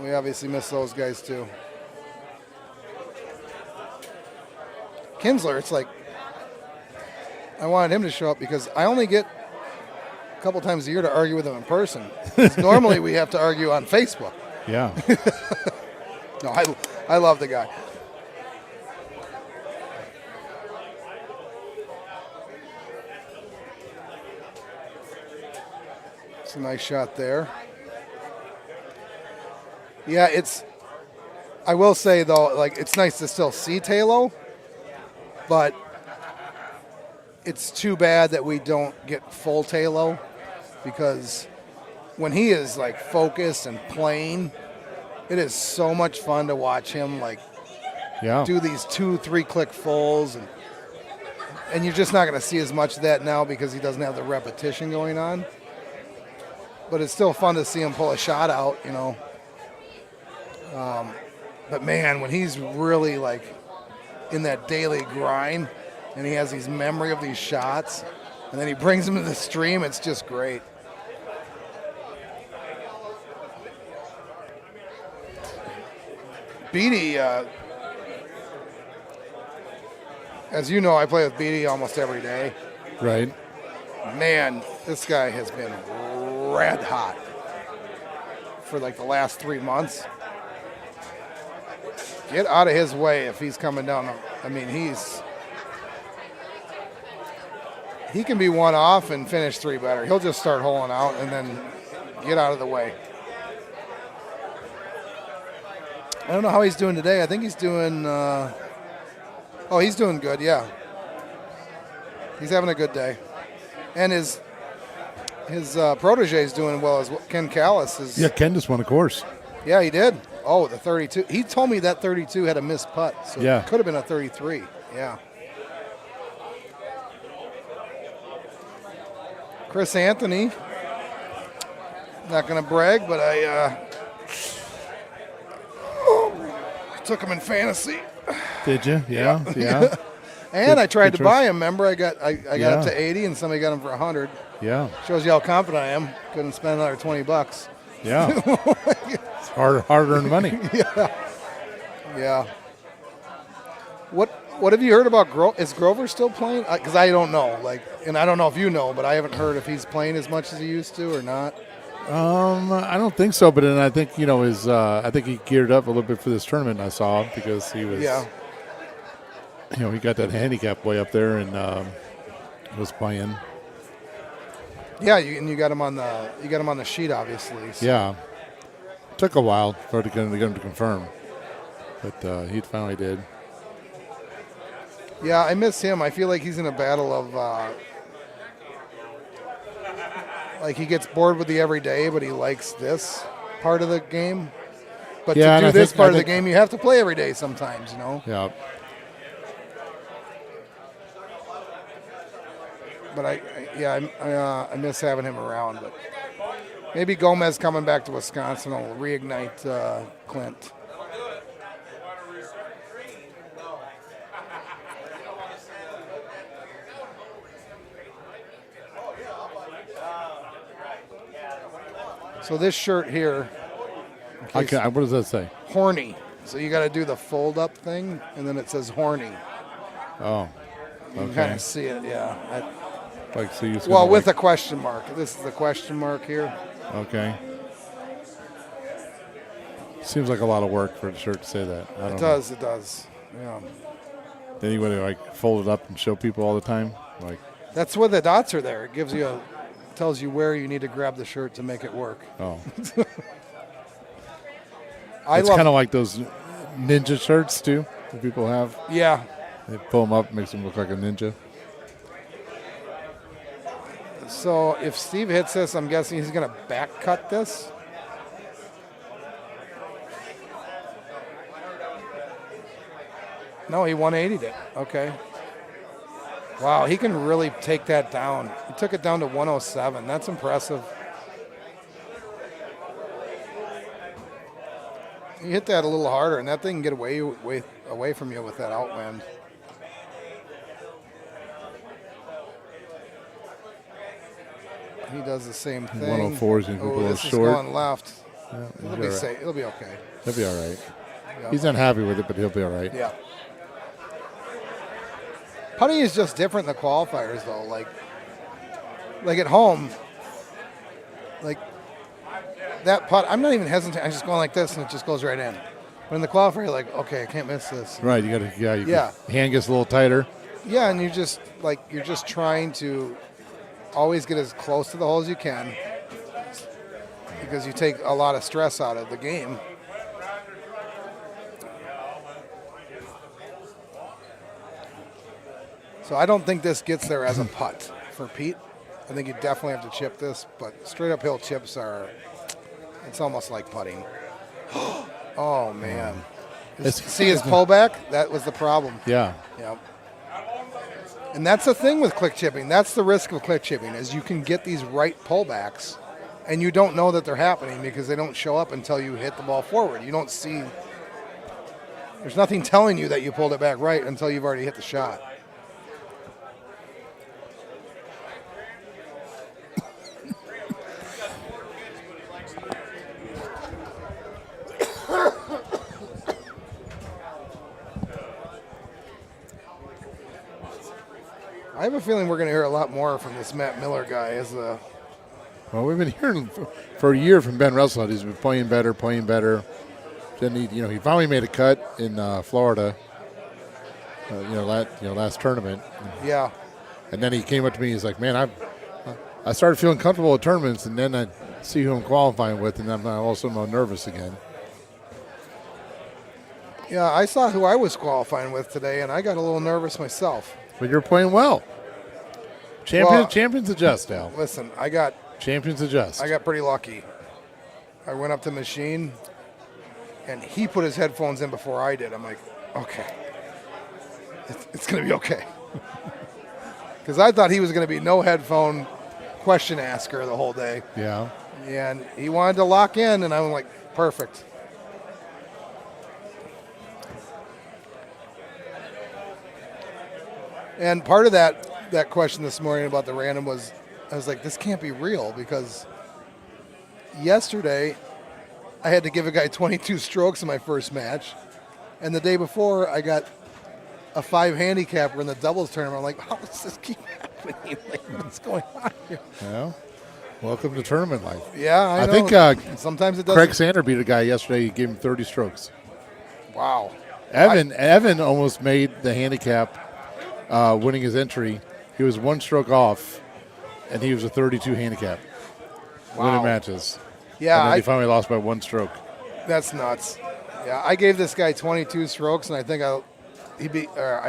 S5: we obviously miss those guys too. Kinsler, it's like I wanted him to show up because I only get a couple times a year to argue with him in person. 'Cause normally we have to argue on Facebook.
S16: Yeah.
S5: No, I love the guy. It's a nice shot there. Yeah, I will say though, like it's nice to still see Talo, but it's too bad that we don't get full Talo because when he is like focused and playing, it is so much fun to watch him like do these 2-3 click fulls and you're just not going to see as much of that now because he doesn't have the repetition going on. But it's still fun to see him pull a shot out, But man, when he's really like in that daily grind and he has these memory of these shots and then he brings them to the stream, it's just great. Beatty, as you know, I play with Beatty almost every day.
S16: Right.
S5: Man, this guy has been red hot for like the last 3 months. Get out of his way if he's coming down. I mean, he can be one off and finish 3 better. He'll just start holing out and then get out of the way. I don't know how he's doing today. I think he's doing, he's doing good, yeah. He's having a good day. And his protege is doing well as well. Ken Callis is.
S16: Yeah, Ken just won a course.
S5: Yeah, he did. Oh, the 32. He told me that 32 had a missed putt, so
S16: Yeah.
S5: it could have been a 33. Yeah. Chris Anthony. Not going to brag, but I took him in fantasy.
S16: Did you? Yeah. Yeah.
S5: And
S16: Good-
S5: I tried
S16: good
S5: to
S16: choice.
S5: buy him. Remember, I got up
S16: Yeah.
S5: to 80, and somebody got him for 100.
S16: Yeah.
S5: Shows you how confident I am. Couldn't spend another $20.
S16: Yeah. It's hard-earned money.
S5: Yeah. What have you heard about Grover? Is Grover still playing? Because I don't know. And I don't know if you know, but I haven't heard if he's playing as much as he used to or not.
S16: I don't think so, but then I think I think he geared up a little bit for this tournament. I saw because he was, he got that handicap way up there and was playing.
S5: Yeah, you got him on the sheet, obviously. So.
S16: Yeah, took a while for to get him to confirm, but he finally did.
S5: Yeah, I miss him. I feel like he's in a battle of. He gets bored with the everyday, but he likes this part of the game. But to do this part of the game, you have to play every day sometimes, you know?
S16: Yeah.
S5: But I miss having him around. But maybe Gomez coming back to Wisconsin will reignite Clint. So this shirt here.
S16: What does that say?
S5: Horny. So you got to do the fold up thing, and then it says horny.
S16: Oh,
S5: You can kind of see it, yeah. With a question mark. This is the question mark here.
S16: Okay. Seems like a lot of work for the shirt to say that.
S5: It does. Yeah.
S16: Then you would fold it up and show people all the time,
S5: That's where the dots are there. It gives you tells you where you need to grab the shirt to make it work.
S16: Oh.
S5: It's
S16: kind of like those ninja shirts too that people have.
S5: Yeah.
S16: They pull them up, makes them look like a ninja.
S5: So if Steve hits this, I'm guessing he's going to back cut this. No, he 180'd it. Okay. Wow, he can really take that down. He took it down to 107. That's impressive. You hit that a little harder, and that thing can get away from you with that outwind. He does the same thing.
S16: 104 is going to go a little
S5: this
S16: short.
S5: Is going left.
S16: Yeah,
S5: It'll be safe. It'll be okay.
S16: He'll be all right.
S5: Yep.
S16: He's not happy with it, but he'll be all right.
S5: Yeah. Putting is just different than the qualifiers, though. Like at home, like that putt, I'm not even hesitant. I'm just going like this, and it just goes right in. But in the qualifier, you're like, okay, I can't miss this.
S16: Right, you got to, hand gets a little tighter.
S5: Yeah, and you're just trying to always get as close to the hole as you can because you take a lot of stress out of the game. So I don't think this gets there as a putt for Pete. I think you definitely have to chip this, but straight uphill chips it's almost like putting. Oh, man. See his pullback? That was the problem.
S16: Yeah.
S5: Yep. And that's the thing with click chipping. That's the risk of click chipping is you can get these right pullbacks, and you don't know that they're happening because they don't show up until you hit the ball forward. You don't see. There's nothing telling you that you pulled it back right until you've already hit the shot. I have a feeling we're going to hear a lot more from this Matt Miller guy.
S16: Well, we've been hearing for a year from Ben Russell. He's been playing better. Then he finally made a cut in Florida. Last tournament.
S5: Yeah.
S16: And then he came up to me. He's like, "Man, I started feeling comfortable at tournaments, and then I see who I'm qualifying with, and I'm also more nervous again."
S5: Yeah, I saw who I was qualifying with today, and I got a little nervous myself.
S16: But you're playing well. Champions adjust, Al.
S5: Listen,
S16: Champions adjust.
S5: I got pretty lucky. I went up to the machine, and he put his headphones in before I did. I'm like, okay, it's going to be okay. Because I thought he was going to be no headphone question asker the whole day.
S16: Yeah.
S5: And he wanted to lock in, and I'm like, perfect. And part of that question this morning about the random was, I was like, this can't be real, because yesterday I had to give a guy 22 strokes in my first match, and the day before I got a 5 handicapper in the doubles tournament. I'm like, how does this keep happening? Like, what's going on here?
S16: Yeah. Welcome to tournament life.
S5: Yeah, I know.
S16: think
S5: sometimes it doesn't.
S16: Craig Sander beat a guy yesterday. He gave him 30 strokes.
S5: Wow.
S16: Evan almost made the handicap, winning his entry. He was 1 stroke off, and he was a 32 handicap.
S5: Wow.
S16: Winning matches.
S5: Yeah,
S16: and then he finally lost by 1 stroke.
S5: That's nuts. Yeah, I gave this guy 22 strokes, and I think I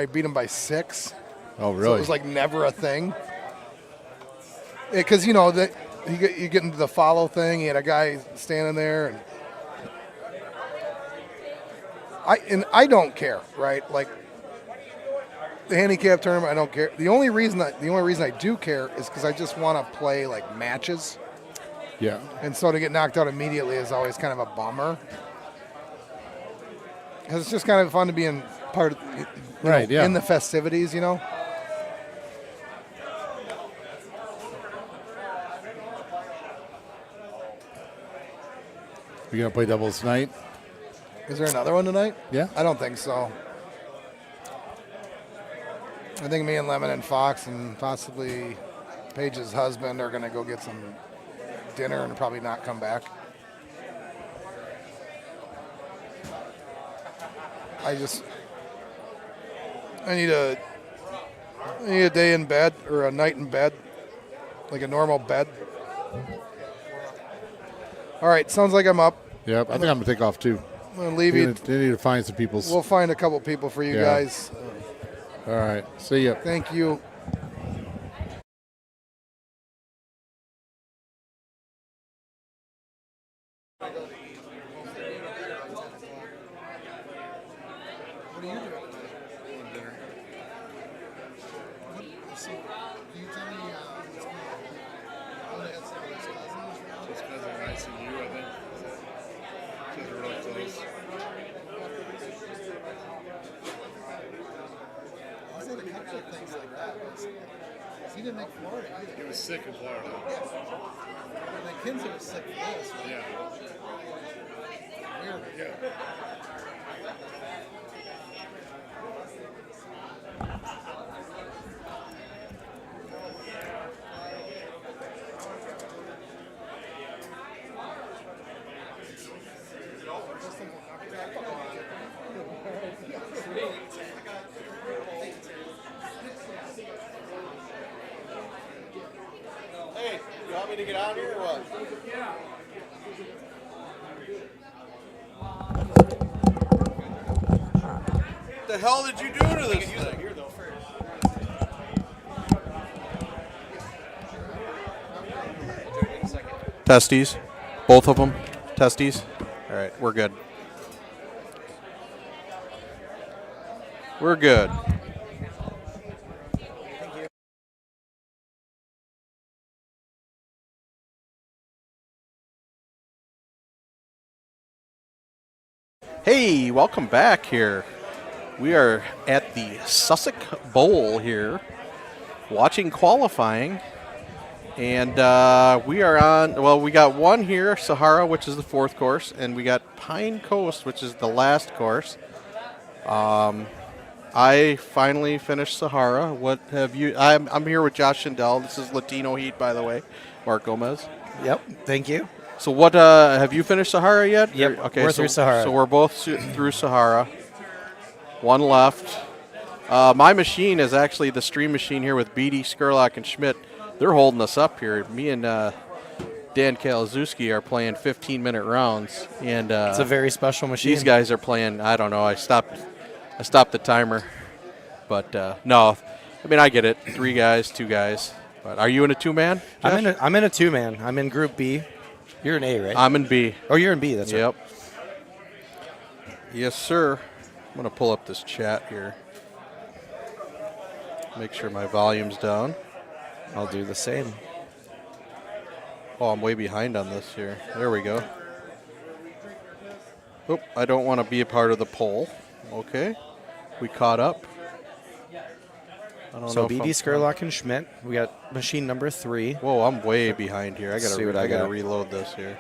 S5: beat him by 6.
S16: Oh, really?
S5: So it was like never a thing. Because, you get into the follow thing. He had a guy standing there, and I don't care, right? Like the handicap tournament, I don't care. The only reason I do care is because I just want to play like matches.
S16: Yeah.
S5: And so to get knocked out immediately is always kind of a bummer. Because it's just kind of fun to be in part of, in the festivities, you know.
S16: You gonna play doubles tonight?
S5: Is there another one tonight?
S16: Yeah.
S5: I don't think so. I think me and Lemon and Fox and possibly Paige's husband are going to go get some dinner and probably not come back. I need a day in bed, or a night in bed, like a normal bed. All right, sounds like I'm up.
S16: Yep, I think I'm going to take off too.
S5: I'm going to leave you.
S16: They need to find some people.
S5: We'll find a couple people for you guys.
S16: All right, see ya.
S5: Thank you.
S17: He didn't make Florida either. He was sick in Florida. And then Kinsey was sick for this. Right? Yeah. Weird. Yeah.
S8: Hey, you want me to get out here or what? What the hell did you do to this thing? Testes. Both of them. Testes. All right, we're good. We're good. Hey, welcome back here. We are at the Sussex Bowl here, watching qualifying. And we are on, well, we got one here, Sahara, which is the 4th course, and we got Pine Coast, which is the last course. I finally finished Sahara. What have you, I'm here with Josh Schindel. This is Latino Heat, by the way, Mark Gomez.
S18: Yep, thank you.
S8: So what, have you finished Sahara yet?
S18: Yep,
S8: okay,
S18: we're through Sahara.
S8: So we're both through Sahara. One left. My machine is actually the stream machine here with Beatty, Skurlock, and Schmidt. They're holding us up here. Me and Dan Kalazewski are playing 15-minute rounds, and
S18: it's a very special machine.
S8: These guys are playing. I don't know. I stopped the timer, but no. I mean, I get it. 3 guys, 2 guys. But are you in a 2-man?
S18: I'm in a 2-man. I'm in Group B. You're in A, right?
S8: I'm in B.
S18: Oh, you're in B. That's right.
S8: Yep. Yes, sir. I'm going to pull up this chat here. Make sure my volume's down.
S18: I'll do the same.
S8: Oh, I'm way behind on this here. There we go. Oh, I don't want to be a part of the poll. Okay. We caught up. I don't know
S18: So
S8: if
S18: BD, Skurlock, and Schmidt. We got machine number 3.
S8: Whoa, I'm way behind here. I
S18: See what I
S8: gotta
S18: got.
S8: reload this here.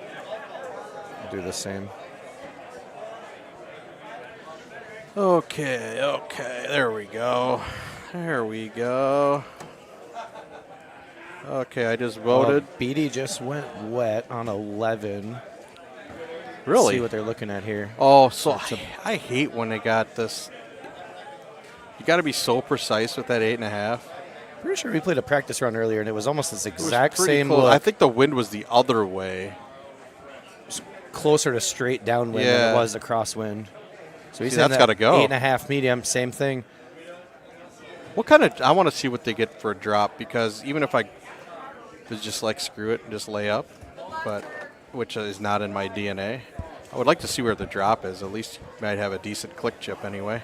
S18: I'll do the same.
S8: Okay, there we go. There we go. Okay, I just voted.
S18: Well, BD just went wet on 11.
S8: Really?
S18: See what they're looking at here.
S8: Oh, so I hate when they got this. You got to be so precise with that 8.5.
S18: Pretty sure we played a practice run earlier, and it was almost this
S8: It was
S18: exact
S8: pretty
S18: same
S8: close.
S18: look.
S8: I think the wind was the other way.
S18: Closer to straight downwind than it was the crosswind. So he's
S8: See, that's got to go.
S18: 8.5 medium, same thing.
S8: What kind of? I want to see what they get for a drop, because even if I was just like screw it and just lay up, but which is not in my DNA, I would like to see where the drop is. At least you might have a decent click chip anyway.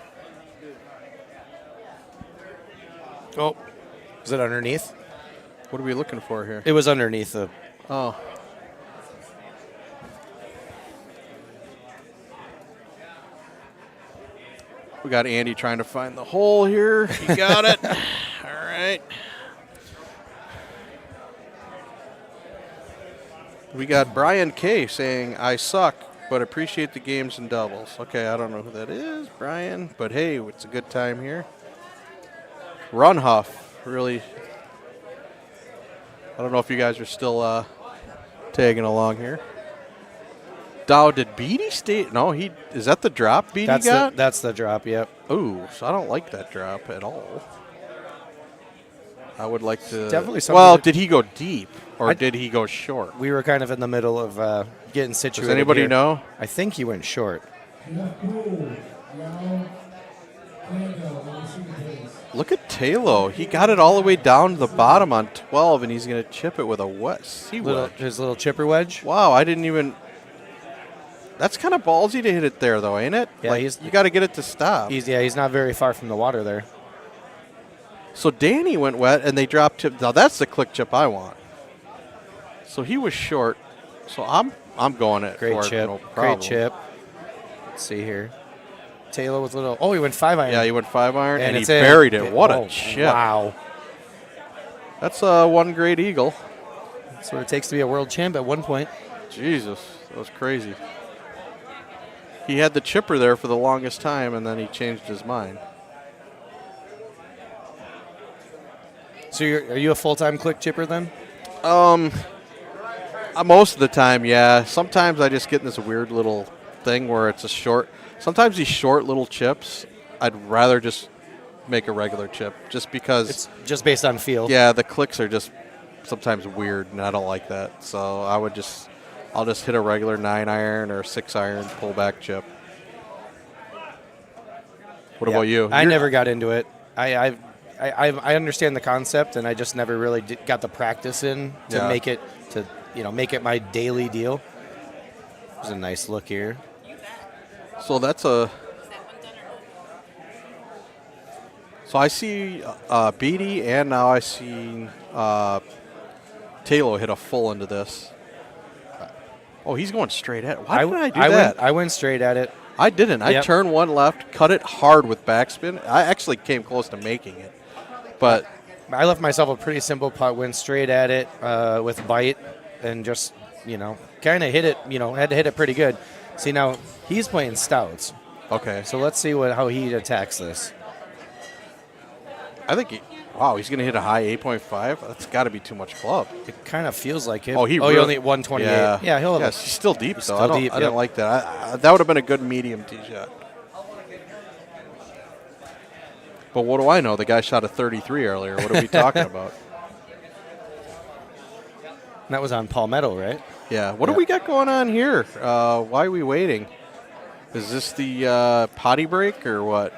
S18: Oh, is it underneath?
S8: What are we looking for here?
S18: It was underneath the.
S8: Oh. We got Andy trying to find the hole here. He got it. All right. We got Brian K saying, I suck, but appreciate the games and doubles. Okay, I don't know who that is, Brian, but hey, it's a good time here. Run Huff, really. I don't know if you guys are still tagging along here. Dow, did Beatty stay? No, is that the drop Beatty got?
S18: That's the drop, yep.
S8: Ooh, so I don't like that drop at all. I would like to.
S18: Definitely something.
S8: Well, did he go deep or did he go short?
S18: We were kind of in the middle of getting situated.
S8: Does anybody
S18: here.
S8: know?
S18: I think he went short.
S8: Look at Taylor. He got it all the way down to the bottom on 12, and he's going to chip it with a sea wedge.
S18: His little chipper wedge.
S8: Wow, I didn't even. That's kind of ballsy to hit it there, though, ain't it?
S18: Yeah,
S8: like, you got to get it to stop.
S18: He's not very far from the water there.
S8: So Danny went wet, and they dropped chip. Now that's the click chip I want. So he was short. So I'm going it.
S18: Great
S8: for
S18: chip.
S8: It, no problem.
S18: Great chip. Let's see here. Taylor with little. Oh, he went 5-iron.
S8: Yeah, he went 5-iron, and he buried it. What a chip!
S18: Wow.
S8: That's one great eagle.
S18: That's what it takes to be a world champ at one point.
S8: Jesus, that was crazy. He had the chipper there for the longest time, and then he changed his mind.
S18: So are you a full-time click chipper then?
S8: Most of the time, yeah. Sometimes I just get in this weird little thing where it's a short. Sometimes these short little chips, I'd rather just make a regular chip, just because.
S18: It's just based on feel.
S8: Yeah, the clicks are just sometimes weird, and I don't like that. So I'll just hit a regular 9-iron or 6-iron pullback chip. What about you?
S18: I never got into it. I understand the concept, and I just never really got the practice in to make it my daily deal. There's a nice look here.
S8: So that's a. So I see Beatty, and now I see Taylor hit a full into this. Oh, he's going straight at it. Why did I do that?
S18: I went straight at it.
S8: I didn't. I turned one left, cut it hard with backspin. I actually came close to making it, but
S18: I left myself a pretty simple putt. Went straight at it with bite, and just kind of hit it. Had to hit it pretty good. See, now he's playing stouts.
S8: Okay.
S18: So let's see how he attacks this.
S8: I think he's going to hit a high 8.5. That's got to be too much club.
S18: It kind of feels like it.
S8: He
S18: only hit 128.
S8: Yeah,
S18: he'll have
S8: he's still deep, though.
S18: Still deep,
S8: I didn't like that. That would have been a good medium tee shot. But what do I know? The guy shot a 33 earlier. What are we talking about?
S18: That was on Palmetto, right?
S8: Yeah. What do we got going on here? Why are we waiting? Is this the potty break or what?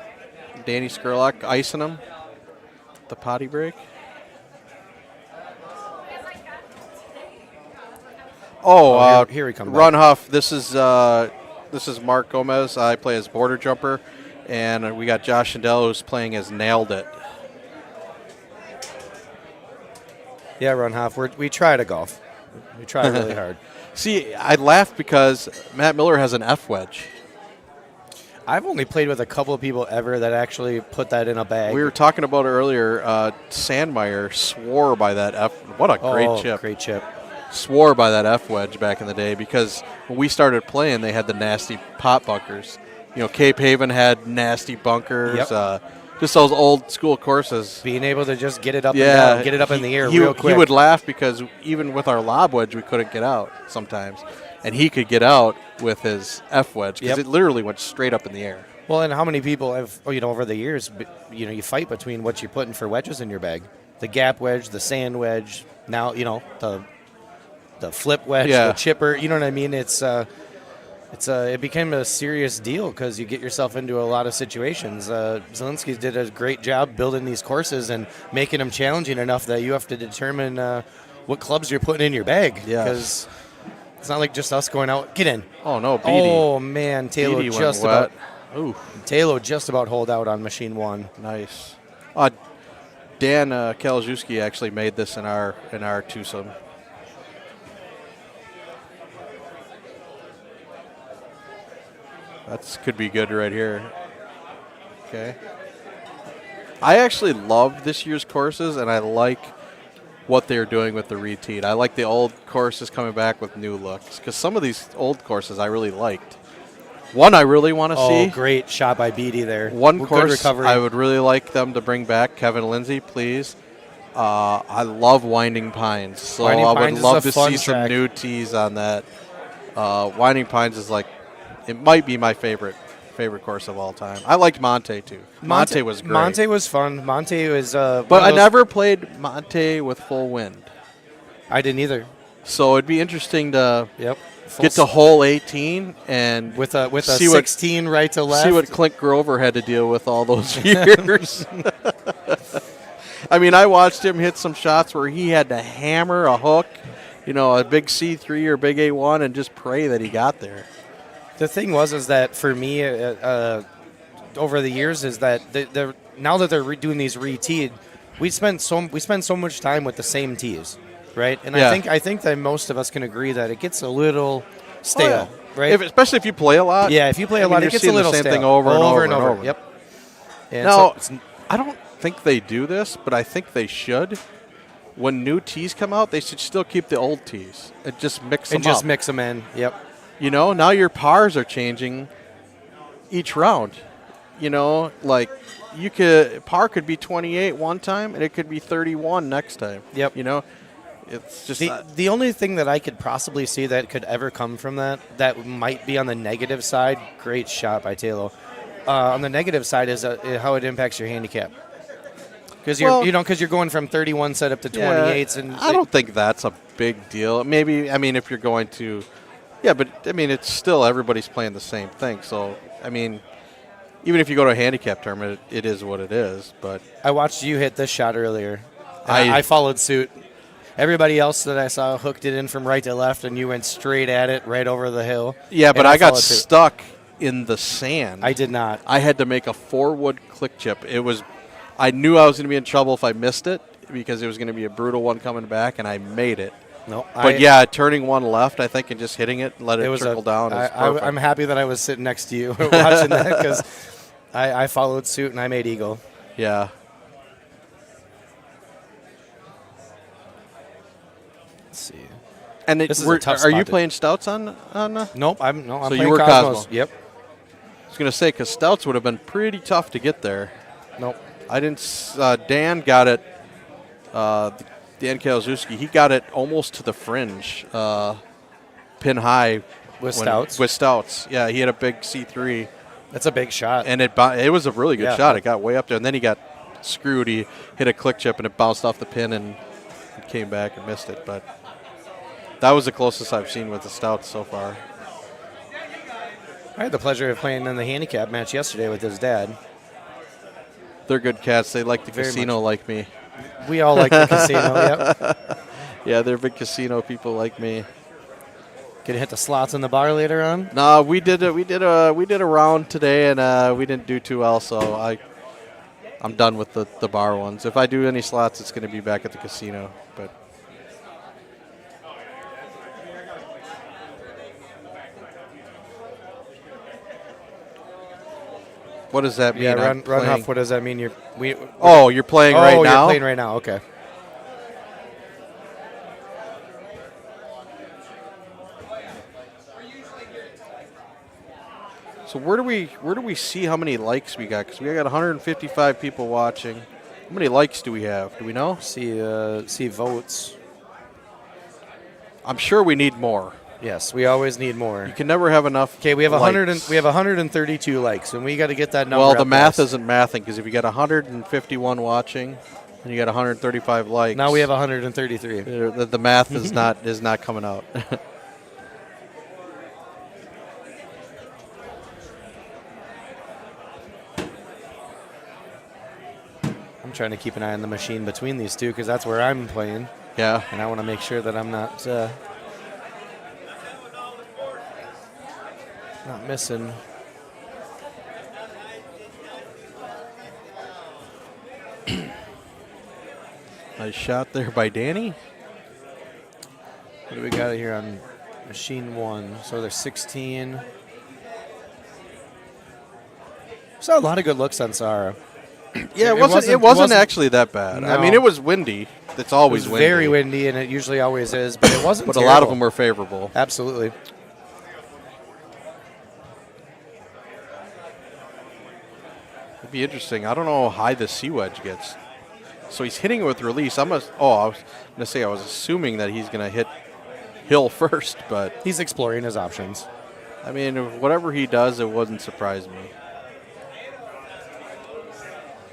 S8: Danny Skurlock icing him? The potty break?
S18: Oh, here he comes.
S8: Run Huff. This is This is Mark Gomez. I play as border jumper, and we got Josh Shindell who's playing as nailed it.
S18: Yeah, Ronhoff, we try to golf. We try really hard.
S8: See, I laughed because Matt Miller has an F wedge.
S18: I've only played with a couple of people ever that actually put that in a bag.
S8: We were talking about it earlier. Sandmeyer swore by that F. What a great chip.
S18: Great chip.
S8: Swore by that F wedge back in the day because when we started playing, they had the nasty pot bunkers. You know, Cape Haven had nasty bunkers.
S18: Yep.
S8: Just those old school courses.
S18: Being able to just get it up and down, get it up in the air real quick.
S8: He would laugh because even with our lob wedge, we couldn't get out sometimes. And he could get out with his F wedge because it literally went straight up in the air.
S18: Well, and how many people have, over the years, you fight between what you're putting for wedges in your bag. The gap wedge, the sand wedge, now, the flip wedge, the chipper. You know what I mean? It became a serious deal because you get yourself into a lot of situations. Zielinski did a great job building these courses and making them challenging enough that you have to determine what clubs you're putting in your bag. Because it's not like just us going out. Get in.
S8: Oh, no, Beatty.
S18: Oh, man. Taylor just about hold out on machine one.
S8: Nice. Dan Kalajewski actually made this in our twosome. That could be good right here. Okay. I actually love this year's courses, and I like what they're doing with the reteed. I like the old courses coming back with new looks because some of these old courses I really liked. One I really want to see.
S18: Oh, great shot by Beatty there.
S8: One course I would really like them to bring back, Kevin Lindsay, please. I love Winding Pines, so I would love to see some new tees on that. Winding Pines is it might be my favorite course of all time. I liked Monte too. Monte was great.
S18: Monte was fun. Monte was.
S8: But I never played Monte with full wind.
S18: I didn't either.
S8: So it'd be interesting to get to hole 18 and
S18: with a 16 right to left.
S8: See what Clint Grover had to deal with all those years. I mean, I watched him hit some shots where he had to hammer a hook, a big C3 or big A1, and just pray that he got there.
S18: The thing is that for me, over the years, is that now that they're doing these re-teed, we spend so much time with the same tees, right? And I think that most of us can agree that it gets a little stale, right?
S8: Especially if you play a lot.
S18: Yeah, if you play a lot, it gets a little
S8: stale.
S18: Same
S8: thing over and over.
S18: Yep. And
S8: now, I don't think they do this, but I think they should. When new tees come out, they should still keep the old tees and just mix them up.
S18: And just mix them in. Yep.
S8: Now your pars are changing each round. Par could be 28 one time and it could be 31 next time.
S18: Yep.
S8: It's just
S18: the only thing that I could possibly see that could ever come from that might be on the negative side. Great shot by Taylor. On the negative side is how it impacts your handicap. Because you're going from 31 setup to 28s, and
S8: I don't think that's a big deal. Maybe if you're going to. Yeah, but, it's still everybody's playing the same thing. So, even if you go to a handicap tournament, it is what it is. But
S18: I watched you hit this shot earlier. I followed suit. Everybody else that I saw hooked it in from right to left, and you went straight at it right over the hill.
S8: Yeah, but I got stuck in the sand.
S18: I did not.
S8: I had to make a 4-wood click chip. I knew I was going to be in trouble if I missed it because it was going to be a brutal one coming back, and I made it.
S18: No,
S8: but turning one left, I think, and just hitting it, let it trickle down.
S18: I'm happy that I was sitting next to you watching that because I followed suit and I made eagle.
S8: Yeah.
S18: Let's see.
S8: And are you playing stouts on?
S18: Nope, I'm
S8: so
S18: playing
S8: you were
S18: Cosmos. Yep.
S8: I was going to say because stouts would have been pretty tough to get there.
S18: Nope.
S8: I didn't. Dan got it. Dan Kalajewski, he got it almost to the fringe, pin high.
S18: With stouts?
S8: With stouts, yeah. He had a big C3.
S18: That's a big shot.
S8: And it was a really good shot. It got way up there, and then he got screwed. He hit a click chip, and it bounced off the pin and came back and missed it. But that was the closest I've seen with the stouts so far.
S18: I had the pleasure of playing in the handicap match yesterday with his dad.
S8: They're good cats. They like the casino like me.
S18: We all like the casino, yep.
S8: Yeah, they're big casino people like me.
S18: Gonna hit the slots in the bar later on?
S8: No, we did a round today, and we didn't do too well. So I'm done with the bar ones. If I do any slots, it's going to be back at the casino. But what does that mean?
S18: Yeah,
S8: I'm
S18: run
S8: playing-
S18: Huff. What does that mean? You're
S8: playing right now?
S18: You're playing right now. Okay.
S8: So where do we see how many likes we got? Because we got 155 people watching. How many likes do we have? Do we know?
S18: See votes.
S8: I'm sure we need more.
S18: Yes, we always need more.
S8: You can never have enough.
S18: Okay, we have
S8: likes.
S18: we have 132 likes, and we got to get that number.
S8: Well, the
S18: up
S8: math
S18: fast.
S8: isn't mathing because if you got 151 watching and you got 135 likes,
S18: Now we have 133.
S8: The math is not coming out.
S18: I'm trying to keep an eye on the machine between these two because that's where I'm playing.
S8: Yeah.
S18: And I want to make sure that I'm not missing.
S8: Nice shot there by Danny.
S18: What do we got here on machine 1? So there's 16. Saw a lot of good looks on Sarah.
S8: Yeah, it wasn't actually that bad.
S18: No.
S8: I mean, it was windy. It's always
S18: It was
S8: windy.
S18: very windy, and it usually always is, but it wasn't
S8: But
S18: terrible.
S8: a lot of them were favorable.
S18: Absolutely.
S8: It'd be interesting. I don't know how high the sea wedge gets. So he's hitting it with release. I was gonna say I was assuming that he's gonna hit hill first, but
S18: he's exploring his options.
S8: I mean, whatever he does, it wouldn't surprise me.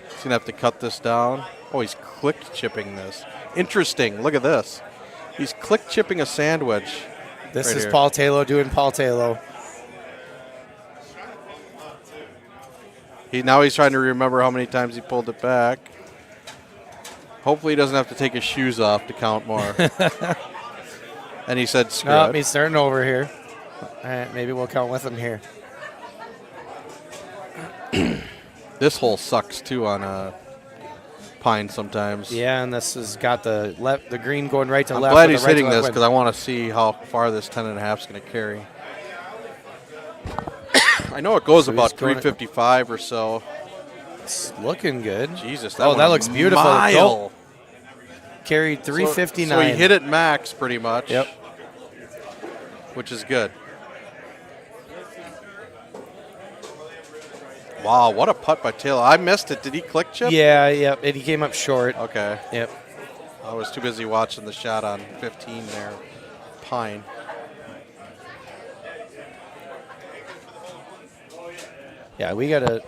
S8: He's gonna have to cut this down. Oh, he's click chipping this. Interesting. Look at this. He's click chipping a sand wedge.
S18: This
S8: right
S18: is
S8: here.
S18: Paul Taylor doing Paul Taylor.
S8: Now he's trying to remember how many times he pulled it back. Hopefully he doesn't have to take his shoes off to count more. And he said, screw
S18: Nope,
S8: it.
S18: he's starting over here. All right, maybe we'll count with him here.
S8: This hole sucks too on Pine sometimes.
S18: Yeah, and this has got the green going right to
S8: I'm
S18: left.
S8: glad
S18: with
S8: he's
S18: the right to
S8: hitting
S18: left
S8: this
S18: wind.
S8: because I want to see how far this 10.5 is going to carry. I know it goes
S18: So
S8: about
S18: he's going-
S8: 355 or so.
S18: It's looking good.
S8: Jesus,
S18: Oh, that looks beautiful.
S8: Mile.
S18: Go. Carried 359.
S8: So he hit it max pretty much.
S18: Yep.
S8: Which is good. Wow, what a putt by Taylor. I missed it. Did he click chip?
S18: Yeah, yep. And he came up short.
S8: Okay.
S18: Yep.
S8: I was too busy watching the shot on 15 there. Pine.
S18: Yeah, we got to.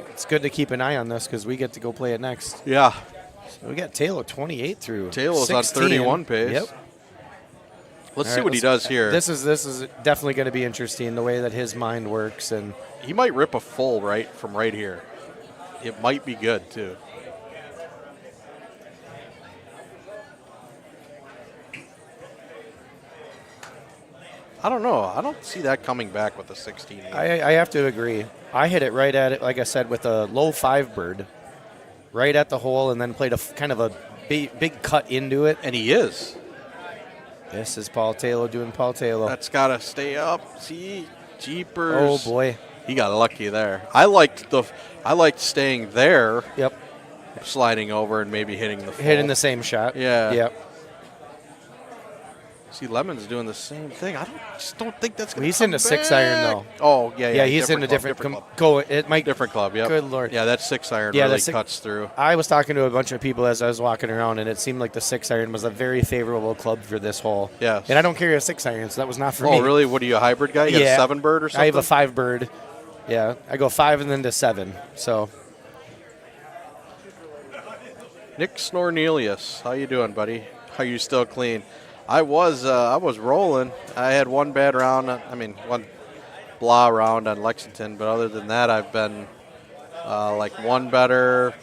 S18: It's good to keep an eye on this because we get to go play it next.
S8: Yeah.
S18: So we got Taylor 28 through.
S8: Taylor's on
S18: 16.
S8: 31 pace.
S18: Yep.
S8: Let's
S18: All
S8: see
S18: right,
S8: what he does here.
S18: This is definitely going to be interesting the way that his mind works, and
S8: He might rip a full right from right here. It might be good too. I don't know. I don't see that coming back with a 16.
S18: I have to agree. I hit it right at it, like I said, with a low 5 bird, right at the hole, and then played a kind of a big cut into it.
S8: And he is.
S18: This is Paul Taylor doing Paul Taylor.
S8: That's got to stay up. See, jeepers.
S18: Oh boy,
S8: he got lucky there. I liked staying there.
S18: Yep.
S8: Sliding over and maybe hitting the full.
S18: Hitting the same shot.
S8: Yeah.
S18: Yep.
S8: See, Lemon's doing the same thing. I just don't think that's going to
S18: He's in a 6-iron though.
S8: Oh yeah,
S18: yeah. He's in a different
S8: club.
S18: It might
S8: different club. Yeah.
S18: Good lord.
S8: Yeah, that 6-iron
S18: Yeah,
S8: really
S18: that
S8: cuts through.
S18: I was talking to a bunch of people as I was walking around, and it seemed like the 6-iron was a very favorable club for this hole.
S8: Yes.
S18: And I don't carry a 6-iron, so that was not for me.
S8: Oh really? What are you, a hybrid guy? You got a 7 bird or something?
S18: I have a 5 bird. Yeah, I go 5 and then to 7. So.
S8: Nick Snornelius, how you doing, buddy? Are you still clean? I was rolling. I had one bad round. One blah round on Lexington, but other than that, I've been like one better.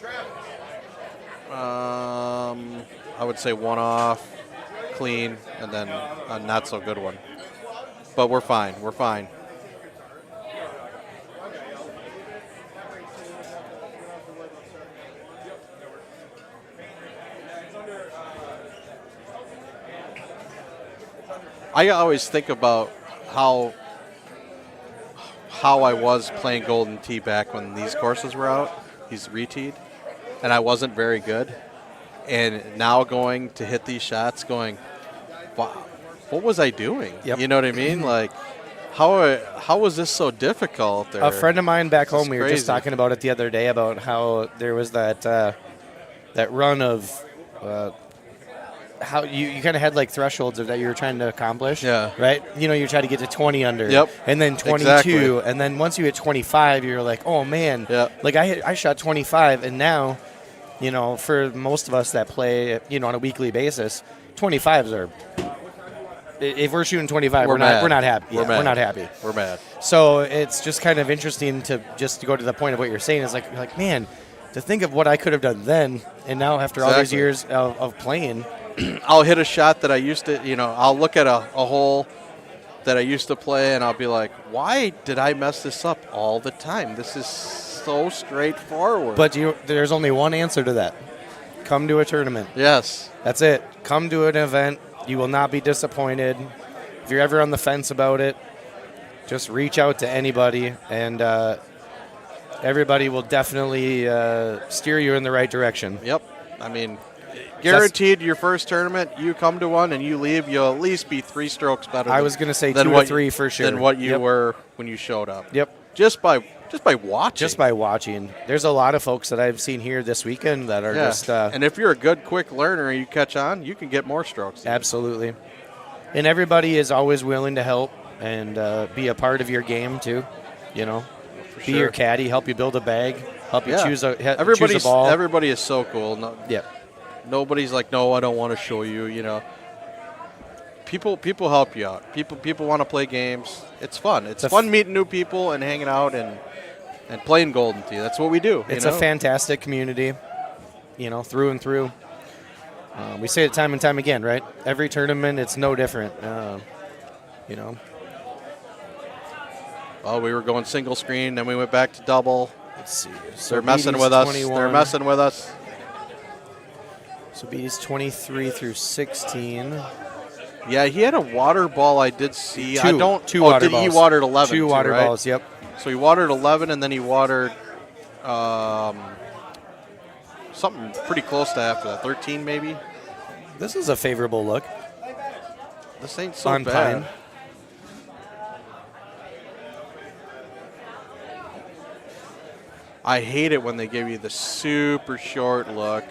S8: I would say one off, clean, and then a not so good one. but we're fine. We're fine. I always think about how I was playing Golden Tee back when these courses were out, these re-teed, and I wasn't very good. And now going to hit these shots going, wow, what was I doing?
S18: Yep.
S8: You know what I mean? Like, how was this so difficult?
S18: A friend of mine back home, we were just
S8: crazy.
S18: talking about it the other day about how there was that run of how you kind of had like thresholds of that you were trying to accomplish.
S8: Yeah.
S18: Right? You know, you try to get to 20 under.
S8: Yep.
S18: And then 22.
S8: Exactly.
S18: And then once you hit 25, you're like, oh, man.
S8: Yep.
S18: Like I shot 25, and now, you know, for most of us that play, you know, on a weekly basis, 25s are. If we're shooting 25, we're not happy.
S8: We're
S18: Yeah,
S8: mad.
S18: we're not happy.
S8: We're mad.
S18: So it's just kind of interesting to go to the point of what you're saying. Is like, man, to think of what I could have done then, and now after all these
S8: Exactly.
S18: years of playing.
S8: I'll hit a shot that I used to, you know, I'll look at a hole that I used to play, and I'll be like, why did I mess this up all the time? This is so straightforward.
S18: But there's only one answer to that. Come to a tournament.
S8: Yes.
S18: That's it. Come to an event. You will not be disappointed. If you're ever on the fence about it, just reach out to anybody, and everybody will definitely steer you in the right direction.
S8: Yep. I mean, guaranteed your first tournament, you come to one and you leave, you'll at least be 3 strokes better.
S18: I was going to say
S8: than
S18: 2 or
S8: what
S18: 3 for sure.
S8: Than what you
S18: Yep.
S8: were when you showed up.
S18: Yep.
S8: Just by watching.
S18: Just by watching. There's a lot of folks that I've seen here this weekend that are just.
S8: And if you're a good, quick learner and you catch on, you can get more strokes.
S18: Absolutely. And everybody is always willing to help and be a part of your game too. You know,
S8: For
S18: be
S8: sure.
S18: your caddy, help you build a bag, help you choose a
S8: Everybody's
S18: ball.
S8: Everybody is so cool. No,
S18: yeah.
S8: Nobody's like, no, I don't want to show you. You know, people help you out. People want to play games. It's fun. It's fun meeting new people and hanging out and playing Golden Tee. That's what we do.
S18: It's
S8: you
S18: a
S8: know?
S18: fantastic community, you know, through and through. We say it time and time again, right? Every tournament, it's no different. You know.
S8: Oh, we were going single screen, then we went back to double.
S18: Let's see.
S8: They're messing with us.
S18: 21.
S8: They're messing with us.
S18: So Beatty's 23 through 16.
S8: Yeah, he had a water ball I did see.
S18: Two.
S8: I don't.
S18: Two water
S8: He
S18: balls.
S8: watered 11.
S18: Two
S8: too,
S18: water
S8: right?
S18: balls, yep.
S8: So he watered 11, and then he watered something pretty close to after that. 13 maybe.
S18: This is a favorable look.
S8: This ain't so
S18: On
S8: bad.
S18: Pine.
S8: I hate it when they give you the super short look.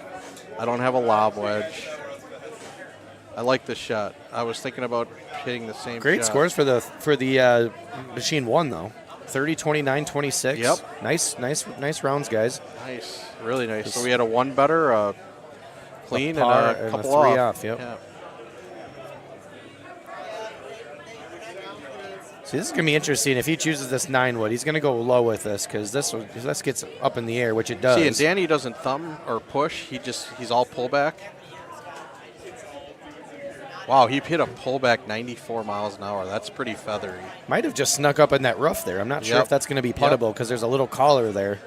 S8: I don't have a lob wedge. I like this shot. I was thinking about hitting the same
S18: Great
S8: shot.
S18: scores for the Machine 1 though. 30, 29, 26.
S8: Yep.
S18: Nice rounds, guys.
S8: Nice, really nice. So we had a 1 better, a clean,
S18: A par
S8: and a couple
S18: 3
S8: off.
S18: off. Yep.
S8: Yeah.
S18: See, this is going to be interesting. If he chooses this 9 wood, he's going to go low with this because this gets up in the air, which it does.
S8: See, and Danny doesn't thumb or push. He's all pullback. Wow, he hit a pullback 94 miles an hour. That's pretty feathery.
S18: Might have just snuck up in that rough there. I'm not sure
S8: Yep.
S18: if that's going to be puttable because there's a little collar there.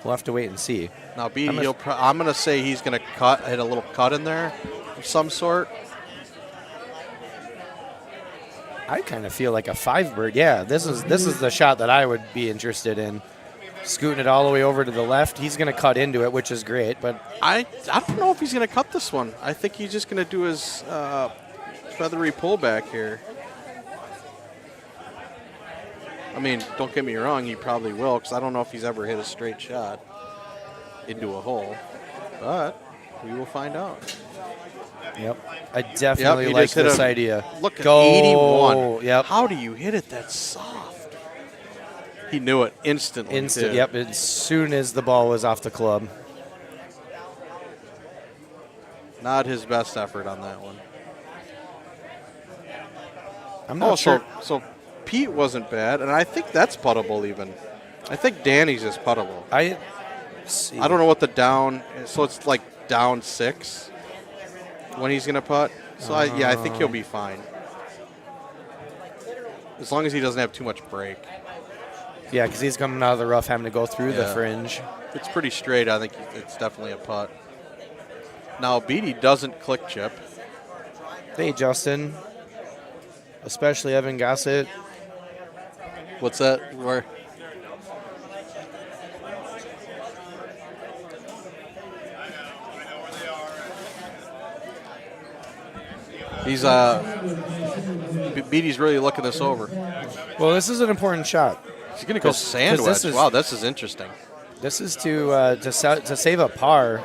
S18: We'll have to wait and see.
S8: Now, Beatty, I'm going to say he's going to hit a little cut in there of some sort.
S18: I kind of feel like a 5 bird. Yeah, this is the shot that I would be interested in. Scooting it all the way over to the left. He's going to cut into it, which is great. But
S8: I don't know if he's going to cut this one. I think he's just going to do his feathery pullback here. I mean, don't get me wrong, he probably will, because I don't know if he's ever hit a straight shot into a hole. But we will find out.
S18: Yep. I definitely like this idea.
S8: Look at
S18: Go.
S8: 81.
S18: Yep.
S8: How do you hit it that soft? He knew it instantly. too.
S18: Yep. As soon as the ball was off the club.
S8: Not his best effort on that one.
S18: I'm not sure.
S8: So Pete wasn't bad, and I think that's puttable even. I think Danny's is puttable. I don't know what the down. So it's like down 6 when he's going to putt. So I think he'll be fine. As long as he doesn't have too much break.
S18: Yeah, because he's coming out of the rough, having to go through the
S8: Yeah.
S18: fringe.
S8: If it's pretty straight, I think it's definitely a putt. Now, Beatty doesn't click chip.
S18: Hey, Justin. Especially Evan Gossett.
S8: What's that? Where? He's Beatty's really looking this over.
S18: Well, this is an important shot.
S8: He's going to go sand wedge. Wow, this is interesting.
S18: This is to save a par.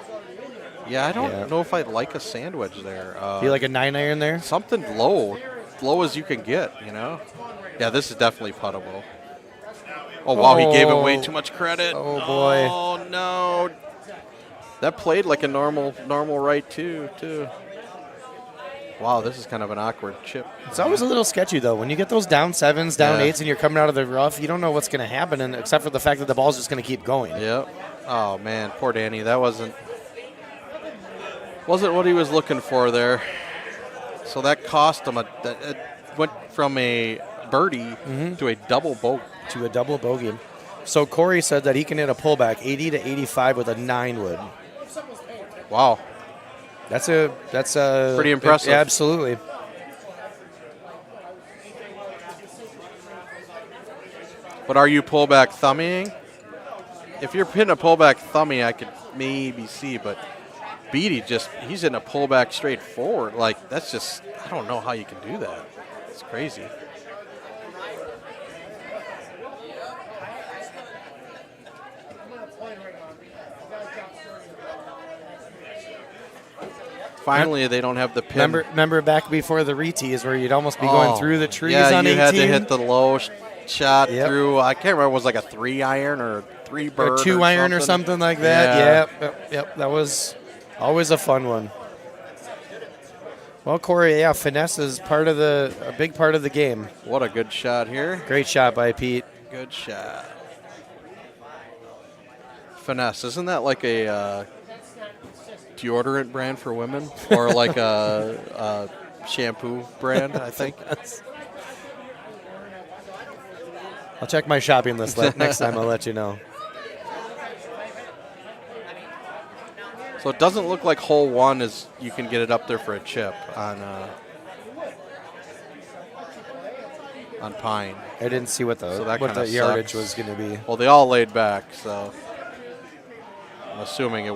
S8: Yeah, I don't know if I'd like a sand wedge there.
S18: Do you like a 9-iron there?
S8: Something low as you can get, you know? Yeah, this is definitely puttable. Oh, wow, he gave it way too much credit.
S18: Oh, boy.
S8: Oh, no. That played like a normal right, too. Wow, this is kind of an awkward chip.
S18: It's always a little sketchy, though. When you get those down 7s, down 8s, and you're coming out of the rough, you don't know what's going to happen, and except for the fact that the ball's just going to keep going.
S8: Yep. Oh, man, poor Danny. That wasn't what he was looking for there. So that cost him it went from a birdie to a double bogey.
S18: So Corey said that he can hit a pullback 80 to 85 with a 9-wood.
S8: Wow.
S18: That's pretty
S8: impressive.
S18: Yeah, absolutely.
S8: But are you pullback thumbing? If you're hitting a pullback thummy, I could maybe see, but Beatty he's in a pullback straight forward. Like, that's just, I don't know how you can do that. It's crazy. Finally, they don't have the pin.
S18: Remember back before the re-tees where you'd almost be going through the trees on 18?
S8: Yeah, you had to hit the low shot through, I can't remember, it was like a 3-iron or a 3-bird
S18: or 2-iron or something like that. Yeah. Yep. That was always a fun one. Well, Corey, finesse is a big part of the game.
S8: What a good shot here.
S18: Great shot by Pete.
S8: Good shot. Finesse, isn't that like a deodorant brand for women, or like a shampoo brand? I think.
S18: I'll check my shopping list next time. I'll let you know.
S8: So it doesn't look like hole 1 is you can get it up there for a chip on Pine.
S18: I didn't see what the yardage was going to be.
S8: Well, they all laid back, so I'm assuming you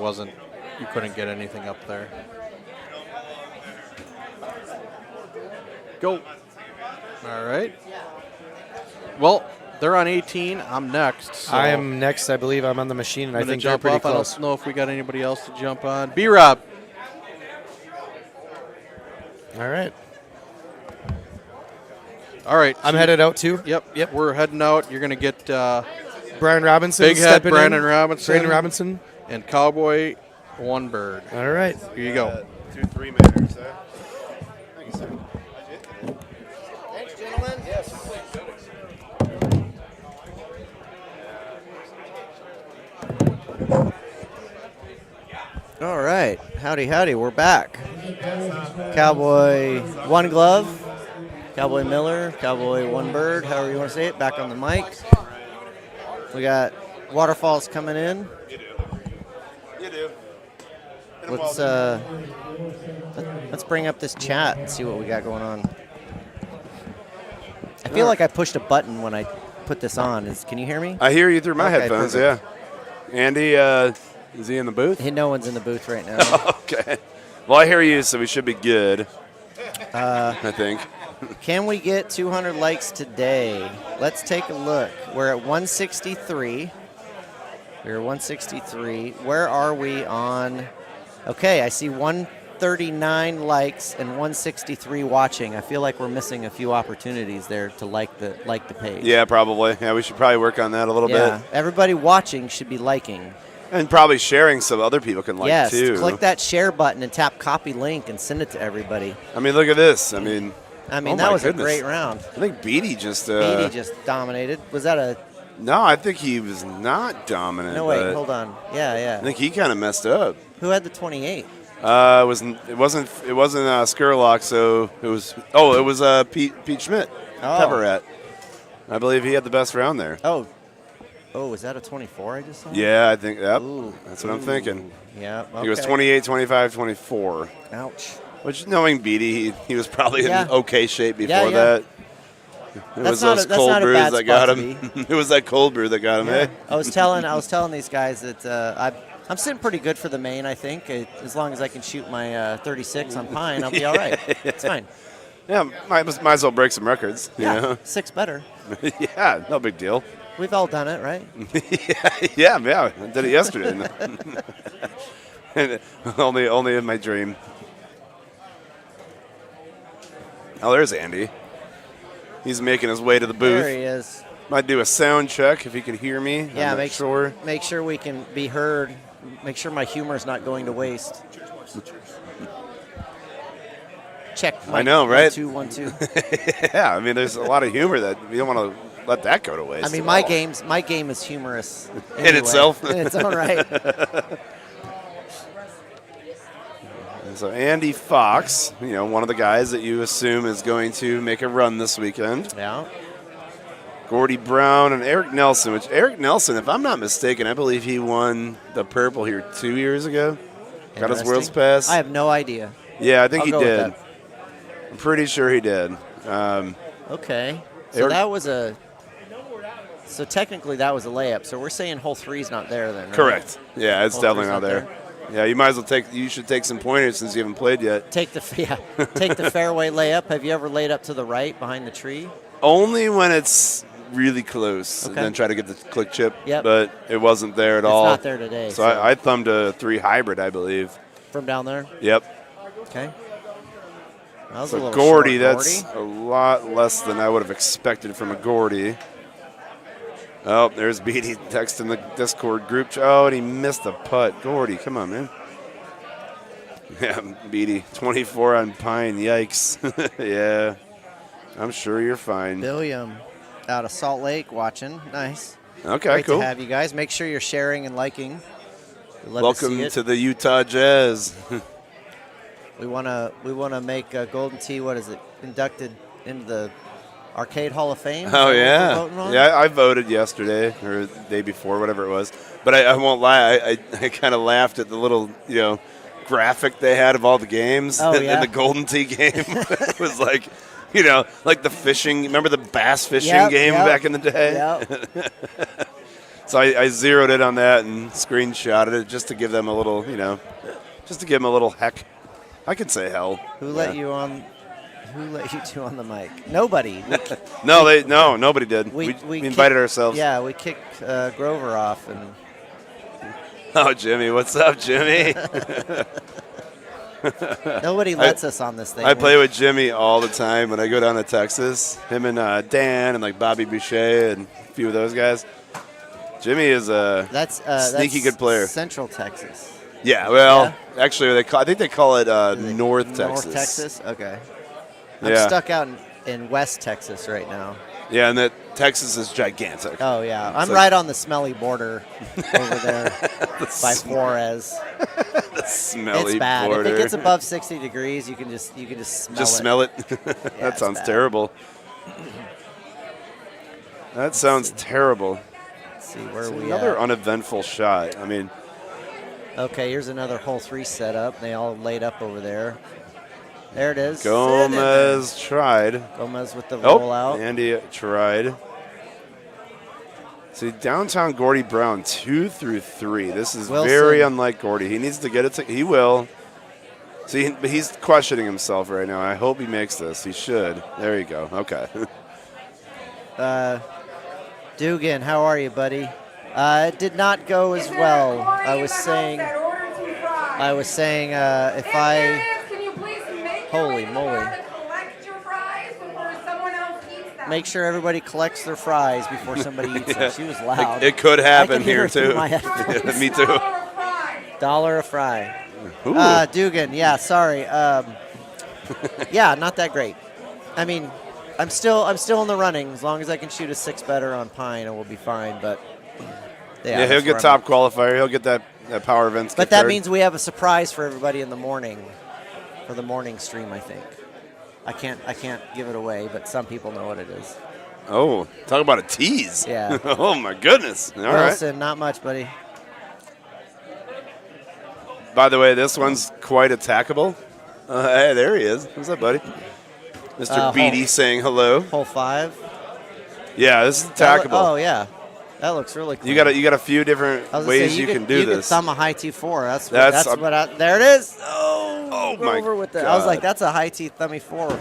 S8: couldn't get anything up there. Go. All right. Well, they're on 18. I'm next. So
S18: I am next. I believe I'm on the machine, and I think they're pretty close.
S8: I don't know if we got anybody else to jump on. B-Rob.
S18: All right.
S8: All right.
S18: I'm headed out, too?
S8: Yep. We're heading out. You're going to get
S18: Brian Robinson.
S8: Big Head Brandon
S18: Robinson.
S8: And Cowboy One Bird.
S18: All right.
S8: Here you go.
S19: 2 3-miners, sir. Thank you, sir.
S18: Thanks, gentlemen. Yes.
S3: All right. Howdy. We're back. Cowboy One Glove, Cowboy Miller, Cowboy One Bird, however you want to say it, back on the mic. We got waterfalls coming in.
S19: You do.
S3: Let's bring up this chat and see what we got going on. I feel like I pushed a button when I put this on. Can you hear me?
S19: I hear you through my headphones,
S3: perfect.
S19: yeah. Andy, is he in the booth?
S3: No one's in the booth right now.
S19: Okay. Well, I hear you, so we should be good. I think.
S3: Can we get 200 likes today? Let's take a look. We're at 163. We're 163. Where are we on? Okay, I see 139 likes and 163 watching. I feel like we're missing a few opportunities there to like the page.
S19: Yeah, probably. Yeah, we should probably work on that a little bit.
S3: Everybody watching should be liking.
S19: And probably sharing so other people can like
S3: yes,
S19: too.
S3: Click that share button and tap copy link and send it to everybody.
S19: I mean, look at this. I mean,
S3: that was a great round.
S19: I think Beatty just
S3: dominated. Was that a?
S19: No, I think he was not dominant.
S3: No, wait, hold on. Yeah.
S19: I think he kind of messed up.
S3: Who had the 28?
S19: It wasn't Skurlock, so it was. Oh, it was Pete Schmidt, Pepper Rat.
S20: I believe he had the best round there.
S3: Oh, is that a 24 I just saw?
S20: Yeah, I think that's what I'm
S3: Ooh.
S20: thinking.
S3: Yeah,
S20: He was
S3: okay.
S20: 28, 25, 24.
S3: Ouch.
S20: Which, knowing Beatty, he was probably
S3: Yeah.
S20: in okay shape before
S3: Yeah, yeah.
S20: that. It
S3: That's
S20: was
S3: not
S20: those
S3: a- that's
S20: cold
S3: not a
S20: brews
S3: bad
S20: that got
S3: spot to
S20: him. It was that cold brew that got him.
S3: Yeah.
S20: Hey,
S3: I was telling these guys that I'm sitting pretty good for the main. I think as long as I can shoot my 36 on pine, I'll be all right. It's fine.
S20: Yeah, might as well break some records. You
S3: Yeah,
S20: know?
S3: 6 better.
S20: Yeah, no big deal.
S3: We've all done it, right?
S20: yeah, I did it yesterday. And only in my dream. Oh, there's Andy. He's making his way to the booth.
S3: There he is.
S20: Might do a sound check if he can hear me.
S3: Yeah,
S20: I'm not
S3: make sure we can be heard. Make sure my humor is not going to waste. Check.
S20: I know, right?
S3: 1 2 1 2.
S20: Yeah, I mean, there's a lot of humor that you don't want to let that go to waste.
S3: I mean,
S20: at
S3: my
S20: all.
S3: game is humorous
S20: In itself.
S3: in its own right.
S20: And so Andy Fox, one of the guys that you assume is going to make a run this weekend.
S3: Yeah.
S20: Gordy Brown and Eric Nelson, which Eric Nelson, if I'm not mistaken, I believe he won the purple here 2 years ago. Got his World's
S3: Interesting.
S20: Pass.
S3: I have no idea.
S20: Yeah, I think
S3: I'll
S20: he
S3: go with
S20: did.
S3: that.
S20: I'm pretty sure he did.
S3: Okay. So
S20: Eric-
S3: that was So technically that was a layup. So we're saying hole 3's not there then. Right?
S20: Correct. Yeah, it's
S3: Hole
S20: definitely
S3: 3's
S20: not there. Yeah, you might as well you should take some pointers since you haven't played yet.
S3: Take the fairway layup. Have you ever laid up to the right behind the tree?
S20: Only when it's really close, and
S3: Okay.
S20: then try to get the click chip.
S3: Yep.
S20: But it wasn't there at
S3: It's
S20: all.
S3: not there today,
S20: So,
S3: so-
S20: I thumbed a 3 hybrid, I believe.
S3: From down there?
S20: Yep.
S3: Okay. That was a
S20: So
S3: little
S20: Gordy,
S3: short,
S20: that's a lot less than I would have expected from a Gordy. Oh, there's Beatty texting the Discord group. Oh, and he missed the putt. Gordy, come on, man. Yeah, Beatty, 24 on Pine. Yikes. Yeah, I'm sure you're fine.
S3: William out of Salt Lake watching. Nice.
S20: Okay,
S3: Great
S20: cool.
S3: to have you guys. Make sure you're sharing and liking. We'd love
S20: Welcome
S3: see it.
S20: to the Utah Jazz.
S3: We wanna make Golden Tee. What is it? Inducted into the Arcade Hall of Fame. Is
S20: Oh
S3: that what we're
S20: yeah,
S3: voting on?
S20: yeah. I voted yesterday or the day before, whatever it was. But I won't lie. I kind of laughed at the little graphic they had of all the games
S3: Oh,
S20: in
S3: yeah.
S20: the Golden Tee game. It was like, like the fishing. Remember the bass fishing
S3: Yep,
S20: game
S3: yep,
S20: back in the day?
S3: yep.
S20: So I zeroed in on that and screenshotted it just to give them a little, just to give them a little heck. I could say hell.
S3: Who let you on? Who let you two on the mic? Nobody.
S20: No, nobody did. We invited ourselves.
S3: Yeah, we kicked Grover off, and
S20: Oh, Jimmy, what's up, Jimmy?
S3: nobody lets us on this thing.
S20: I play with Jimmy all the time when I go down to Texas. Him and Dan and like Bobby Boucher and a few of those guys. Jimmy is a sneaky good player.
S3: Central Texas.
S20: Yeah, well, actually, I think they call it North Texas.
S3: North Texas. Okay. I'm
S20: Yeah.
S3: stuck out in West Texas right now.
S20: Yeah, and that Texas is gigantic.
S3: Oh yeah,
S20: It's
S3: I'm
S20: like-
S3: right on the smelly border over there by Flores.
S20: The smelly
S3: It's bad.
S20: border.
S3: If it gets above 60 degrees, you can just smell
S20: Just
S3: it.
S20: smell it.
S3: Yeah,
S20: That
S3: it's
S20: sounds
S3: bad.
S20: terrible. That sounds terrible.
S3: Let's see where
S20: It's
S3: we
S20: another
S3: at.
S20: uneventful shot. I mean,
S3: Okay, here's another hole 3 setup. They all laid up over there. There it is.
S20: Gomez tried.
S3: Gomez with the rollout.
S20: Andy tried. See, downtown Gordy Brown, 2 through 3. This is
S3: Wilson.
S20: very unlike Gordy. He needs to get it. He will. See, but he's questioning himself right now. I hope he makes this. He should. There you go. Okay.
S3: Dugan, how are you, buddy? It did not go as well. I was saying if I. Holy moly. Make sure everybody collects their fries before somebody eats them. She was loud.
S20: It could
S3: I
S20: happen
S3: could hear
S20: here
S3: her through
S20: too.
S3: my headphones.
S20: Yeah, me too.
S3: $1 a fry.
S20: Ooh.
S3: Dugan, yeah, sorry. Yeah, not that great. I mean, I'm still in the running. As long as I can shoot a 6 better on Pine, it will be fine. But
S20: Yeah, he'll
S3: that's
S20: get
S3: where
S20: top qualifier. He'll get that power events.
S3: But that means we have a surprise for everybody in the morning, for the morning stream. I think. I can't give it away, but some people know what it is.
S20: Oh, talk about a tease.
S3: Yeah.
S20: Oh, my goodness. All right.
S3: Wilson, not much, buddy.
S20: By the way, this one's quite attackable. Hey, there he is. What's up, buddy? Mr. Beatty saying hello.
S3: Hole 5.
S20: Yeah, this is attackable.
S3: Oh, yeah. That looks really cool.
S20: You got a few different ways you can do
S3: you
S20: this.
S3: could thumb a high T4. That's what I, there it is.
S20: Oh my
S3: over with
S20: God.
S3: I was like, that's a high T thummy 4.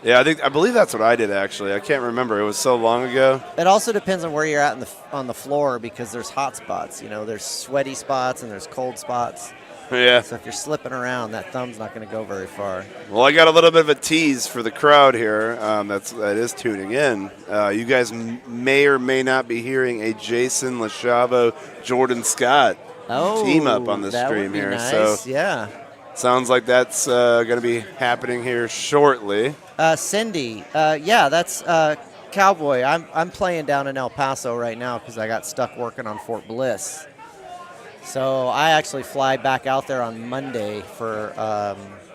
S20: Yeah, I believe that's what I did actually. I can't remember. It was so long ago.
S3: It also depends on where you're at on the floor because there's hot spots. You know, there's sweaty spots and there's cold spots.
S20: Yeah.
S3: So if you're slipping around, that thumb's not going to go very far.
S20: Well, I got a little bit of a tease for the crowd here. That is tuning in. You guys may or may not be hearing a Jason LaChavo, Jordan Scott team up on the
S3: that
S20: stream
S3: would be
S20: here.
S3: nice.
S20: So
S3: yeah.
S20: sounds like that's going to be happening here shortly.
S3: Cindy, yeah, that's Cowboy. I'm playing down in El Paso right now because I got stuck working on Fort Bliss. So I actually fly back out there on Monday for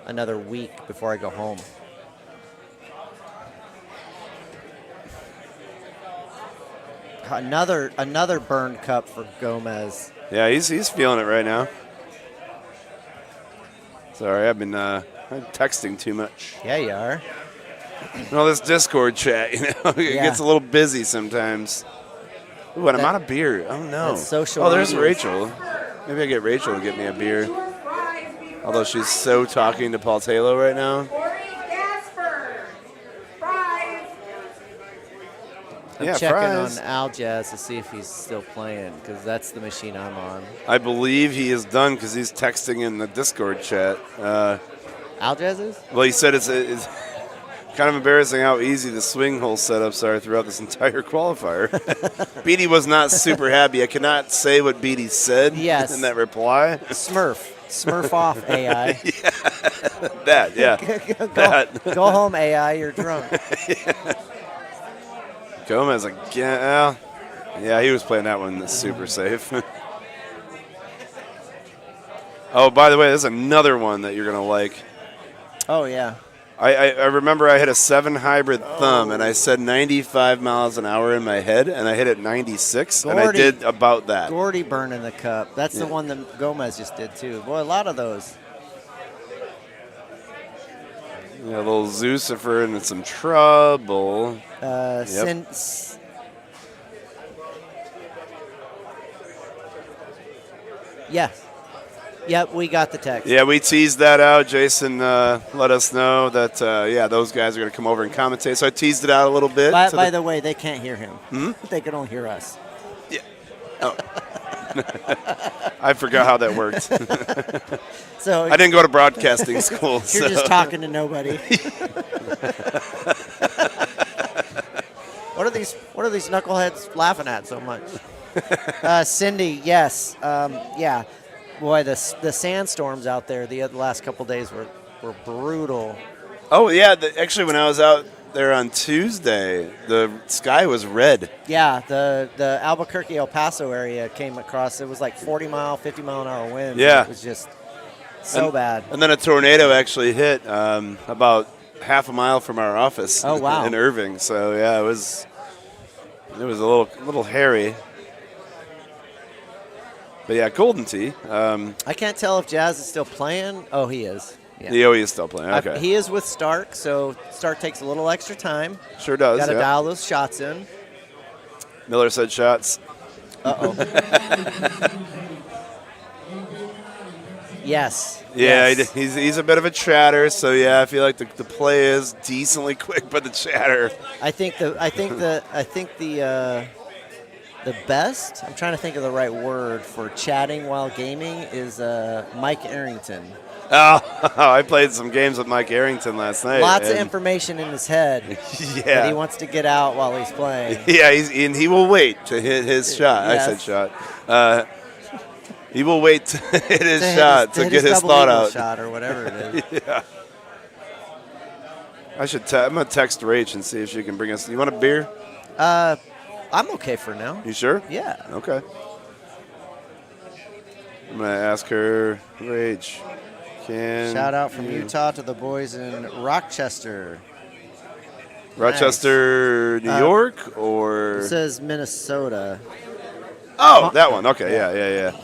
S3: another week before I go home. Another burned cup for Gomez.
S20: Yeah, he's feeling it right now. Sorry, I've been I'm texting too much.
S3: Yeah, you are.
S20: Well, this Discord chat, it gets a little busy sometimes. Ooh, and I'm out of beer. Oh, no.
S3: That's social
S20: Oh, there's
S3: media.
S20: Rachel. Maybe I get Rachel to get me a beer. Although she's so talking to Paul Taylor right now.
S3: I'm
S20: Yeah,
S3: checking
S20: fries.
S3: on Aljaz to see if he's still playing because that's the machine I'm on.
S20: I believe he is done because he's texting in the Discord chat.
S3: Aljaz is?
S20: Well, he said it's kind of embarrassing how easy the swing hole setups are throughout this entire qualifier. Beatty was not super happy. I cannot say what Beatty said in that reply.
S3: Smurf off, AI.
S20: That, yeah.
S3: Go home, AI. You're drunk.
S20: Gomez again. Well, yeah, he was playing that one super safe. Oh, by the way, there's another one that you're going to like.
S3: Oh, yeah.
S20: I remember I hit a 7 hybrid thumb, and I said 95 miles an hour in my head, and I hit it 96, and I did about that.
S3: Gordy burning the cup. That's the one that Gomez just did, too. Boy, a lot of those.
S20: Yeah, a little Zucifer in some trouble.
S3: Yes. Yep, we got the text.
S20: Yeah, we teased that out. Jason let us know that, those guys are going to come over and commentate. So I teased it out a little bit.
S3: By the way, they can't hear him.
S20: Hmm?
S3: They can only hear us.
S20: Yeah. Oh. I forgot how that worked.
S3: So
S20: I didn't go to broadcasting school.
S3: You're just talking to nobody. What are these knuckleheads laughing at so much? Cindy, yes, yeah. Boy, the sandstorms out there the last couple days were brutal.
S20: Oh yeah, actually when I was out there on Tuesday, the sky was red.
S3: Yeah, the Albuquerque El Paso area came across. It was like 50 mile an hour winds.
S20: Yeah,
S3: it was just so bad.
S20: And then a tornado actually hit about half a mile from our office.
S3: Oh, wow.
S20: In Irving. So yeah, it was a little hairy. But yeah, Golden Tee.
S3: I can't tell if Jazz is still playing. Oh, he is. Yeah.
S20: He is still playing. Okay.
S3: He is with Stark, so Stark takes a little extra time.
S20: Sure does.
S3: Got to
S20: yeah.
S3: dial those shots in.
S20: Miller said shots.
S3: Uh-oh. Yes.
S20: Yeah,
S3: yes.
S20: he's a bit of a chatter, so yeah, I feel like the play is decently quick, but the chatter.
S3: I think the best. I'm trying to think of the right word for chatting while gaming is Mike Arrington.
S20: Oh, I played some games with Mike Arrington last night.
S3: Lots of information in his head that he wants to get out while he's playing.
S20: Yeah, he will wait to hit his shot.
S3: Yes.
S20: I said shot. He will wait to hit his shot to get his thought out.
S3: Shot or whatever it is.
S20: Yeah. I'm gonna text Rach and see if she can bring us. You want a beer?
S3: I'm okay for now.
S20: You sure?
S3: Yeah.
S20: Okay. I'm gonna ask her, Rach.
S3: Shout out from Utah to the boys in Rochester.
S20: Rochester, New York, or?
S3: It says Minnesota.
S20: Oh, that one. Okay, yeah.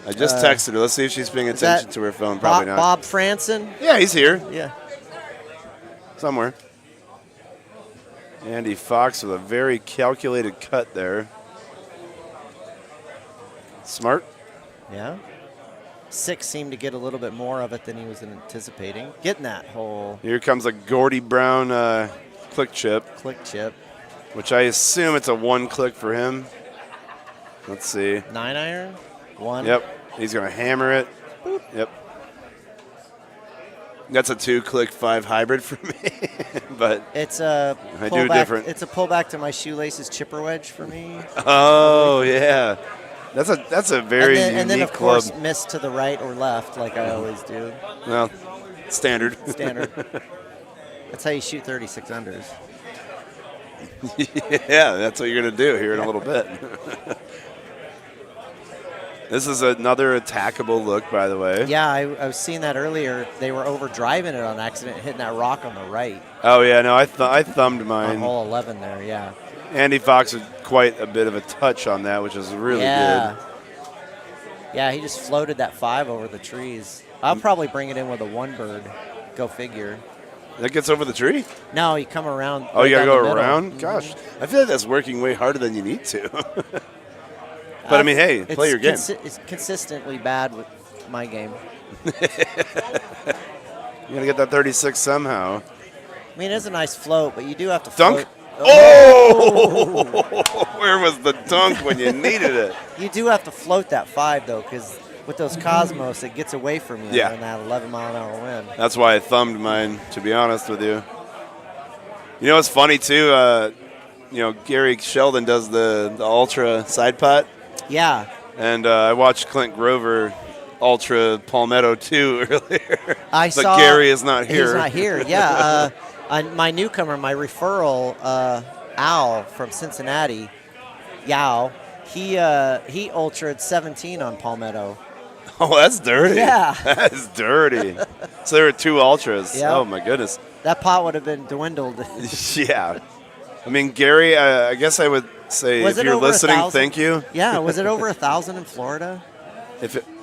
S20: I just texted her. Let's see if she's paying attention to her phone. Probably not.
S3: Bob Franson?
S20: Yeah, he's here.
S3: Yeah.
S20: Somewhere. Andy Fox with a very calculated cut there. Smart.
S3: Yeah. 6 seemed to get a little bit more of it than he was anticipating. Getting that whole.
S20: Here comes a Gordy Brown click chip.
S3: Click chip.
S20: Which I assume it's a 1 click for him. Let's see.
S3: 9 iron? 1.
S20: Yep. He's going to hammer it. Boop. Yep. That's a 2-click 5 hybrid for me. But
S3: it's a
S20: I do different.
S3: It's a pullback to my shoelaces chipper wedge for me.
S20: Oh, yeah. That's a very unique
S3: and then of
S20: club.
S3: course miss to the right or left like I always do.
S20: Well, standard.
S3: Standard. That's how you shoot 36 unders.
S20: Yeah, that's what you're going to do here in a little bit. This is another attackable look, by the way.
S3: Yeah, I was seeing that earlier. They were overdriving it on accident, hitting that rock on the right.
S20: Oh, yeah, no, I thumbed mine.
S3: On hole 11 there, yeah.
S20: Andy Fox had quite a bit of a touch on that, which is really good.
S3: Yeah, he just floated that 5 over the trees. I'll probably bring it in with a 1 bird. Go figure.
S20: That gets over the tree?
S3: No, you come around.
S20: Oh, you got to
S3: down
S20: go
S3: the middle.
S20: around? Gosh, I feel like that's working way harder than you need to. But, I mean, hey, play your game.
S3: It's consistently bad with my game.
S20: You got to get that 36 somehow.
S3: I mean, it's a nice float, but you do have to
S20: dunk.
S3: float.
S20: Oh! Where was the dunk when you needed it?
S3: You do have to float that 5, though, because with those Cosmos, it gets away from you in that 11-mile-an-hour wind.
S20: That's why I thumbed mine, to be honest with you. You know what's funny, too? Gary Sheldon does the Ultra side pot.
S3: Yeah.
S20: And I watched Clint Grover Ultra Palmetto 2 earlier.
S3: But
S20: Gary is not here.
S3: He's not here, yeah. My newcomer, my referral, Al from Cincinnati, Yao, he ultra'd 17 on Palmetto.
S20: Oh, that's dirty.
S3: Yeah.
S20: That is dirty. So there were 2 Ultras.
S3: Yep.
S20: Oh, my goodness.
S3: That pot would have been dwindled.
S20: Yeah. I mean, Gary, I guess I would say if you're listening, thank you.
S3: Yeah, was it over 1,000 in Florida?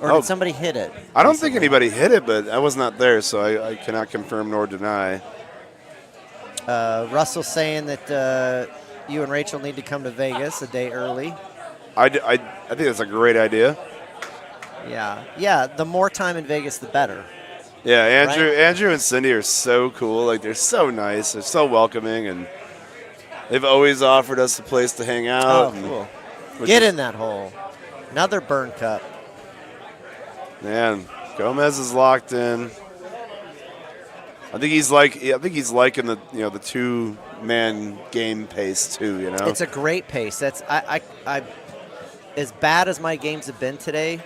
S3: Or did somebody hit it?
S20: I don't think anybody hit it, but I was not there, so I cannot confirm nor deny.
S3: Russell's saying that you and Rachel need to come to Vegas a day early.
S20: I think that's a great idea.
S3: Yeah. The more time in Vegas, the better.
S20: Yeah, Andrew and Cindy are so cool. Like, they're so nice. They're so welcoming, and they've always offered us a place to hang out.
S3: Oh, cool. Get in that hole. Another burn cup.
S20: Man, Gomez is locked in. I think he's liking the the 2-man game pace too. You know,
S3: it's a great pace. That's I as bad as my games have been today,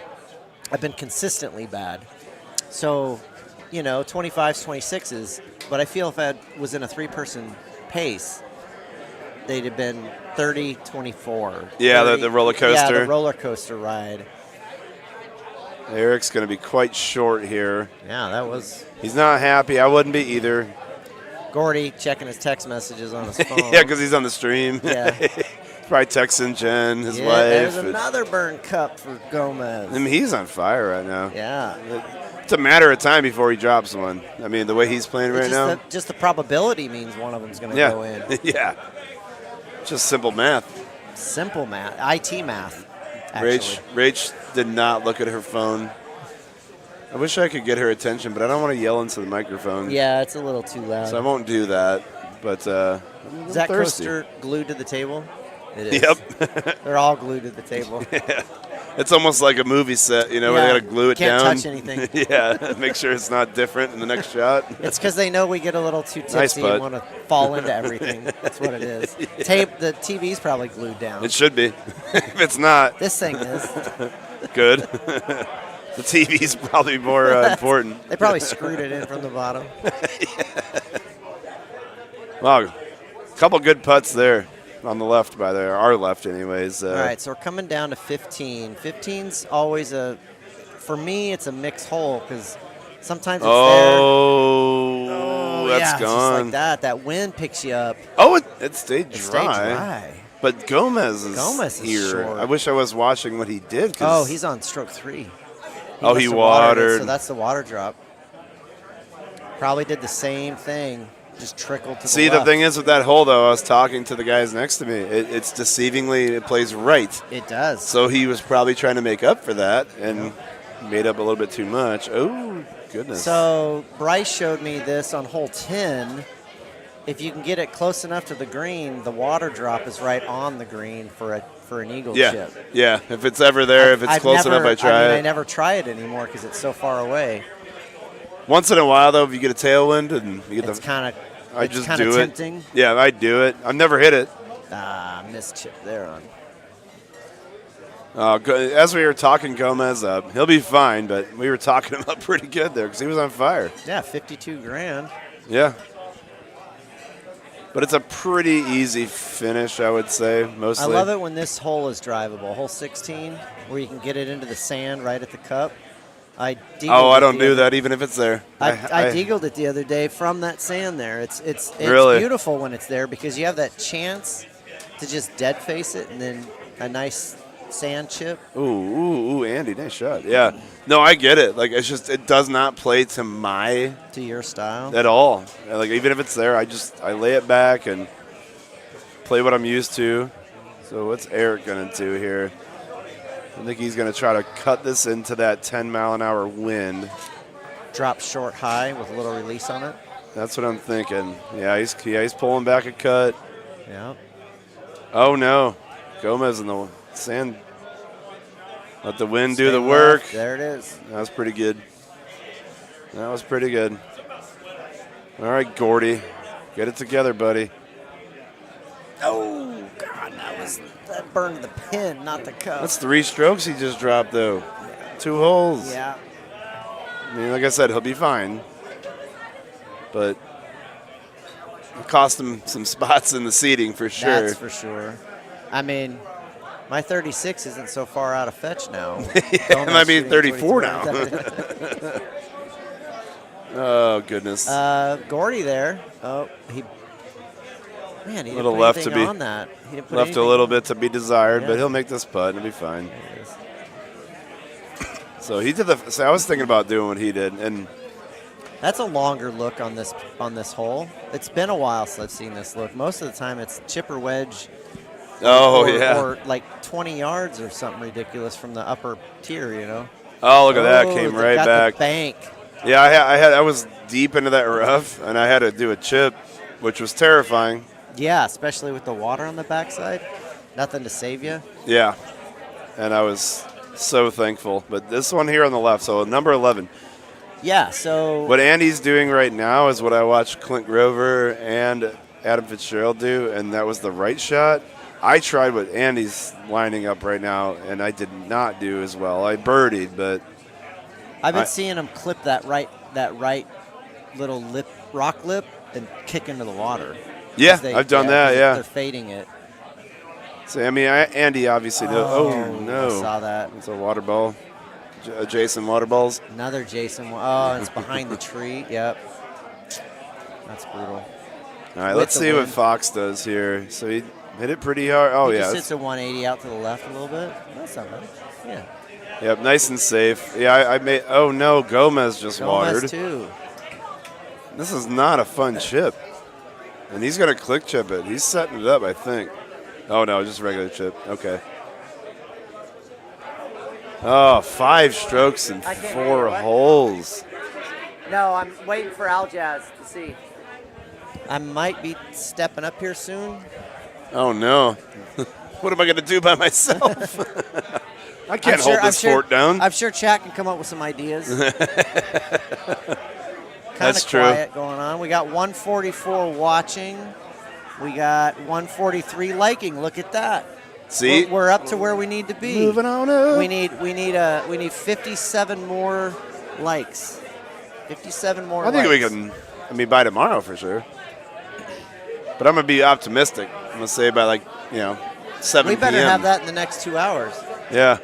S3: I've been consistently bad. So, 25s, 26s. But I feel if I was in a 3-person pace, they'd have been 30, 24.
S20: Yeah,
S3: 30,
S20: the roller coaster.
S3: Yeah, the roller coaster ride.
S20: Eric's going to be quite short here.
S3: Yeah, that was.
S20: He's not happy. I wouldn't be either.
S3: Gordy checking his text messages on his phone.
S20: Yeah, because he's on the stream.
S3: Yeah.
S20: Probably texting Jen, his wife.
S3: There's another burn cup for Gomez.
S20: I mean, he's on fire right now.
S3: Yeah.
S20: It's a matter of time before he drops one. I mean, the way he's playing right now.
S3: Just the probability means one of them's going to go in.
S20: Yeah. Just simple math.
S3: Simple math. IT math.
S20: Rach did not look at her phone. I wish I could get her attention, but I don't want to yell into the microphone.
S3: Yeah, it's a little too loud.
S20: So I won't do that. But
S3: is that coaster glued to the table? It is.
S20: Yep.
S3: They're all glued to the table.
S20: Yeah. It's almost like a movie set, where they got to glue it down.
S3: Can't touch anything.
S20: Yeah, make sure it's not different in the next shot.
S3: It's because they know we get a little too tipsy and want to fall into everything. That's what it is. The TV's probably glued down.
S20: It should be. If it's not.
S3: This thing is.
S20: Good. The TV's probably more important.
S3: They probably screwed it in from the bottom.
S20: Wow, a couple good putts there on the left by there. Our left, anyways.
S3: All right, so we're coming down to 15. 15's always for me, it's a mixed hole because sometimes it's there.
S20: Oh, that's
S3: yeah,
S20: gone.
S3: Just like that. That wind picks you up.
S20: Oh, it stayed dry.
S3: It stayed dry.
S20: But Gomez
S3: is
S20: here.
S3: short.
S20: I wish I was watching what he did.
S3: Oh, he's on stroke 3.
S20: He
S3: must have
S20: watered.
S3: It, so that's the water drop. Probably did the same thing. Just trickled to
S20: See,
S3: the left.
S20: the thing is with that hole, though, I was talking to the guys next to me. It's deceivingly, it plays right.
S3: It does.
S20: So he was probably trying to make up for that and made up a little bit too much. Oh, goodness.
S3: So Bryce showed me this on hole 10. If you can get it close enough to the green, the water drop is right on the green for an eagle chip.
S20: Yeah, if it's ever there, if it's close enough, I try it.
S3: I never try it anymore because it's so far away.
S20: Once in a while, though, if you get a tailwind and you get
S3: It's kind of
S20: I just do
S3: tempting.
S20: it. Yeah, I do it. I've never hit it.
S3: Missed chip there on.
S20: As we were talking Gomez up, he'll be fine, but we were talking him up pretty good there because he was on fire.
S3: Yeah, 52 grand.
S20: Yeah. But it's a pretty easy finish, I would say, mostly.
S3: I love it when this hole is drivable. Hole 16, where you can get it into the sand right at the cup. I
S20: don't do that even if it's there.
S3: I deagled it the other day from that sand there. It's
S20: really
S3: beautiful when it's there because you have that chance to just dead face it and then a nice sand chip.
S20: Ooh, Andy, nice shot. Yeah. No, I get it. Like, it's just, it does not play to
S3: your style
S20: at all. Like, even if it's there, I lay it back and play what I'm used to. So what's Eric going to do here? I think he's going to try to cut this into that 10-mile-an-hour wind.
S3: Drop short high with a little release on it.
S20: That's what I'm thinking. Yeah, he's pulling back a cut.
S3: Yeah.
S20: Oh, no. Gomez in the sand. Let the wind do the work.
S3: Left. There it is.
S20: That was pretty good. That was pretty good. All right, Gordy. Get it together, buddy.
S3: Oh, God, that burned the pin, not the cup.
S20: That's 3 strokes he just dropped, though. 2 holes.
S3: Yeah.
S20: I mean, like I said, he'll be fine. But it cost him some spots in the seating for sure.
S3: That's for sure. I mean, my 36 isn't so far out of fetch now.
S20: It might be 34 now. Oh, goodness.
S3: Gordy there. Oh, he didn't
S20: little
S3: put
S20: left
S3: anything
S20: to be
S3: on that. He didn't put
S20: left a
S3: anything
S20: little
S3: on.
S20: bit to be desired,
S3: Yeah.
S20: but he'll make this putt and it'll be fine. So he did I was thinking about doing what he did, and
S3: That's a longer look on this hole. It's been a while since I've seen this look. Most of the time, it's chipper wedge. Or like 20 yards or something ridiculous from the upper tier, you know.
S20: Oh, look at that! Came right
S3: got
S20: back.
S3: The bank.
S20: Yeah, I was deep into that rough, and I had to do a chip, which was terrifying.
S3: Yeah, especially with the water on the backside. Nothing to save you.
S20: Yeah, and I was so thankful. But this one here on the left, so number 11.
S3: Yeah, so
S20: What Andy's doing right now is what I watched Clint Grover and Adam Fitzgerald do, and that was the right shot. I tried what Andy's lining up right now, and I did not do as well. I birdied, but
S3: I've been seeing him clip that right little rock lip and kick into the water.
S20: Yeah, I've done that. Yeah,
S3: they're fading it.
S20: So I mean, Andy obviously knows. Oh no!
S3: I saw that.
S20: It's a water ball. Jason water balls.
S3: Another Jason. Oh, it's behind the tree. Yep. That's brutal.
S20: All right, let's see what Fox does here. So he hit it pretty hard. Oh
S3: he
S20: yeah,
S3: just hits a 180 out to the left a little bit. That's not bad. Yeah.
S20: Yep, nice and safe. Yeah, I made. Oh no, Gomez just watered.
S3: Too.
S20: This is not a fun chip, and he's gonna click chip it. He's setting it up, I think. Oh no, just regular chip. Okay. Oh, 5 strokes and 4 holes.
S3: No, I'm waiting for Aljaz to see. I might be stepping up here soon.
S20: Oh no. What am I gonna do by myself? I can't hold this fort down.
S3: I'm sure Chat can come up with some ideas.
S20: That's true.
S3: Quiet going on. We got 144 watching. We got 143 liking. Look at that.
S20: See,
S3: we're up to where we need to be.
S20: Moving on up.
S3: We need 57 more likes. 57 more.
S20: I think
S3: likes.
S20: we can. I mean, by tomorrow for sure. But I'm gonna be optimistic. I'm gonna say by 7
S3: We better
S20: p.m.
S3: have that in the next 2 hours.
S20: Yeah.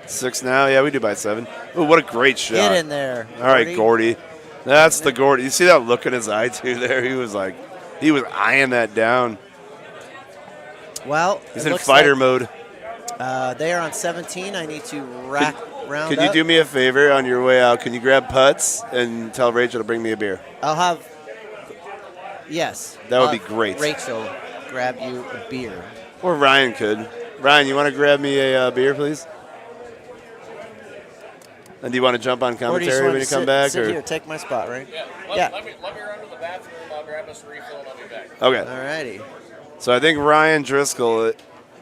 S20: 6 now. Yeah, we do by 7. Oh, what a great shot.
S3: Get in there,
S20: All right, Gordy. That's the Gordy. You see that look in his eye too? There, he was eyeing that down.
S3: Well,
S20: he's in fighter mode.
S3: They are on 17. I need to round
S20: Could you
S3: up.
S20: do me a favor on your way out? Can you grab putts and tell Rachel to bring me a beer?
S3: I'll have. Yes.
S20: That would be great.
S3: Rachel, grab you a beer.
S20: Or Ryan could. Ryan, you want to grab me a beer, please? And do you want to jump on
S3: Or do you just
S20: commentary
S3: want
S20: when you
S3: to
S20: come back?
S3: sit
S20: or?
S3: here, take my spot, right?
S10: Let me run to the bathroom. I'll grab us a refill and I'll be back.
S20: Okay.
S3: All righty.
S20: So I think Ryan Driscoll,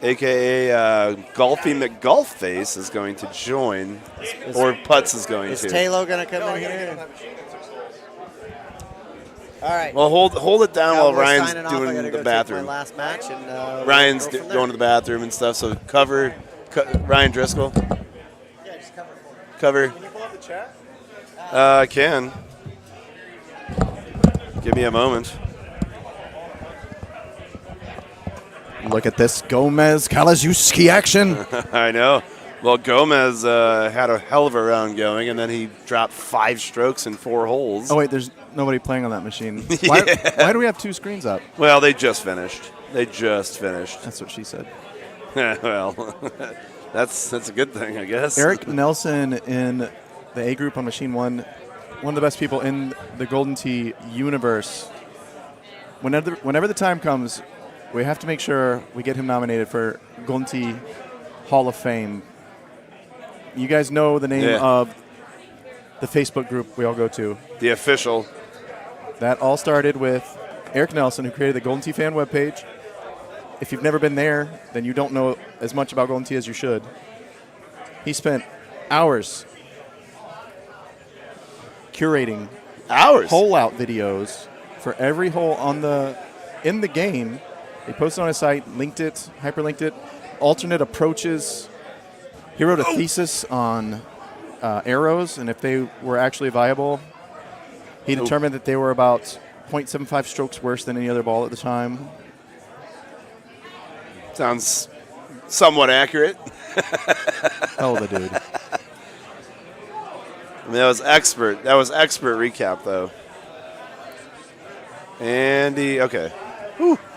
S20: a.k.a. Golfy McGolfface, is going to join, or Putz is going
S3: Is
S20: to.
S3: Taylor going to come in here? All right.
S20: Well, hold it down while
S3: Cowboys
S20: Ryan's
S3: signing off. I
S20: doing
S3: gotta
S20: the
S3: go take
S20: bathroom.
S3: my last match, and
S20: Ryan's
S3: we'll go from
S20: going to the bathroom and stuff, so cover Ryan Driscoll.
S3: Yeah, just cover for me.
S20: Cover.
S3: Can you pull up the chat?
S20: I can. Give me a moment.
S1: Look at this Gomez Kalajewski action.
S20: I know. Well, Gomez had a hell of a round going, and then he dropped 5 strokes in 4 holes.
S21: Oh, wait, there's nobody playing on that machine. Why do we have 2 screens up?
S20: Well, they just finished. That's
S21: what she said.
S20: Well, that's a good thing, I guess.
S21: Eric Nelson in the A group on machine 1, one of the best people in the Golden Tee universe. Whenever the time comes, we have to make sure we get him nominated for Golden Tee Hall of Fame. You guys know the name of the Facebook group we all go to.
S20: The official.
S21: That all started with Eric Nelson, who created the Golden Tee fan webpage. If you've never been there, then you don't know as much about Golden Tee as you should. He spent hours curating hole-out videos for every hole in the game. He posted on his site, linked it, hyperlinked it, alternate approaches. He wrote a thesis on arrows, and if they were actually viable, he determined that they were about 0.75 strokes worse than any other ball at the time.
S20: Sounds somewhat accurate.
S21: Hell of a dude.
S20: I mean, that was expert. That was expert recap, though. And okay.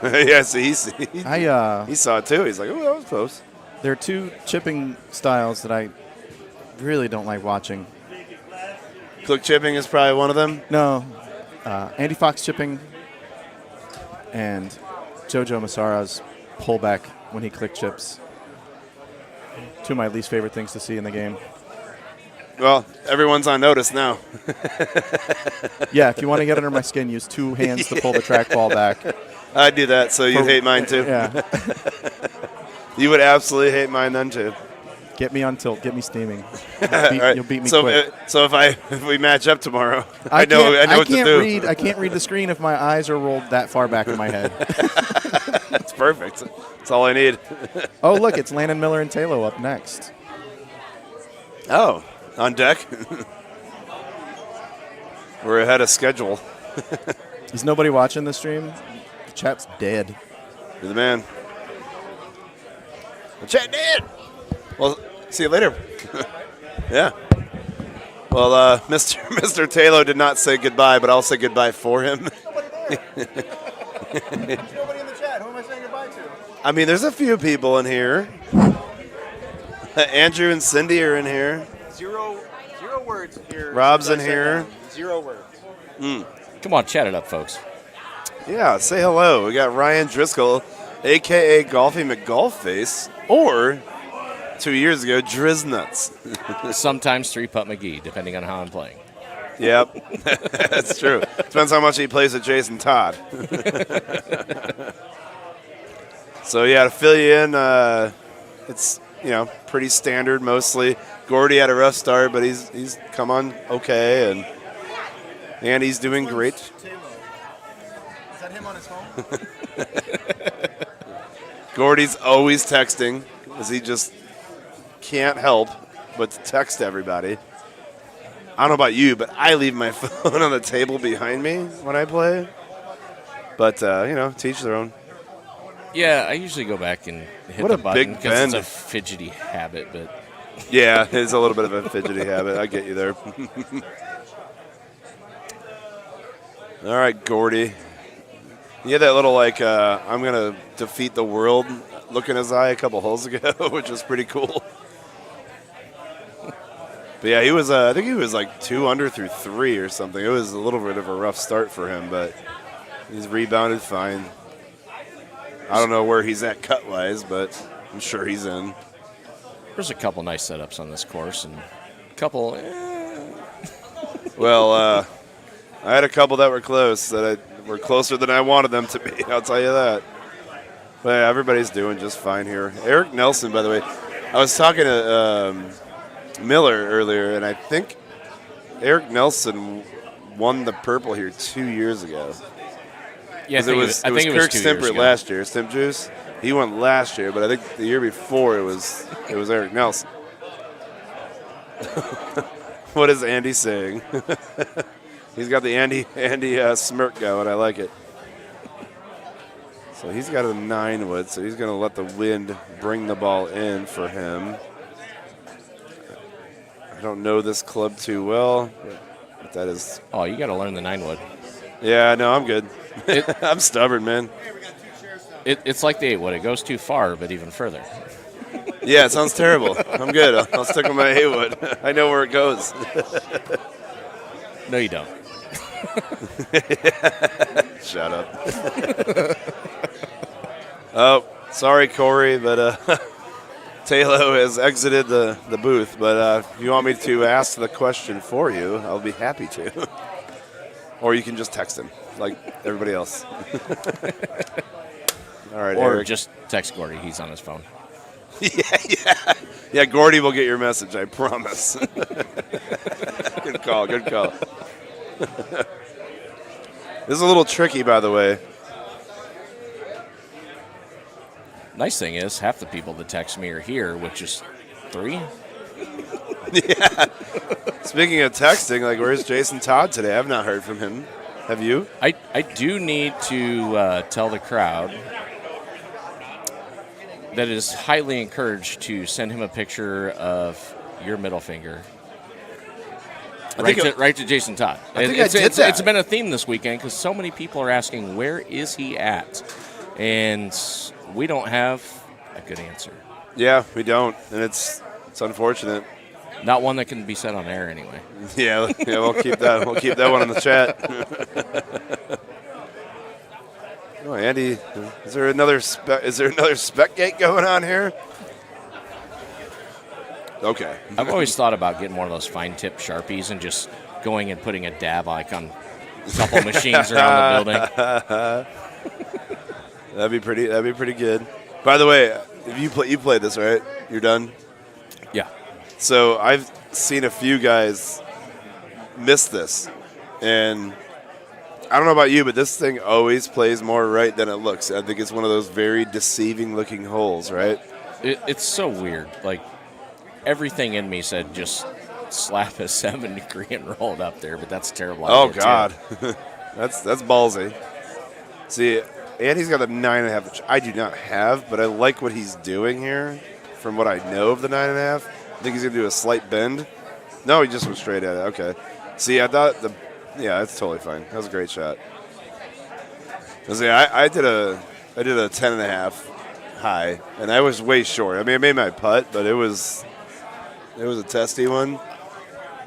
S20: Yeah, so he saw it too. He's like, oh, that was close.
S21: There are 2 chipping styles that I really don't like watching.
S20: Click chipping is probably one of them?
S21: No. Andy Fox chipping and Jojo Masara's pullback when he click chips. 2 of my least favorite things to see in the game.
S20: Well, everyone's on notice now.
S21: Yeah, if you want to get under my skin, use 2 hands to pull the trackball back.
S20: I'd do that, so you'd hate mine too.
S21: Yeah.
S20: You would absolutely hate mine then too.
S21: Get me on tilt. Get me steaming.
S20: You'll
S21: beat me
S20: so
S21: quick.
S20: So if we match up tomorrow, I know what to do.
S21: I can't read the screen if my eyes are rolled that far back in my head.
S20: That's perfect. That's all I need.
S21: Oh, look, it's Landon Miller and Taylor up next.
S20: Oh, on deck. We're ahead of schedule.
S21: Is nobody watching the stream? The chat's dead.
S20: You're the man. The chat dead. Well, see you later. Yeah. Well, Mr. Taylor did not say goodbye, but I'll say goodbye for him.
S17: Nobody in the chat. Who am I saying goodbye to?
S20: I mean, there's a few people in here. Andrew and Cindy are in here.
S9: Zero words here.
S20: Rob's in here.
S9: 0 words.
S22: Come on, chat it up, folks.
S20: Yeah, say hello. We got Ryan Driscoll, a.k.a. Golfy McGolfface, or 2 years ago, Driznuts.
S22: Sometimes 3-putt McGee, depending on how I'm playing.
S20: Yep, that's true. Depends how much he plays with Jason Todd. So, yeah, to fill you in, it's, pretty standard mostly. Gordy had a rough start, but he's come on okay, and he's doing great.
S17: Is that him on his phone?
S20: Gordy's always texting, because he just can't help but to text everybody. I don't know about you, but I leave my phone on the table behind me when I play. But, teach their own.
S22: Yeah, I usually go back and hit
S20: What
S22: the
S20: a
S22: button
S20: big
S22: because it's
S20: bend.
S22: a fidgety habit, but
S20: Yeah, it's a little bit of a fidgety habit. I get you there. All right, Gordy. He had that little, like, I'm going to defeat the world look in his eye a couple holes ago, which was pretty cool. But, yeah, he was, I think he was like 2 under through 3 or something. It was a little bit of a rough start for him, but he's rebounded fine. I don't know where he's at cut-wise, but I'm sure he's in.
S22: There's a couple nice setups on this course and a couple.
S20: Well, I had a couple that were close, that were closer than I wanted them to be. I'll tell you that. But yeah, everybody's doing just fine here. Eric Nelson, by the way, I was talking to Miller earlier, and I think Eric Nelson won the purple here 2 years ago.
S22: Yeah,
S20: it was Kirk Stimpert
S22: last
S20: year. Stimp Juice. He won last year, but I think the year before it was Eric Nelson. What is Andy saying? He's got the Andy smirk going. I like it. So he's got a 9-wood, so he's going to let the wind bring the ball in for him. I don't know this club too well, but that is.
S22: Oh, you got to learn the 9-wood.
S20: Yeah, no, I'm good. I'm stubborn, man.
S22: It's like the 8-wood. It goes too far, but even further.
S20: Yeah, it sounds terrible. I'm good. I'll stick with my 8-wood. I know where it goes.
S22: No, you don't.
S20: Shut up. Oh, sorry, Corey, but Talo has exited the booth. But if you want me to ask the question for you, I'll be happy to. Or you can just text him, like everybody else. All right,
S22: or
S20: Eric.
S22: just text Gordy. He's on his phone.
S20: Yeah, Gordy will get your message, I promise. Good call. This is a little tricky, by the way.
S22: Nice thing is, half the people that text me are here, which is 3.
S20: Yeah. Speaking of texting, like, where's Jason Todd today? I've not heard from him. Have you?
S22: I do need to tell the crowd that it is highly encouraged to send him a picture of your middle finger. Right to Jason Todd.
S20: I think I did that.
S22: It's been a theme this weekend because so many people are asking, where is he at? And we don't have a good answer.
S20: Yeah, we don't, and it's unfortunate.
S22: Not one that can be said on air, anyway.
S20: Yeah, we'll keep that. We'll keep that one in the chat. Oh, Andy, is there another spec gate going on here? Okay.
S22: I've always thought about getting one of those fine tip Sharpies and just going and putting a dab like on a couple of machines around the building.
S20: That'd be pretty good. By the way, if you played this, right? You're done?
S22: Yeah.
S20: So I've seen a few guys miss this, and I don't know about you, but this thing always plays more right than it looks. I think it's one of those very deceiving-looking holes, right?
S22: It's so weird. Like, everything in me said just slap a 7 degree and roll it up there, but that's terrible.
S20: Oh, God. That's ballsy. See, Andy's got a 9.5, which I do not have, but I like what he's doing here from what I know of the 9.5. I think he's going to do a slight bend. No, he just went straight at it. Okay. See, I thought yeah, that's totally fine. That was a great shot. See, I did a 10.5 high, and I was way short. I mean, I made my putt, but it was a testy one.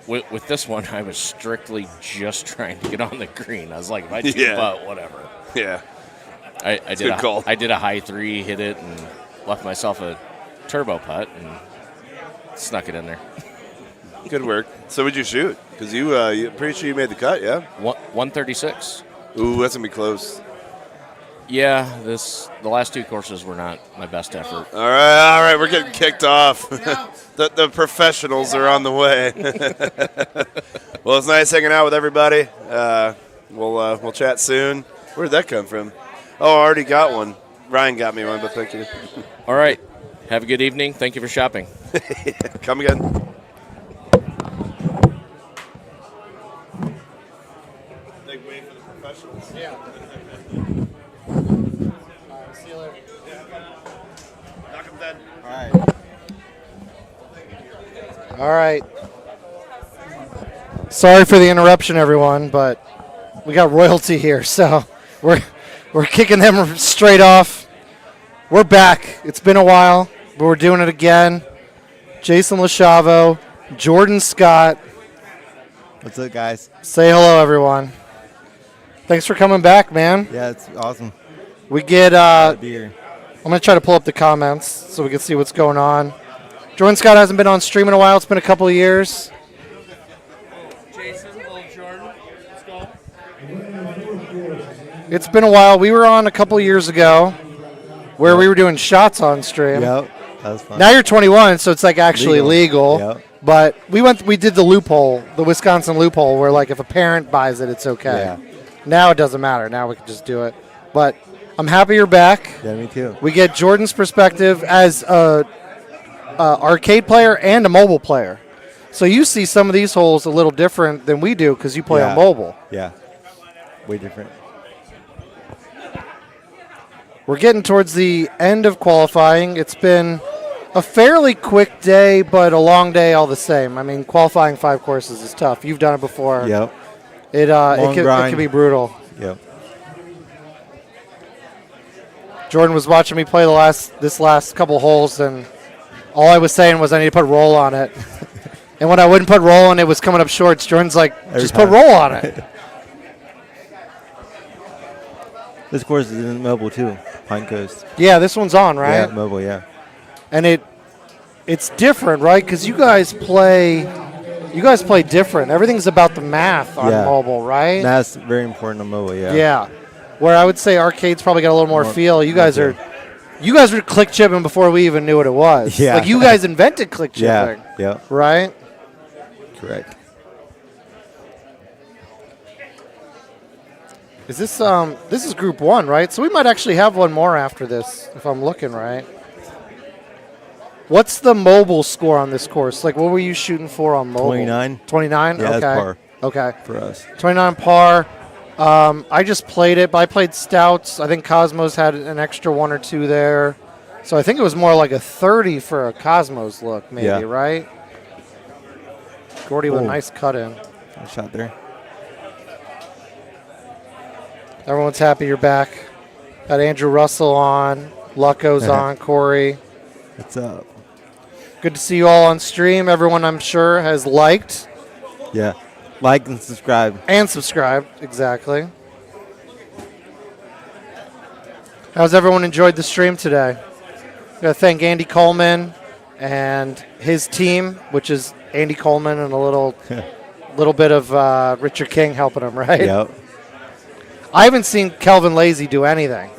S22: With this one, I was strictly just trying to get on the green. I was like, if I shoot putt, whatever.
S20: Yeah.
S22: I did a high 3, hit it, and left myself a turbo putt, and snuck it in there.
S20: Good work. So what'd you shoot? Because you're pretty sure you made the cut, yeah?
S22: 136.
S20: Ooh, that's going to be close.
S22: Yeah, the last 2 courses were not my best effort.
S20: All right, we're getting kicked off. The professionals are on the way. Well, it's nice hanging out with everybody. We'll chat soon. Where did that come from? Oh, I already got one. Ryan got me one, but thank you.
S22: All right. Have a good evening. Thank you for shopping.
S20: Come again.
S17: Yeah.
S5: See you later.
S17: Knock him dead.
S2: All right. Sorry for the interruption, everyone, but
S4: we got royalty here, so we're kicking them straight off. We're back. It's been a while, but we're doing it again. Jason Lachavo, Jordan Scott.
S7: What's up, guys?
S4: Say hello, everyone. Thanks for coming back, man.
S7: Yeah, it's awesome.
S4: We get.
S7: Glad to be here.
S4: I'm gonna try to pull up the comments so we can see what's going on. Jordan Scott hasn't been on stream in a while. It's been a couple of years.
S10: Jason, little Jordan, let's go.
S4: It's been a while. We were on a couple of years ago where we were doing shots on stream.
S7: Yep, that was fun.
S4: Now you're 21, so it's like actually legal.
S7: Yep.
S4: But we did the loophole, the Wisconsin loophole, where like if a parent buys it, it's okay.
S7: Yeah.
S4: Now it doesn't matter. Now we can just do it. But I'm happy you're back.
S7: Yeah, me too.
S4: We get Jordan's perspective as a arcade player and a mobile player. So you see some of these holes a little different than we do because you play on mobile.
S7: Yeah, way different.
S4: We're getting towards the end of qualifying. It's been a fairly quick day, but a long day all the same. I mean, qualifying 5 courses is tough. You've done it before.
S7: Yep.
S4: It can be brutal.
S7: Yep.
S4: Jordan was watching me play this last couple holes, and all I was saying was I need to put roll on it. And when I wouldn't put roll on it, was coming up shorts. Jordan's like, just put roll on it.
S7: This course is in mobile too, Pine Coast.
S4: Yeah, this one's on, right?
S7: Yeah, mobile, yeah.
S4: And it's different, right? Because you guys play different. Everything's about the math on mobile, right?
S7: That's very important on mobile, yeah.
S4: Yeah. Where I would say arcade's probably got a little more feel. You guys were click chipping before we even knew what it was.
S7: Yeah.
S4: Like you guys invented click chipping.
S7: Yeah.
S4: Right?
S7: Correct.
S4: Is this is group 1, right? So we might actually have one more after this if I'm looking right. What's the mobile score on this course? Like what were you shooting for on mobile?
S7: 29.
S4: 29?
S7: Yeah,
S4: okay.
S7: that's par.
S4: Okay.
S7: For us.
S4: 29 par. I just played it, but I played stouts. I think Cosmos had an extra 1 or 2 there. So I think it was more like a 30 for a Cosmos look, maybe, right? Gordy with a nice cut in.
S7: Nice shot there.
S4: Everyone's happy you're back. Got Andrew Russell on. Lucco's on. Corey.
S7: What's up?
S4: Good to see you all on stream. Everyone, I'm sure, has liked.
S7: Yeah. Like and subscribe.
S4: And subscribed, exactly. How's everyone enjoyed the stream today? Got to thank Andy Coleman and his team, which is Andy Coleman and a little bit of Richard King helping him, right?
S7: Yep.
S4: I haven't seen Kelvin Lazy do anything.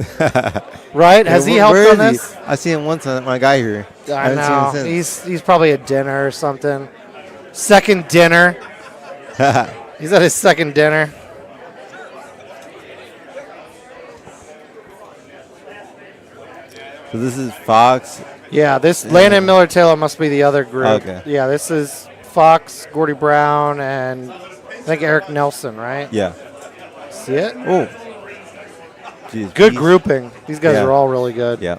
S4: Right? Has he helped on this?
S7: I seen him once when I got here.
S4: I
S7: haven't
S4: know.
S7: seen him since.
S4: He's probably at dinner or something. Second dinner. He's at his second dinner.
S7: So this is Fox.
S4: Yeah, this Landon Miller Taylor must be the other group.
S7: Okay.
S4: Yeah, this is Fox, Gordy Brown, and I think Eric Nelson, right?
S7: Yeah.
S4: See it?
S7: Oh. Jeez,
S4: good grouping. These guys are all really good.
S7: Yeah.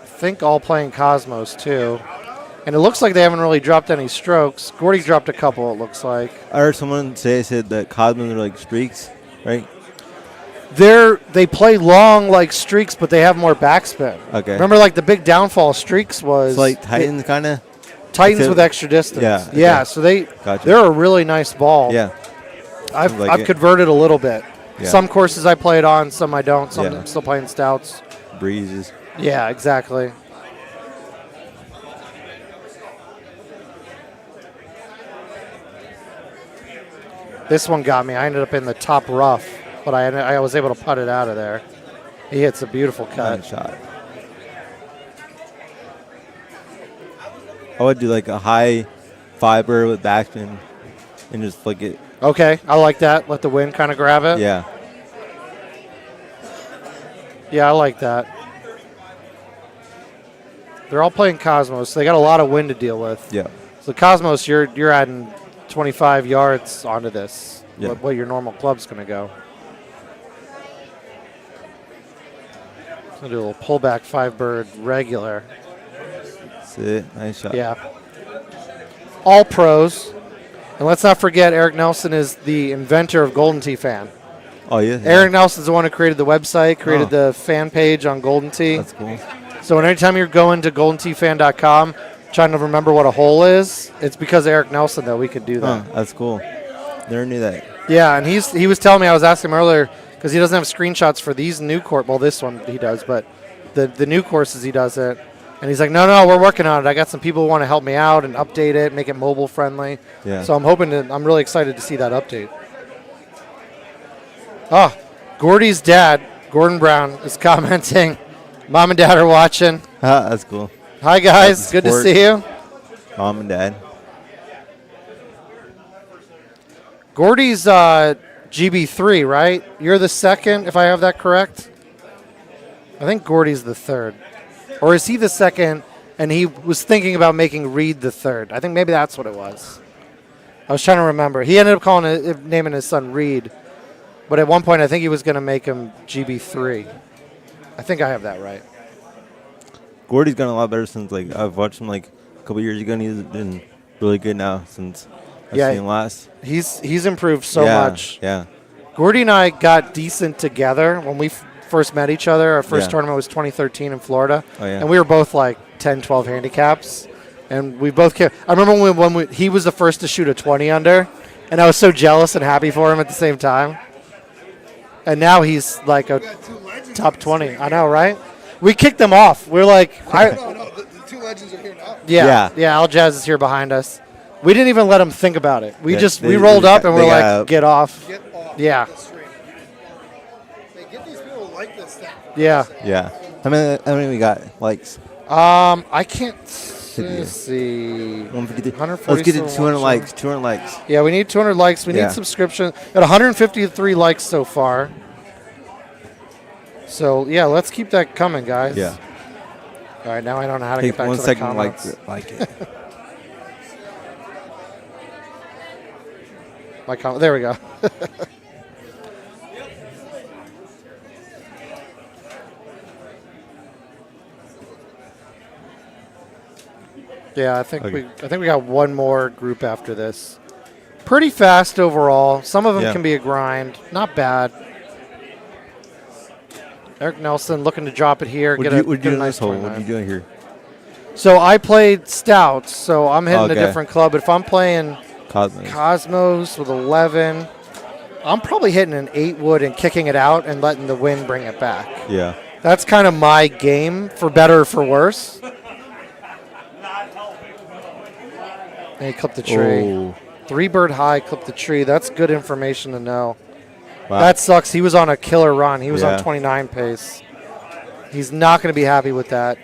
S4: I think all playing Cosmos, too. And it looks like they haven't really dropped any strokes. Gordy dropped a couple, it looks like.
S7: I heard someone said that Cosmos are like streaks, right?
S4: They play long like streaks, but they have more backspin.
S7: Okay.
S4: Remember, like the big downfall streaks was
S7: It's like Titans, kind of.
S4: Titans with extra distance.
S7: Yeah. Okay.
S4: Yeah. So they're a really nice ball.
S7: Yeah.
S4: I've converted a little bit.
S7: Yeah.
S4: Some courses I played on, some I don't. Some I'm still playing stouts.
S7: Breezes.
S4: Yeah, exactly. This one got me. I ended up in the top rough, but I was able to putt it out of there. He hits a beautiful cut.
S7: Nice shot. I would do like a high fiber with backspin and just flick it.
S4: Okay, I like that. Let the wind kind of grab it.
S7: Yeah.
S4: Yeah, I like that. They're all playing Cosmos, so they got a lot of wind to deal with.
S7: Yeah.
S4: So Cosmos, you're adding 25 yards onto this.
S7: Yeah.
S4: What your normal club's going to go. Gonna do a little pullback 5-bird regular.
S7: That's it. Nice shot.
S4: Yeah. All pros. And let's not forget, Eric Nelson is the inventor of Golden Tee Fan.
S7: Oh, yeah.
S4: Eric Nelson's the one who created the website, created the fan page on Golden Tee.
S7: That's cool.
S4: So anytime you're going to goldenteefan.com, trying to remember what a hole is, it's because of Eric Nelson that we could do that.
S7: That's cool. Never knew that.
S4: Yeah, and he was telling me, I was asking him earlier, because he doesn't have screenshots for these new courses. Well, this one he does, but the new courses he doesn't. And he's like, no, we're working on it. I got some people who want to help me out and update it, make it mobile friendly.
S7: Yeah.
S4: So I'm really excited to see that update. Oh, Gordy's dad, Gordon Brown, is commenting. Mom and Dad are watching.
S7: That's cool.
S4: Hi, guys. Good to see you.
S7: Mom and Dad.
S4: Gordy's GB3, right? You're the second, if I have that correct? I think Gordy's the third. Or is he the second and he was thinking about making Reed the third? I think maybe that's what it was. I was trying to remember. He ended up naming his son Reed. But at one point, I think he was going to make him GB3. I think I have that right.
S7: Gordy's gotten a lot better since I've watched him a couple years ago, and he's been really good now since I've seen him last.
S4: He's improved so much.
S7: Yeah.
S4: Gordy and I got decent together when we first met each other. Our first tournament was 2013 in Florida.
S7: Oh, yeah.
S4: And we were both 10, 12 handicaps. And we both I remember when he was the first to shoot a 20 under, and I was so jealous and happy for him at the same time. And now he's a top 20. I know, right? We kicked them off. We're
S5: No, the two legends are here now.
S4: Yeah, Al Jazz is here behind us. We didn't even let him think about it. We rolled up and we're like, get off.
S5: Get off.
S4: Yeah.
S5: The stream. Hey, get these people to like this thing.
S4: Yeah.
S7: Yeah. How many we got likes?
S4: I can't see. 140.
S7: Let's get to 200 likes. 200 likes.
S4: Yeah, we need 200 likes. We need subscription. Got 153 likes so far. So, yeah, let's keep that coming, guys.
S7: Yeah.
S4: All right, now I don't know how to
S7: Take
S4: get back
S7: 1
S4: to the
S7: second
S4: comments.
S7: like it.
S4: There we go. Yeah, I think we got one more group after this. Pretty fast overall. Some of them can be a grind. Not bad. Eric Nelson looking to drop it here.
S7: What are you doing this hole? What are you doing here?
S4: So I played Stouts, so I'm hitting a different club. But if I'm playing Cosmos with 11, I'm probably hitting an 8-wood and kicking it out and letting the wind bring it back.
S7: Yeah.
S4: That's kind of my game, for better or for worse. And he clipped the tree.
S7: Oh.
S4: 3-bird high, clipped the tree. That's good information to know.
S7: Wow.
S4: That sucks. He was on a killer run. He was on
S7: Yeah.
S4: 29 pace. He's not going to be happy with that.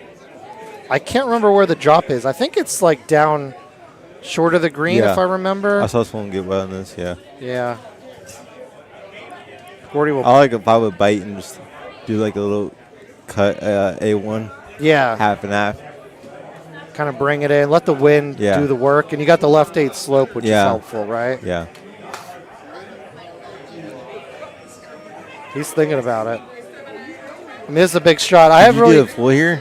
S4: I can't remember where the drop is. I think it's down short of the green, if I remember.
S7: I saw someone get well on this, yeah.
S4: Yeah. Gordy will.
S7: I if I would bite and just do a little cut A1.
S4: Yeah.
S7: Half and half.
S4: Kind of bring it in. Let the wind do the work. And you got the left 8 slope, which is helpful, right?
S7: Yeah.
S4: He's thinking about it. I mean, this is a big shot.
S7: Did you do a full here?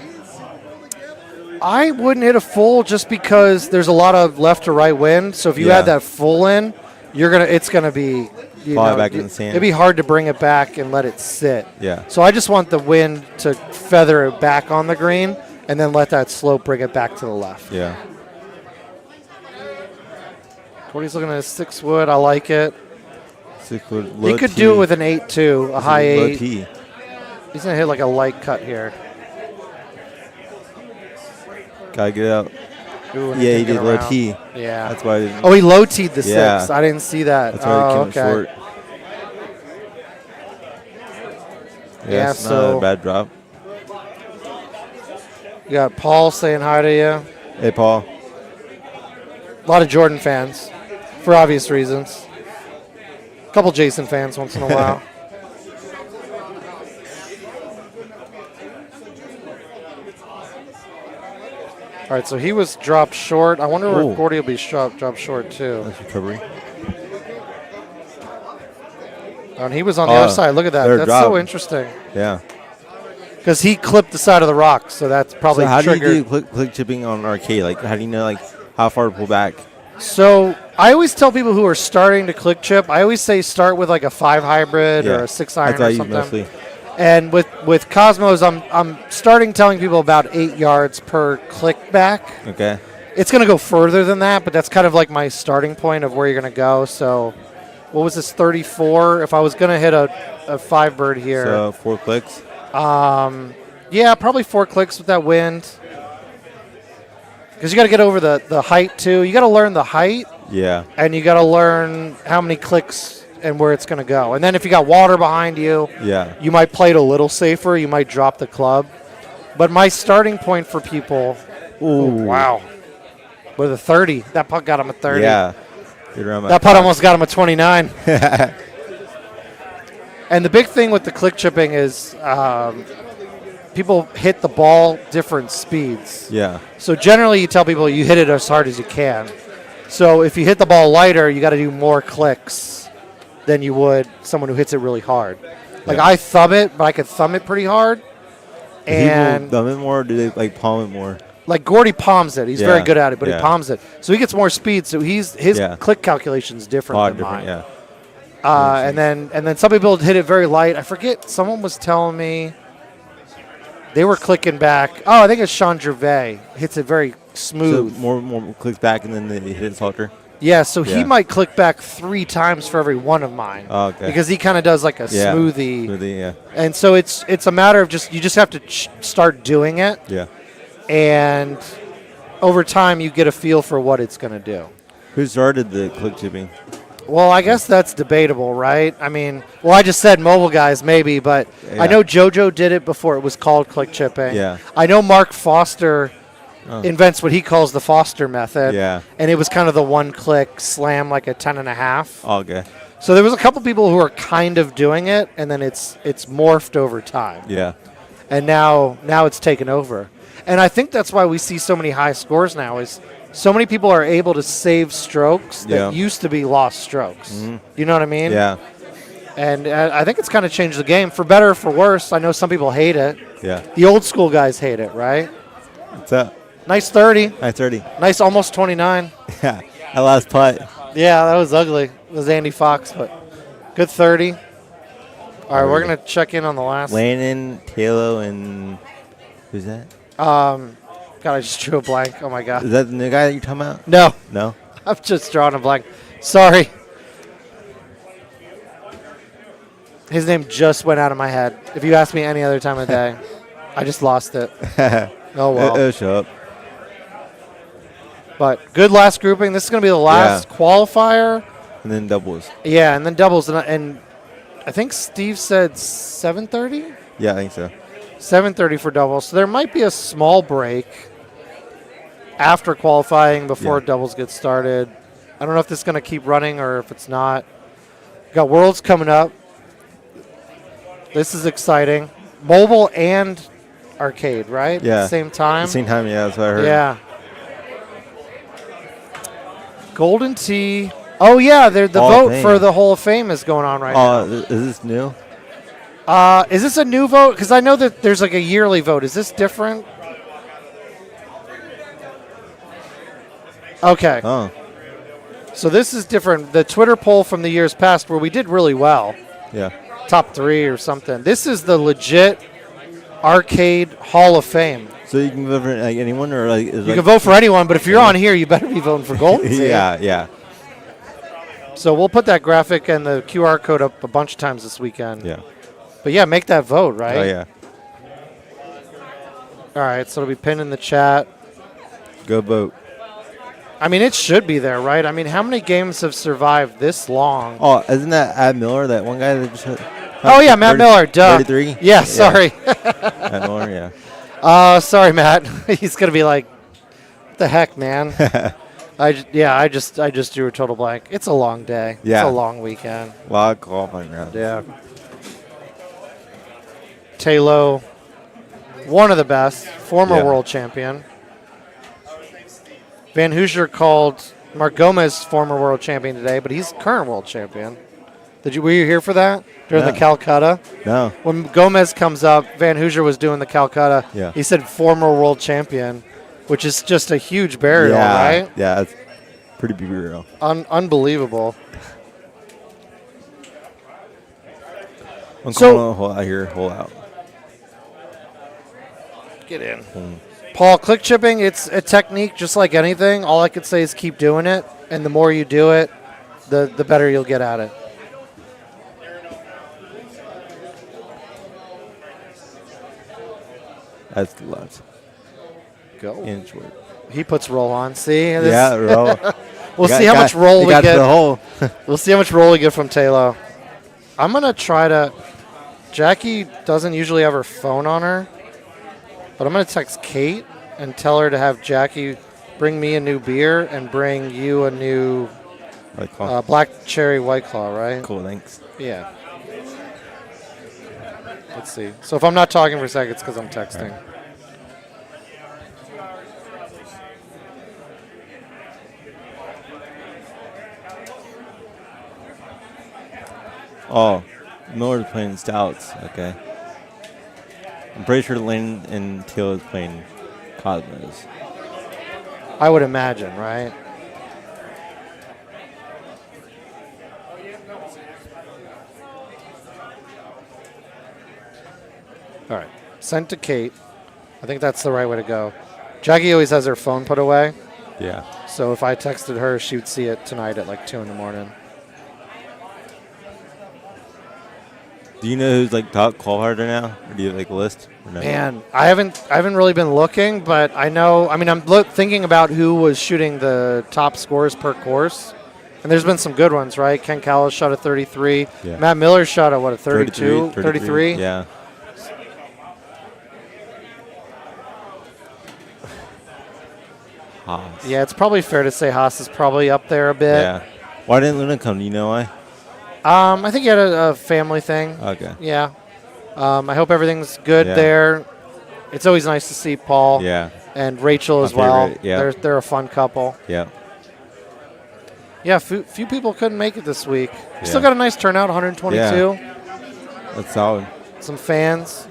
S4: I wouldn't hit a full just because there's a lot of left to right wind. So if you add that full in, it's gonna be
S7: back in the sand.
S4: It'd be hard to bring it back and let it sit.
S7: Yeah.
S4: So I just want the wind to feather it back on the green and then let that slope bring it back to the left.
S7: Yeah.
S4: Cody's looking at a 6-wood. I like it.
S7: 6-wood.
S4: He could do it with an 8-2, a high 8.
S7: T.
S4: He's gonna hit a light cut here.
S7: Gotta get out.
S4: Ooh,
S7: Yeah, he did low T.
S4: Yeah.
S7: That's why.
S4: Oh, he low T'd the 6.
S7: Yeah.
S4: I didn't see that.
S7: That's why
S4: oh,
S7: he came short. Yeah, it's not a bad drop.
S4: You got Paul saying hi to you.
S7: Hey, Paul.
S4: A lot of Jordan fans, for obvious reasons. A couple Jason fans once in a while. All right, so he was dropped short. I wonder where Gordy will be dropped short, too.
S7: Nice recovery.
S4: Oh, and he was on the other side. Look at that. That's so interesting.
S7: Yeah.
S4: Because he clipped the side of the rock, so that's probably
S7: So how
S4: triggered.
S7: do you do click chipping on arcade? How do you know how far to pull back?
S4: So I always tell people who are starting to click chip, I always say start with like a 5 hybrid
S7: Yeah.
S4: or a 6 iron
S7: That's what I
S4: or
S7: use
S4: something.
S7: mostly.
S4: And with Cosmos, I'm starting telling people about 8 yards per click back.
S7: Okay.
S4: It's going to go further than that, but that's kind of like my starting point of where you're going to go. So, what was this, 34? If I was going to hit a 5 bird here.
S7: So 4 clicks?
S4: Yeah, probably 4 clicks with that wind. Because you got to get over the height, too. You got to learn the height.
S7: Yeah.
S4: And you got to learn how many clicks and where it's going to go. And then if you got water behind you,
S7: Yeah.
S4: you might play it a little safer. You might drop the club. But my starting point for people, wow, with a 30. That putt got him a 30.
S7: Yeah. Good around my
S4: That putt
S7: top.
S4: almost got him a 29. And the big thing with the click chipping is people hit the ball different speeds.
S7: Yeah.
S4: So generally you tell people you hit it as hard as you can. So if you hit the ball lighter, you got to do more clicks than you would someone who hits it really hard. Like
S7: Yeah.
S4: I thumb it, but I could thumb it pretty hard.
S7: Do
S4: And
S7: people thumb it more, or do they like palm it more?
S4: like Gordy palms it. He's very
S7: Yeah.
S4: good at it, but
S7: Yeah.
S4: he palms it. So he gets more speed. So his
S7: Yeah.
S4: click calculation is different than
S7: Different,
S4: mine.
S7: yeah.
S4: And then some people hit it very light. I forget. Someone was telling me they were clicking back. Oh, I think it's Sean Gervais hits it very smooth.
S7: So more clicks back, and then they hit it softer.
S4: Yeah, so he
S7: Yeah.
S4: might click back 3 times for every one of mine.
S7: Oh, okay.
S4: Because he kind of does like a
S7: Yeah.
S4: smoothie.
S7: Smoothie, yeah.
S4: And so it's a matter of you just have to start doing it.
S7: Yeah.
S4: And over time you get a feel for what it's going to do.
S7: Who started the click chipping?
S4: Well, I guess that's debatable, right? I mean, well, I just said mobile guys maybe, but
S7: Yeah.
S4: I know JoJo did it before it was called click chipping.
S7: Yeah.
S4: I know Mark Foster
S7: Oh.
S4: invents what he calls the Foster method.
S7: Yeah.
S4: And it was kind of the one click slam like a 10.5.
S7: Oh, okay.
S4: So there was a couple people who are kind of doing it, and then it's morphed over time.
S7: Yeah.
S4: And now it's taken over. And I think that's why we see so many high scores now is so many people are able to save strokes that
S7: Yeah.
S4: used to be lost strokes.
S7: Mhm.
S4: You know what I mean?
S7: Yeah.
S4: And I think it's kind of changed the game for better or for worse. I know some people hate it.
S7: Yeah.
S4: The old school guys hate it, right?
S7: What's up?
S4: Nice 30.
S7: Nice 30.
S4: Nice almost 29.
S7: Yeah. That last putt.
S4: Yeah, that was ugly. It was Andy Fox, but good 30. All right, we're going to check in on the last.
S7: Landon, Taylor, and who's that?
S4: God, I just drew a blank. Oh, my God.
S7: Is that the new guy that you're talking about?
S4: No.
S7: No?
S4: I'm just drawing a blank. Sorry. His name just went out of my head. If you ask me any other time of day, I just lost it. Oh, well.
S7: It'll show up.
S4: But good last grouping. This is going to be the last qualifier.
S7: And then doubles.
S4: Yeah, and then doubles. And I think Steve said 7:30?
S7: Yeah, I think so.
S4: 7:30 for doubles. So there might be a small break after qualifying before doubles get started. I don't know if this is going to keep running or if it's not. Got Worlds coming up. This is exciting. Mobile and arcade, right?
S7: Yeah.
S4: At the same time?
S7: At the same time, yeah, that's what I heard.
S4: Yeah. Golden Tee. Oh, yeah, the
S7: Hall of
S4: vote
S7: Fame.
S4: for the Hall of Fame is going on right now.
S7: Oh, is this new?
S4: Is this a new vote? Because I know that there's like a yearly vote. Is this different? Okay.
S7: Oh.
S4: So this is different. The Twitter poll from the years past where we did really well.
S7: Yeah.
S4: Top 3 or something. This is the legit arcade Hall of Fame.
S7: So you can vote for like anyone, or like
S4: You can vote for anyone, but if you're on here, you better be voting for Golden Tee.
S7: Yeah, yeah.
S4: So we'll put that graphic and the QR code up a bunch of times this weekend.
S7: Yeah.
S4: But yeah, make that vote, right?
S7: Oh yeah.
S4: All right, so it'll be pinned in the chat.
S7: Go vote.
S4: I mean, it should be there, right? I mean, how many games have survived this long?
S7: Oh, isn't that Ad Miller, that one guy that just hit?
S4: Oh, yeah, Matt Miller, duh.
S7: 33?
S4: Yeah, sorry.
S7: Matt Miller, yeah.
S4: Sorry, Matt. He's going to be like, what the heck, man? I just drew a total blank. It's a long day.
S7: Yeah.
S4: It's a long weekend.
S7: A lot of qualifying rounds.
S4: Yeah. Taylor, one of the best, former world champion. Van Hoosier called Mark Gomez former world champion today, but he's current world champion. Were you here for that during the Calcutta?
S7: No.
S4: When Gomez comes up, Van Hoosier was doing the Calcutta.
S7: Yeah.
S4: He said former world champion, which is just a huge burial, right?
S7: Yeah, Pretty be real.
S4: Unbelievable.
S7: I'm
S4: So-
S7: calling a hole out here. Hole out.
S4: Get in.
S7: Boom.
S4: Paul, click chipping, it's a technique just like anything. All I could say is keep doing it, and the more you do it, the better you'll get at it.
S7: That's the left.
S4: Go.
S7: Inch work.
S4: He puts roll on. See?
S7: Yeah, roll.
S4: We'll
S7: You
S4: see how much roll
S7: you
S4: we
S7: got
S4: get.
S7: the hole.
S4: We'll see how much roll we get from Taylor. I'm going to try to... Jackie doesn't usually have her phone on her, but I'm going to text Kate and tell her to have Jackie bring me a new beer and bring you a new
S7: White Claw.
S4: Black Cherry White Claw, right?
S7: Cool, thanks.
S4: Yeah. Let's see. So if I'm not talking for a second, it's because I'm texting.
S7: Oh, Miller's playing Stouts. Okay. I'm pretty sure Lane and Teal is playing Cosmos.
S4: I would imagine, right? All right. Sent to Kate. I think that's the right way to go. Jackie always has her phone put away.
S7: Yeah.
S4: So if I texted her, she would see it tonight at like 2 in the morning.
S7: Do you know who's like top qualifier now? Or do you have like a list? Or no?
S4: Man, I haven't really been looking, but I know. I mean, I'm thinking about who was shooting the top scores per course, and there's been some good ones, right? Ken Callis shot a 33.
S7: Yeah.
S4: Matt Miller shot a 32, 33.
S7: Yeah. Haas.
S4: Yeah, it's probably fair to say Haas is probably up there a bit.
S7: Yeah. Why didn't Luna come? Do you know why?
S4: I think he had a family thing.
S7: Okay.
S4: Yeah. I hope everything's good
S7: Yeah.
S4: there. It's always nice to see Paul.
S7: Yeah.
S4: And Rachel
S7: My
S4: as well.
S7: favorite, yeah.
S4: They're a fun couple.
S7: Yeah.
S4: Yeah, few people couldn't make it this week.
S7: Yeah.
S4: Still got a nice turnout, 122.
S7: Yeah. That's solid.
S4: Some fans.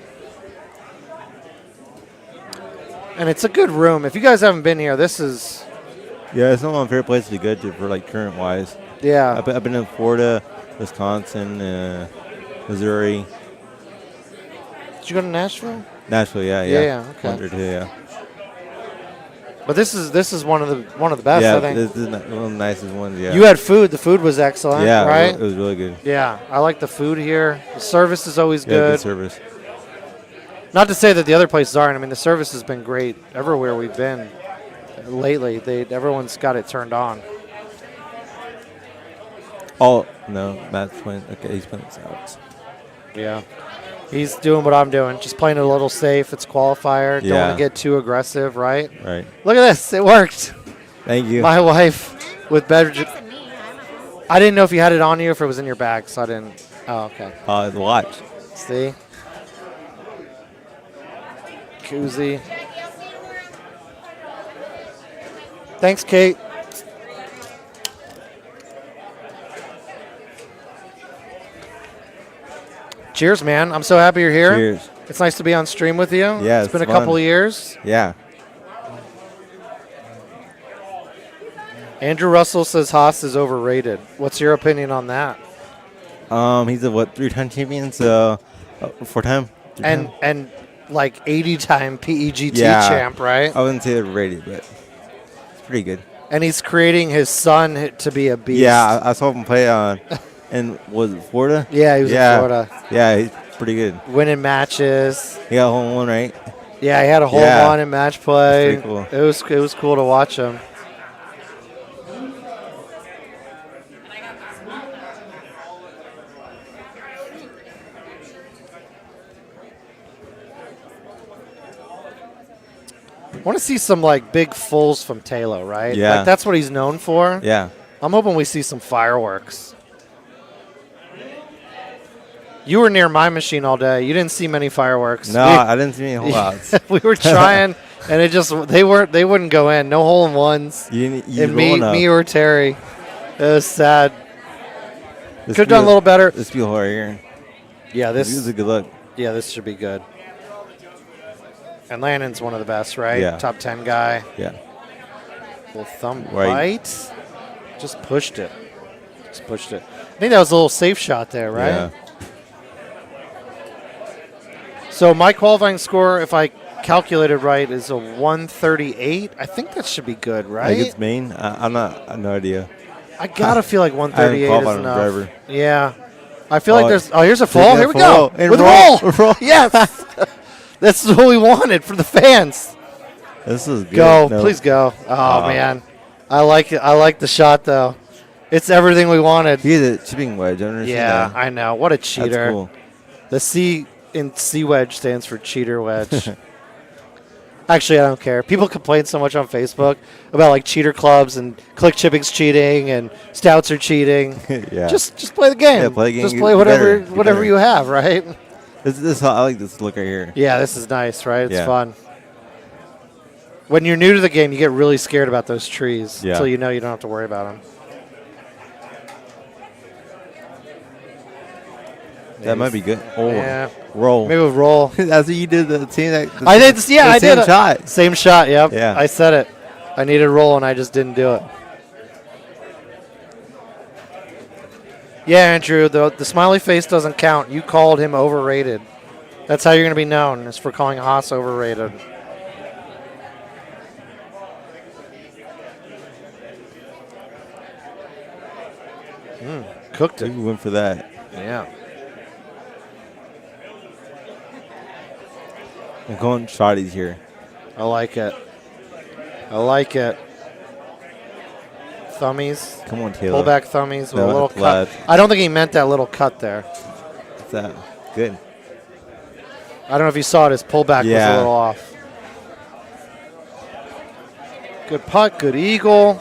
S4: And it's a good room. If you guys haven't been here, this is...
S7: Yeah, it's not my favorite place to go to for like current wise.
S4: Yeah.
S7: I've been in Florida, Wisconsin, Missouri.
S4: Did you go to Nashville?
S7: Nashville, yeah.
S4: Yeah, okay.
S7: Went there too, yeah.
S4: But this is one of the best,
S7: yeah,
S4: I think.
S7: this is one of the nicest ones, yeah.
S4: You had food. The food was excellent,
S7: yeah,
S4: right?
S7: it was really good.
S4: Yeah, I like the food here. The service is always
S7: Yeah,
S4: good.
S7: good service.
S4: Not to say that the other places aren't. I mean, the service has been great everywhere we've been lately. Everyone's got it turned on.
S7: Oh, no, Matt's playing. Okay, he's playing Stouts.
S4: Yeah. He's doing what I'm doing, just playing it a little safe. It's qualifier. Don't
S7: Yeah.
S4: want to get too aggressive, right?
S7: Right.
S4: Look at this. It worked.
S7: Thank you.
S4: My wife with beverage. I didn't know if you had it on you or if it was in your bag, so I didn't. Oh, okay.
S7: The watch.
S4: See? Koozie. Thanks, Kate. Cheers, man. I'm so happy you're here.
S7: Cheers.
S4: It's nice to be on stream with you.
S7: Yeah,
S4: it's been a
S7: fun.
S4: couple of years.
S7: Yeah.
S4: Andrew Russell says Haas is overrated. What's your opinion on that?
S7: He's a 3-time champion, so 4-time.
S4: And like 80-time PEGT
S7: Yeah.
S4: champ, right?
S7: I wouldn't say overrated, but it's pretty good.
S4: And he's creating his son to be a beast.
S7: Yeah, I saw him play in was it Florida?
S4: Yeah, he was in Florida.
S7: Yeah, he's pretty good.
S4: Winning matches.
S7: He got a hole in one, right?
S4: Yeah, he had a hole one in match play.
S7: That's pretty cool.
S4: It was cool to watch him. I want to see some like big fulls from Taylor, right?
S7: Yeah.
S4: Like that's what he's known for.
S7: Yeah.
S4: I'm hoping we see some fireworks. You were near my machine all day. You didn't see many fireworks.
S7: No, I didn't see any hole outs.
S4: We were trying, and it just they wouldn't go in. No hole in ones.
S7: You
S4: and me or Terry. It was sad. Could have done a little better.
S7: This be right here.
S4: Yeah, this
S7: is a good look.
S4: Yeah, this should be good. And Lannon's one of the best, right?
S7: Yeah.
S4: Top 10 guy.
S7: Yeah.
S4: Little thumb
S7: Right.
S4: bite. Just pushed it. Just pushed it. I think that was a little safe shot there, right?
S7: Yeah.
S4: So my qualifying score, if I calculated right, is a 138. I think that should be good, right?
S7: Like it's Maine? I have no idea.
S4: I gotta feel like 138 is
S7: qualified
S4: enough.
S7: driver.
S4: Yeah. I feel like there's. Oh, here's a
S7: Taking
S4: fall.
S7: a
S4: Here we
S7: fall.
S4: go.
S7: And
S4: With
S7: roll.
S4: roll. Yes. That's what we wanted for the fans.
S7: This is good.
S4: Go.
S7: No.
S4: Please go. Oh, man. I like it. I like the shot, though. It's everything we wanted.
S7: He had a chipping wedge. I understand
S4: Yeah,
S7: that.
S4: I know. What a cheater.
S7: That's cool.
S4: The C in C wedge stands for cheater wedge. Actually, I don't care. People complain so much on Facebook about like cheater clubs and click chipping's cheating and stouts are cheating.
S7: Yeah.
S4: Just play the game.
S7: Yeah, play the game.
S4: Just
S7: Get
S4: play
S7: better.
S4: whatever you have, right?
S7: This I like this look right here.
S4: Yeah, this is nice, right? It's
S7: Yeah.
S4: fun. When you're new to the game, you get really scared about those trees
S7: Yeah.
S4: until you know you don't have to worry about them.
S7: That might be good. Oh,
S4: Yeah.
S7: roll.
S4: Maybe with roll.
S7: That's what you did. The same.
S4: I did. Yeah, I did.
S7: Same shot.
S4: Same shot. Yep.
S7: Yeah.
S4: I said it. I needed roll, and I just didn't do it. Yeah, Andrew. The smiley face doesn't count. You called him overrated. That's how you're going to be known, is for calling Haas overrated. Cooked it.
S7: We went for that.
S4: Yeah.
S7: I'm going shotties here.
S4: I like it. I like it. Thummies.
S7: Come on, Taylor.
S4: Pull back thummies with
S7: No,
S4: a little
S7: that's
S4: cut.
S7: left.
S4: I don't think he meant that little cut there.
S7: What's that? Good.
S4: I don't know if you saw it. His pullback was
S7: Yeah.
S4: a little off. Good putt. Good eagle.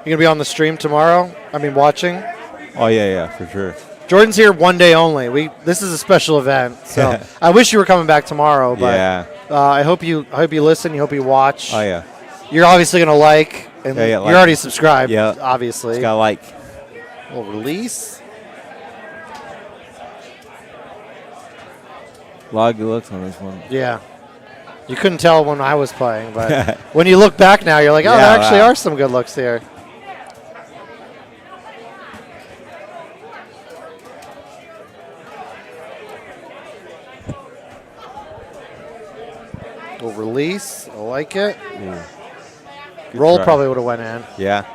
S4: You gonna be on the stream tomorrow? I mean, watching.
S7: Oh yeah, for sure.
S4: Jordan's here one day only. This is a special event, so I wish you were coming back tomorrow. But
S7: Yeah.
S4: I hope you listen. You hope you watch.
S7: Oh yeah.
S4: You're obviously gonna like, and
S7: Yeah,
S4: you're
S7: like.
S4: already subscribed.
S7: Yeah.
S4: obviously.
S7: Just gotta like.
S4: We'll release.
S7: A lot of good looks on this one.
S4: Yeah. You couldn't tell when I was playing, but when you look back now, you're like, oh,
S7: Yeah,
S4: there actually
S7: wow.
S4: are some good looks here. We'll release. I like it.
S7: Good
S4: Roll
S7: try.
S4: probably would have went in.
S7: Yeah.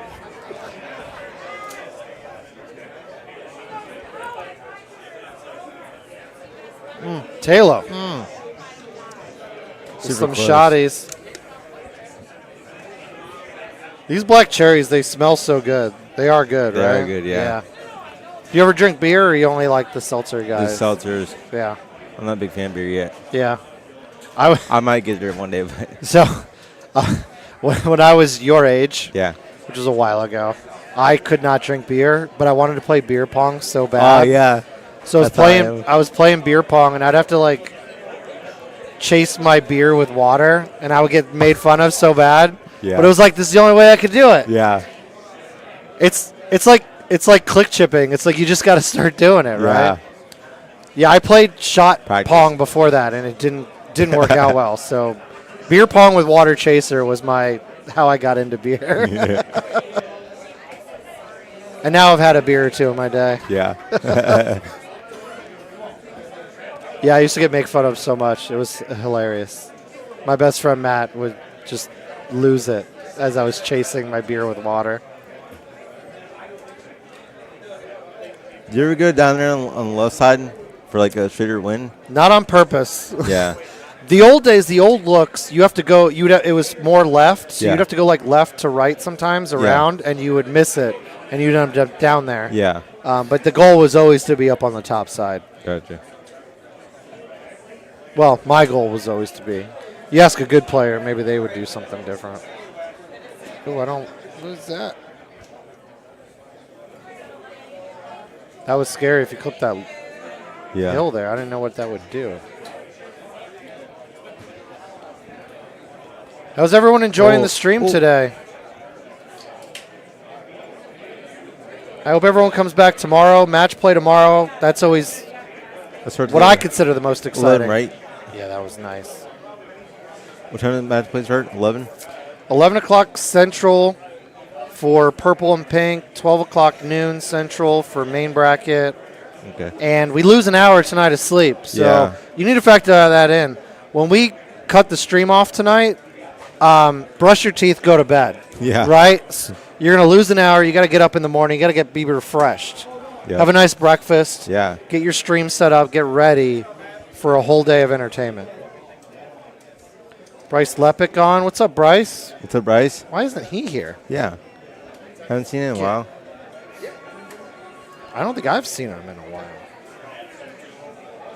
S4: Taylor.
S7: Super
S4: Some
S7: close.
S4: shotties. These black cherries, they smell so good. They are good,
S7: They
S4: right?
S7: are good, yeah.
S4: Do you ever drink beer, or you only like the seltzer guys?
S7: The seltzers.
S4: Yeah.
S7: I'm not a big fan of beer yet.
S4: Yeah.
S7: I might get there one day, but
S4: So, when I was your age,
S7: yeah.
S4: which was a while ago, I could not drink beer, but I wanted to play beer pong so bad.
S7: Oh yeah.
S4: So
S7: That's how
S4: I was playing beer pong, and I'd have to like chase my beer with water, and I would get made fun of so bad.
S7: Yeah.
S4: But it was like, this is the only way I could do it.
S7: Yeah.
S4: It's like click chipping. It's like you just got to start doing it, right?
S7: Yeah.
S4: Yeah, I played shot
S7: Practice.
S4: pong before that, and it didn't work out well. So, beer pong with water chaser was how I got into beer.
S7: Yeah.
S4: And now I've had a beer or two in my day.
S7: Yeah.
S4: Yeah, I used to get made fun of so much. It was hilarious. My best friend Matt would just lose it as I was chasing my beer with water.
S7: Did you ever go down there on the left side for like a straighter win?
S4: Not on purpose.
S7: Yeah.
S4: The old days, the old looks, you have to go. It was more left, so
S7: Yeah.
S4: you'd have to go like left to right sometimes around, and you would miss it, and you'd end up down there.
S7: Yeah.
S4: But the goal was always to be up on the top side.
S7: Gotcha.
S4: Well, my goal was always to be. You ask a good player, maybe they would do something different. Oh, I don't. What is that? That was scary if you clipped that
S7: Yeah.
S4: hill there. I didn't know what that would do. How's everyone enjoying the stream today? I hope everyone comes back tomorrow. Match play tomorrow. That's always what I consider the most exciting.
S7: Right?
S4: Yeah, that was nice.
S7: What time does the match play start? 11?
S4: 11 o'clock Central for purple and pink, 12 o'clock noon Central for main bracket.
S7: Okay.
S4: And we lose an hour tonight of sleep, so
S7: Yeah.
S4: you need to factor that in. When we cut the stream off tonight, brush your teeth, go to bed.
S7: Yeah.
S4: Right? You're going to lose an hour. You got to get up in the morning. You got to be refreshed.
S7: Yeah.
S4: Have a nice breakfast.
S7: Yeah.
S4: Get your stream set up. Get ready for a whole day of entertainment. Bryce Lepic on. What's up, Bryce?
S7: What's up, Bryce?
S4: Why isn't he here?
S7: Yeah. Haven't seen him in a while.
S4: I don't think I've seen him in a while.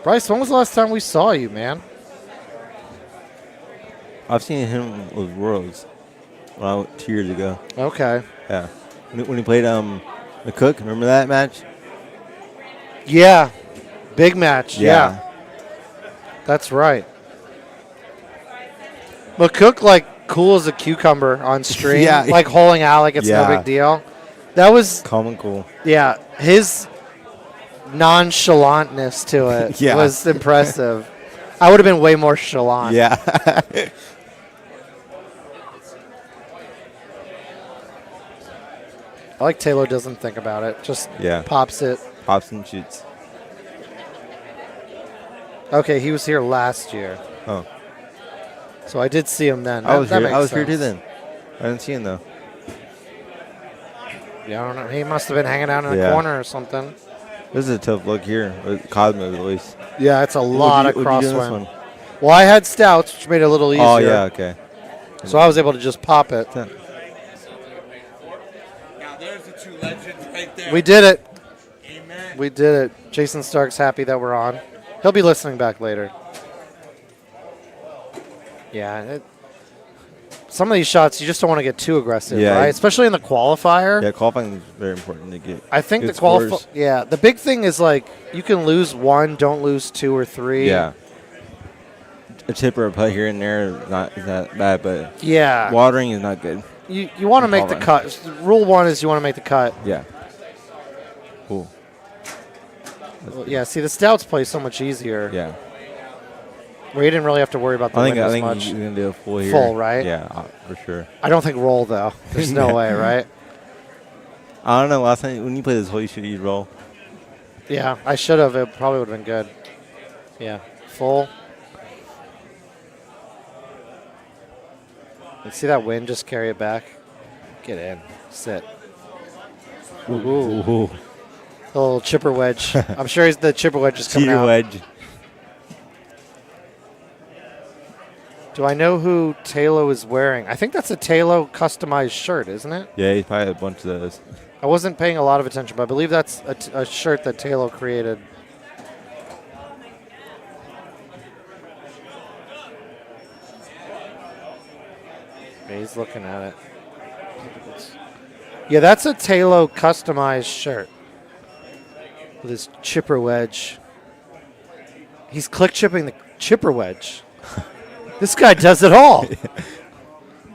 S4: Bryce, when was the last time we saw you, man?
S7: I've seen him with Worlds 2 years ago.
S4: Okay.
S7: Yeah. When he played the Cook, remember that match?
S4: Yeah. Big match.
S7: Yeah.
S4: Yeah. That's right. McCook, like, cool as a cucumber on stream.
S7: Yeah.
S4: Like, holding out like it's no
S7: Yeah.
S4: big deal. That was,
S7: Calm and cool.
S4: yeah, his nonchalantness to it
S7: Yeah.
S4: was impressive. I would have been way more chalant.
S7: Yeah.
S4: I like Taylor doesn't think about it. Just
S7: Yeah.
S4: pops it.
S7: Pops and shoots.
S4: Okay, he was here last year.
S7: Oh.
S4: So I did see him then.
S7: I was
S4: That
S7: here.
S4: makes
S7: I was here too
S4: sense.
S7: then. I didn't see him though.
S4: Yeah, I don't know. He must have been hanging out in a
S7: Yeah.
S4: corner or something.
S7: This is a tough look here with Cosmo at least.
S4: Yeah, it's a lot of
S7: What'd you do in this
S4: crosswind.
S7: one?
S4: Well, I had stouts, which made it a little easier.
S7: Oh yeah, okay.
S4: So I was able to just pop it.
S13: Now there's the two legends right there.
S4: We did it.
S13: Amen.
S4: We did it. Jason Stark's happy that we're on. He'll be listening back later. Yeah. Some of these shots, you just don't want to get too aggressive,
S7: Yeah.
S4: right? Especially in the qualifier.
S7: Yeah, qualifying is very important to get.
S4: I think
S7: good
S4: the qualifier.
S7: scores.
S4: Yeah, the big thing is like you can lose one, don't lose two or three.
S7: Yeah. A chip or a putt here and there is not that bad, but
S4: Yeah.
S7: watering is not good.
S4: You want to make the cut. Rule one is you want to make the cut.
S7: Yeah. Cool.
S4: Well, yeah. See, the stouts play so much easier.
S7: Yeah.
S4: Where you didn't really have to worry about the wind
S7: I
S4: as
S7: think
S4: much.
S7: you're gonna do a full here.
S4: Full, right?
S7: Yeah, for sure.
S4: I don't think roll though. There's no way, right?
S7: I don't know. Last time when you played this hole, you should use roll.
S4: Yeah, I should have. It probably would have been good. Yeah, full. You see that wind just carry it back? Get in. Sit. Ooh. A little chipper wedge. I'm sure the chipper wedge is coming
S7: Cheater
S4: out.
S7: wedge.
S4: Do I know who Talo is wearing? I think that's a Talo customized shirt, isn't it?
S7: Yeah, he's probably a bunch of those.
S4: I wasn't paying a lot of attention, but I believe that's a shirt that Talo created. Yeah, he's looking at it. Yeah, that's a Talo customized shirt with his chipper wedge. He's click chipping the chipper wedge. This guy does it all.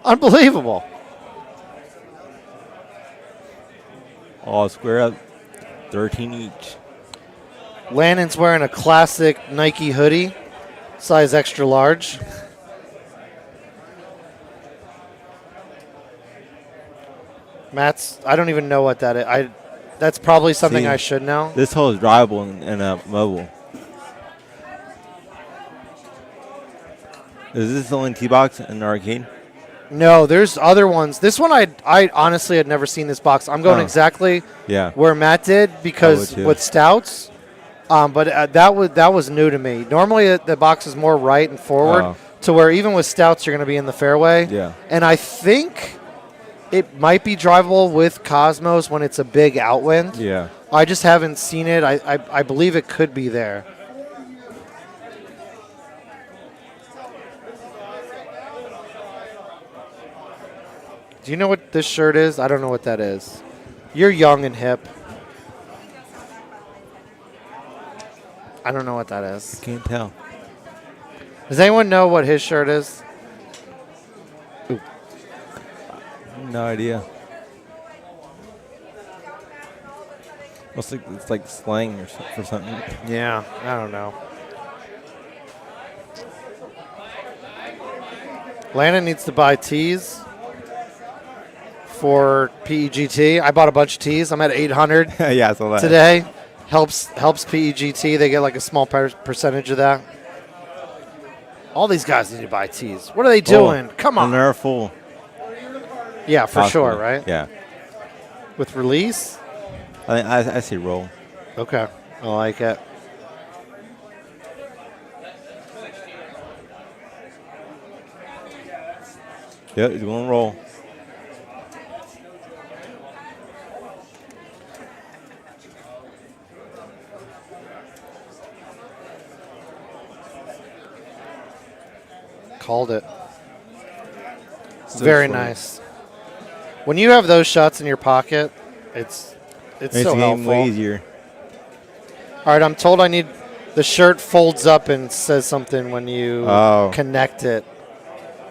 S4: Unbelievable.
S7: All square up, 13 each.
S4: Lannon's wearing a classic Nike hoodie, size extra large. Matt's, I don't even know what that is. That's probably something
S7: See,
S4: I should know.
S7: This hole is drivable and mobile. Is this the only tee box in the arcade?
S4: No, there's other ones. This one, I honestly had never seen this box. I'm going exactly where Matt did because with stouts. But that was new to me. Normally, the box is more right and forward to where even with stouts, you're going to be in the fairway.
S7: Yeah.
S4: And I think it might be drivable with Cosmos when it's a big outwind.
S7: Yeah.
S4: I just haven't seen it. I believe it could be there. Do you know what this shirt is? I don't know what that is. You're young and hip. I don't know what that is.
S7: Can't tell.
S4: Does anyone know what his shirt is? Ooh.
S7: No idea. It's like slang or something.
S4: Yeah, I don't know. Landon needs to buy tees for PEGT. I bought a bunch of tees. I'm at 800
S7: Yeah, I saw that.
S4: today. Helps PEGT. They get like a small percentage of that. All these guys need to buy tees. What are they doing? Come on.
S7: And they're full.
S4: Yeah, for
S7: Possibly.
S4: sure, right?
S7: Yeah.
S4: With release?
S7: I see roll.
S4: Okay. I like it.
S7: Yep, he's going to roll.
S4: Called it.
S7: So
S4: Very
S7: short.
S4: nice. When you have those shots in your pocket, it's
S7: Makes
S4: so
S7: the game
S4: helpful.
S7: way easier.
S4: All right, I'm told I need the shirt folds up and says something when you connect it.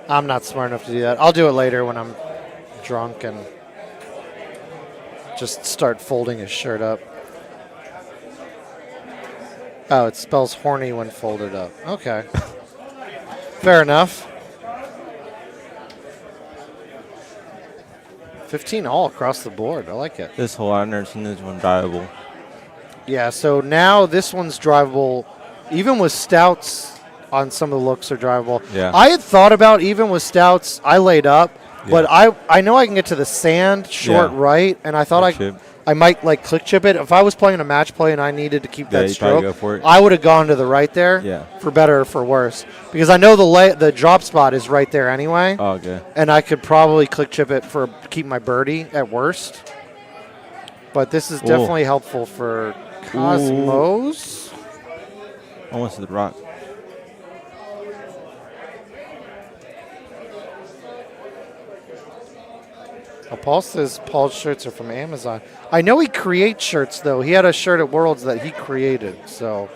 S4: I'm not smart enough to do that. I'll do it later when I'm drunk and just start folding his shirt up. Oh, it spells horny when folded up. Okay. Fair enough. 15 all across the board. I like it.
S7: This whole I've never seen this one drivable.
S4: Yeah, so now this one's drivable. Even with stouts on some of the looks are drivable.
S7: Yeah.
S4: I had thought about even with stouts, I laid up, but I know I can get to the sand short right, and I thought I might like click chip it. If I was playing a match play and I needed to keep that
S7: you'd probably
S4: stroke,
S7: go for it.
S4: I would have gone to the right there for better or for worse. Because I know the drop spot is right there anyway.
S7: Oh, okay.
S4: And I could probably click chip it for keep my birdie at worst. But this is definitely helpful for Cosmos.
S7: Almost to the rock.
S4: Paul says Paul's shirts are from Amazon. I know he creates shirts, though. He had a shirt at Worlds that he created. So,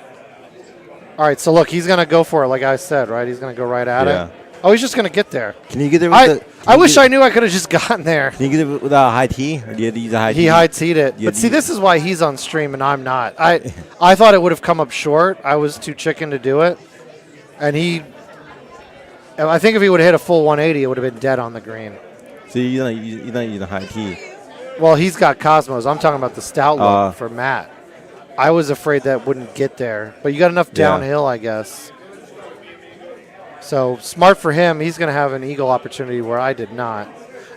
S4: all right. So, look, he's going to go for it, like I said, right? He's going to go right at it. Oh, he's just going to get there.
S7: Can you get there with
S4: I wish I knew I could have just gotten there.
S7: Can you get it without a high tee? Or do you have to use a high tee?
S4: He high teed it. But see, this is why he's on stream and I'm not. I thought it would have come up short. I was too chicken to do it. And I think if he would have hit a full 180, it would have been dead on the green.
S7: So you're not using a high tee.
S4: Well, he's got Cosmos. I'm talking about the stout look for Matt. I was afraid that wouldn't get there. But you got enough downhill, I guess. So smart for him. He's going to have an eagle opportunity where I did not.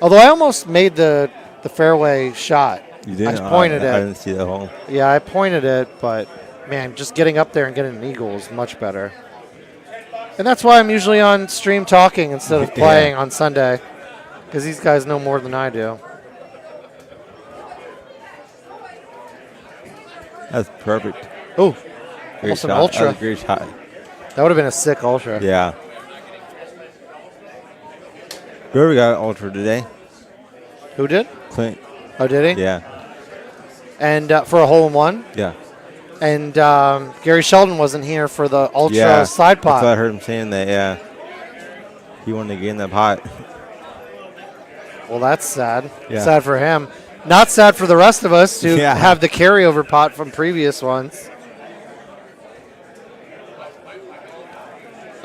S4: Although I almost made the fairway shot.
S7: You didn't?
S4: I pointed it.
S7: I didn't see that hole.
S4: Yeah, I pointed it, but, man, just getting up there and getting an eagle is much better. And that's why I'm usually on stream talking instead of playing on Sunday. Because these guys know more than I do.
S7: That's perfect.
S4: Oh,
S7: great
S4: almost
S7: shot.
S4: an ultra.
S7: That was a great shot.
S4: That would have been a sick ultra.
S7: Yeah. Whoever got an ultra today.
S4: Who did?
S7: Clint.
S4: Oh, did he?
S7: Yeah.
S4: And for a hole-in-one?
S7: Yeah.
S4: And Gary Sheldon wasn't here for the ultra side pot.
S7: That's what I heard him saying that, yeah. He wanted to get in that pot.
S4: Well, that's sad.
S7: Yeah.
S4: Sad for him. Not sad for the rest of us who have the carryover pot from previous ones.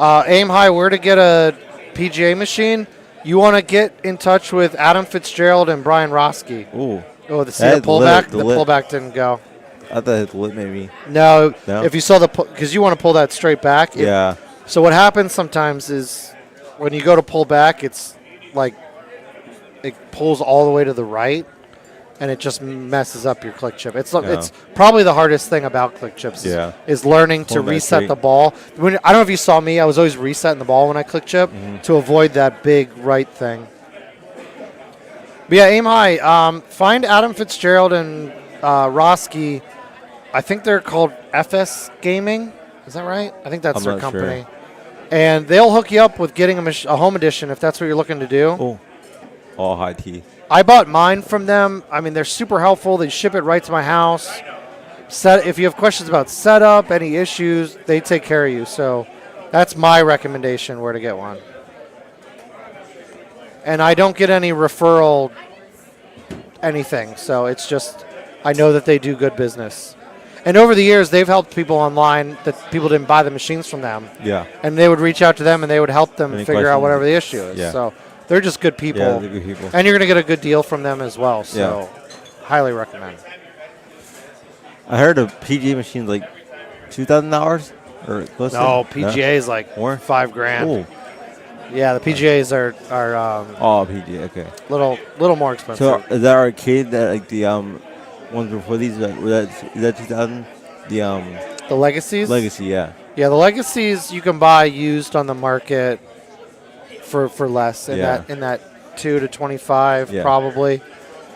S4: Aim high, where to get a PGA machine? You want to get in touch with Adam Fitzgerald and Brian Roski.
S7: Ooh.
S4: Oh, the pullback? The pullback didn't go.
S7: I thought it lit maybe.
S4: No, if you saw because you want to pull that straight back.
S7: Yeah.
S4: So what happens sometimes is when you go to pull back, it's like it pulls all the way to the right, and it just messes up your click chip. It's probably the hardest thing about click chips is learning to reset the ball. I don't know if you saw me. I was always resetting the ball when I click chip to avoid that big right thing. But yeah, aim high. Find Adam Fitzgerald and Roski. I think they're called FS Gaming. Is that right? I think that's their company. Sure. And they'll hook you up with getting a home edition if that's what you're looking to do.
S7: Oh, all high tea.
S4: I bought mine from them. I mean, they're super helpful. They ship it right to my house. If you have questions about setup, any issues, they take care of you. So that's my recommendation where to get one. And I don't get any referral anything. So it's just I know that they do good business. And over the years, they've helped people online that people didn't buy the machines from them.
S7: Yeah.
S4: And they would reach out to them, and they would help them
S7: Any
S4: figure out
S7: questions?
S4: whatever the issue is.
S7: Yeah.
S4: So they're just good people.
S7: Yeah, they're good people.
S4: And you're going to get a good deal from them as well. So highly recommend.
S7: I heard a PGA machine's like $2,000 or close to.
S4: No, PGA is like
S7: more.
S4: $5,000.
S7: Oh.
S4: Yeah, the PGAs are
S7: Oh, PGA. Okay.
S4: little more expensive.
S7: So is that arcade that like the ones before these? Is that 2,000?
S4: The Legacies?
S7: Legacy, yeah.
S4: Yeah, the Legacies you can buy used on the market for less in that 2 to 25 probably.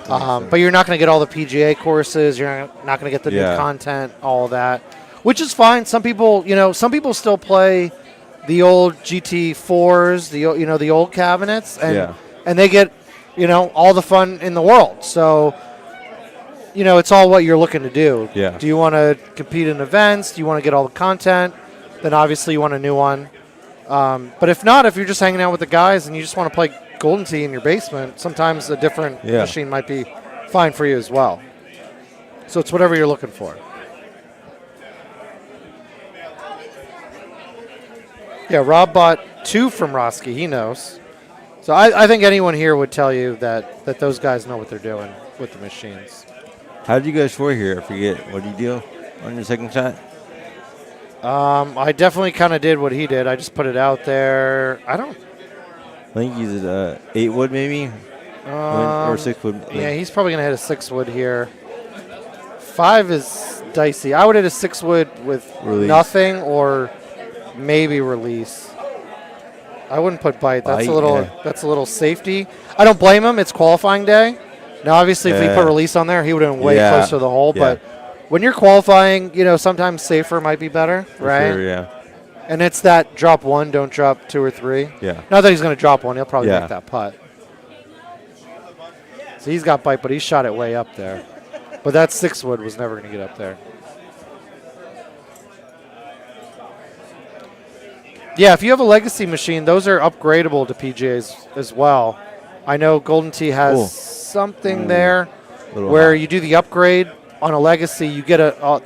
S4: But you're not going to get all the PGA courses. You're not going to get the new content, all of that, which is fine. Some people, some people still play the old GT4s, the old cabinets, and they get, all the fun in the world. So, it's all what you're looking to do.
S7: Yeah.
S4: Do you want to compete in events? Do you want to get all the content? Then obviously you want a new one. But if not, if you're just hanging out with the guys and you just want to play Golden Tee in your basement, sometimes a different machine might be fine for you as well. So it's whatever you're looking for. Yeah, Rob bought 2 from Roski. He knows. So I think anyone here would tell you that those guys know what they're doing with the machines.
S7: How did you guys score here? I forget. What did you do on your second shot?
S4: I definitely kind of did what he did. I just put it out there. I
S7: think he used 8 wood maybe, or 6 wood.
S4: Yeah, he's probably going to hit a 6 wood here. 5 is dicey. I would hit a 6 wood with
S7: Release.
S4: Nothing or maybe release. I wouldn't put bite. That's a little safety. I don't blame him. It's qualifying day. Now, obviously, if he put release on there, he would have been way closer to the hole.
S7: Yeah.
S4: But when you're qualifying, sometimes safer might be better, right?
S7: Sure, yeah.
S4: And it's that drop 1, don't drop 2 or 3.
S7: Yeah.
S4: Not that he's going to drop 1. He'll probably make that putt. So he's got bite, but he shot it way up there. But that 6 wood was never going to get up there. Yeah, if you have a Legacy machine, those are upgradable to PGAs as well. I know Golden Tee has something there where you do the upgrade on a Legacy. You get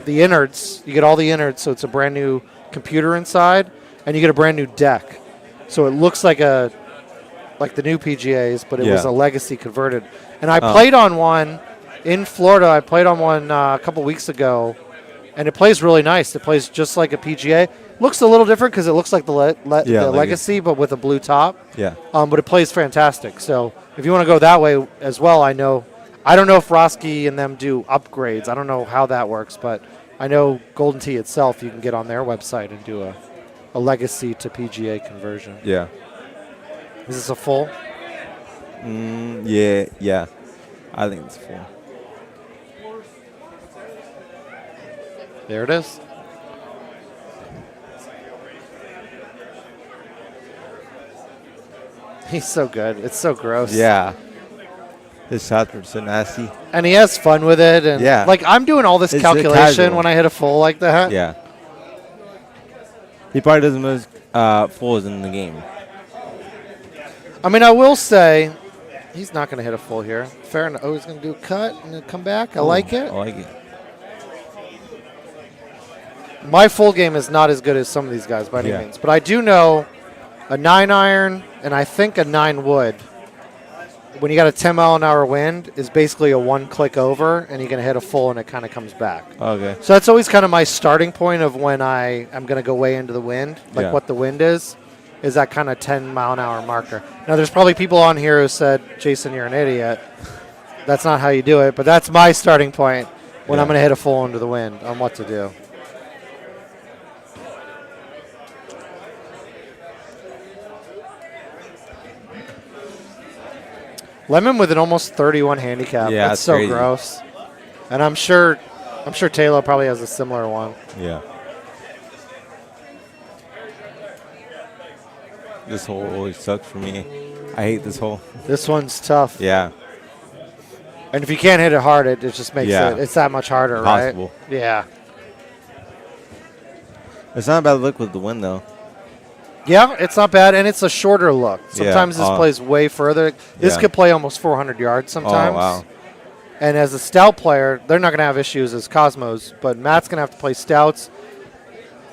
S4: the innards. You get all the innards, so it's a brand new computer inside, and you get a brand new deck. So it looks like the new PGAs, but it was a Legacy converted. And I played on one in Florida. I played on one a couple weeks ago, and it plays really nice. It plays just like a PGA. Looks a little different because it looks like the Legacy, but with a blue top.
S7: Yeah.
S4: But it plays fantastic. So if you want to go that way as well, I don't know if Roski and them do upgrades. I don't know how that works, but I know Golden Tee itself, you can get on their website and do a Legacy to PGA conversion.
S7: Yeah.
S4: Is this a full?
S7: Yeah. I think it's full.
S4: There it is. He's so good. It's so gross.
S7: Yeah. His shots were so nasty.
S4: And he has fun with it. And I'm doing all this calculation when I hit a full like that.
S7: Yeah. He probably doesn't most fulls in the game.
S4: I mean, I will say he's not going to hit a full here. Fair enough. Oh, he's going to do a cut and then come back. I like it.
S7: I like it.
S4: My full game is not as good as some of these guys by any means. But I do know a 9-iron and I think a 9 wood, when you got a 10-mile-an-hour wind, is basically a 1-click over, and you're going to hit a full and it kind of comes back.
S7: Okay.
S4: So that's always kind of my starting point of when I am going to go way into the wind, what the wind is that kind of 10-mile-an-hour marker. Now, there's probably people on here who said, Jason, you're an idiot. That's not how you do it, but that's my starting point when I'm going to hit a full into the wind on what to do. Lemon with an almost 31 handicap.
S7: Yeah,
S4: that's so
S7: crazy.
S4: gross. And I'm sure Taylor probably has a similar one.
S7: Yeah. This hole always sucks for me. I hate this hole.
S4: This one's tough.
S7: Yeah.
S4: And if you can't hit it hard, it just makes it's that much harder,
S7: Impossible.
S4: right? Yeah.
S7: It's not a bad look with the wind, though.
S4: Yeah, it's not bad, and it's a shorter look. Sometimes this plays way further. This could play almost 400 yards sometimes.
S7: Oh, wow.
S4: And as a stout player, they're not going to have issues as Cosmos, but Matt's going to have to play stouts.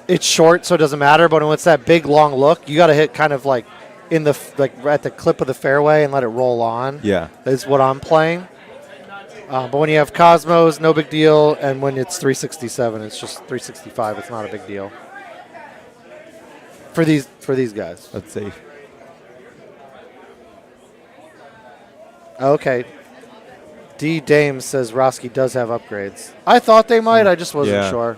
S4: It's short, so it doesn't matter, but when it's that big, long look, you got to hit kind of like in the at the clip of the fairway and let it roll on.
S7: Yeah.
S4: Is what I'm playing. But when you have Cosmos, no big deal, and when it's 367, it's just 365. It's not a big deal for these guys.
S7: That's safe.
S4: Okay. D. Dames says Roski does have upgrades. I thought they might. I just wasn't sure.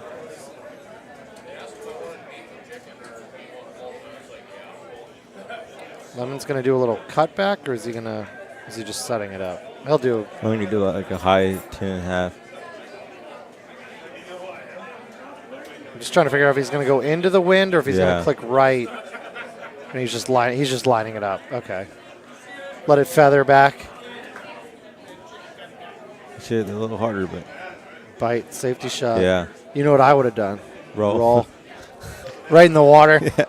S4: Lemon's going to do a little cutback, or is he just setting it up? He'll do.
S7: I'm going to do like a high 10.5.
S4: I'm just trying to figure out if he's going to go into the wind or if he's going to click right. And he's just lining it up. Okay. Let it feather back.
S7: Should a little harder, but
S4: bite, safety shot.
S7: Yeah.
S4: You know what I would have done?
S7: Roll.
S4: Right in the water.
S7: Yeah.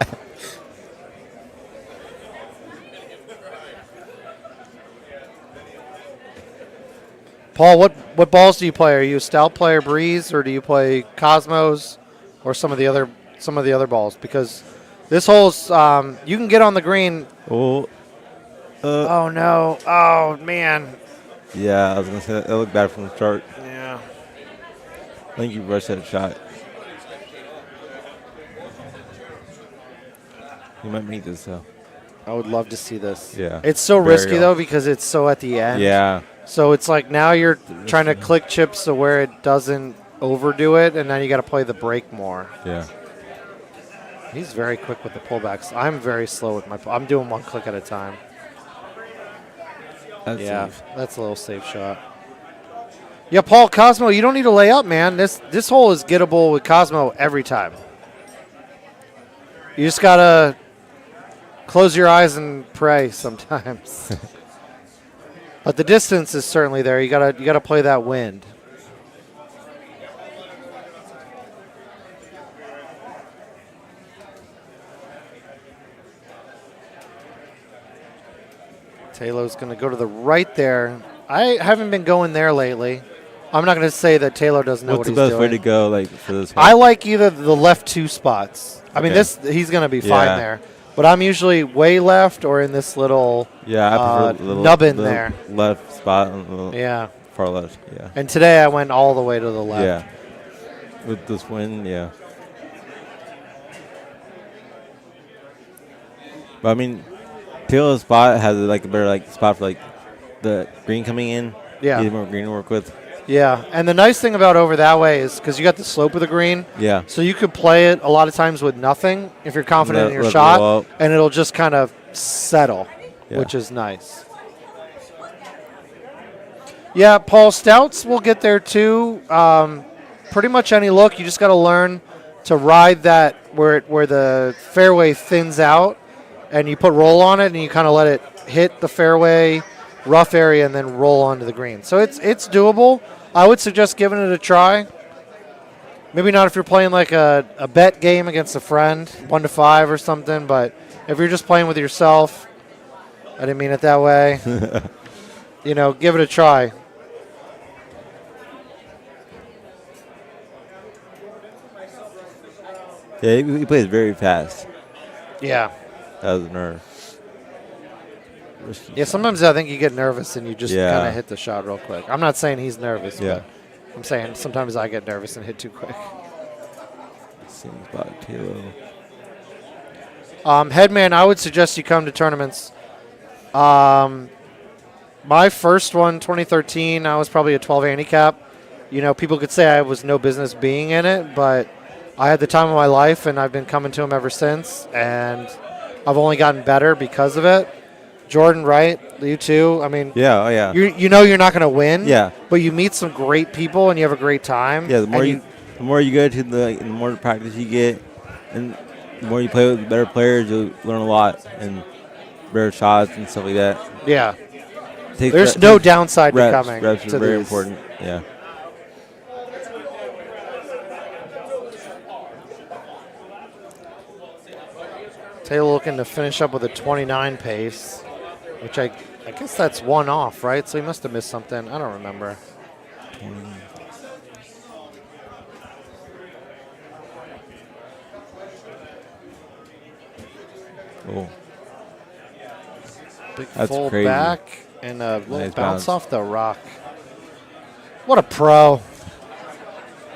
S4: Paul, what balls do you play? Are you a stout player, Breeze, or do you play Cosmos, or some of the other balls? Because this hole's you can get on the green.
S7: Oh.
S4: Oh no! Oh man!
S7: Yeah, I was gonna say that looked bad from the start.
S4: Yeah.
S7: I think you rushed that shot. You might make this though.
S4: I would love to see this.
S7: Yeah.
S4: It's so risky though because it's so at the end.
S7: Yeah.
S4: So it's like now you're trying to click chips to where it doesn't overdo it, and then you got to play the break more.
S7: Yeah.
S4: He's very quick with the pullbacks. I'm very slow with my. I'm doing one click at a time.
S7: That's safe.
S4: That's a little safe shot. Yeah, Paul, Cosmo, you don't need to lay up, man. This hole is gettable with Cosmo every time. You just gotta close your eyes and pray sometimes. But the distance is certainly there. You gotta play that wind. Taylor's going to go to the right there. I haven't been going there lately. I'm not going to say that Taylor doesn't know what he's doing.
S7: What's the best way to go, like for this hole?
S4: I like either the left two spots. I mean, he's going to be fine there. But I'm usually way left or in this little
S7: I prefer
S4: nubbin there.
S7: Left spot. Far left. Yeah.
S4: And today I went all the way to the left.
S7: Yeah. With this wind, yeah. But I mean, Taylor's spot has like a better spot for the green coming in.
S4: Yeah.
S7: Get more green to work with.
S4: Yeah, and the nice thing about over that way is because you got the slope of the green.
S7: Yeah.
S4: So you could play it a lot of times with nothing if you're confident in your shot, and it'll just kind of settle, which is nice. Yeah, Paul, stouts will get there too. Pretty much any look, you just got to learn to ride that where the fairway thins out, and you put roll on it, and you kind of let it hit the fairway rough area and then roll onto the green. So it's doable. I would suggest giving it a try. Maybe not if you're playing like a bet game against a friend, 1 to 5 or something, but if you're just playing with yourself, I didn't mean it that way, give it a try.
S7: Yeah, he plays very fast.
S4: Yeah.
S7: That was a nerve.
S4: Yeah, sometimes I think you get nervous and you just kind of hit the shot real quick. I'm not saying he's nervous, but I'm saying sometimes I get nervous and hit too quick.
S7: Seems about Taylor.
S4: Headman, I would suggest you come to tournaments. My first one, 2013, I was probably a 12 handicap. People could say I was no business being in it, but I had the time of my life, and I've been coming to them ever since, and I've only gotten better because of it. Jordan, right? You too. I mean,
S7: yeah.
S4: You're not going to win.
S7: Yeah.
S4: But you meet some great people and you have a great time.
S7: Yeah. The more you go to the more practice you get, and the more you play with better players, you'll learn a lot and better shots and stuff like that.
S4: Yeah. There's no downside to coming.
S7: Reps are very important. Yeah.
S4: Taylor looking to finish up with a 29 pace. Which I guess that's one off, right? So he must have missed something. I don't remember.
S14: Oh.
S4: Big
S14: That's
S4: full
S14: crazy.
S4: back and a little
S14: Nice
S4: bounce
S14: bounce.
S4: off the rock. What a pro.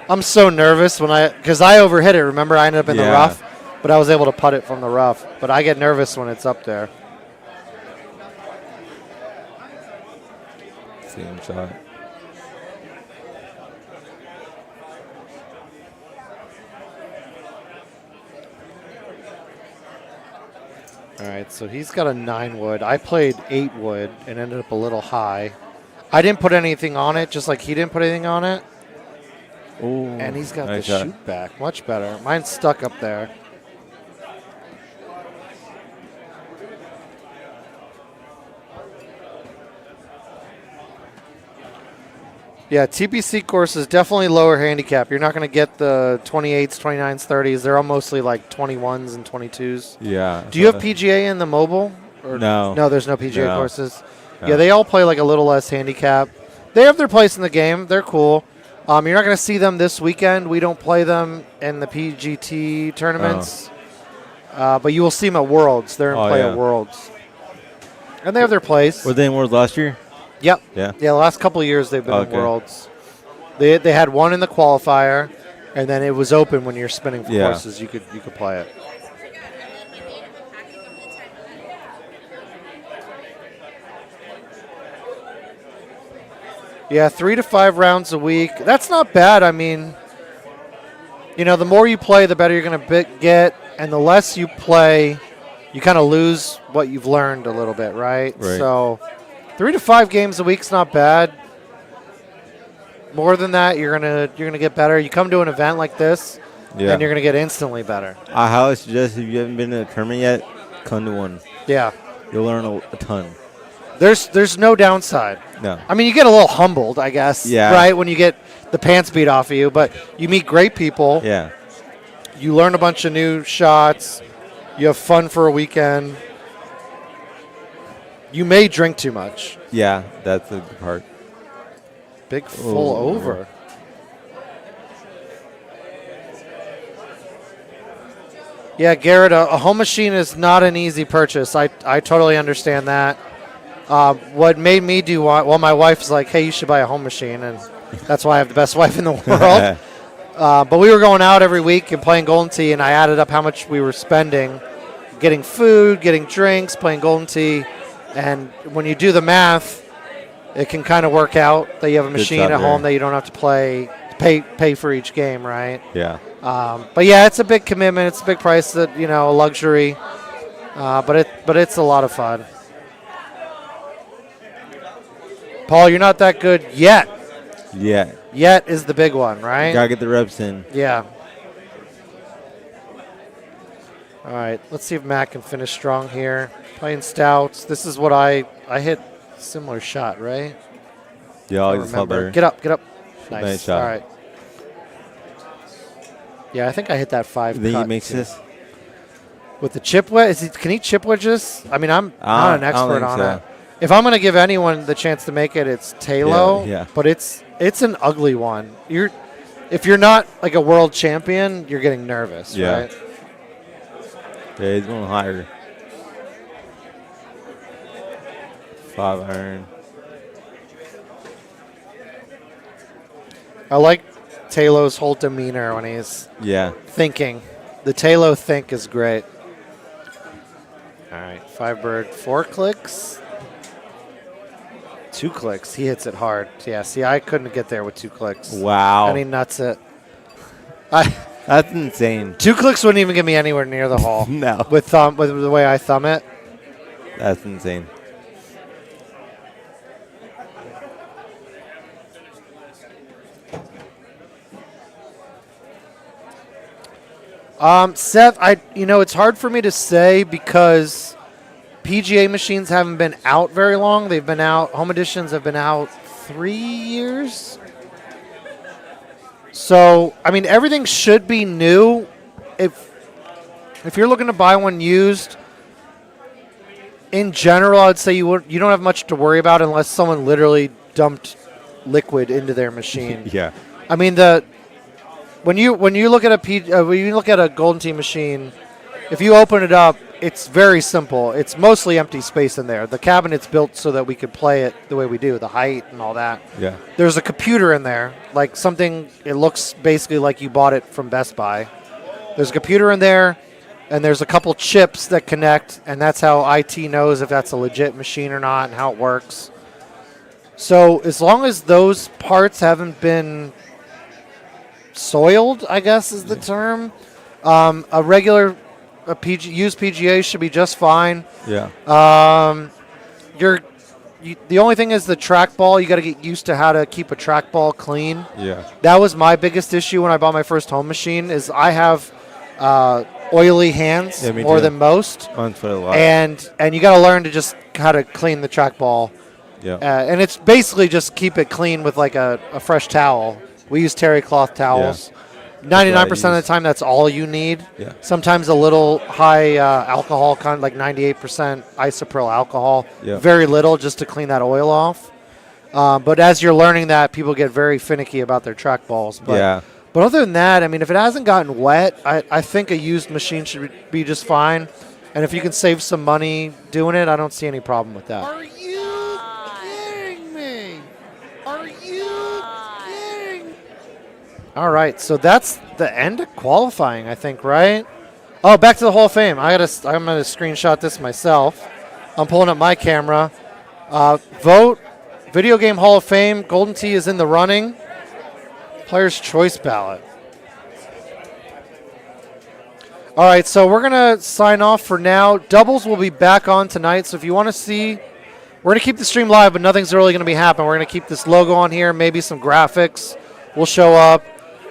S4: I'm so nervous because I overhit it. Remember, I ended up in the
S14: Yeah.
S4: rough, but I was able to putt it from the rough. But I get nervous when it's up there.
S14: Same shot.
S4: All right, so he's got a 9 wood. I played 8 wood and ended up a little high. I didn't put anything on it, just like he didn't put anything on it.
S14: Ooh,
S4: And he's got
S14: nice
S4: the
S14: shot.
S4: shoot back. Much better. Mine's stuck up there. Yeah, TPC course is definitely lower handicap. You're not going to get the 28s, 29s, 30s. They're all mostly like 21s and 22s.
S14: Yeah.
S4: Do you have PGA in the mobile? Or
S14: No.
S4: No, there's no PGA
S14: No.
S4: courses.
S14: No.
S4: Yeah, they all play like a little less handicap. They have their place in the game. They're cool. You're not going to see them this weekend. We don't play them in the PGT tournaments. But you will see them at Worlds. They're in play at Worlds. And they have their place.
S14: Were they in Worlds last year?
S4: Yep.
S14: Yeah.
S4: Yeah, the last couple of years they've been in
S14: Okay.
S4: Worlds. They had one in the qualifier, and then it was open when you're spinning for
S14: Yeah.
S4: courses. You could play it. Yeah, 3 to 5 rounds a week. That's not bad. I mean, the more you play, the better you're going to get, and the less you play, you kind of lose what you've learned a little bit, right?
S14: Right.
S4: So 3 to 5 games a week's not bad. More than that, you're gonna get better. You come to an event like this,
S14: Yeah.
S4: and you're gonna get instantly better.
S14: I highly suggest if you haven't been to a tournament yet, come to one.
S4: Yeah.
S14: You'll learn a ton.
S4: There's no downside.
S14: No.
S4: I mean, you get a little humbled, I guess.
S14: Yeah.
S4: Right when you get the pants beat off of you, but you meet great people.
S14: Yeah.
S4: You learn a bunch of new shots. You have fun for a weekend. You may drink too much.
S14: Yeah, that's the good part.
S4: Big full over. Yeah, Garrett, a home machine is not an easy purchase. I totally understand that. What made me do my wife's like, hey, you should buy a home machine, and that's why I have the best wife in the world. But we were going out every week and playing Golden Tee, and I added up how much we were spending, getting food, getting drinks, playing Golden Tee, and when you do the math, it can kind of work out that you have a machine at home that you don't have to pay for each game, right?
S14: Yeah.
S4: But yeah, it's a big commitment. It's a big price, that a luxury. But it's a lot of fun. Paul, you're not that good yet.
S14: Yeah.
S4: Yet is the big one, right?
S14: Gotta get the reps in.
S4: Yeah. All right, let's see if Matt can finish strong here. Playing stouts. This is what I hit. Similar shot, right?
S14: Yeah,
S4: I
S14: I just saw
S4: remember.
S14: better.
S4: Get up. Nice.
S14: Nice shot.
S4: All right. Yeah, I think I hit that 5
S14: Then
S4: cut
S14: he makes
S4: too.
S14: this.
S4: With the chip wedge, can he chip wedge this? I mean, I'm not an
S14: I don't
S4: expert
S14: think
S4: on
S14: so.
S4: it. If I'm going to give anyone the chance to make it, it's Talo.
S14: Yeah.
S4: But it's an ugly one. If you're not like a world champion, you're getting nervous,
S14: Yeah.
S4: right?
S14: Yeah, he's going higher. 5 iron.
S4: I like Talo's whole demeanor when he's thinking. The Talo think is great. All right, 5 bird, 4 clicks. 2 clicks. He hits it hard. Yeah, see, I couldn't get there with 2 clicks.
S14: Wow.
S4: And he nuts it.
S14: That's insane.
S4: 2 clicks wouldn't even get me anywhere near the hole.
S14: No.
S4: With the way I thumb it.
S14: That's insane.
S4: Seth, it's hard for me to say because PGA machines haven't been out very long. They've been out, home editions have been out 3 years. So, I mean, everything should be new. If you're looking to buy one used, in general, I'd say you don't have much to worry about unless someone literally dumped liquid into their machine.
S7: Yeah.
S4: I mean when you look at when you look at a Golden Tee machine, if you open it up, it's very simple. It's mostly empty space in there. The cabinet's built so that we could play it the way we do, the height and all that.
S7: Yeah.
S4: There's a computer in there, like something. It looks basically like you bought it from Best Buy. There's a computer in there, and there's a couple chips that connect, and that's how IT knows if that's a legit machine or not and how it works. So as long as those parts haven't been soiled, I guess is the term, a regular used PGA should be just fine.
S7: Yeah.
S4: The only thing is the trackball. You got to get used to how to keep a trackball clean.
S7: Yeah.
S4: That was my biggest issue when I bought my first home machine. Is I have oily hands more than most,
S7: Mine's put a lot.
S4: and you got to learn to just how to clean the trackball.
S7: Yeah.
S4: And it's basically just keep it clean with like a fresh towel. We use terry cloth towels. 99% of the time, that's all you need.
S7: Yeah.
S4: Sometimes a little high alcohol, kind of like 98% isopropyl alcohol.
S7: Yeah.
S4: Very little just to clean that oil off. But as you're learning that, people get very finicky about their track balls. But,
S7: Yeah.
S4: But other than that, I mean, if it hasn't gotten wet, I think a used machine should be just fine. And if you can save some money doing it, I don't see any problem with that.
S17: Are you kidding me? Are you kidding?
S4: All right, so that's the end of qualifying, I think, right? Oh, back to the Hall of Fame. I'm gonna screenshot this myself. I'm pulling up my camera. Vote, Video Game Hall of Fame. Golden Tee is in the running. Player's Choice ballot. All right, so we're gonna sign off for now. Doubles will be back on tonight, so if you want to see, we're gonna keep the stream live, but nothing's really gonna be happening. We're gonna keep this logo on here, maybe some graphics will show up.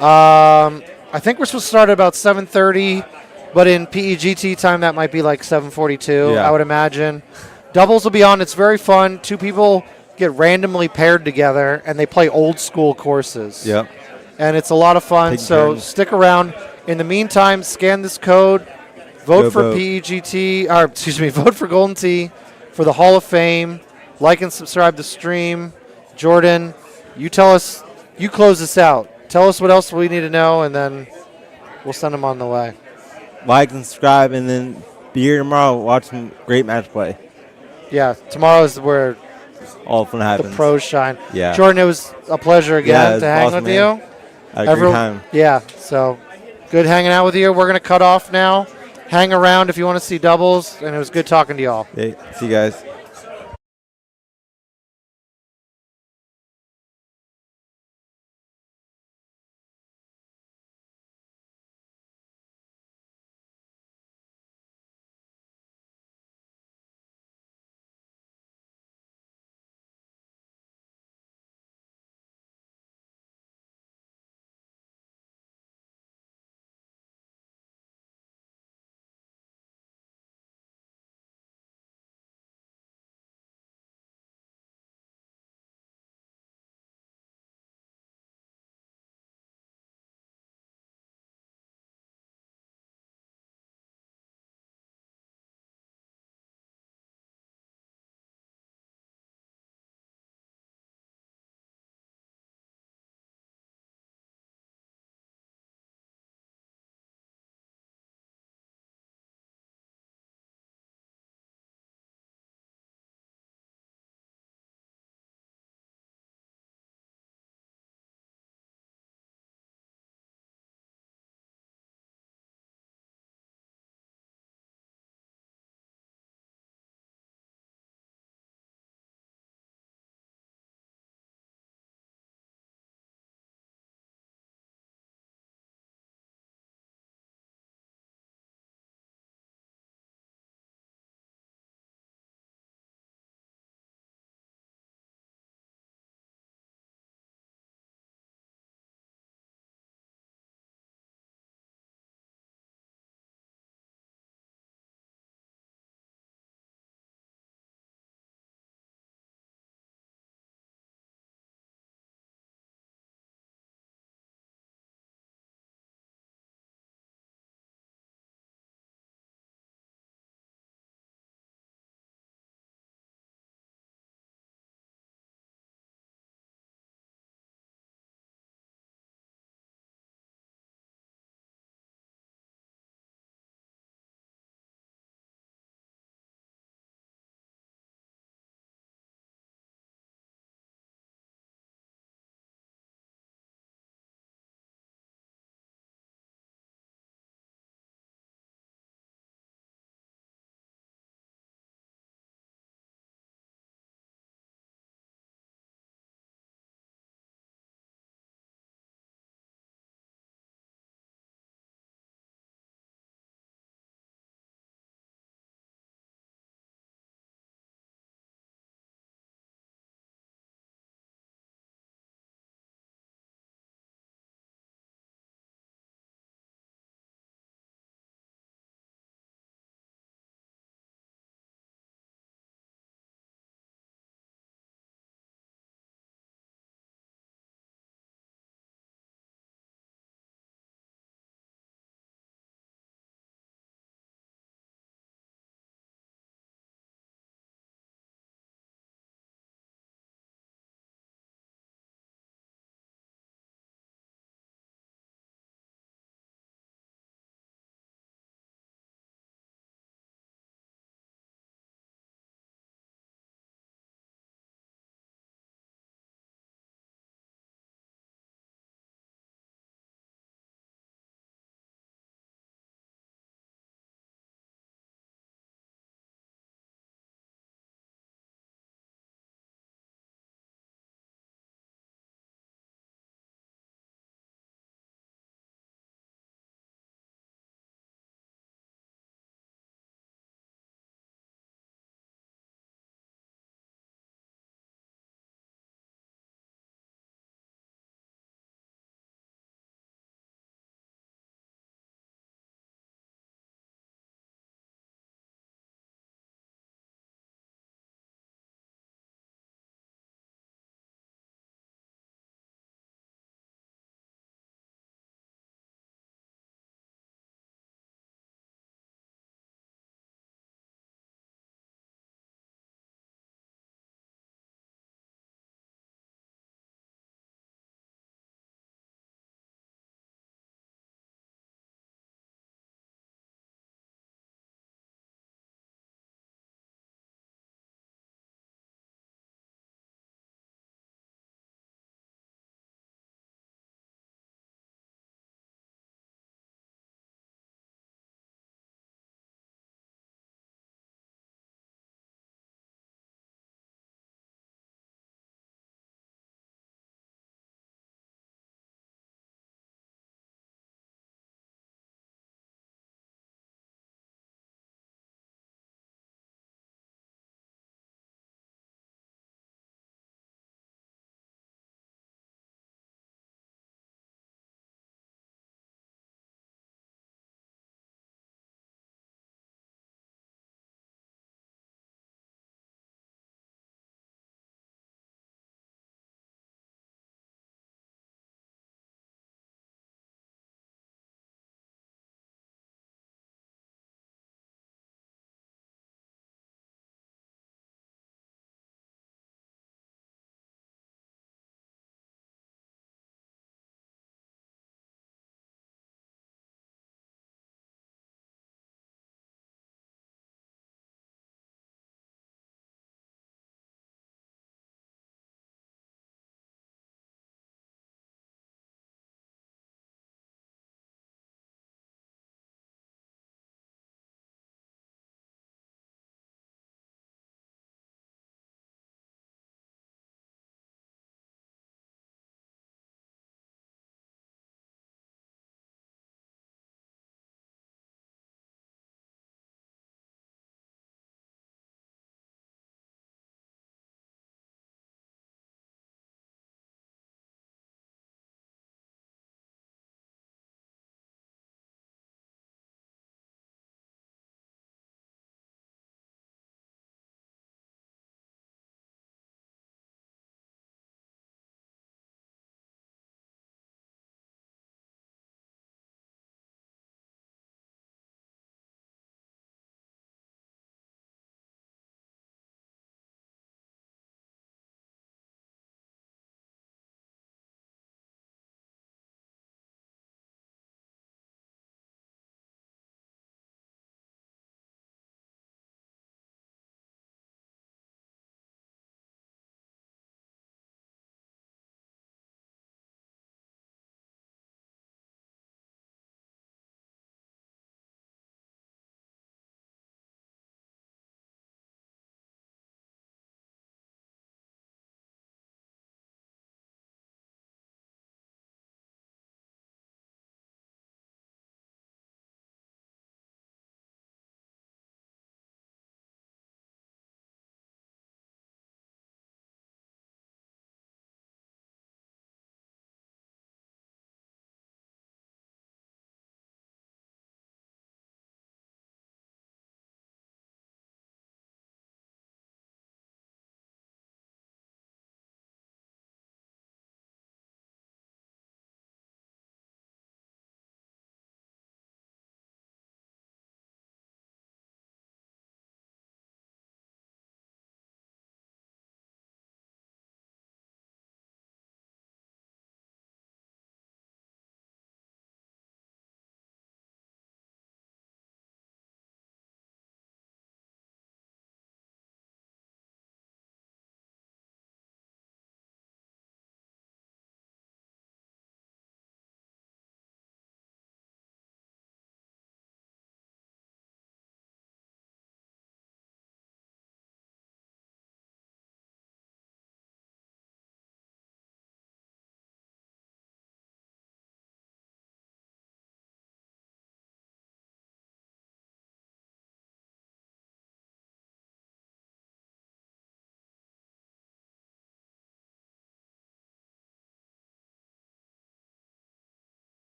S4: I think we're supposed to start at about 7:30, but in PEGT time, that might be like 7:42,
S7: Yeah.
S4: I would imagine. Doubles will be on. It's very fun. Two people get randomly paired together, and they play old school courses.
S7: Yep.
S4: And it's a lot of fun,
S7: Taking
S4: so
S7: turns.
S4: stick around. In the meantime, scan this code, vote
S7: Go
S4: for
S7: vote.
S4: PEGT, or excuse me, vote for Golden Tee for the Hall of Fame. Like and subscribe to stream. Jordan, you tell us, you close this out. Tell us what else we need to know, and then we'll send them on the way.
S7: Like and subscribe, and then be here tomorrow. Watch some great match play.
S4: Yeah, tomorrow is where
S7: All fun happens.
S4: the pros shine.
S7: Yeah.
S4: Jordan, it was a pleasure
S7: Yeah,
S4: again
S7: it was
S4: to hang
S7: awesome,
S4: with
S7: man.
S4: you.
S7: I had a great time.
S4: Yeah, so good hanging out with you. We're going to cut off now. Hang around if you want to see doubles, and it was good talking to y'all.
S7: Hey, see you guys.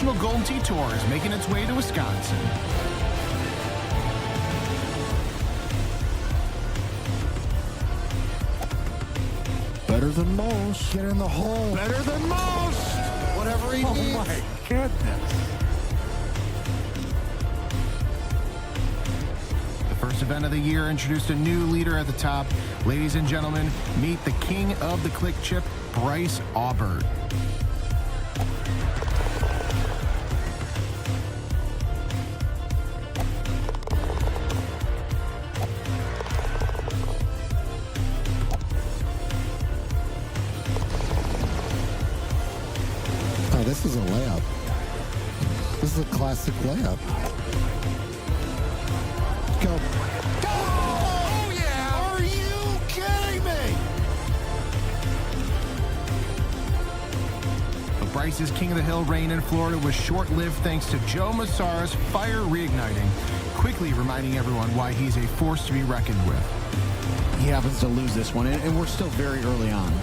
S11: National Golden Tee Tour is making its way to Wisconsin. Better than most. Get in the hole. Better than most. Whatever he needs. Oh, my goodness. The first event of the year introduced a new leader at the top. Ladies and gentlemen, meet the king of the click chip, Bryce Aubert.
S12: Oh, this is a layup. This is a classic layup. Go.
S11: Oh, yeah! Are you kidding me? But Bryce's King of the Hill reign in Florida was short-lived thanks to Joe Massara's fire reigniting, quickly reminding everyone why he's a force to be reckoned with.
S23: He happens to lose this one, and we're still very early on.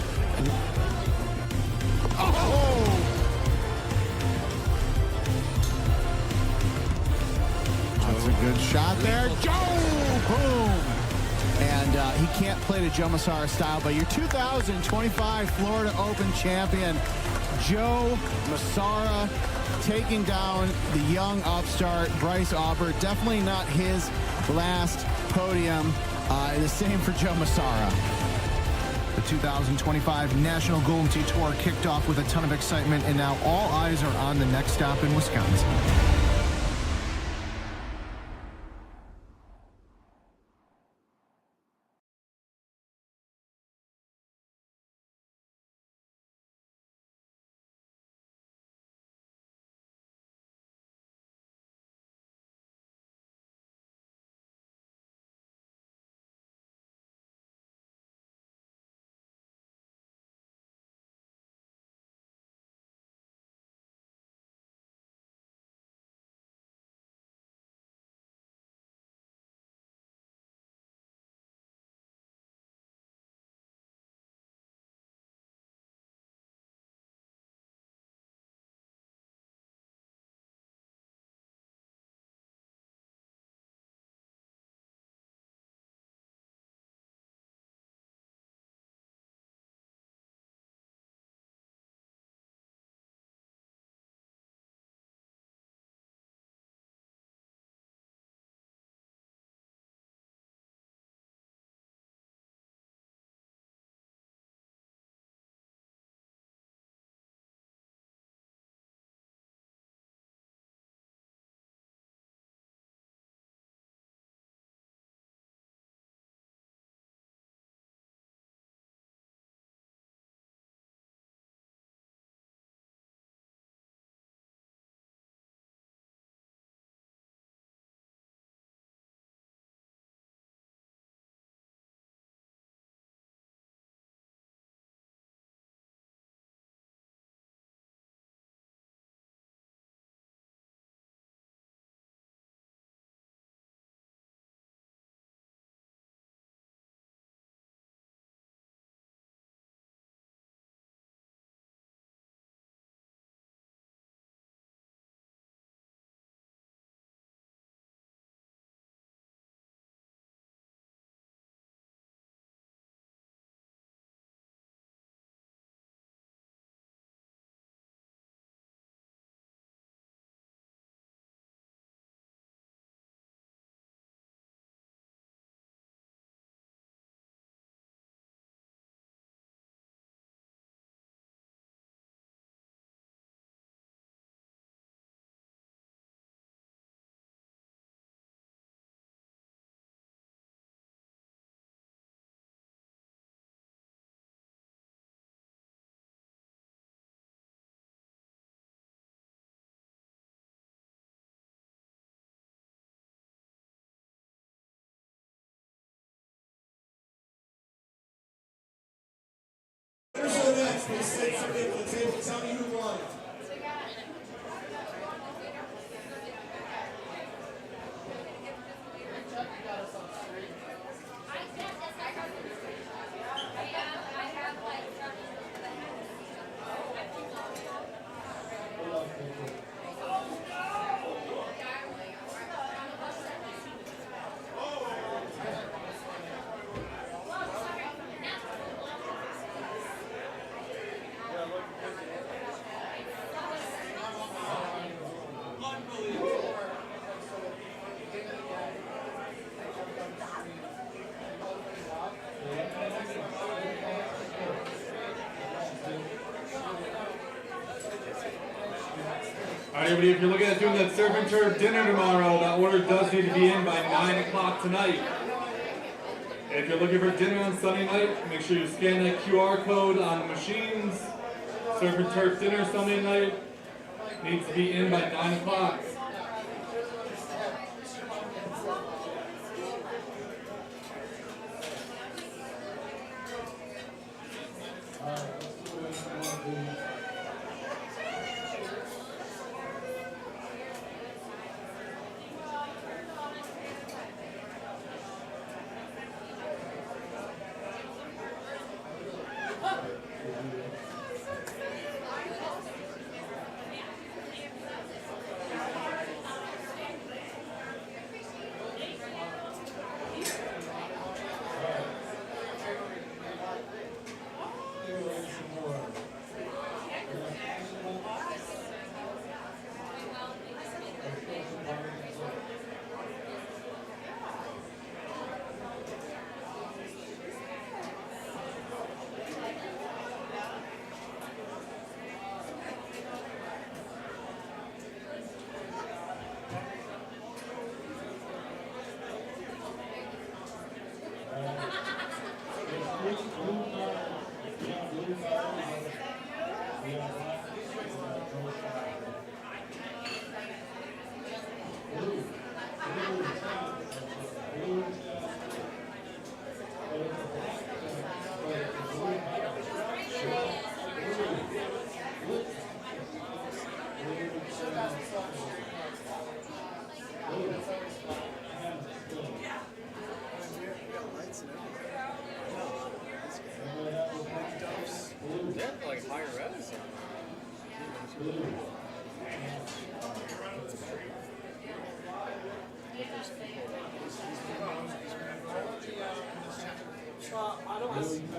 S11: That's a good shot there. Joe! Boom! And he can't play the Joe Massara style, but your 2025 Florida Open champion, Joe Massara, taking down the young upstart, Bryce Aubert. Definitely not his last podium. The same for Joe Massara. The 2025 National Golden Tee Tour kicked off with a ton of excitement, and now all eyes are on the next stop in Wisconsin.
S6: everybody, if you're looking at doing that surf and turf dinner tomorrow, that order does need to be in by 9 o'clock tonight. If you're looking for dinner on Sunday night, make sure you scan that QR code on the machines. Surf and turf dinner Sunday night needs to be in by 9 o'clock. I don't